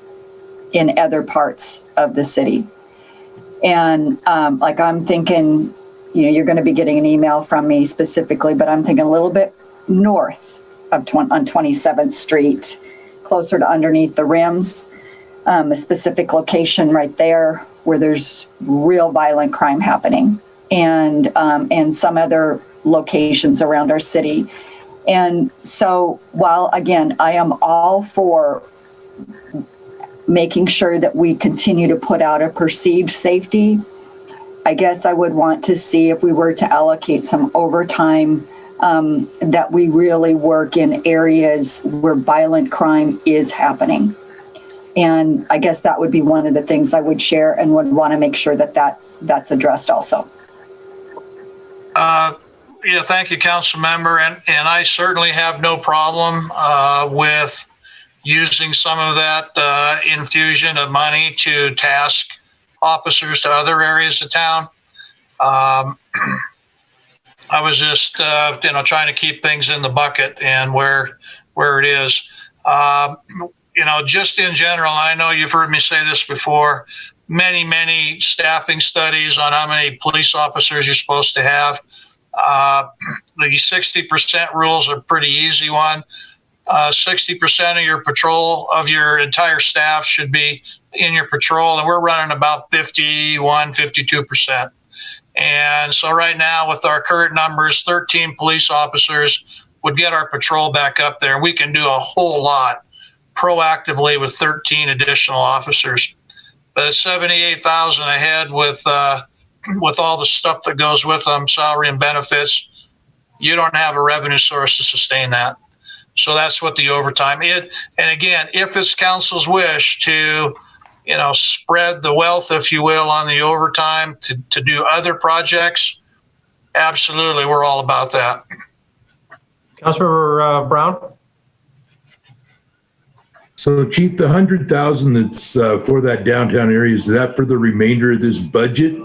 N: in other parts of the city. And I'm thinking, you're going to be getting an email from me specifically, but I'm thinking a little bit north of on 27th Street, closer to underneath the rims, a specific location right there where there's real violent crime happening, and some other locations around our city. And so while, again, I am all for making sure that we continue to put out a perceived safety, I guess I would want to see if we were to allocate some overtime, that we really work in areas where violent crime is happening. And I guess that would be one of the things I would share and would want to make sure that's addressed also.
T: Thank you, Council Member. And I certainly have no problem with using some of that infusion of money to task officers to other areas of town. I was just, trying to keep things in the bucket and where it is. Just in general, I know you've heard me say this before, many staffing studies on how many police officers you're supposed to have. The 60% rules are a pretty easy one. 60% of your patrol, of your entire staff should be in your patrol, and we're running about 52%. And so right now with our current numbers, 13 police officers would get our patrol back up there. We can do a whole lot proactively with 13 additional officers. But 78,000 ahead with with all the stuff that goes with them, salary and benefits, you don't have a revenue source to sustain that. So that's what the overtime is. And again, if it's council's wish to, spread the wealth, if you will, on the overtime to do other projects, absolutely, we're all about that.
A: Councilmember Brown?
R: So, Chief, the 100,000 that's for that downtown area, is that for the remainder of this budget?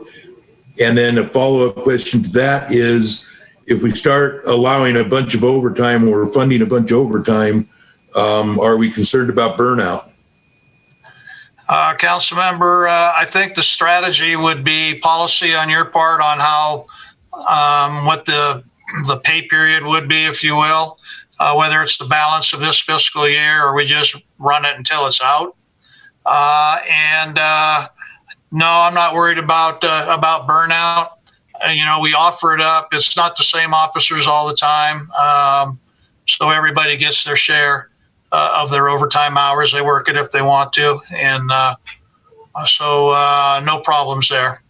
R: And then a follow-up question to that is, if we start allowing a bunch of overtime or funding a bunch of overtime, are we concerned about burnout?
T: Council member, I think the strategy would be policy on your part on how, what the pay period would be, if you will, whether it's the balance of this fiscal year or we just run it until it's out. No, I'm not worried about burnout. We offer it up. It's not the same officers all the time. So everybody gets their share of their overtime hours. They work it if they want to. And so no problems there.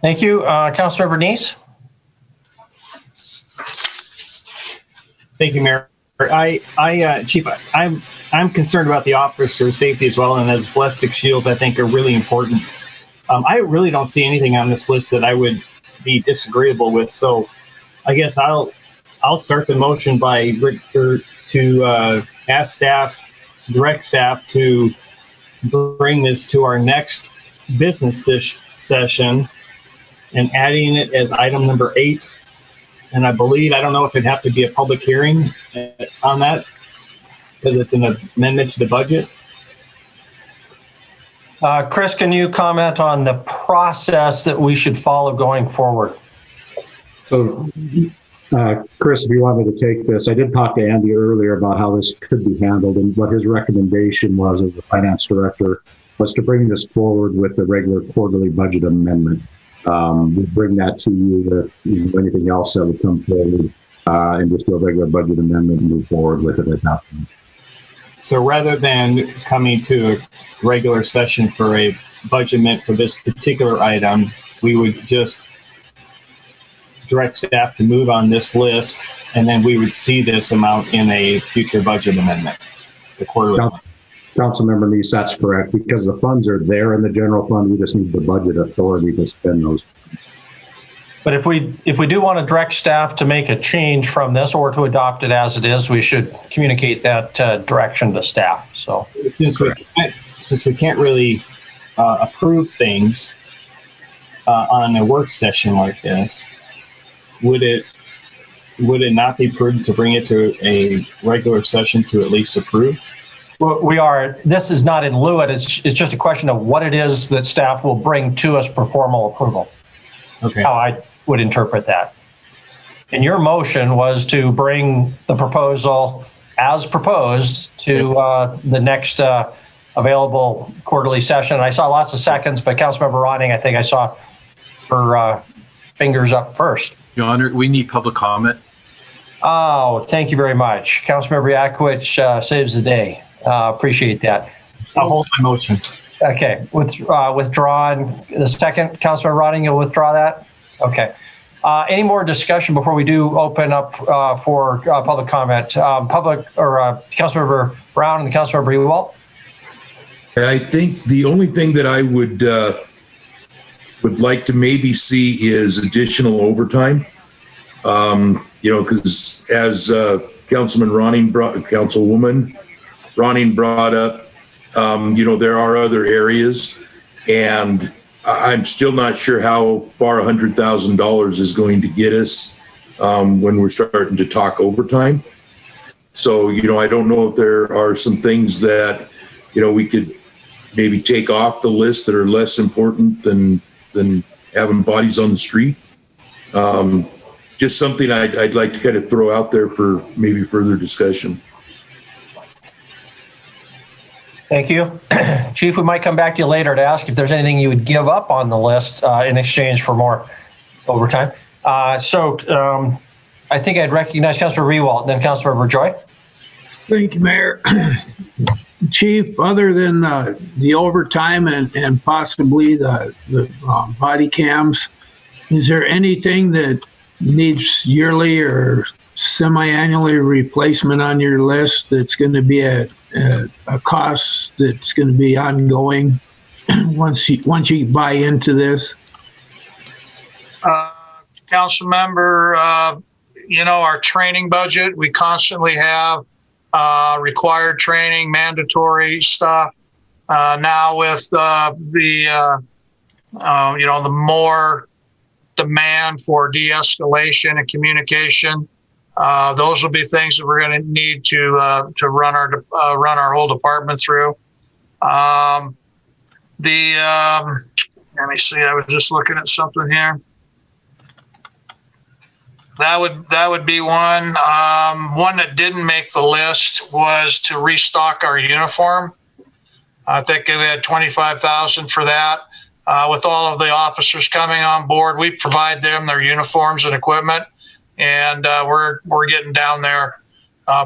A: Thank you. Councilmember Neese?
G: Thank you, Mayor. Chief, I'm concerned about the officer safety as well, and those ballistic shields I think are really important. I really don't see anything on this list that I would be disagreeable with. So I guess I'll start the motion by to ask staff, direct staff to bring this to our next business session and adding it as item number 8. And I don't know if it'd have to be a public hearing on that because it's an amendment to the budget.
A: Chris, can you comment on the process that we should follow going forward?
F: So, Chris, if you want me to take this, I did talk to Andy earlier about how this could be handled, and what his recommendation was as the finance director was to bring this forward with the regular quarterly budget amendment. We'll bring that to you with anything else that would come forward, and just do a regular budget amendment and move forward with it at that point.
G: So rather than coming to a regular session for a budget amendment for this particular item, we would just direct staff to move on this list, and then we would see this amount in a future budget amendment, the quarterly.
F: Councilmember Neese, that's correct, because the funds are there in the general fund. We just need the budget authority to spend those.
A: But if we do want to direct staff to make a change from this or to adopt it as it is, we should communicate that direction to staff. So
G: since we can't really approve things on a work session like this, would it not be prudent to bring it to a regular session to at least approve?
A: Well, this is not in lieu of it. It's just a question of what it is that staff will bring to us for formal approval.
G: Okay.
A: How I would interpret that. And your motion was to bring the proposal as proposed to the next available quarterly session. I saw lots of seconds, but Councilmember Ronning, I think I saw her fingers up first.
H: Your Honor, we need public comment.
A: Oh, thank you very much. Councilmember Yakowicz saves the day. Appreciate that.
G: I'll hold my motion.
A: Okay, withdrawn. The second, Councilmember Ronning, you'll withdraw that? Okay. Any more discussion before we do open up for public comment? Councilmember Brown and Councilmember Ewald?
R: I think the only thing that I would like to maybe see is additional overtime. Because as Councilwoman Ronning brought up, there are other areas, and I'm still not sure how far $100,000 is going to get us when we're starting to talk overtime. So, I don't know if there are some things that, we could maybe take off the list that are less important than having bodies on the street. Just something I'd like to kind of throw out there for maybe further discussion.
A: Thank you. Chief, we might come back to you later to ask if there's anything you would give up on the list in exchange for more overtime. I think I'd recognize Councilmember Ewald and then Councilmember Joy.
P: Thank you, Mayor. Chief, other than the overtime and possibly the body cams, is there anything that needs yearly or semi-annually replacement on your list that's going to be a cost that's going to be ongoing once you buy into this?
T: Council member, our training budget, we constantly have required training, mandatory stuff. Now with the more demand for de-escalation and communication, those will be things that we're going to need to run our whole department through. Let me see. I was just looking at something here. That would be one. One that didn't make the list was to restock our uniform. I think we had $25,000 for that. With all of the officers coming on board, we provide them their uniforms and equipment, and we're getting down there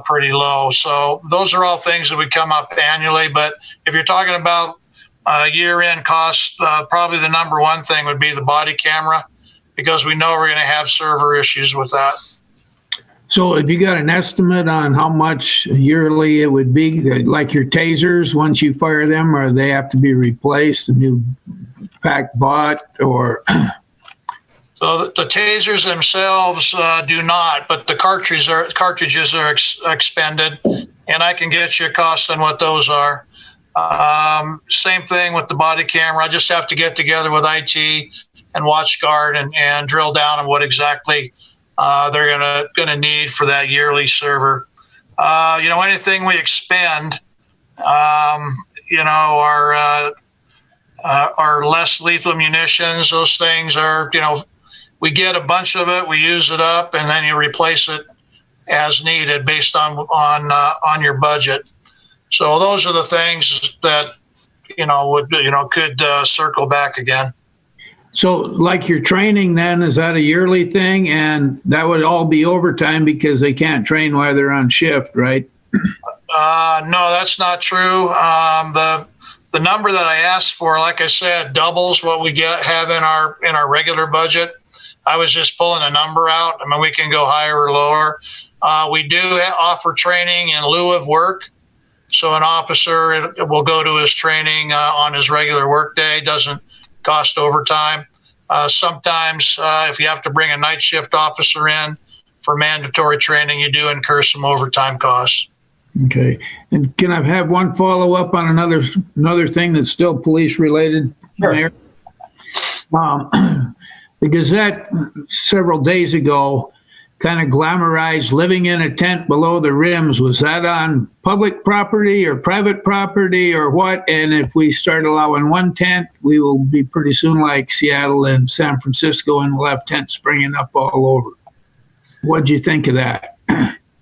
T: pretty low. So those are all things that would come up annually. But if you're talking about year-end costs, probably the number one thing would be the body camera, because we know we're going to have server issues with that.
P: So have you got an estimate on how much yearly it would be, like your tasers, once you fire them, or they have to be replaced, a new pack bought, or?
T: So the tasers themselves do not, but the cartridges are expended, and I can get you a cost on what those are. Same thing with the body camera. I just have to get together with IT and WatchGuard and drill down on what exactly they're gonna need for that yearly server. Anything we expend, our less lethal munitions, those things are, we get a bunch of it, we use it up, and then you replace it as needed based on your budget. So those are the things that could circle back again.
P: So like your training then, is that a yearly thing? And that would all be overtime because they can't train while they're on shift, right?
T: No, that's not true. The number that I asked for, like I said, doubles what we have in our regular budget. I was just pulling a number out. I mean, we can go higher or lower. We do offer training in lieu of work. So an officer will go to his training on his regular work day. Doesn't cost overtime. Sometimes if you have to bring a night shift officer in for mandatory training, you do incur some overtime costs.
P: Okay. And can I have one follow up on another thing that's still police related?
A: Sure.
P: Mayor? The Gazette several days ago kind of glamorized living in a tent below the rims. Was that on public property or private property or what? And if we start allowing one tent, we will be pretty soon like Seattle and San Francisco, and we'll have tents springing up all over. What'd you think of that?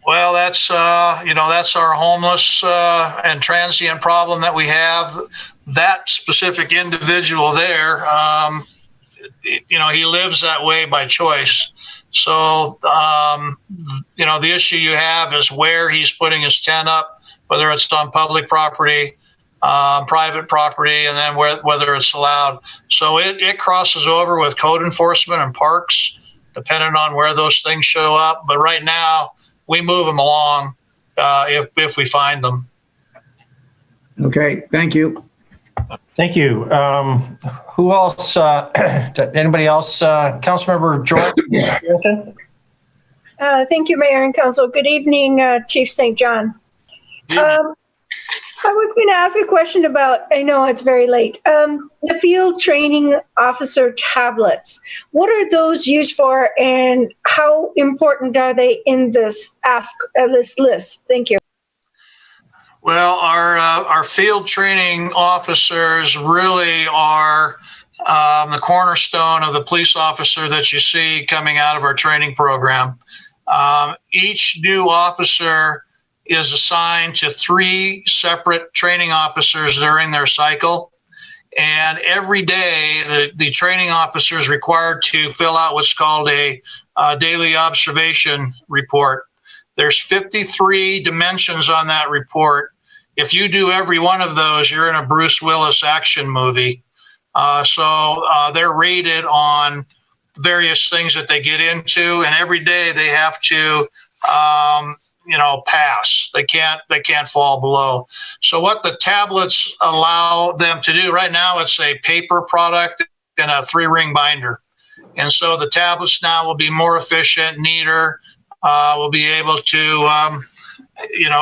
T: Well, that's our homeless and transient problem that we have. That specific individual there, he lives that way by choice. So, the issue you have is where he's putting his tent up, whether it's on public property, private property, and then whether it's allowed. So it crosses over with code enforcement and parks, depending on where those things show up. But right now, we move them along if we find them.
P: Okay, thank you.
A: Thank you. Who else? Anybody else? Councilmember Jordan?
E: Thank you, Mayor and Council. Good evening, Chief St. John. I was going to ask a question about, I know it's very late, the field training officer tablets. What are those used for, and how important are they in this list? Thank you.
T: Well, our field training officers really are the cornerstone of the police officer that you see coming out of our training program. Each new officer is assigned to 3 separate training officers during their cycle. And every day, the training officer is required to fill out what's called a daily observation report. There's 53 dimensions on that report. if you do every one of those, you're in a Bruce Willis action movie. So they're rated on various things that they get into, and every day they have to, pass. They can't fall below. So what the tablets allow them to do right now, it's a paper product in a 3-ring binder. And so the tablets now will be more efficient, neater. We'll be able to,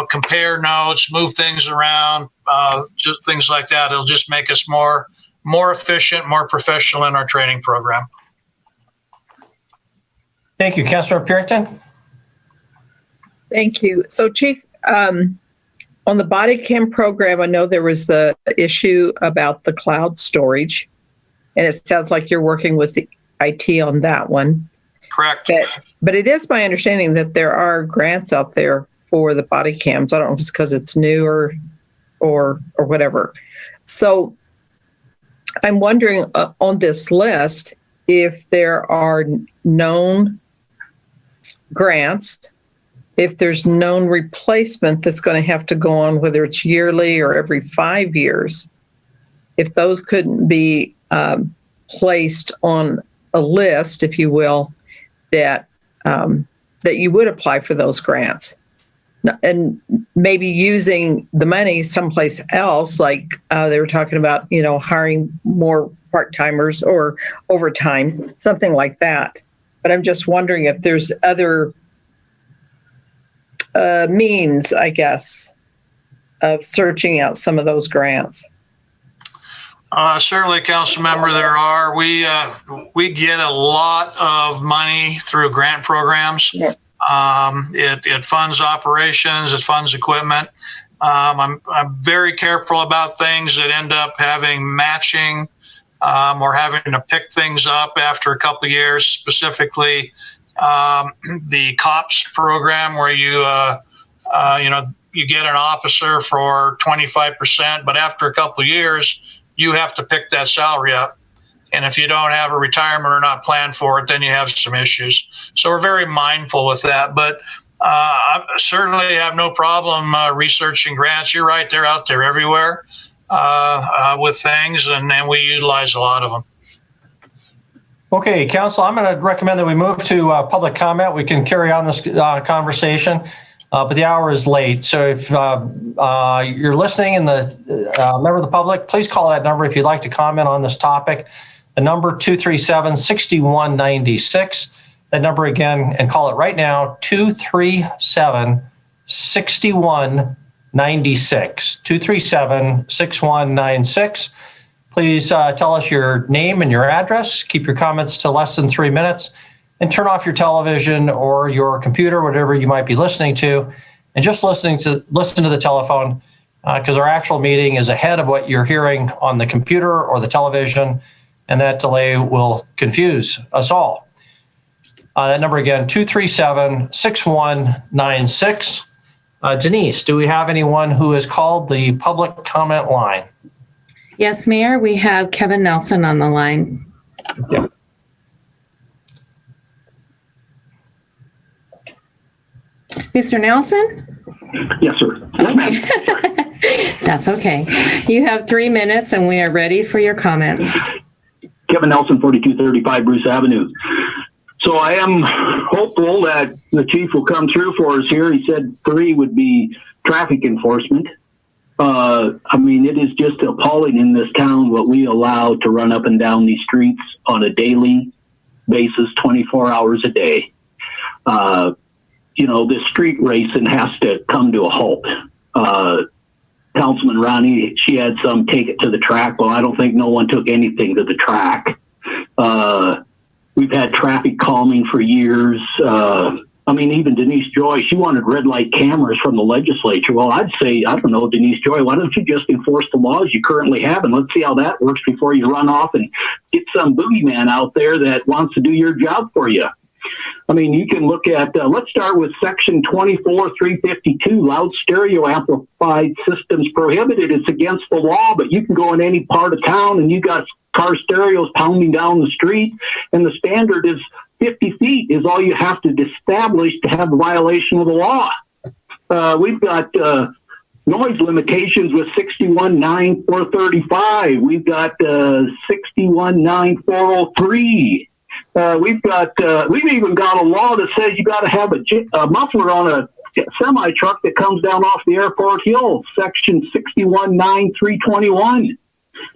T: compare notes, move things around, just things like that. It'll just make us more efficient, more professional in our training program.
A: Thank you. Councilor Purington?
D: Thank you. So, Chief, on the body cam program, I know there was the issue about the cloud storage, and it sounds like you're working with the IT on that one.
T: Correct.
D: But it is my understanding that there are grants out there for the body cams. I don't know if it's because it's new or whatever. So I'm wondering on this list if there are known grants, if there's known replacement that's going to have to go on, whether it's yearly or every 5 years, if those couldn't be placed on a list, if you will, that you would apply for those grants, and maybe using the money someplace else, like they were talking about, hiring more part-timers or overtime, something like that. But I'm just wondering if there's other means, I guess, of searching out some of those grants.
T: Certainly, council member, there are. We get a lot of money through grant programs.
D: Yeah.
T: It funds operations, it funds equipment. I'm very careful about things that end up having matching or having to pick things up after a couple of years, specifically the COPS program where you get an officer for 25%, but after a couple of years, you have to pick that salary up. And if you don't have a retirement or not planned for it, then you have some issues. So we're very mindful with that. But I certainly have no problem researching grants. You're right, they're out there everywhere with things, and we utilize a lot of them.
A: Okay, Council, I'm going to recommend that we move to public comment. We can carry on this conversation, but the hour is late. So if you're listening and the member of the public, please call that number if you'd like to comment on this topic. The number 237-6196. That number again, and call it right now, 237-6196. 237-6196. Please tell us your name and your address. Keep your comments to less than 3 minutes, and turn off your television or your computer, whatever you might be listening to, and just listen to the telephone, because our actual meeting is ahead of what you're hearing on the computer or the television, and that delay will confuse us all. That number again, 237-6196. Denise, do we have anyone who has called the public comment line?
I: Yes, Mayor, we have Kevin Nelson on the line.
A: Yeah.
I: Mr. Nelson?
U: Yes, sir.
I: Okay. That's okay. You have 3 minutes and we are ready for your comments.
U: Kevin Nelson, 4235 Bruce Avenue. So I am hopeful that the chief will come through for us here. He said 3 would be traffic enforcement. It is just appalling in this town what we allow to run up and down these streets on a daily basis, 24 hours a day. This street racing has to come to a halt. Councilman Ronnie, she had some take it to the track. Well, I don't think no one took anything to the track. We've had traffic calming for years. Even Denise Joy, she wanted red light cameras from the legislature. Well, I'd say, I don't know, Denise Joy, why don't you just enforce the laws you currently have, and let's see how that works before you run off and get some boogeyman out there that wants to do your job for you. You can look at, let's start with section 24-352, loud stereo amplified systems prohibited. It's against the law, but you can go in any part of town and you got car stereos pounding down the street, and the standard is 50 feet is all you have to establish to have a violation of the law. We've got noise limitations with 61.9435. We've got 61.9403. We've even got a law that says you got to have a muffler on a semi truck that comes down off the airport hill, section 61.9321.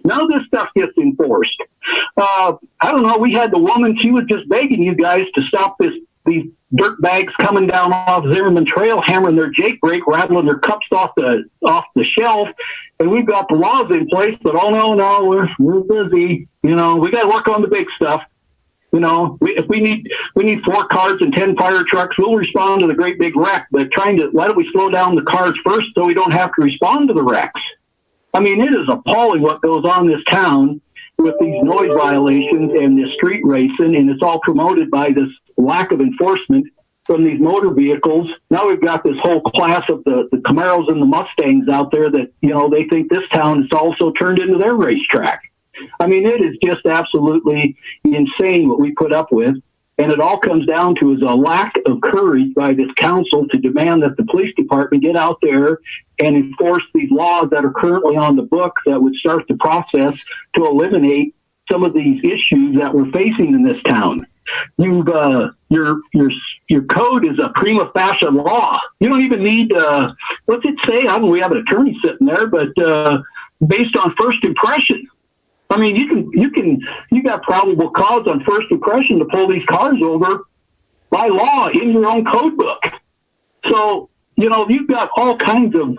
U: None of this stuff gets enforced. I don't know. We had the woman, she was just begging you guys to stop these dirt bags coming down off Zimmerman Trail, hammering their Jake brake, rattling their cups off the shelf. And we've got the laws in place, but oh no, we're busy. You know, we got to work on the big stuff. You know, if we need 4 cars and 10 fire trucks, we'll respond to the great big wreck. But why don't we slow down the cars first so we don't have to respond to the wrecks? I mean, it is appalling what goes on in this town with these noise violations and this street racing, and it's all promoted by this lack of enforcement from these motor vehicles. Now we've got this whole class of the Camaros and the Mustangs out there that, you know, they think this town is also turned into their racetrack. I mean, it is just absolutely insane what we put up with. And it all comes down to is a lack of courage by this council to demand that the police department get out there and enforce these laws that are currently on the books that would start the process to eliminate some of these issues that we're facing in this town. Your code is a prima facie law. You don't even need, what's it say? I don't know, we have an attorney sitting there, but based on first impression. I mean, you got probable cause on first impression to pull these cars over by law in your own code book. So, you know, you've got all kinds of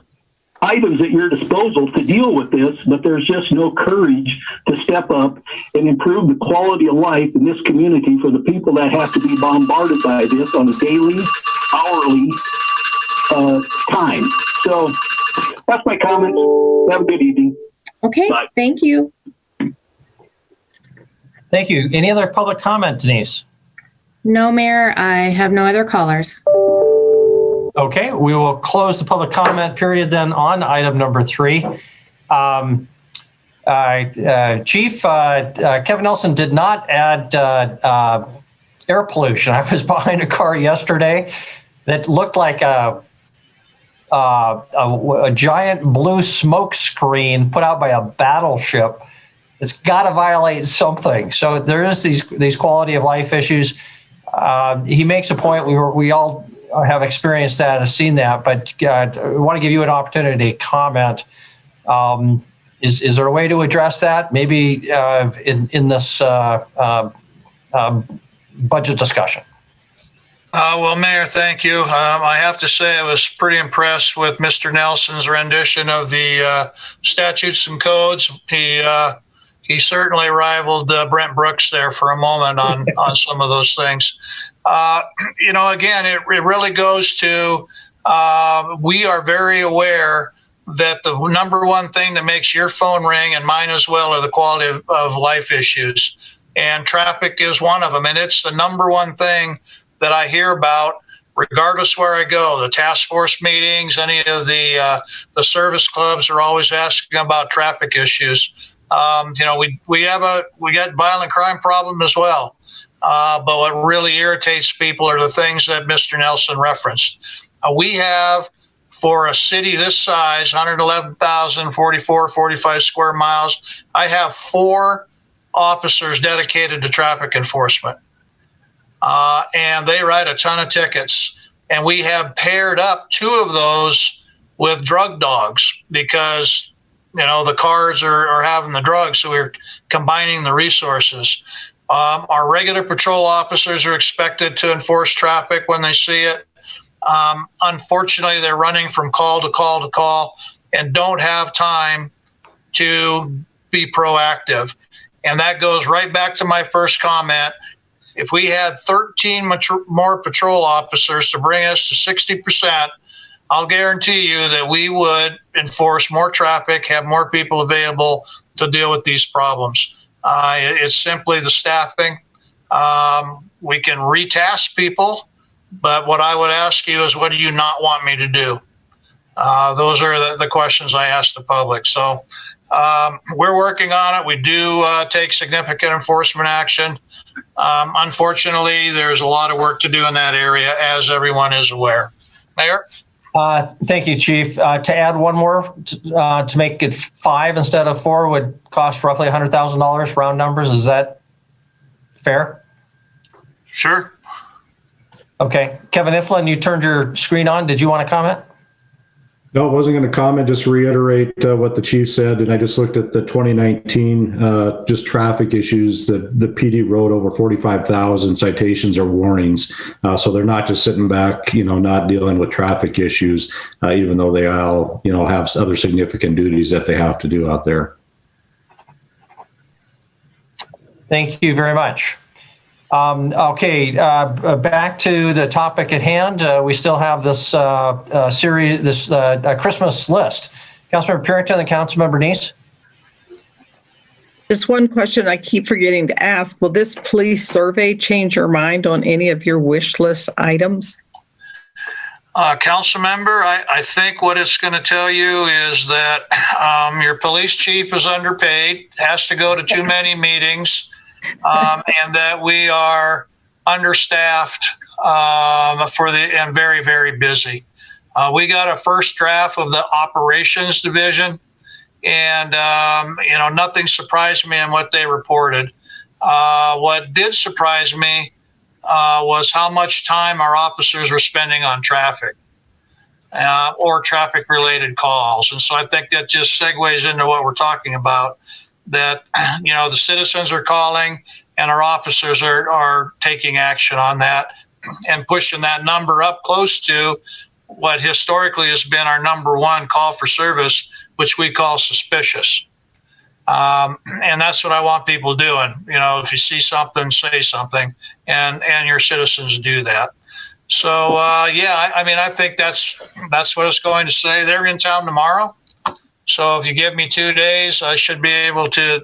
U: items at your disposal to deal with this, but there's just no courage to step up and improve the quality of life in this community for the people that have to be bombarded by this on a daily, hourly time. So that's my comment. Have a good evening.
I: Okay,
U: bye.
I: Thank you.
A: Thank you. Any other public comment, Denise?
I: No, Mayor, I have no other callers.
A: Okay, we will close the public comment period then on item number 3. Chief, Kevin Nelson did not add air pollution. I was behind a car yesterday that looked like a giant blue smoke screen put out by a battleship. It's got to violate something. So there is these quality of life issues. He makes a point. We all have experienced that, have seen that, but I want to give you an opportunity to comment. Is there a way to address that? Maybe in this budget discussion.
T: Well, Mayor, thank you. I have to say I was pretty impressed with Mr. Nelson's rendition of the statutes and codes. He certainly rivaled Brent Brooks there for a moment on some of those things. You know, again, it really goes to we are very aware that the number one thing that makes your phone ring and mine as well are the quality of life issues. And traffic is one of them. And it's the number one thing that I hear about regardless where I go. The task force meetings, any of the service clubs are always asking about traffic issues. You know, we got violent crime problem as well. But what really irritates people are the things that Mr. Nelson referenced. We have, for a city this size, 111,045 square miles, I have 4 officers dedicated to traffic enforcement. And they write a ton of tickets. And we have paired up 2 of those with drug dogs because, you know, the cars are having the drugs, so we're combining the resources. Our regular patrol officers are expected to enforce traffic when they see it. Unfortunately, they're running from call to call to call and don't have time to be proactive. And that goes right back to my first comment. If we had 13 more patrol officers to bring us to 60%, I'll guarantee you that we would enforce more traffic, have more people available to deal with these problems. It's simply the staffing. We can retask people, but what I would ask you is, what do you not want me to do? Those are the questions I ask the public. So we're working on it. We do take significant enforcement action. Unfortunately, there's a lot of work to do in that area, as everyone is aware. Mayor?
A: Thank you, Chief. To add one more, to make it 5 instead of 4 would cost roughly $100,000, round numbers. Is that fair?
T: Sure.
A: Okay. Kevin Iflin, you turned your screen on. Did you want to comment?
F: No, I wasn't going to comment, just reiterate what the chief said. And I just looked at the 2019 just traffic issues that the PD wrote over 45,000 citations or warnings. So they're not just sitting back, not dealing with traffic issues, even though they all, have other significant duties that they have to do out there.
A: Thank you very much. Okay, back to the topic at hand. We still have this series, this Christmas list. Councilmember Purington and Councilmember Neese.
D: Just one question I keep forgetting to ask. Will this police survey change your mind on any of your wish list items?
T: Council member, I think what it's going to tell you is that your police chief is underpaid, has to go to too many meetings, and that we are understaffed and very, very busy. We got a first draft of the operations division, and nothing surprised me in what they reported. What did surprise me was how much time our officers were spending on traffic or traffic-related calls. And so I think that just segues into what we're talking about, that, the citizens are calling and our officers are taking action on that and pushing that number up close to what historically has been our number one call for service, which we call suspicious. And that's what I want people doing. If you see something, say something, and your citizens do that. So, I think that's what it's going to say. They're in town tomorrow. So if you give me 2 days, I should be able to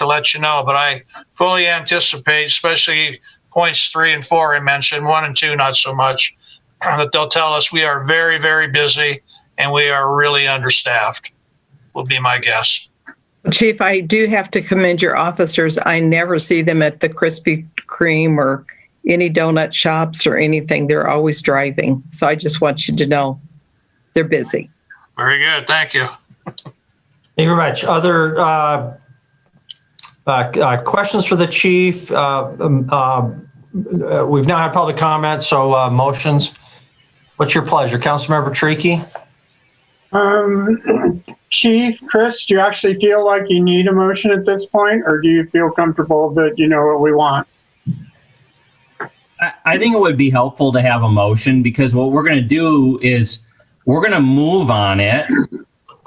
T: let you know. But I fully anticipate, especially points 3 and 4 I mentioned, 1 and 2 not so much, that they'll tell us we are very, very busy and we are really understaffed, will be my guess.
D: Chief, I do have to commend your officers. I never see them at the Krispy Kreme or any donut shops or anything. They're always driving. So I just want you to know they're busy.
T: Very good. Thank you.
A: Thank you very much. Other questions for the chief? We've now had public comments, so motions. What's your pleasure? Councilmember Treaky?
S: Chief, Chris, do you actually feel like you need a motion at this point, or do you feel comfortable that you know what we want?
B: I think it would be helpful to have a motion, because what we're going to do is we're going to move on it,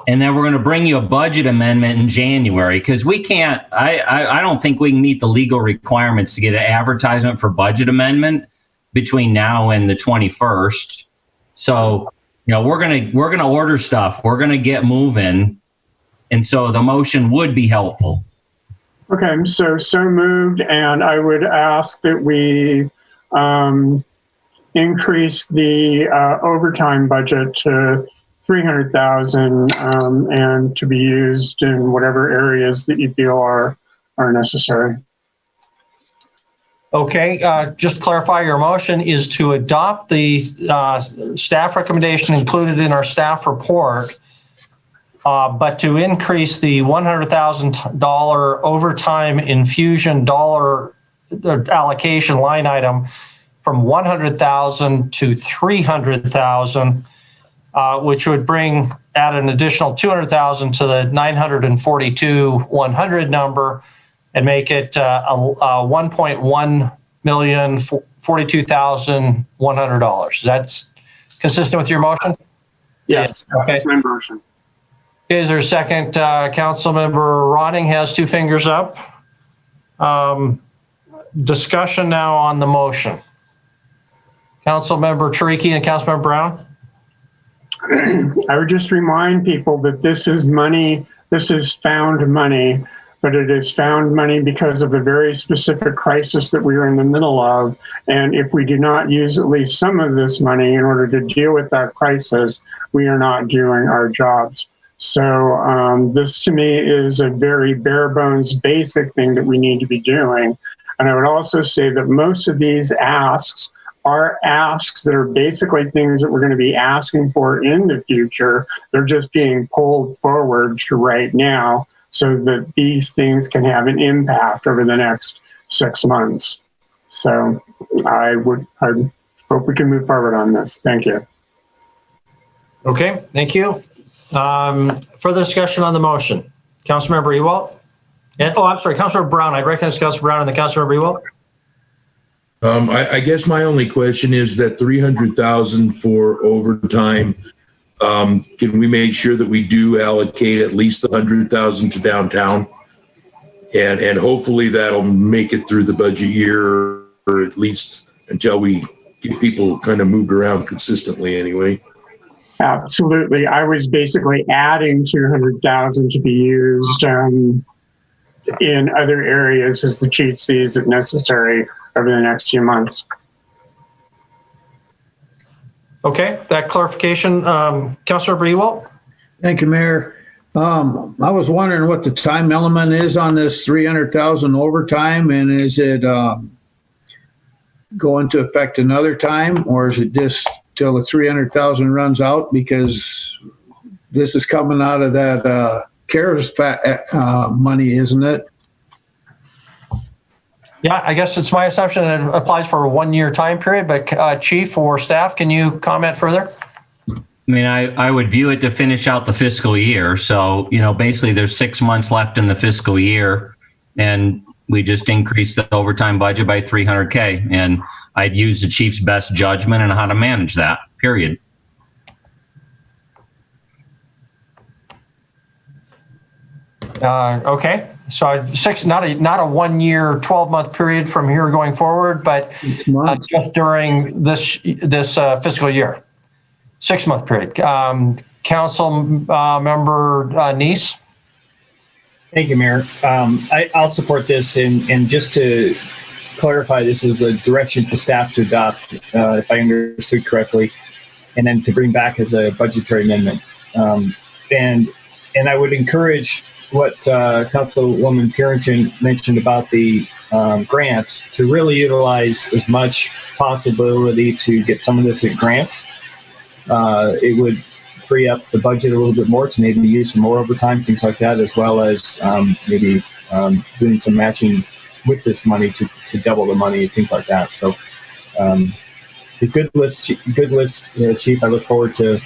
B: and then we're going to bring you a budget amendment in January, because we can't, I don't think we can meet the legal requirements to get an advertisement for budget amendment between now and the 21st. So, we're going to order stuff. We're going to get moving. And so the motion would be helpful.
S: Okay, so moved, and I would ask that we increase the overtime budget to $300,000 and to be used in whatever areas that you feel are necessary.
A: Okay, just to clarify, your motion is to adopt the staff recommendation included in our staff report, but to increase the $100,000 overtime infusion dollar allocation line item from $100,000 to $300,000, which would add an additional $200,000 to the $942,100 number, and make it $1.1,042,100. That's consistent with your motion?
S: Yes,
A: okay.
S: That's my motion.
A: Is there a second? Councilmember Ronning has 2 fingers up. Discussion now on the motion. Councilmember Treaky and Councilmember Brown?
S: I would just remind people that this is money, this is found money, but it is found money because of a very specific crisis that we are in the middle of. And if we do not use at least some of this money in order to deal with that crisis, we are not doing our jobs. So this to me is a very bare bones basic thing that we need to be doing. And I would also say that most of these asks are asks that are basically things that we're going to be asking for in the future. They're just being pulled forward to right now so that these things can have an impact over the next 6 months. So I hope we can move forward on this. Thank you.
A: Okay, thank you. Further discussion on the motion. Councilmember Ewald? I'm sorry, Councilmember Brown. I recognize Councilmember Brown and the Councilmember Ewald.
R: I guess my only question is that 300,000 for overtime. Can we make sure that we do allocate at least 100,000 to downtown, and hopefully that'll make it through the budget year, or at least until we get people kind of moved around consistently anyway.
S: Absolutely. I was basically adding 200,000 to be used in other areas as the chief sees it necessary over the next few months.
A: Okay, that clarification. Councilmember Ewald?
P: Thank you, Mayor. I was wondering what the time element is on this 300,000 overtime, and is it going to affect another time, or is it just till the 300,000 runs out? Because this is coming out of that CARES money, isn't it?
A: Yeah, I guess it's my assumption that it applies for a 1-year time period, but Chief or staff, can you comment further?
B: I mean, I would view it to finish out the fiscal year. So, basically there's 6 months left in the fiscal year, and we just increased the overtime budget by $300K, and I'd use the chief's best judgment on how to manage that, period.
A: Okay, so not a 1-year, 12-month period from here going forward, but just during this fiscal year, 6-month period. Council member Neese.
G: Thank you, Mayor. I'll support this, and just to clarify, this is a direction to staff to adopt, if I understood correctly, and then to bring back as a budgetary amendment. And I would encourage what Councilwoman Carrington mentioned about the grants, to really utilize as much possibility to get some of this at grants. It would free up the budget a little bit more to maybe use some more overtime, things like that, as well as maybe doing some matching with this money to double the money, things like that. So the good list, Chief. I look forward to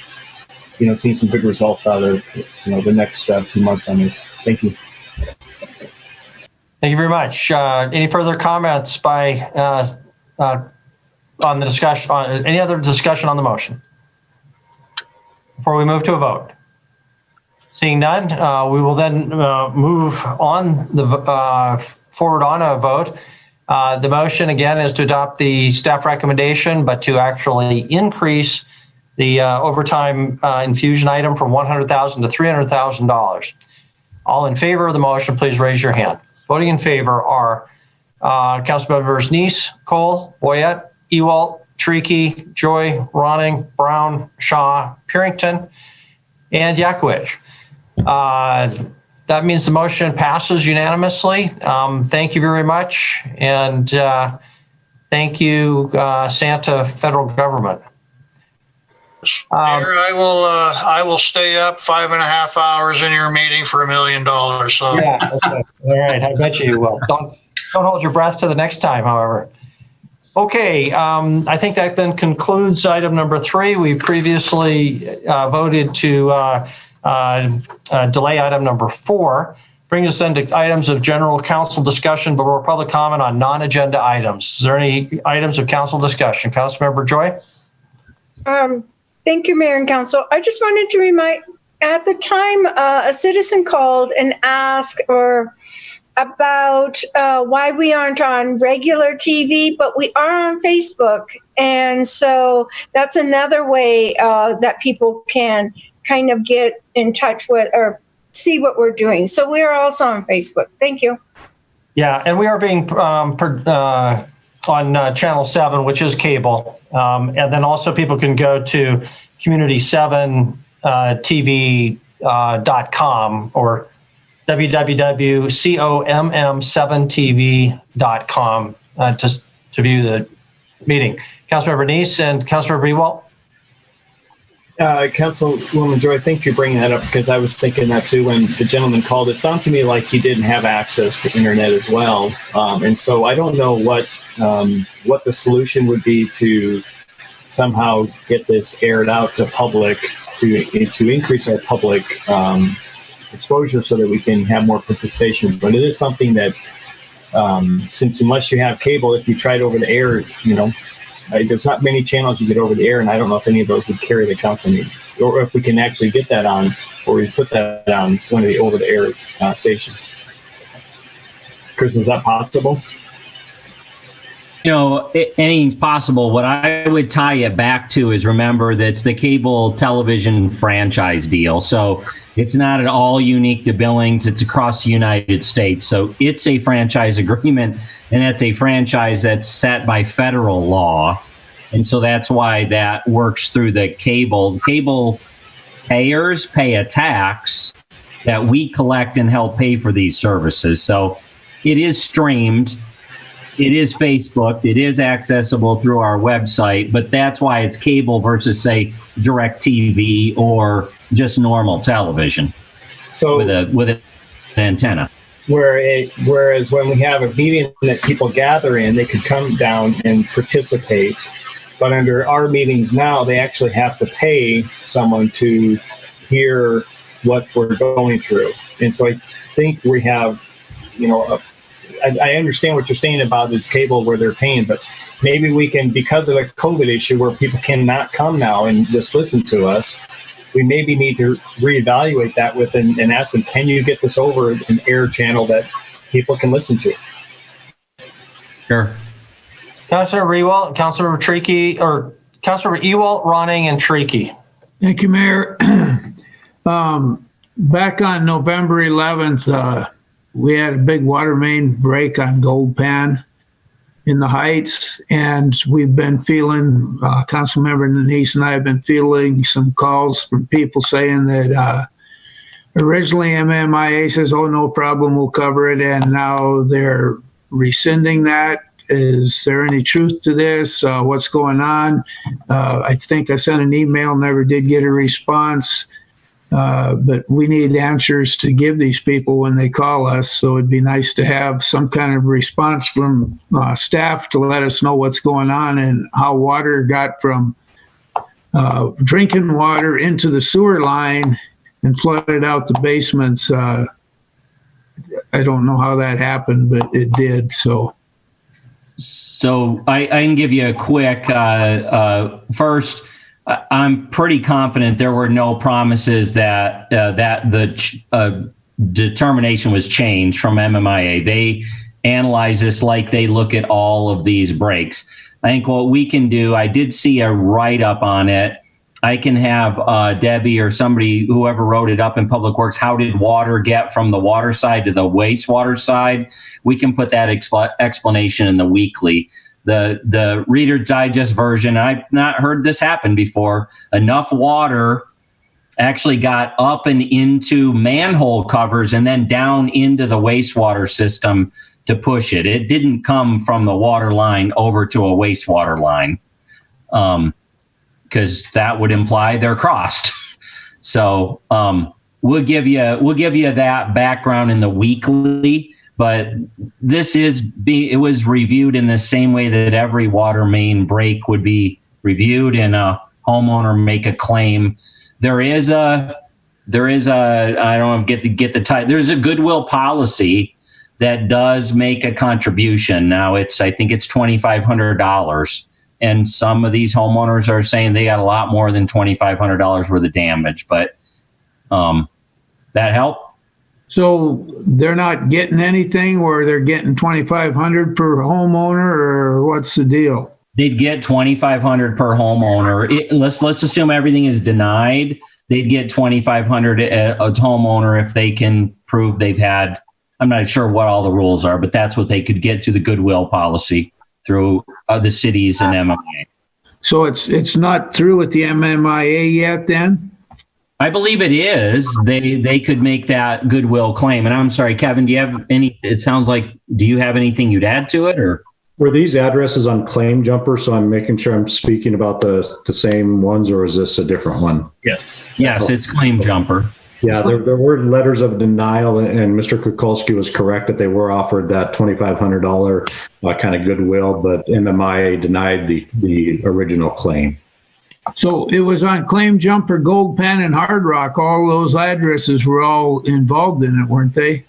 G: seeing some good results out of the next few months on this. Thank you.
A: Thank you very much. Any further comments by on the discussion? Any other discussion on the motion before we move to a vote? Seeing none, we will then move on forward on a vote. The motion again is to adopt the staff recommendation, but to actually increase the overtime infusion item from $100,000 to $300,000. All in favor of the motion, please raise your hand. Voting in favor are Council members Neese, Cole, Boyette, Ewald, Treaky, Joy, Ronning, Brown, Shaw, Purington, and Yakowicz. That means the motion passes unanimously. Thank you very much, and thank you, Santa federal government.
T: Mayor, I will stay up 5.5 hours in your meeting for $1 million. So
A: yeah, okay. All right, I bet you will. Don't hold your breath to the next time, however. Okay, I think that then concludes item number 3. We previously voted to delay item number 4. Bring us then to items of general council discussion before public comment on non-agenda items. Is there any items of council discussion? Councilmember Joy?
E: Thank you, Mayor and Council. I just wanted to remind, at the time, a citizen called and asked about why we aren't on regular TV, but we are on Facebook. And so that's another way that people can kind of get in touch with or see what we're doing. So we are also on Facebook. Thank you.
A: Yeah, and we are being on Channel 7, which is cable. And then also people can go to community7tv.com or www.comm7tv.com to view meeting. Councilmember Neese and Councilmember Ewalt.
G: Councilwoman Joy, thank you for bringing that up, because I was thinking that too when the gentleman called. It sounded to me like he didn't have access to internet as well, and so I don't know what the solution would be to somehow get this aired out to public to increase our public exposure so that we can have more participation. But it is something that since unless you have cable, if you try it over the air, there's not many channels you get over the air, and I don't know if any of those would carry the council meeting, or if we can actually get that on, or we put that on one of the over-the-air stations. Chris, is that possible?
B: Anything's possible. What I would tie it back to is, remember, that's the cable television franchise deal. So it's not at all unique to Billings. It's across the United States. So it's a franchise agreement, and that's a franchise that's set by federal law. And so that's why that works through the cable. Cable payers pay a tax that we collect and help pay for these services. So it is streamed. It is Facebook. It is accessible through our website, but that's why it's cable versus, say, DirecTV or just normal television.
G: So
B: with an antenna.
G: Whereas when we have a meeting that people gather in, they could come down and participate. But under our meetings now, they actually have to pay someone to hear what we're going through. And so I think we have, I understand what you're saying about this cable where they're paying, but maybe we can, because of the COVID issue where people cannot come now and just listen to us, we maybe need to reevaluate that and ask them, can you get this over an air channel that people can listen to?
B: Sure.
A: Councilmember Ewalt, Councilmember Treaky, or Councilmember Ewalt, Ronning, and Treaky.
P: Thank you, Mayor. Back on November 11th, we had a big water main break on Gold Pan in the Heights, and we've been feeling, Councilmember Neese and I have been feeling some calls from people saying that originally MMIA says, oh, no problem, we'll cover it, and now they're rescinding that. Is there any truth to this? What's going on? I think I sent an email, never did get a response. But we need answers to give these people when they call us. So it'd be nice to have some kind of response from staff to let us know what's going on and how water got from drinking water into the sewer line and flooded out the basements. I don't know how that happened, but it did. So
B: I can give you a quick first. I'm pretty confident there were no promises that the determination was changed from MMIA. They analyze this like they look at all of these breaks. I think what we can do, I did see a write-up on it. I can have Debbie or somebody, whoever wrote it up in Public Works, how did water get from the water side to the wastewater side? We can put that explanation in the weekly. The Reader's Digest version, I've not heard this happen before. Enough water actually got up and into manhole covers and then down into the wastewater system to push it. It didn't come from the water line over to a wastewater line, because that would imply they're crossed. So we'll give you that background in the weekly. But it was reviewed in the same way that every water main break would be reviewed, and a homeowner make a claim. There's a goodwill policy that does make a contribution. Now I think it's $2,500, and some of these homeowners are saying they got a lot more than $2,500 worth of damage. But that help?
P: So they're not getting anything, or they're getting $2,500 per homeowner, or what's the deal?
B: They'd get $2,500 per homeowner. Let's assume everything is denied. They'd get $2,500 a homeowner if they can prove they've had. I'm not sure what all the rules are, but that's what they could get through the goodwill policy through the cities and MMIA.
P: So it's not through with the MMIA yet, then?
B: I believe it is. They could make that goodwill claim. And I'm sorry, Kevin, do you have any? It sounds like, do you have anything you'd add to it, or?
F: Were these addresses on Claim Jumper? So I'm making sure I'm speaking about the same ones, or is this a different one?
B: Yes, it's Claim Jumper.
F: Yeah, there were letters of denial, and Mr. Kukulski was correct that they were offered that $2,500 kind of goodwill, but MMI denied the original claim.
P: So it was on Claim Jumper, Gold Pen, and Hard Rock. All those addresses were all involved in it, weren't they?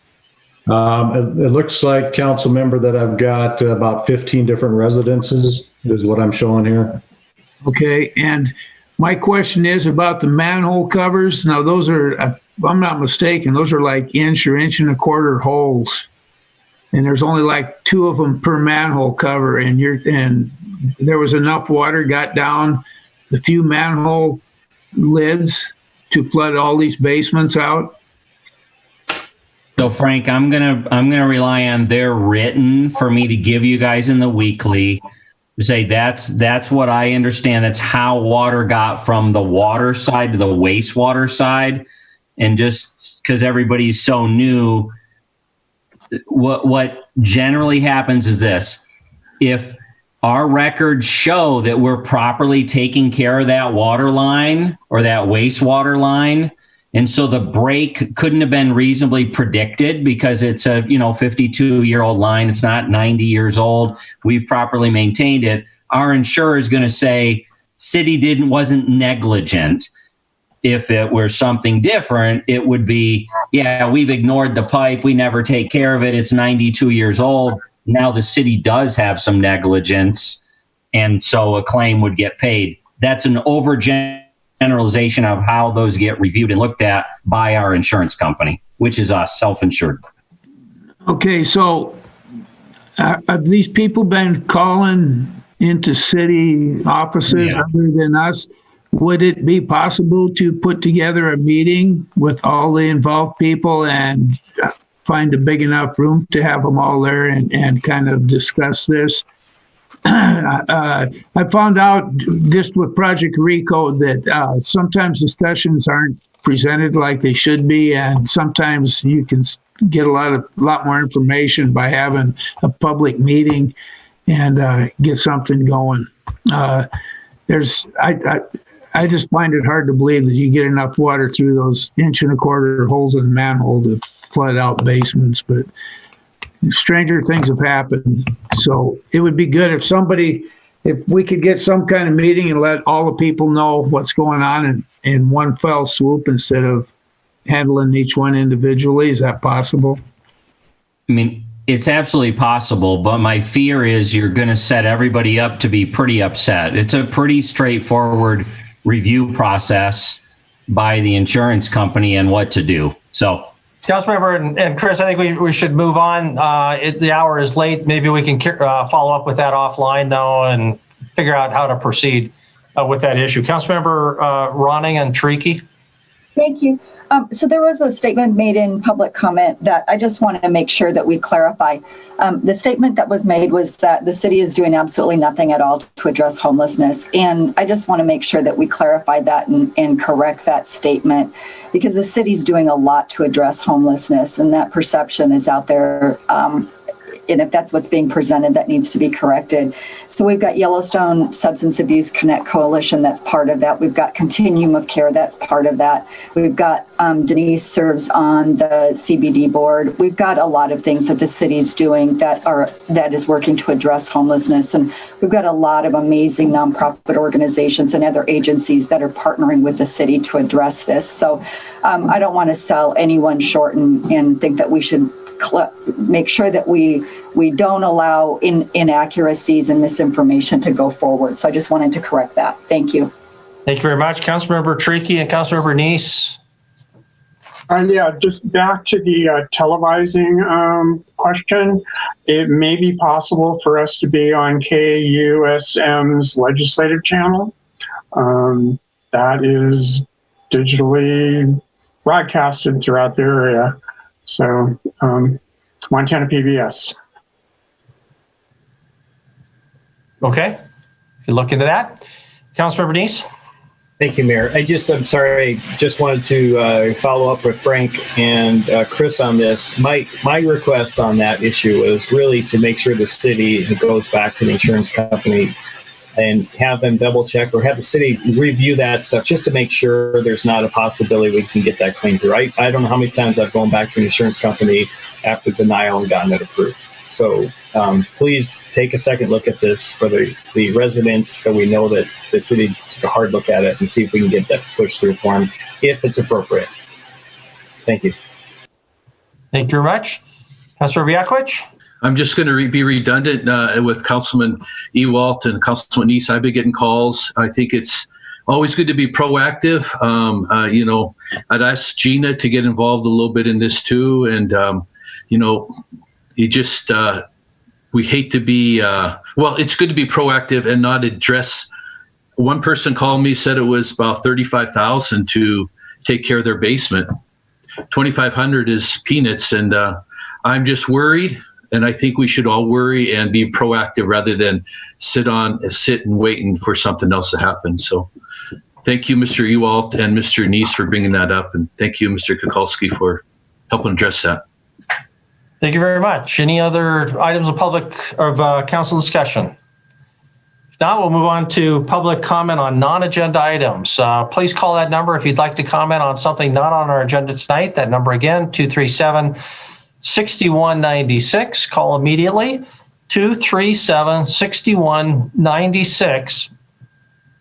F: It looks like, council member, that I've got about 15 different residences is what I'm showing here.
P: Okay, and my question is about the manhole covers. Now, those are, if I'm not mistaken, those are like inch or inch and a quarter holes. And there's only like 2 of them per manhole cover. And there was enough water got down the few manhole lids to flood all these basements out.
B: So Frank, I'm gonna rely on their written for me to give you guys in the weekly to say that's what I understand. That's how water got from the water side to the wastewater side. And just because everybody's so new, what generally happens is this: if our records show that we're properly taking care of that water line or that wastewater line, and so the break couldn't have been reasonably predicted because it's a 52-year-old line. It's not 90 years old. We've properly maintained it. Our insurer is going to say city wasn't negligent. If it were something different, it would be, yeah, we've ignored the pipe. We never take care of it. It's 92 years old. Now the city does have some negligence, and so a claim would get paid. That's an overgeneralization of how those get reviewed and looked at by our insurance company, which is us, self-insured.
P: Okay, so have these people been calling into city offices other than us? Would it be possible to put together a meeting with all the involved people and find a big enough room to have them all there and kind of discuss this? I found out just with Project Recode that sometimes discussions aren't presented like they should be, and sometimes you can get a lot more information by having a public meeting and get something going. I just find it hard to believe that you get enough water through those inch and a quarter holes in the manhole to flood out basements, but stranger things have happened. So it would be good if we could get some kind of meeting and let all the people know what's going on in one fell swoop instead of handling each one individually. Is that possible?
B: I mean, it's absolutely possible, but my fear is you're going to set everybody up to be pretty upset. It's a pretty straightforward review process by the insurance company and what to do. So,
A: Councilmember and Chris, I think we should move on. The hour is late. Maybe we can follow up with that offline, though, and figure out how to proceed with that issue. Councilmember Ronning and Tricky.
N: Thank you. So there was a statement made in public comment that I just want to make sure that we clarify. The statement that was made was that the city is doing absolutely nothing at all to address homelessness. And I just want to make sure that we clarify that and correct that statement, because the city's doing a lot to address homelessness, and that perception is out there. And if that's what's being presented, that needs to be corrected. So we've got Yellowstone Substance Abuse Connect Coalition, that's part of that. We've got Continuum of Care, that's part of that. We've got Denise serves on the CBD board. We've got a lot of things that the city's doing that is working to address homelessness. And we've got a lot of amazing nonprofit organizations and other agencies that are partnering with the city to address this. So I don't want to sell anyone short and think that we should make sure that we don't allow inaccuracies and misinformation to go forward. So I just wanted to correct that. Thank you.
A: Thank you very much, Councilmember Tricky and Councilmember Neese.
S: Yeah, just back to the televising question. It may be possible for us to be on KUSM's legislative channel. That is digitally broadcasted throughout the area. So Montana PBS.
A: Okay, if you look into that. Councilmember Neese?
G: Thank you, Mayor. I'm sorry, just wanted to follow up with Frank and Chris on this. My request on that issue is really to make sure the city goes back to the insurance company and have them double check or have the city review that stuff just to make sure there's not a possibility we can get that claim through. I don't know how many times I've gone back to an insurance company after denial and gotten it approved. So please take a second look at this for the residents so we know that the city took a hard look at it and see if we can get that pushed through for them if it's appropriate. Thank you.
A: Thank you very much. Councilor Biakwich?
H: I'm just going to be redundant with Councilman Ewalt and Councilman Neese. I've been getting calls. I think it's always good to be proactive. I'd ask Gina to get involved a little bit in this too. And, we hate to be, it's good to be proactive and not address. One person called me, said it was about $35,000 to take care of their basement. $2,500 is peanuts. And I'm just worried. And I think we should all worry and be proactive rather than sit and waiting for something else to happen. So thank you, Mr. Ewalt and Mr. Neese for bringing that up. And thank you, Mr. Kukulski, for helping address that.
A: Thank you very much. Any other items of council discussion? If not, we'll move on to public comment on non-agenda items. Please call that number if you'd like to comment on something not on our agenda tonight. That number again, 237-6196. Call immediately, 237-6196.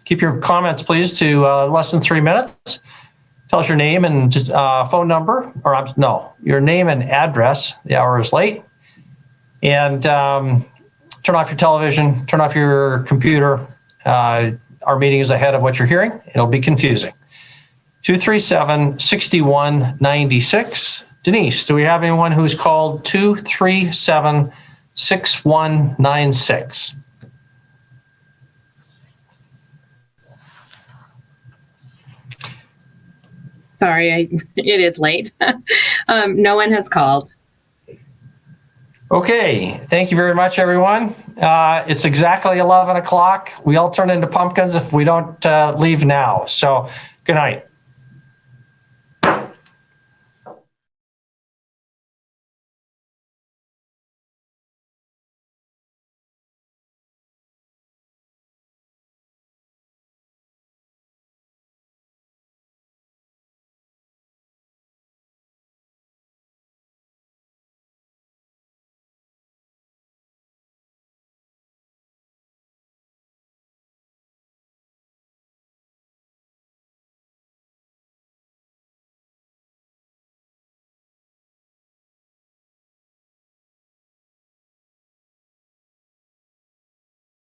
A: Keep your comments, please, to less than 3 minutes. Tell us your name and phone number, your name and address. The hour is late. And turn off your television, turn off your computer. Our meeting is ahead of what you're hearing. It'll be confusing. 237-6196. Denise, do we have anyone who's called 237-6196?
I: Sorry, it is late. No one has called.
A: Okay, thank you very much, everyone. It's exactly 11 o'clock. We all turn into pumpkins if we don't leave now. So good night.